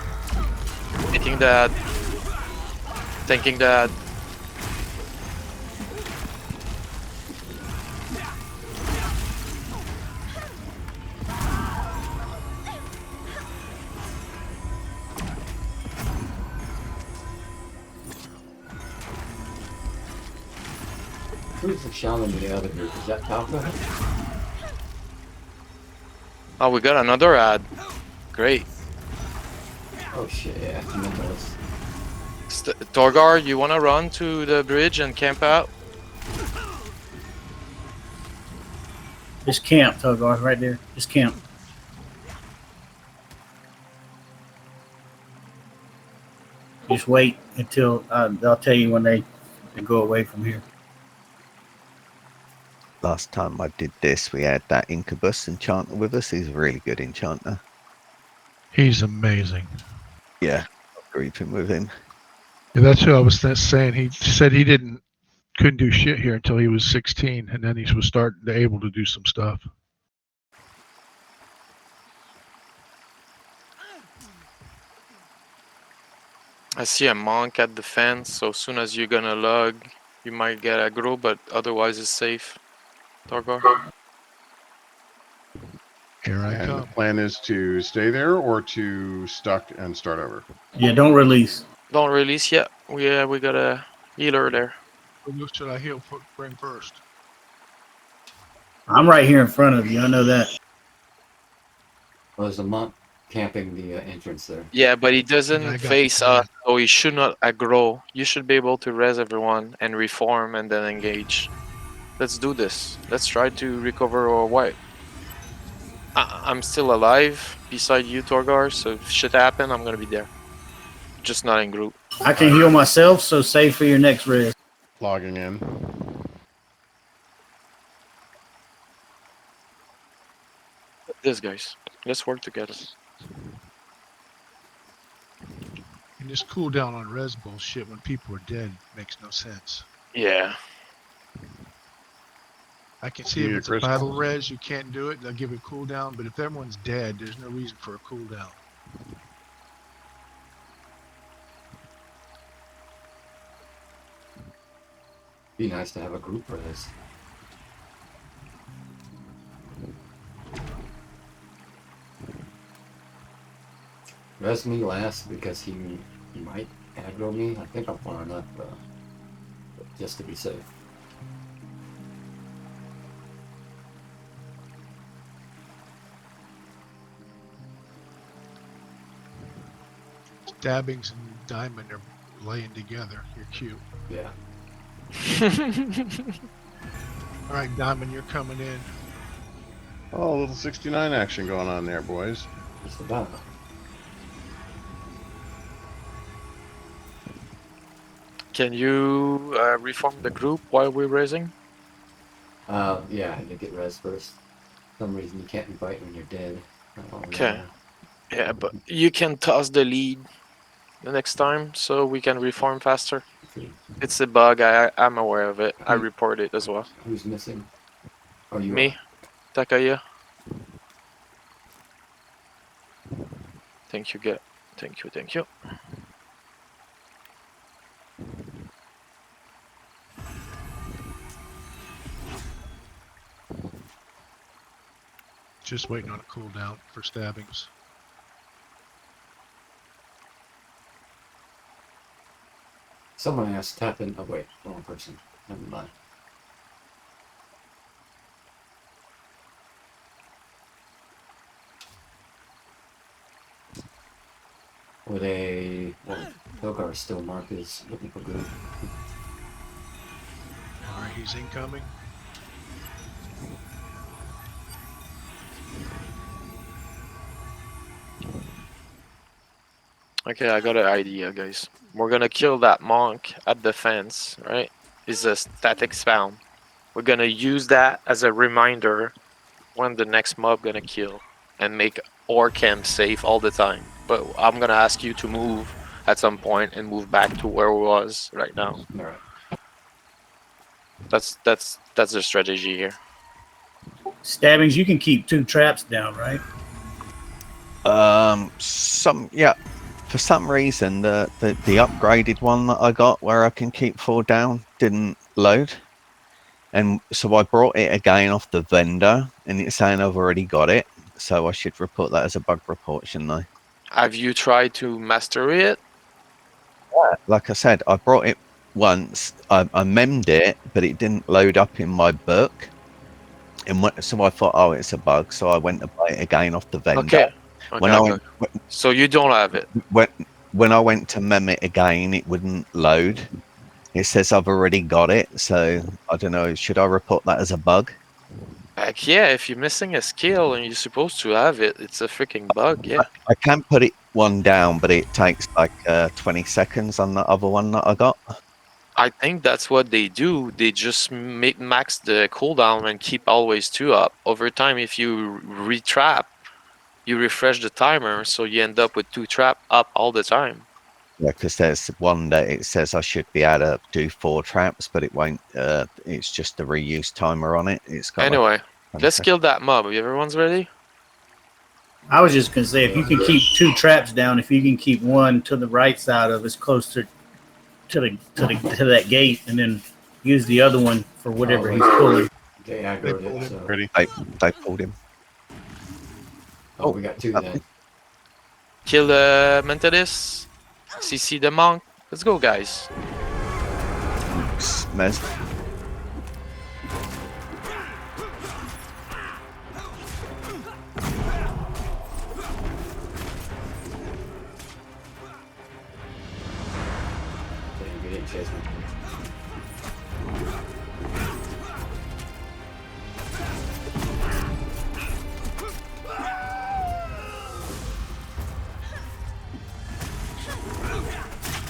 Taking that. Taking that. Who's the shaman in the other group? Is that Talca? Oh, we got another ad. Great. Oh shit, yeah, I remember this. Torgar, you wanna run to the bridge and camp out? Just camp, Togar, right there. Just camp. Just wait until they'll tell you when they go away from here. Last time I did this, we had that Incubus enchanter with us. He's a really good enchanter. He's amazing. Yeah, grouping with him. Yeah, that's who I was saying. He said he couldn't do shit here until he was 16, and then he was able to do some stuff. I see a monk at the fence, so as soon as you're gonna log, you might get aggro, but otherwise it's safe. Torgar. Here I And the come. plan is to stay there or to stuck and start over. Yeah, don't release. Don't release yet. We got a healer there. Who should I bring first? I'm right here in front of you. I know that. Well, there's a monk camping the entrance there. Yeah, but he I doesn't got face the us, so he should not aggro. You should be able to res everyone and reform and then engage. Let's do this. Let's try to recover our wipe. I'm still alive beside you, Torgar, so if shit happen, I'm gonna be there. Just not in group. I can heal myself, so save for your next res. Logging in. This, guys. Let's work together. And this cooldown on res bullshit when people are dead makes no sense. Yeah. I can see Need if a it's a crystal? battle res, you can't do it. They'll give it cooldown, but if everyone's dead, there's no reason for a cooldown. Be nice to have a group for this. Res me last because he might aggro me. I think I'm far enough, but just to be safe. Stabbings and Diamond are laying together. You're cute. Yeah. All right, Diamond, you're coming in. Oh, a little 69 action going on there, boys. Just about. Can you reform the group while we're raising? Yeah, you get res first. For some reason you can't invite when you're dead. I don't really Okay. know. Yeah, but you can toss the lead the next time so we can reform faster. It's a bug. I'm aware of it. I report it as well. Who's missing? Oh, you Me, Takaya. Thank you, get. Thank you. Just waiting on a cooldown for stabbings. Someone has to tap in. Oh wait, wrong person. Never mind. With a well, Hilgar is still marked as looking for good. Alright, he's incoming. Okay, I got an idea, guys. We're gonna kill that monk at the fence, right? It's a static spawn. We're gonna use that as a reminder when the next mob gonna kill, and make our camp safe all the time. But I'm gonna ask you to move at some point and move back to where we was right now. All right. That's the strategy here. Stabbings, you can keep 2 traps down, right? Yeah. For some reason, the upgraded one that I got, where I can keep 4 down, didn't load, and so I brought it again off the vendor, and it's saying I've already got it. So I should report that as a bug report, shouldn't I? Have you tried to master it? Like I said, I brought it once. I memmed it, but it didn't load up in my book. And so I thought, oh, it's a bug. So I went to buy it again off the vendor. Okay. When I went, So you don't have it. when I went to mem it again, it wouldn't load. It says I've already got it. So I don't know. Should I report that as a bug? Like, yeah, if you're missing a skill and you're supposed to have it, it's a freaking bug. Yeah. I can put it 1 down, but it takes like 20 seconds on the other one that I got. I think that's what they do. They just max the cooldown and keep always 2 up. Over time, if you retrap, you refresh the timer, so you end up with 2 trap up all the time. Yeah, because there's one that it says I should be able to do 4 traps, but it won't. It's just the reuse timer on it. It's got Anyway, like let's kill that mob. Everyone's ready? I was just gonna say, if you can keep 2 traps down, if you can keep 1 to the right side of us, closer to that gate, and then use the other one for whatever he's pulling. They aggroed it, so. Ready? they pulled him. Oh, we got 2 then. Kill the Mentadis. CC the monk. Let's go, guys. Mez. You didn't chase me.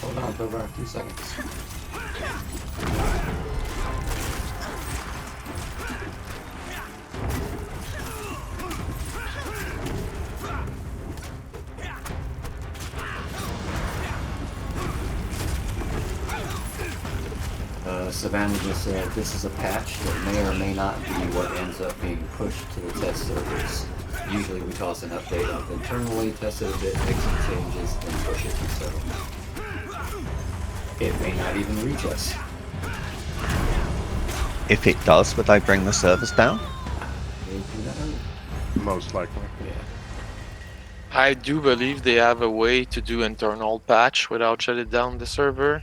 Hold on, over 2 seconds. Savannah just said this is a patch that may or may not be what ends up being pushed to the test servers. Usually we toss an update up internally, test it a bit, make some changes, then push it to settlement. It may not even reach us. If it does, would they bring the servers down? Most likely. Yeah. I do believe they have a way to do internal patch without shutting down the server,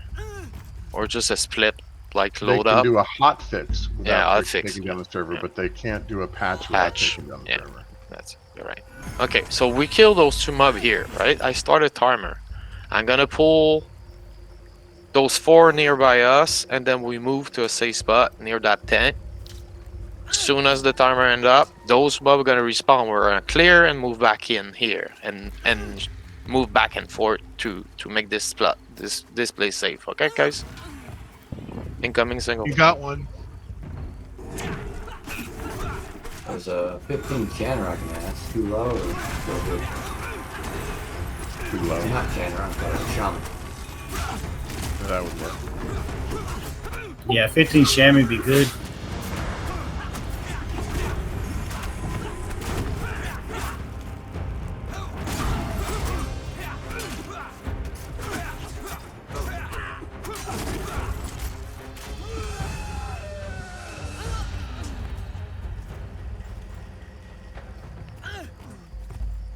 or just a split, like They load can up. do a hot fix without taking down the server, Yeah. but they can't do a patch without Patch, taking down the yeah. server. You're right. Okay, so we kill those 2 mob here, right? I start a timer. I'm gonna pull those 4 nearby us, and then we move to a safe spot near that tent. As soon as the timer ends up, those mob are gonna respawn. We're gonna clear and move back in here, and move back and forth to make this plot this place safe. Okay, guys. Incoming single. You got one. There's a 15 Channer I can ask. Too low or still good? Too low. Not Channer, I'm sorry, Shaman. That would work. Yeah, 15 Chamois be good.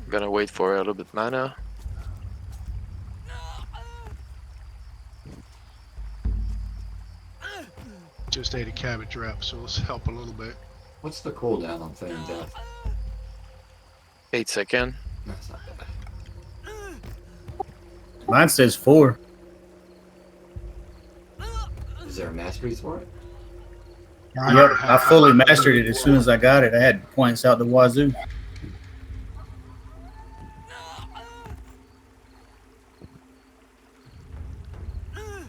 Gonna wait for a little bit mana. just ate a cabbage wrap, so let's help a little bit. What's the cooldown on Feign Death? 8 seconds. That's not bad. Mine says 4. Is there a mastery for it? Yep, I fully mastered it as soon as I got it. I had points out the wazoo.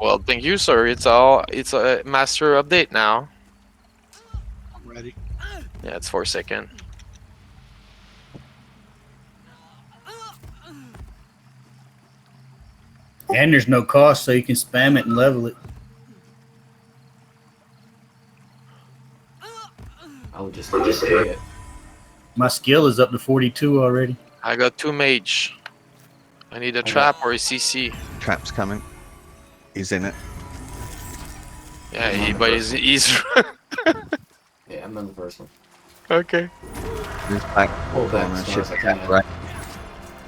Well, thank you, sir. It's a master update now. I'm ready. Yeah, it's 4 seconds. And there's no cost, so you can spam it and level it. I would just say it. My skill is up to 42 already. I got 2 mage. I need a trap or a CC. Trap's coming. He's in it. Yeah, but he's Yeah, I'm on the first one. okay. He's back. Pull back Corner, as far as I should can. be right.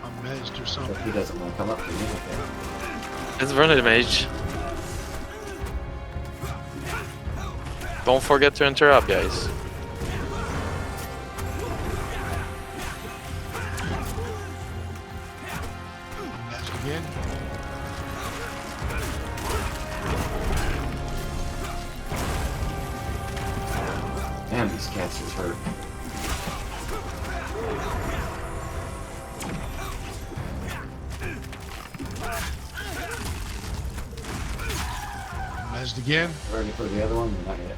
I'm mezzed or But something. he doesn't want to come up to me. Okay. Let's run it, mage. Don't forget to interrupt, guys. I'm mezzed again. Damn, these casters hurt. I'm mezzed again. Ready for the other one? Or not yet.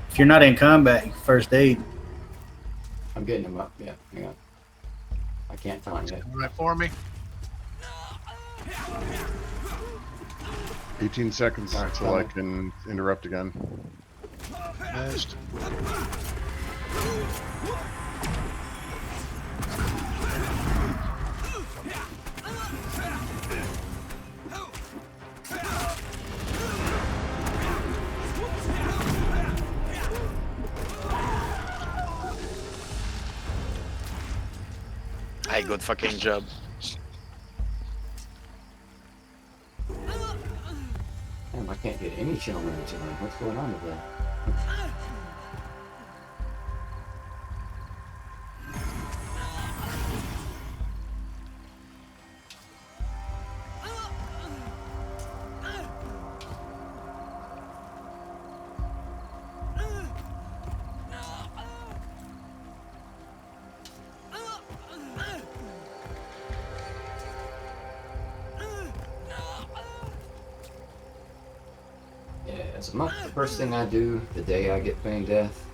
If you're not in combat, first aid. I'm getting him up. Yeah, hang on. I can't time it. All right for me. 18 seconds Alright, until I come can interrupt again. Mezzed. Hey, good fucking job. Damn, I can't get any chill damage tonight. What's going on with that? Yeah, as a monk, the first thing I do the day I get Feign Death,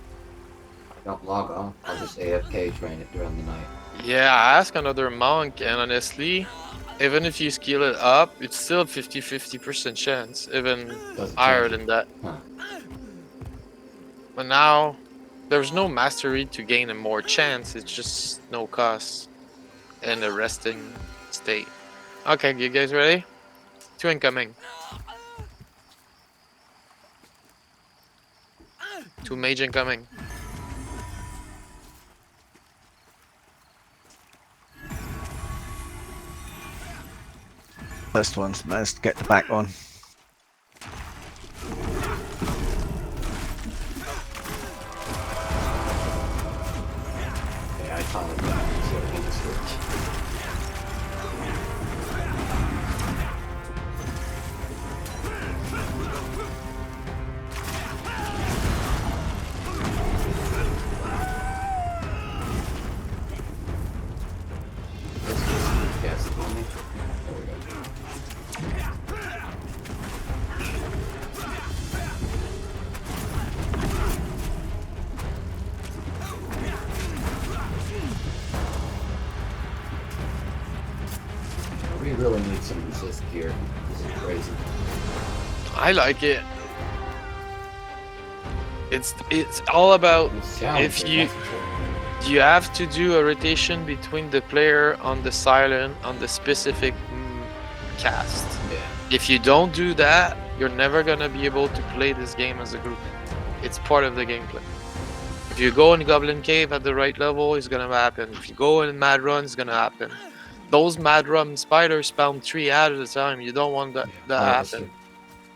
I don't log off. I'll just AFK train it during the night. Yeah, I asked another monk, and honestly, even if you skill it up, it's still 50% chance, even Doesn't higher change than that. Huh. But now, there's no mastery to gain a more chance, it's just no cost and a resting state. Okay, you guys ready? 2 incoming. 2 mage incoming. First one's must get the back one. Yeah, I found it back so I can just switch. Let's just cast it on me. There we go. We really need some resist gear. This is crazy. I like it. It's all about It's challenging. if you that's for sure. you have to do a rotation between the player on the silent on the specific cast. Yeah. If you don't do that, you're never gonna be able to play this game as a group. It's part of the gameplay. If you go in Goblin Cave at the right level, it's gonna happen. If you go in Mad Run, it's gonna happen. Those Mad Run spiders spawn 3 at a time. You don't want that to happen. Harvester.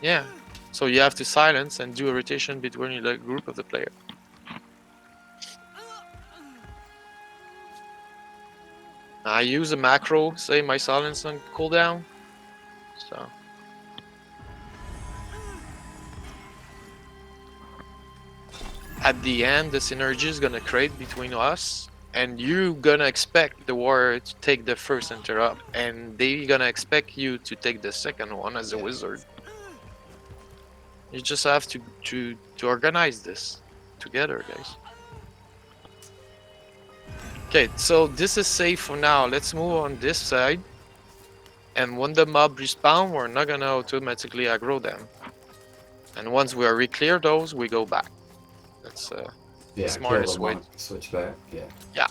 Yeah. So you have to silence and do a rotation between the group of the player. I use a macro, say my silence on cooldown. So at the end, the synergy is gonna create between us, and you gonna expect the warrior to take the first interrupt, and they gonna expect you to take the second one as a wizard. You just have to organize this together, guys. Okay, so this is safe for now. Let's move on this side. And when the mob respawn, we're not gonna automatically aggro them. And once we are clear those, we go back. That's Yeah, smartest kill the way. monk, switch back. Yeah.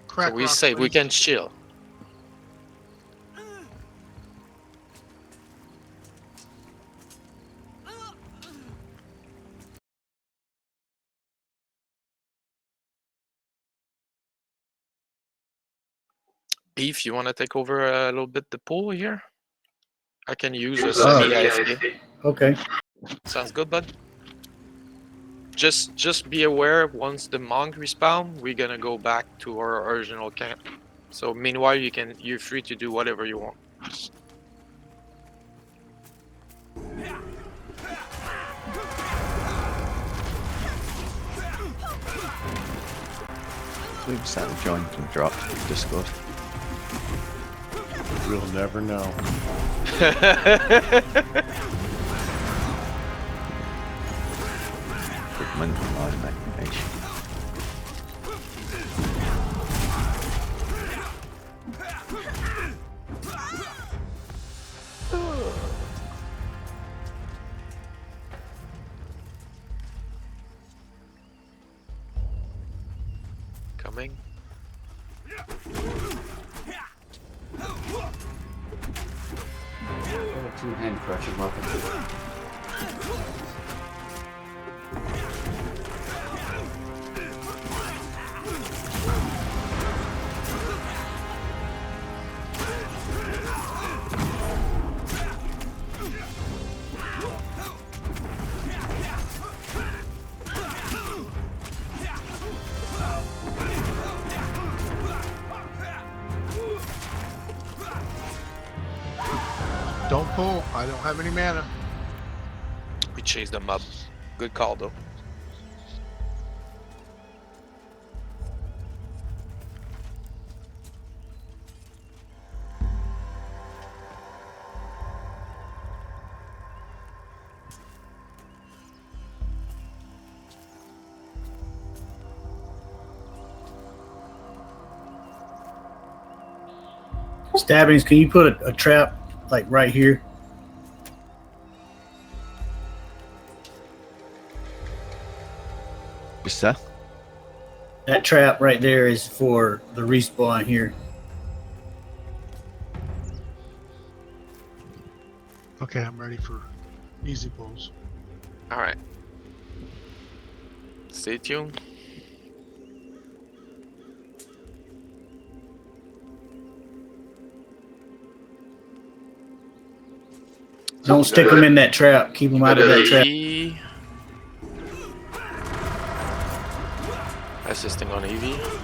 Crack So we rock, say we please. can chill. Beef, you want to take over a little bit the pool here? I can use a semi AFK. Okay. Sounds good, bud. Just be aware, once the monk respawn, we're gonna go back to our original camp. So meanwhile, you're free to do whatever you want. Oops, that joined and dropped from Discord. We'll never know. Pigment line activation. Coming. Two-hand crushing weapon. Don't pull. I don't have any mana. We chase them up. Good call, though. Stabbings, can you put a trap like right here? What's that? That trap right there is for the respawn here. Okay, I'm ready for easy pulls. All right. Stay tuned. Don't stick them in that trap. Keep them out of that trap. EV. Assisting on EV.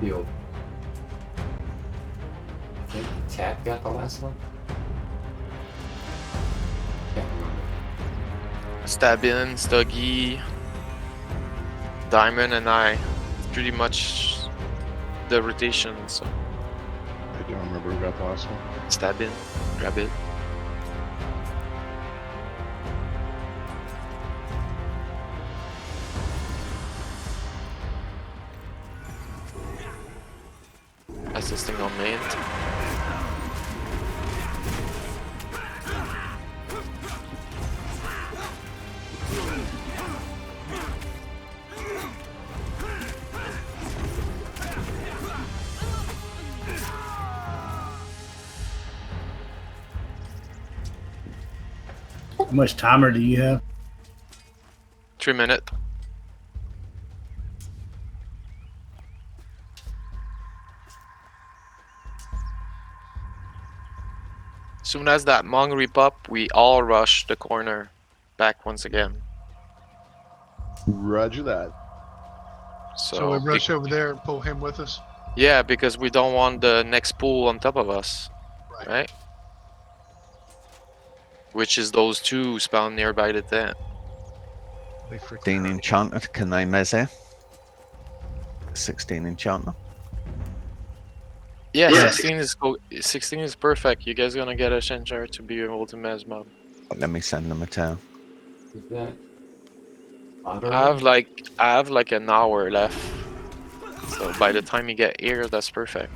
Heal. I think Tat got the last one. Can't remember. Stabin, Stuggy, Diamond, and I. Pretty much the rotation. So I don't remember who got the last one. Stabin, grab it. Assisting on Mint. much timer do you have? 3 minutes. Soon as that Mong reap up, we all rush the corner back once again. Roger that. So we rush over there and pull him with us. Yeah, because we don't want the next pool on top of us, right? Which is those two spawned nearby the tent. They freak 16 out. enchanted. Can they meze? 16 enchanter. Yeah, Yeah. 16 is perfect. You guys gonna get a Shenjar to be able to mez mob. Let me send them a tail. Is that I have like an hour left. So by the time you get here, that's perfect.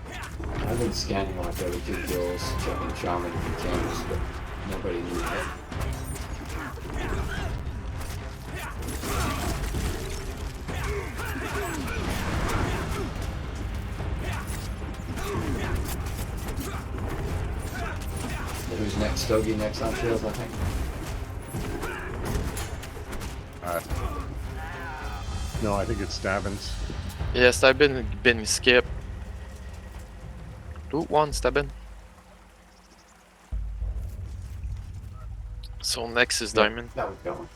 I've been scanning like every 2 kills, checking shaman and containers, but nobody knew that. Who's next? Stogie next on shields, I think. No, I think it's Stabbins. Yes, I've been skipped. Loot one, Stabbin. So next is Diamond. That was going.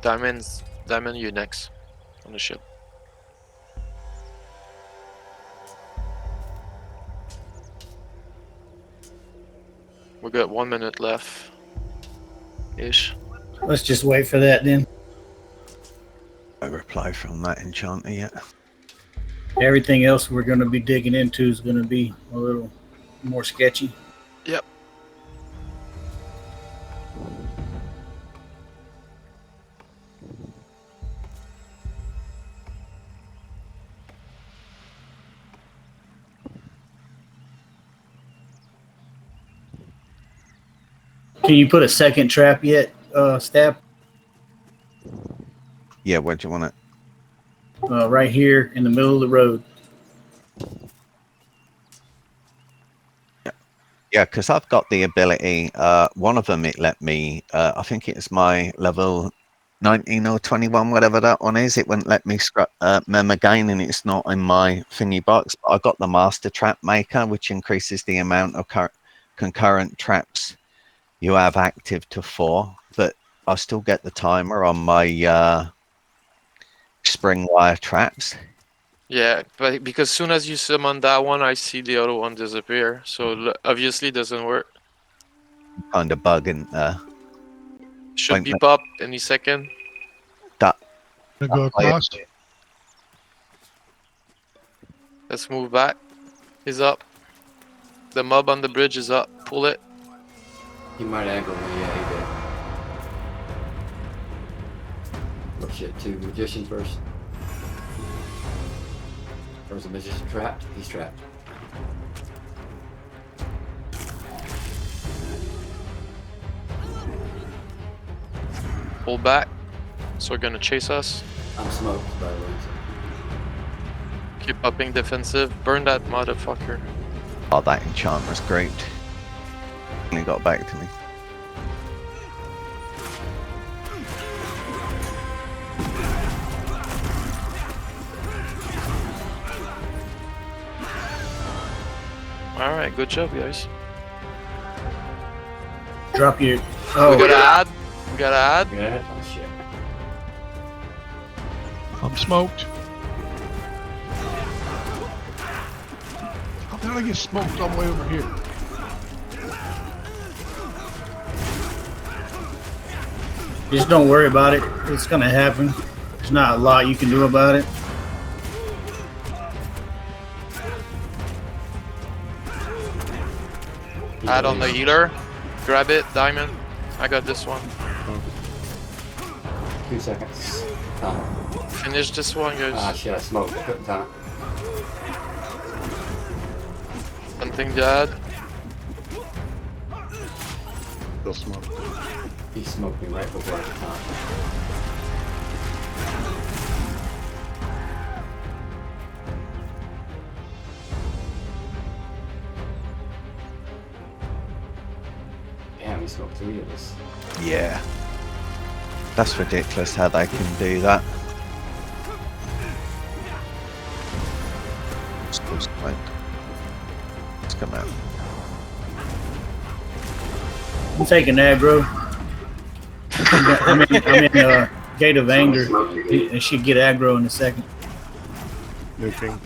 Diamond, you next on the ship. We got 1 minute left. Ish. Let's just wait for that then. No reply from that enchanter yet. Everything else we're going to be digging into is going to be a little more sketchy. Yep. Can you put a second trap yet, Stab? Yeah, where do you want it? Right here in the middle of the road. Yeah, because I've got the ability. One of them, it let me. I think it's my level 19 or 21, whatever that one is. It wouldn't let me mem again, and it's not in my thingy box. But I got the master trap maker, which increases the amount of concurrent traps you have active to 4. But I still get the timer on my spring wire traps. Yeah, but because soon as you summon that one, I see the other one disappear. So obviously it doesn't work. Kind of bug in there. Should Like be that. pop any second. Gonna go across. Let's move back. He's up. The mob on the bridge is up. Pull it. He might aggro me, yeah, he did. Oh shit, 2 magicians first. There's a magician trapped. He's trapped. Pull back. So we're gonna chase us. I'm smoked, by the way. Keep upping defensive. Burn that motherfucker. Oh, that enchanter's great. And he got back to me. Alright, good job, guys. Drop your. We Oh, gotta add. We gotta add. Yeah. Oh shit. I'm smoked. How did I get smoked all the way over here? just don't worry about it. It's going to happen. There's not a lot you can do about it. Add on the healer. Grab it, Diamond. I got this one. 2 seconds. Finish this one, Ah guys. shit, I smoked. I couldn't time. Something to add. Still smoke. He smoked me right before I could time. smoke 3 of us. Yeah. That's ridiculous how they can do that. Still smoked. Let's come out. I'm taking aggro. I'm in Gate of Anger. I should get aggro in a second. Nuking.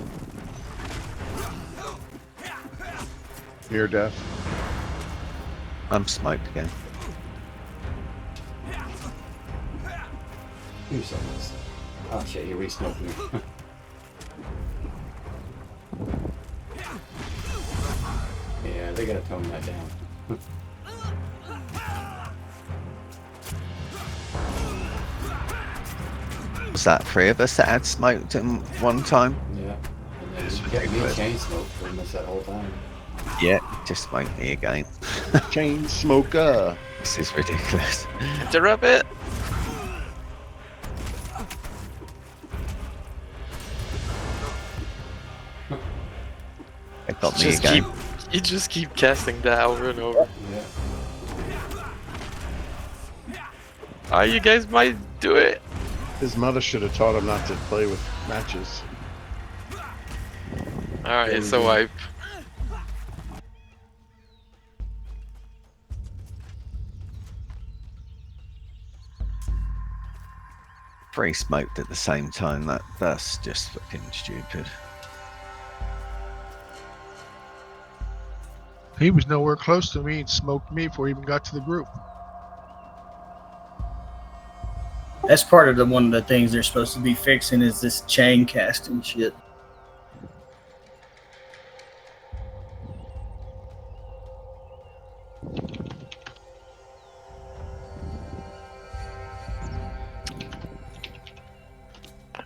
Near death. I'm smoked again. Do something. Oh shit, you re-smoked me. Yeah, they gotta tone that down. Was that 3 of us that had smoked at one time? Yeah. And then It's you got me ridiculous. chain smoked pretty much that whole time. Yeah, just smoked me again. Chain smoker. This is ridiculous. Interrupt it. It got me Just again. you just keep casting that over and over. Yeah. Oh, you guys might do it. His mother should have taught him not to play with matches. All right, it's a wipe. Three smoked at the same time. That's just fucking stupid. He was nowhere close to me and smoked me before he even got to the group. That's part of one of the things they're supposed to be fixing is this chain casting shit.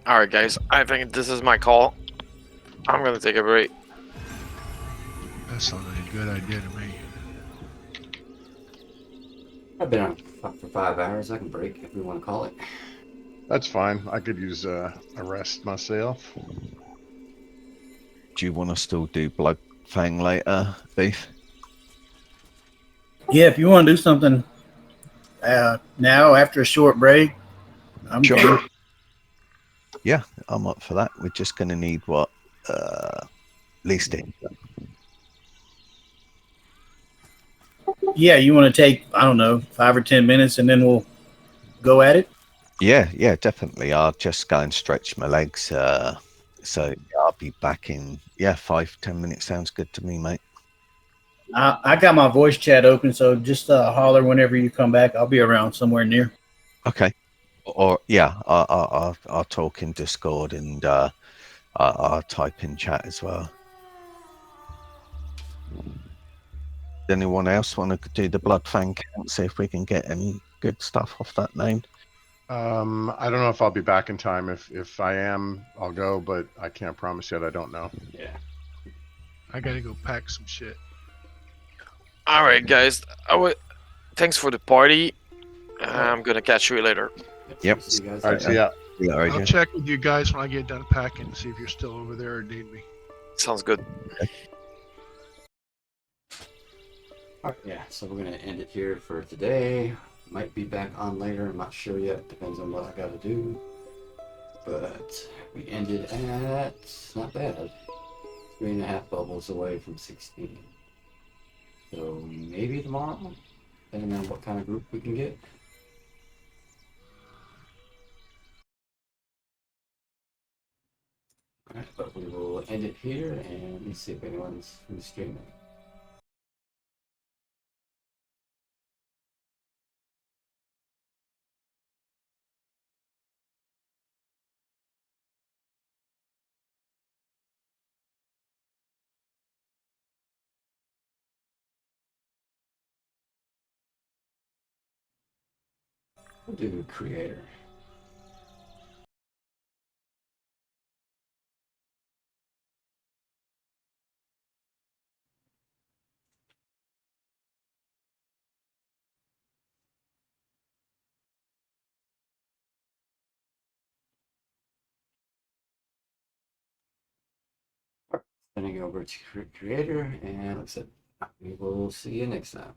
All right, guys. I think this is my call. I'm gonna take a break. That sounded like a good idea to me. I've been on fuck for 5 hours. I can break if we want to call it. That's fine. I could use a rest myself. Do you want to still do Blood Fang later, Beef? Yeah, if you want to do something now after a short break, I'm Sure. good. Yeah, I'm up for that. We're just going to need what? Least it. Yeah, you want to take, I don't know, 5 or 10 minutes and then we'll go at it? Yeah, definitely. I'll just go and stretch my legs. So yeah, I'll be back in 5-10 minutes. Sounds good to me, mate. I got my voice chat open, so just holler whenever you come back. I'll be around somewhere near. Okay. Or I'll talk in Discord and I'll type in chat as well. Anyone else want to do the Blood Fang count? See if we can get any good stuff off that name. I don't know if I'll be back in time. If I am, I'll go, but I can't promise yet. I don't know. Yeah. I gotta go pack some shit. All right, guys. Thanks for the party. I'm gonna catch you later. Yep. See you guys All right, later. see ya. Yeah, I'll RJ. check with you guys when I get done packing to see if you're still over there or need me. Sounds good. Alright, yeah, so we're gonna end it here for today. Might be back on later, I'm not sure yet, depends on what I gotta do. But we ended at, not bad, 3.5 bubbles away from 16. So maybe tomorrow, depending on what kind of group we can get. Alright, but we will end it here and let me see if anyone's who's streaming. We'll do creator. Sending over to creator, and like I said, we will see you next time.